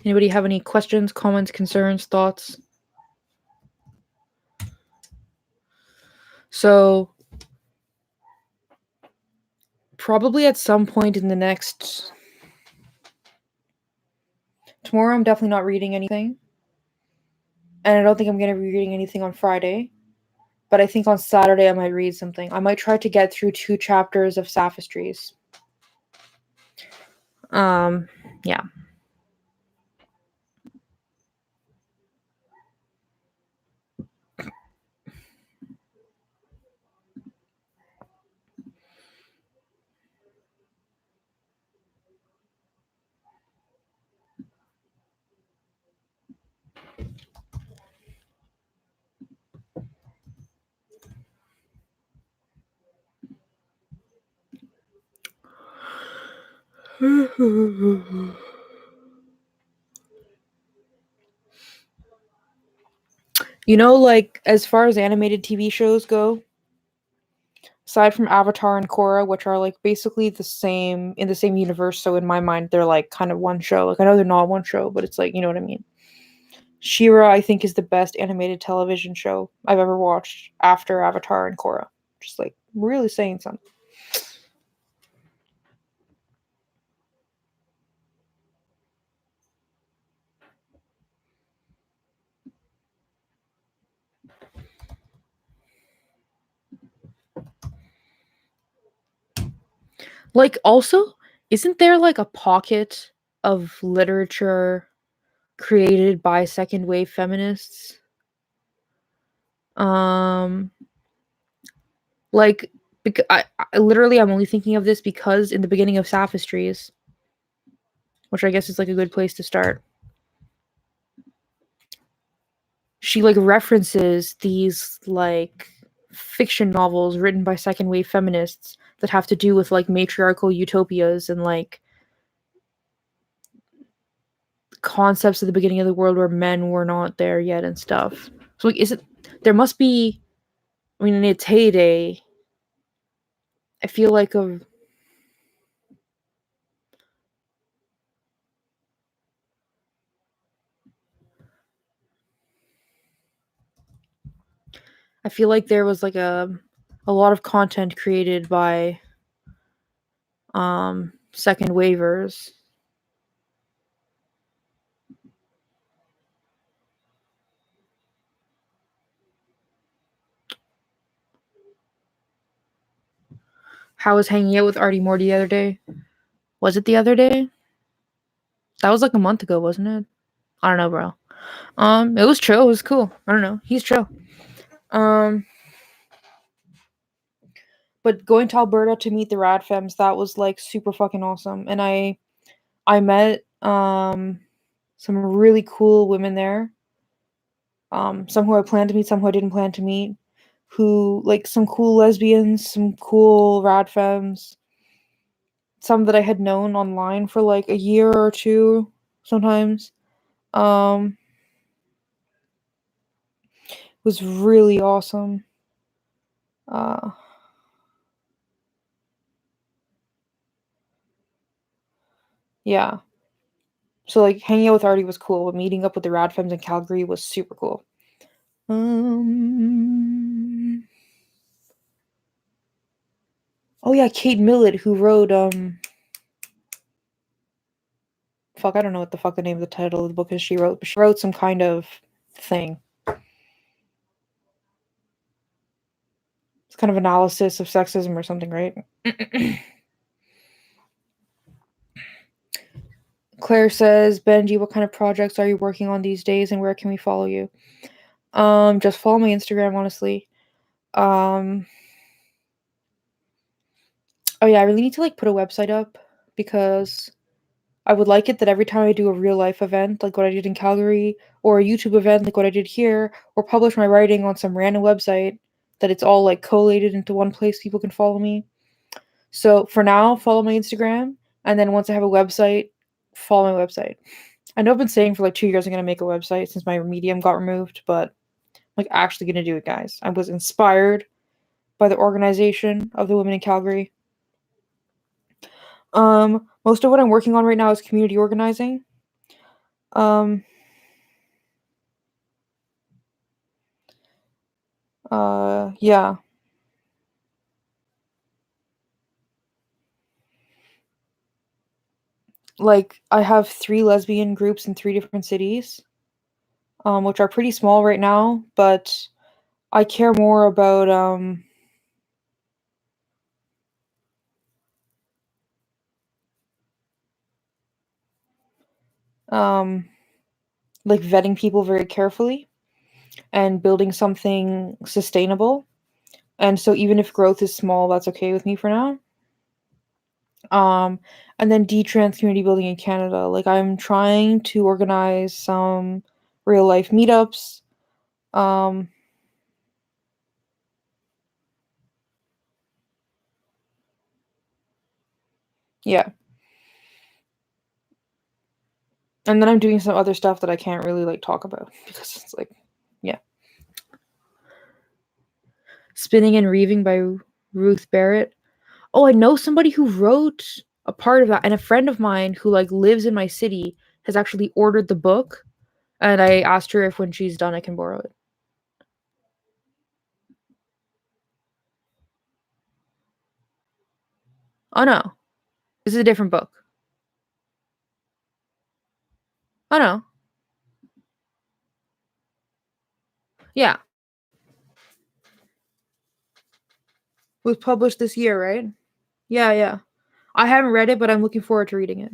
Anybody have any questions, comments, concerns, thoughts? So, probably at some point in the next... Tomorrow I'm definitely not reading anything. And I don't think I'm going to be reading anything on Friday. But I think on Saturday I might read something. I might try to get through 2 chapters of Sophistries. Yeah. You know, like, as far as animated TV shows go, aside from Avatar and Korra, which are, like, basically the same, in the same universe, so in my mind, they're, like, kind of one show. Like, I know they're not one show, but it's like, you know what I mean? She-Ra, I think, is the best animated television show I've ever watched after Avatar and Korra. Just, like, really saying something. Like, also, isn't there, like, a pocket of literature created by second wave feminists? Like, I literally, I'm only thinking of this because in the beginning of Sophistries, which I guess is, like, a good place to start, she, like, references these, like, fiction novels written by second wave feminists that have to do with, like, matriarchal utopias and, like, concepts at the beginning of the world where men were not there yet and stuff. So, like, there must be, I mean, in its heyday, I feel like there was, like, a lot of content created by second waivers. How was hanging out with Artie Morty the other day? Was it the other day? That was like a month ago, wasn't it? I don't know, bro. It was chill. It was cool. I don't know. He's chill. But going to Alberta to meet the Rad Femmes, that was, like, super fucking awesome. And I met some really cool women there. Some who I planned to meet, some who I didn't plan to meet. Who, like, some cool lesbians, some cool Rad Femmes. Some that I had known online for, like, a year or two sometimes. Was really awesome. Yeah. So, like, hanging out with Artie was cool, but meeting up with the Rad Femmes in Calgary was super cool. Oh yeah, Kate Millett, who wrote fuck, I don't know what the fuck the name of the title of the book is she wrote, but she wrote some kind of thing. It's kind of analysis of sexism or something, right? Claire says, Benji, what kind of projects are you working on these days and where can we follow you? Just follow my Instagram, honestly. Oh yeah, I really need to, like, put a website up because I would like it that every time I do a real life event, like what I did in Calgary, or a YouTube event like what I did here, or publish my writing on some random website, that it's all, like, collated into one place people can follow me. So for now, follow my Instagram, and then once I have a website, follow my website. I know I've been saying for like 2 years I'm gonna make a website since my Medium got removed, but I'm, like, actually gonna do it, guys. I was inspired by the organization of the women in Calgary. Most of what I'm working on right now is community organizing. Um. Yeah. Like I have 3 lesbian groups in 3 different cities, which are pretty small right now, but I care more about um like vetting people very carefully and building something sustainable. And so even if growth is small, that's okay with me for now. Um, and then detrans community building in Canada. Like I'm trying to organize some real life meetups. Um, yeah. And then I'm doing some other stuff that I can't really like talk about because it's like, yeah. Spinning and Reaving by Ruth Barrett. Oh, I know somebody who wrote a part of that, and a friend of mine who like lives in my city has actually ordered the book, and I asked her if when she's done I can borrow it. Oh no, this is a different book. Oh no, yeah, it was published this year, right? Yeah, yeah. I haven't read it, but I'm looking forward to reading it.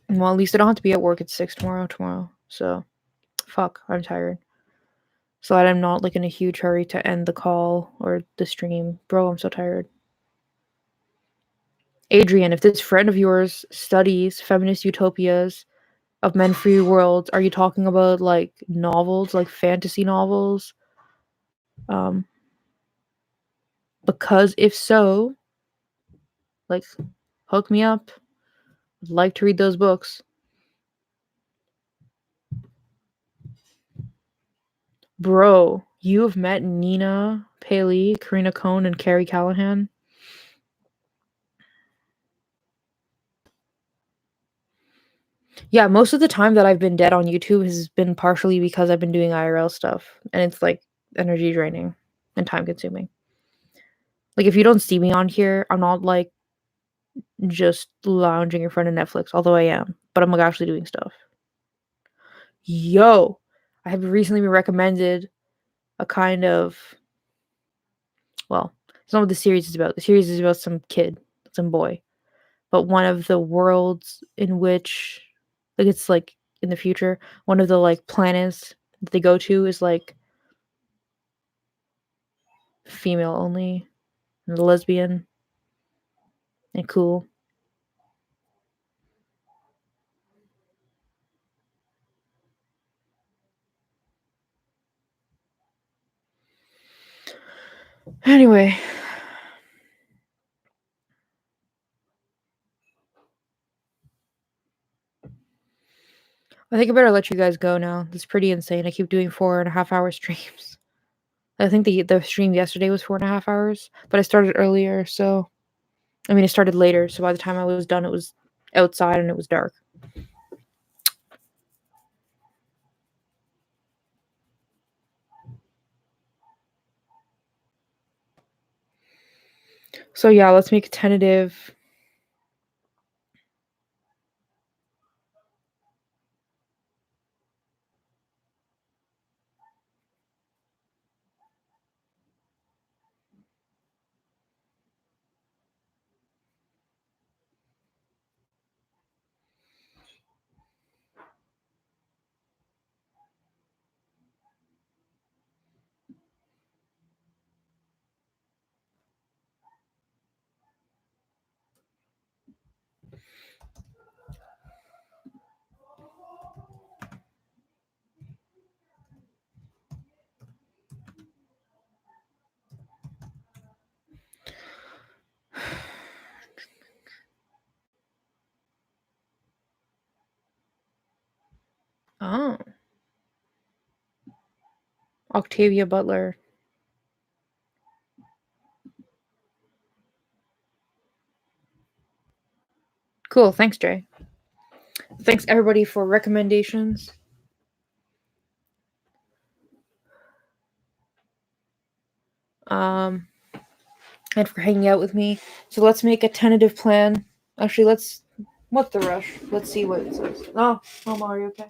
Well, at least I don't have to be at work at 6 tomorrow. So, fuck, I'm tired. So that I'm not like in a huge hurry to end the call or the stream. Bro, I'm so tired. Adrian, if this friend of yours studies feminist utopias of men free worlds, are you talking about like novels, like fantasy novels? Um, because if so, like hook me up. I'd like to read those books. Bro, you have met Nina Paley, Karina Cohn, and Carrie Callahan? Yeah, most of the time that I've been dead on YouTube has been partially because I've been doing IRL stuff, and it's like energy draining and time consuming. Like if you don't see me on here, I'm not like just lounging in front of Netflix, although I am, but I'm like actually doing stuff. Yo, I have recently been recommended a kind of, well, it's not what the series is about. The series is about some kid, some boy, but one of the worlds in which, like, it's like in the future, one of the like planets that they go to is like female only and lesbian and cool. Anyway, I think I better let you guys go now. It's pretty insane. I keep doing 4.5 hour streams. I think the stream yesterday was 4.5 hours, but I started earlier, so I mean it started later, so by the time I was done it was outside and it was dark. So yeah, let's make a tentative. Octavia Butler. Cool. Thanks, Jay. Thanks, everybody, for recommendations. And for hanging out with me. So let's make a tentative plan. Actually, let's... What's the rush? Let's see what it says. Oh, Mario, okay.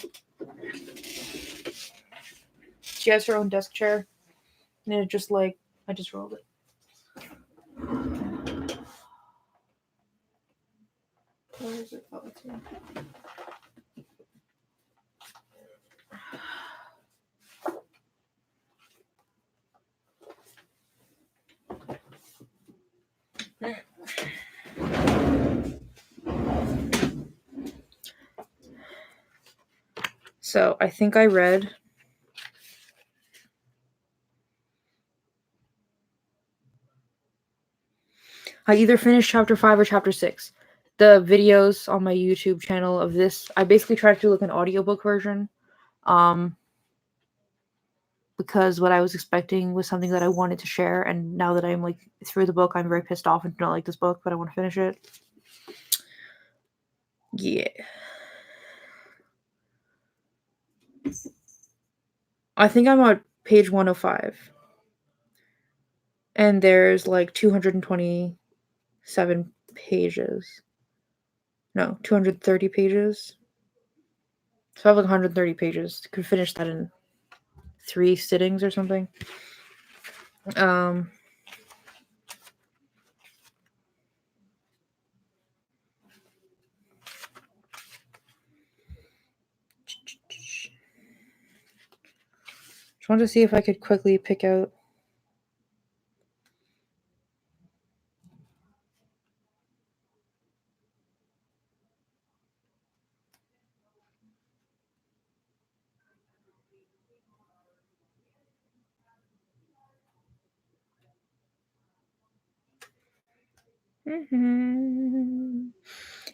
She has her own desk chair. And it just like... I just rolled it. Where is it? Oh, it's here. So I think I read... I either finished chapter 5 or chapter 6. The videos on my YouTube channel of this, I basically tried to do like an audiobook version. Because what I was expecting was something that I wanted to share, and now that I'm like through the book, I'm very pissed off and do not like this book, but I want to finish it. Yeah. I think I'm on page 105. And there's like 227 pages. No, 230 pages. So I have like 130 pages. Could finish that in 3 sittings or something. Just wanted to see if I could quickly pick out...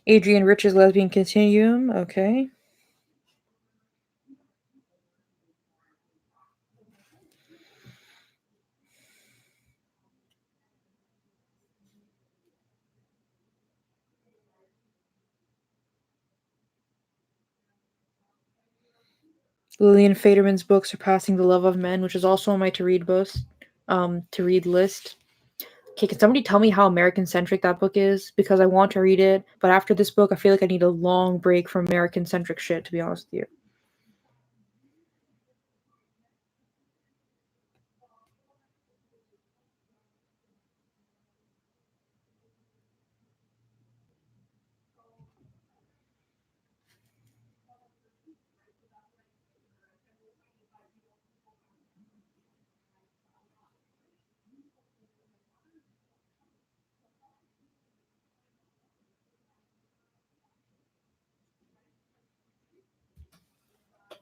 Adrian Rich's Lesbian Continuum. Okay. Lillian Faderman's book Surpassing the Love of Men, which is also on my to-read list. Okay, can somebody tell me how American-centric that book is? Because I want to read it, but after this book, I feel like I need a long break from American-centric shit, to be honest with you.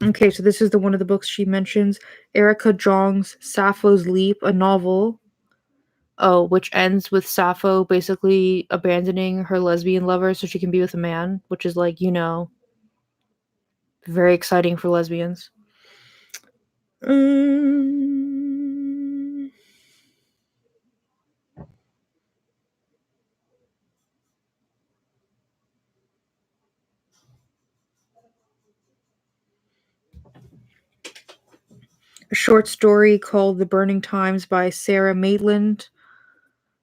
Okay, so this is one of the books she mentions. Erica Jong's Sappho's Leap, a novel. Oh, which ends with Sappho basically abandoning her lesbian lover so she can be with a man, which is like, very exciting for lesbians. A short story called The Burning Times by Sarah Maitland,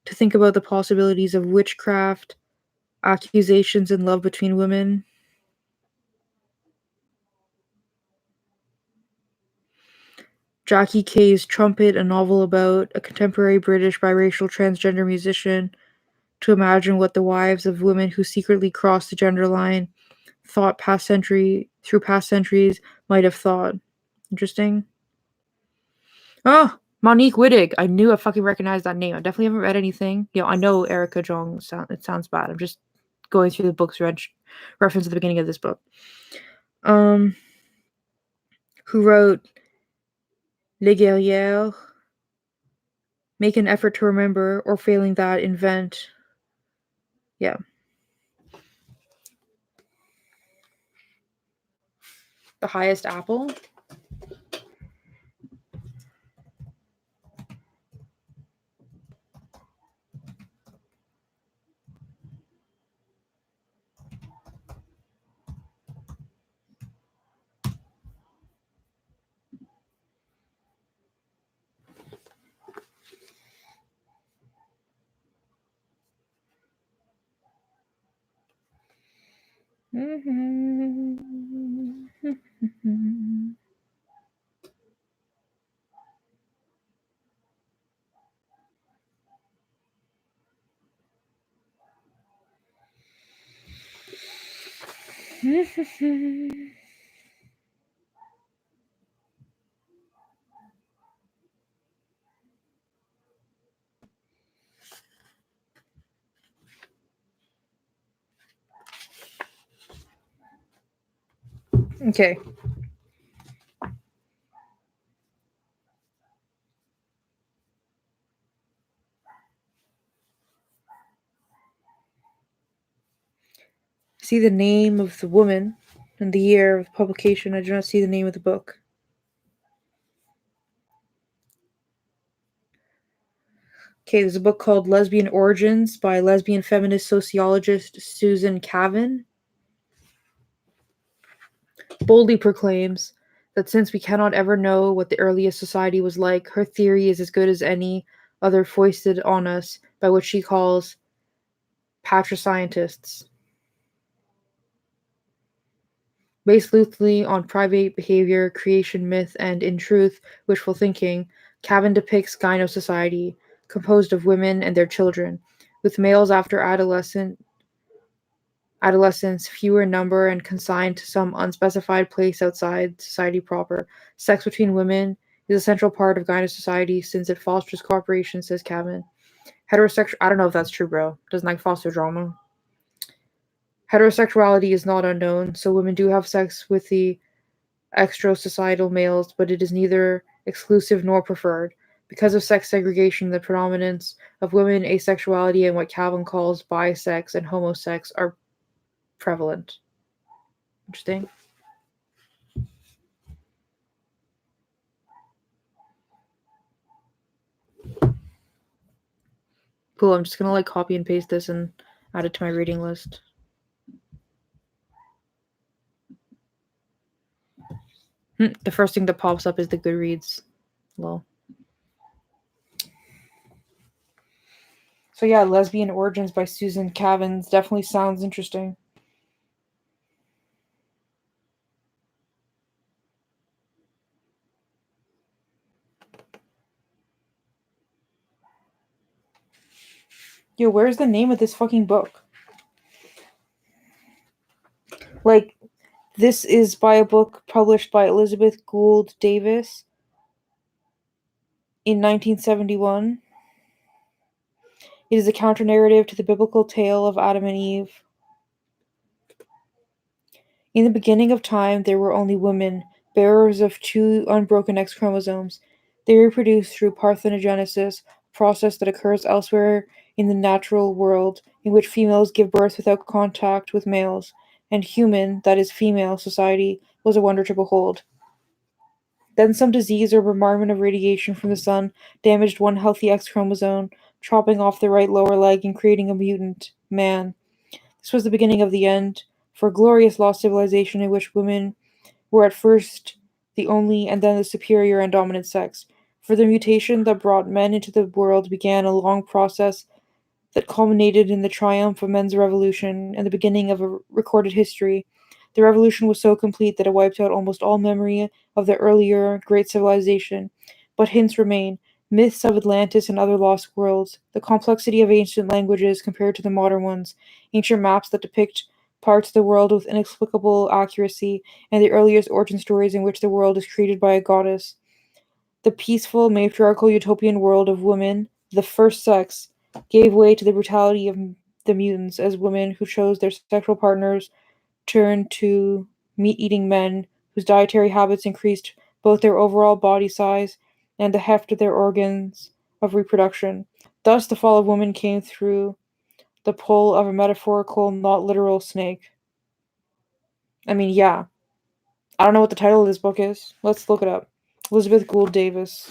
to think about the possibilities of witchcraft, accusations, and love between women. Jackie Kay's Trumpet, a novel about a contemporary British biracial transgender musician, to imagine what the wives of women who secretly crossed the gender line through past centuries might have thought. Interesting. Oh, Monique Wittig. I knew I fucking recognized that name. I definitely haven't read anything. I know Erica Jong. It sounds bad. I'm just going through the book's reference at the beginning of this book. Who wrote Les Guerrières? Make an effort to remember, or failing that, invent. Yeah. The Highest Apple? Okay. See the name of the woman and the year of publication. I do not see the name of the book. Okay, there's a book called Lesbian Origins by lesbian feminist sociologist Susan Cavan. Boldly proclaims that since we cannot ever know what the earliest society was like, her theory is as good as any other foisted on us by what she calls patroscientists. Based loosely on private behavior, creation myth, and, in truth, wishful thinking, Cavan depicts gyno society, composed of women and their children, with males after adolescence fewer in number and consigned to some unspecified place outside society proper. Sex between women is a central part of gyno society since it fosters cooperation, says Cavan. Heterosexual. I don't know if that's true, bro. Doesn't like foster drama. Heterosexuality is not unknown, so women do have sex with the extra-societal males, but it is neither exclusive nor preferred. Because of sex segregation, the predominance of women asexuality and what Calvin calls bisex and homosex are prevalent. Interesting. Cool, I'm just gonna like copy and paste this and add it to my reading list. The first thing that pops up is the Goodreads. Lol. So yeah, Lesbian Origins by Susan Cavan definitely sounds interesting. Yo, where's the name of this fucking book? Like, this is by a book published by Elizabeth Gould Davis in 1971. It is a counter-narrative to the biblical tale of Adam and Eve. In the beginning of time, there were only women, bearers of two unbroken X chromosomes. They reproduce through parthenogenesis, a process that occurs elsewhere in the natural world, in which females give birth without contact with males, and human, that is female, society was a wonder to behold. Then some disease or bombardment of radiation from the sun damaged one healthy X chromosome, chopping off the right lower leg and creating a mutant man. This was the beginning of the end for a glorious lost civilization in which women were at first the only and then the superior and dominant sex. For the mutation that brought men into the world began a long process that culminated in the triumph of men's revolution and the beginning of a recorded history. The revolution was so complete that it wiped out almost all memory of the earlier great civilization, but hints remain, myths of Atlantis and other lost worlds, the complexity of ancient languages compared to the modern ones, ancient maps that depict parts of the world with inexplicable accuracy, and the earliest origin stories in which the world is created by a goddess. The peaceful, matriarchal utopian world of women, the first sex, gave way to the brutality of the mutants as women who chose their sexual partners turned to meat-eating men whose dietary habits increased both their overall body size and the heft of their organs of reproduction. Thus, the fall of woman came through the pull of a metaphorical, not literal snake. I mean, yeah. I don't know what the title of this book is. Let's look it up. Elizabeth Gould Davis.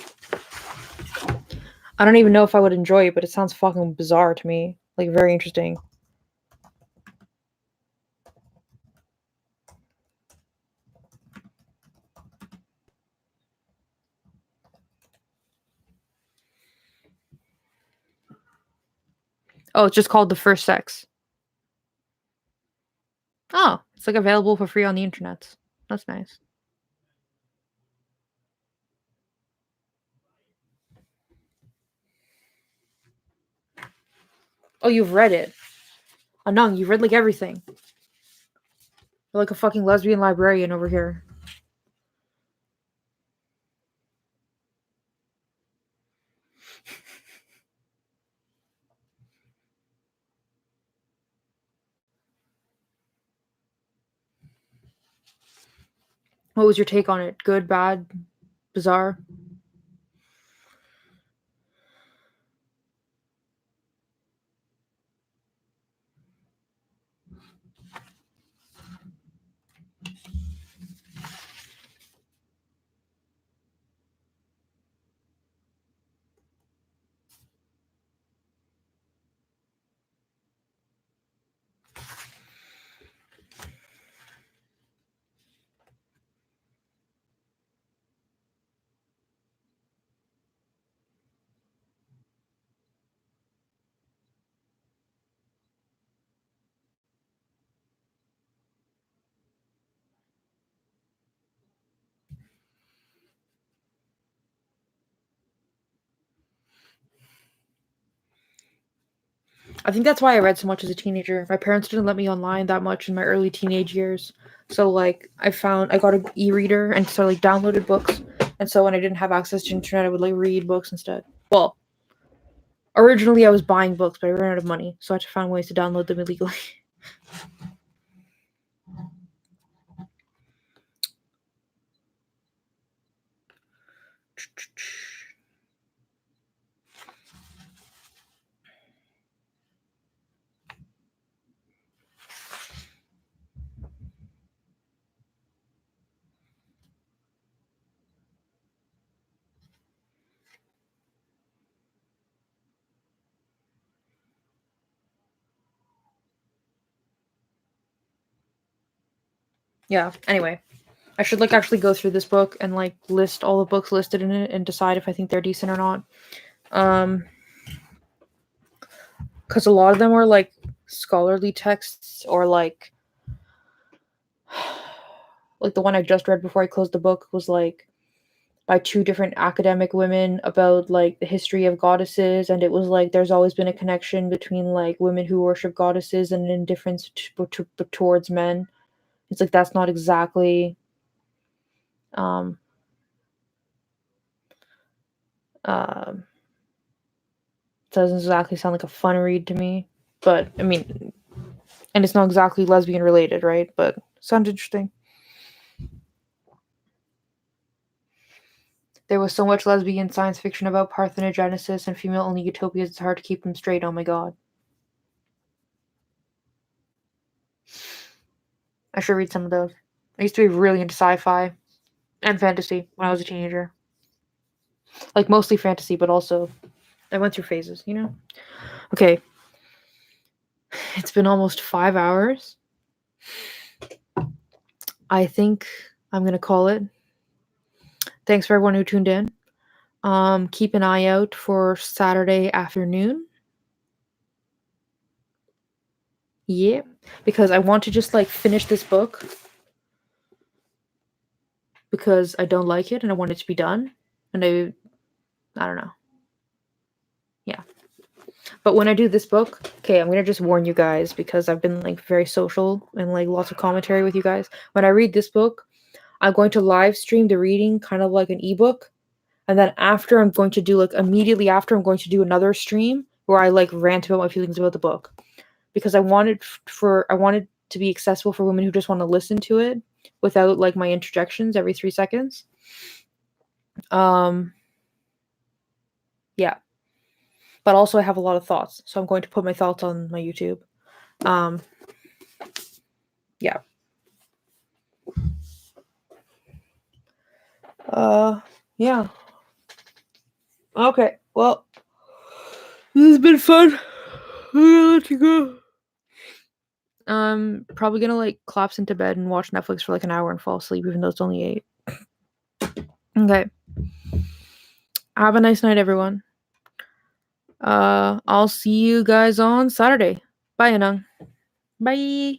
I don't even know if I would enjoy it, but it sounds fucking bizarre to me. Like, very interesting. Oh, it's just called The First Sex. Oh, It's like available for free on the internet. That's nice. Oh, you've read it. Anung, you've read like everything. You're like a fucking lesbian librarian over here. What was your take on it? Good, bad, bizarre? I think that's why I read so much as a teenager. My parents didn't let me online that much in my early teenage years. So like I got an e-reader and so like downloaded books. And so when I didn't have access to internet, I would like read books instead. Well, originally I was buying books, but I ran out of money, so I had to find ways to download them illegally. Yeah, anyway. I should like actually go through this book and like list all the books listed in it and decide if I think they're decent or not. Because a lot of them are like scholarly texts or like the one I just read before I closed the book was like by two different academic women about like the history of goddesses, and it was like there's always been a connection between like women who worship goddesses and an indifference towards men. It's like that's not exactly um doesn't exactly sound like a fun read to me, but I mean, and it's not exactly lesbian related, right? But sounds interesting. There was so much lesbian science fiction about parthenogenesis and female-only utopias, it's hard to keep them straight, oh my god. I should read some of those. I used to be really into sci-fi and fantasy when I was a teenager. Like, mostly fantasy, but also I went through phases, you know? Okay. It's been almost 5 hours. I think I'm gonna call it. Thanks for everyone who tuned in. Keep an eye out for Saturday afternoon. Yeah, because I want to just like finish this book because I don't like it and I want it to be done. And I don't know. Yeah. But when I do this book, okay, I'm gonna just warn you guys because I've been like very social and like lots of commentary with you guys. When I read this book, I'm going to live stream the reading kind of like an ebook. And then after I'm going to do like immediately after I'm going to do another stream where I like rant about my feelings about the book. Because I wanted to be accessible for women who just want to listen to it without like my interjections every 3 seconds. Yeah. But also I have a lot of thoughts, so I'm going to put my thoughts on my YouTube. Yeah. Yeah. Okay. Well, this has been fun. I'm gonna let you go. Probably gonna like collapse into bed and watch Netflix for like an hour and fall asleep, even though it's only 8. Okay. Have a nice night, everyone. I'll see you guys on Saturday. Bye, Anang. Bye.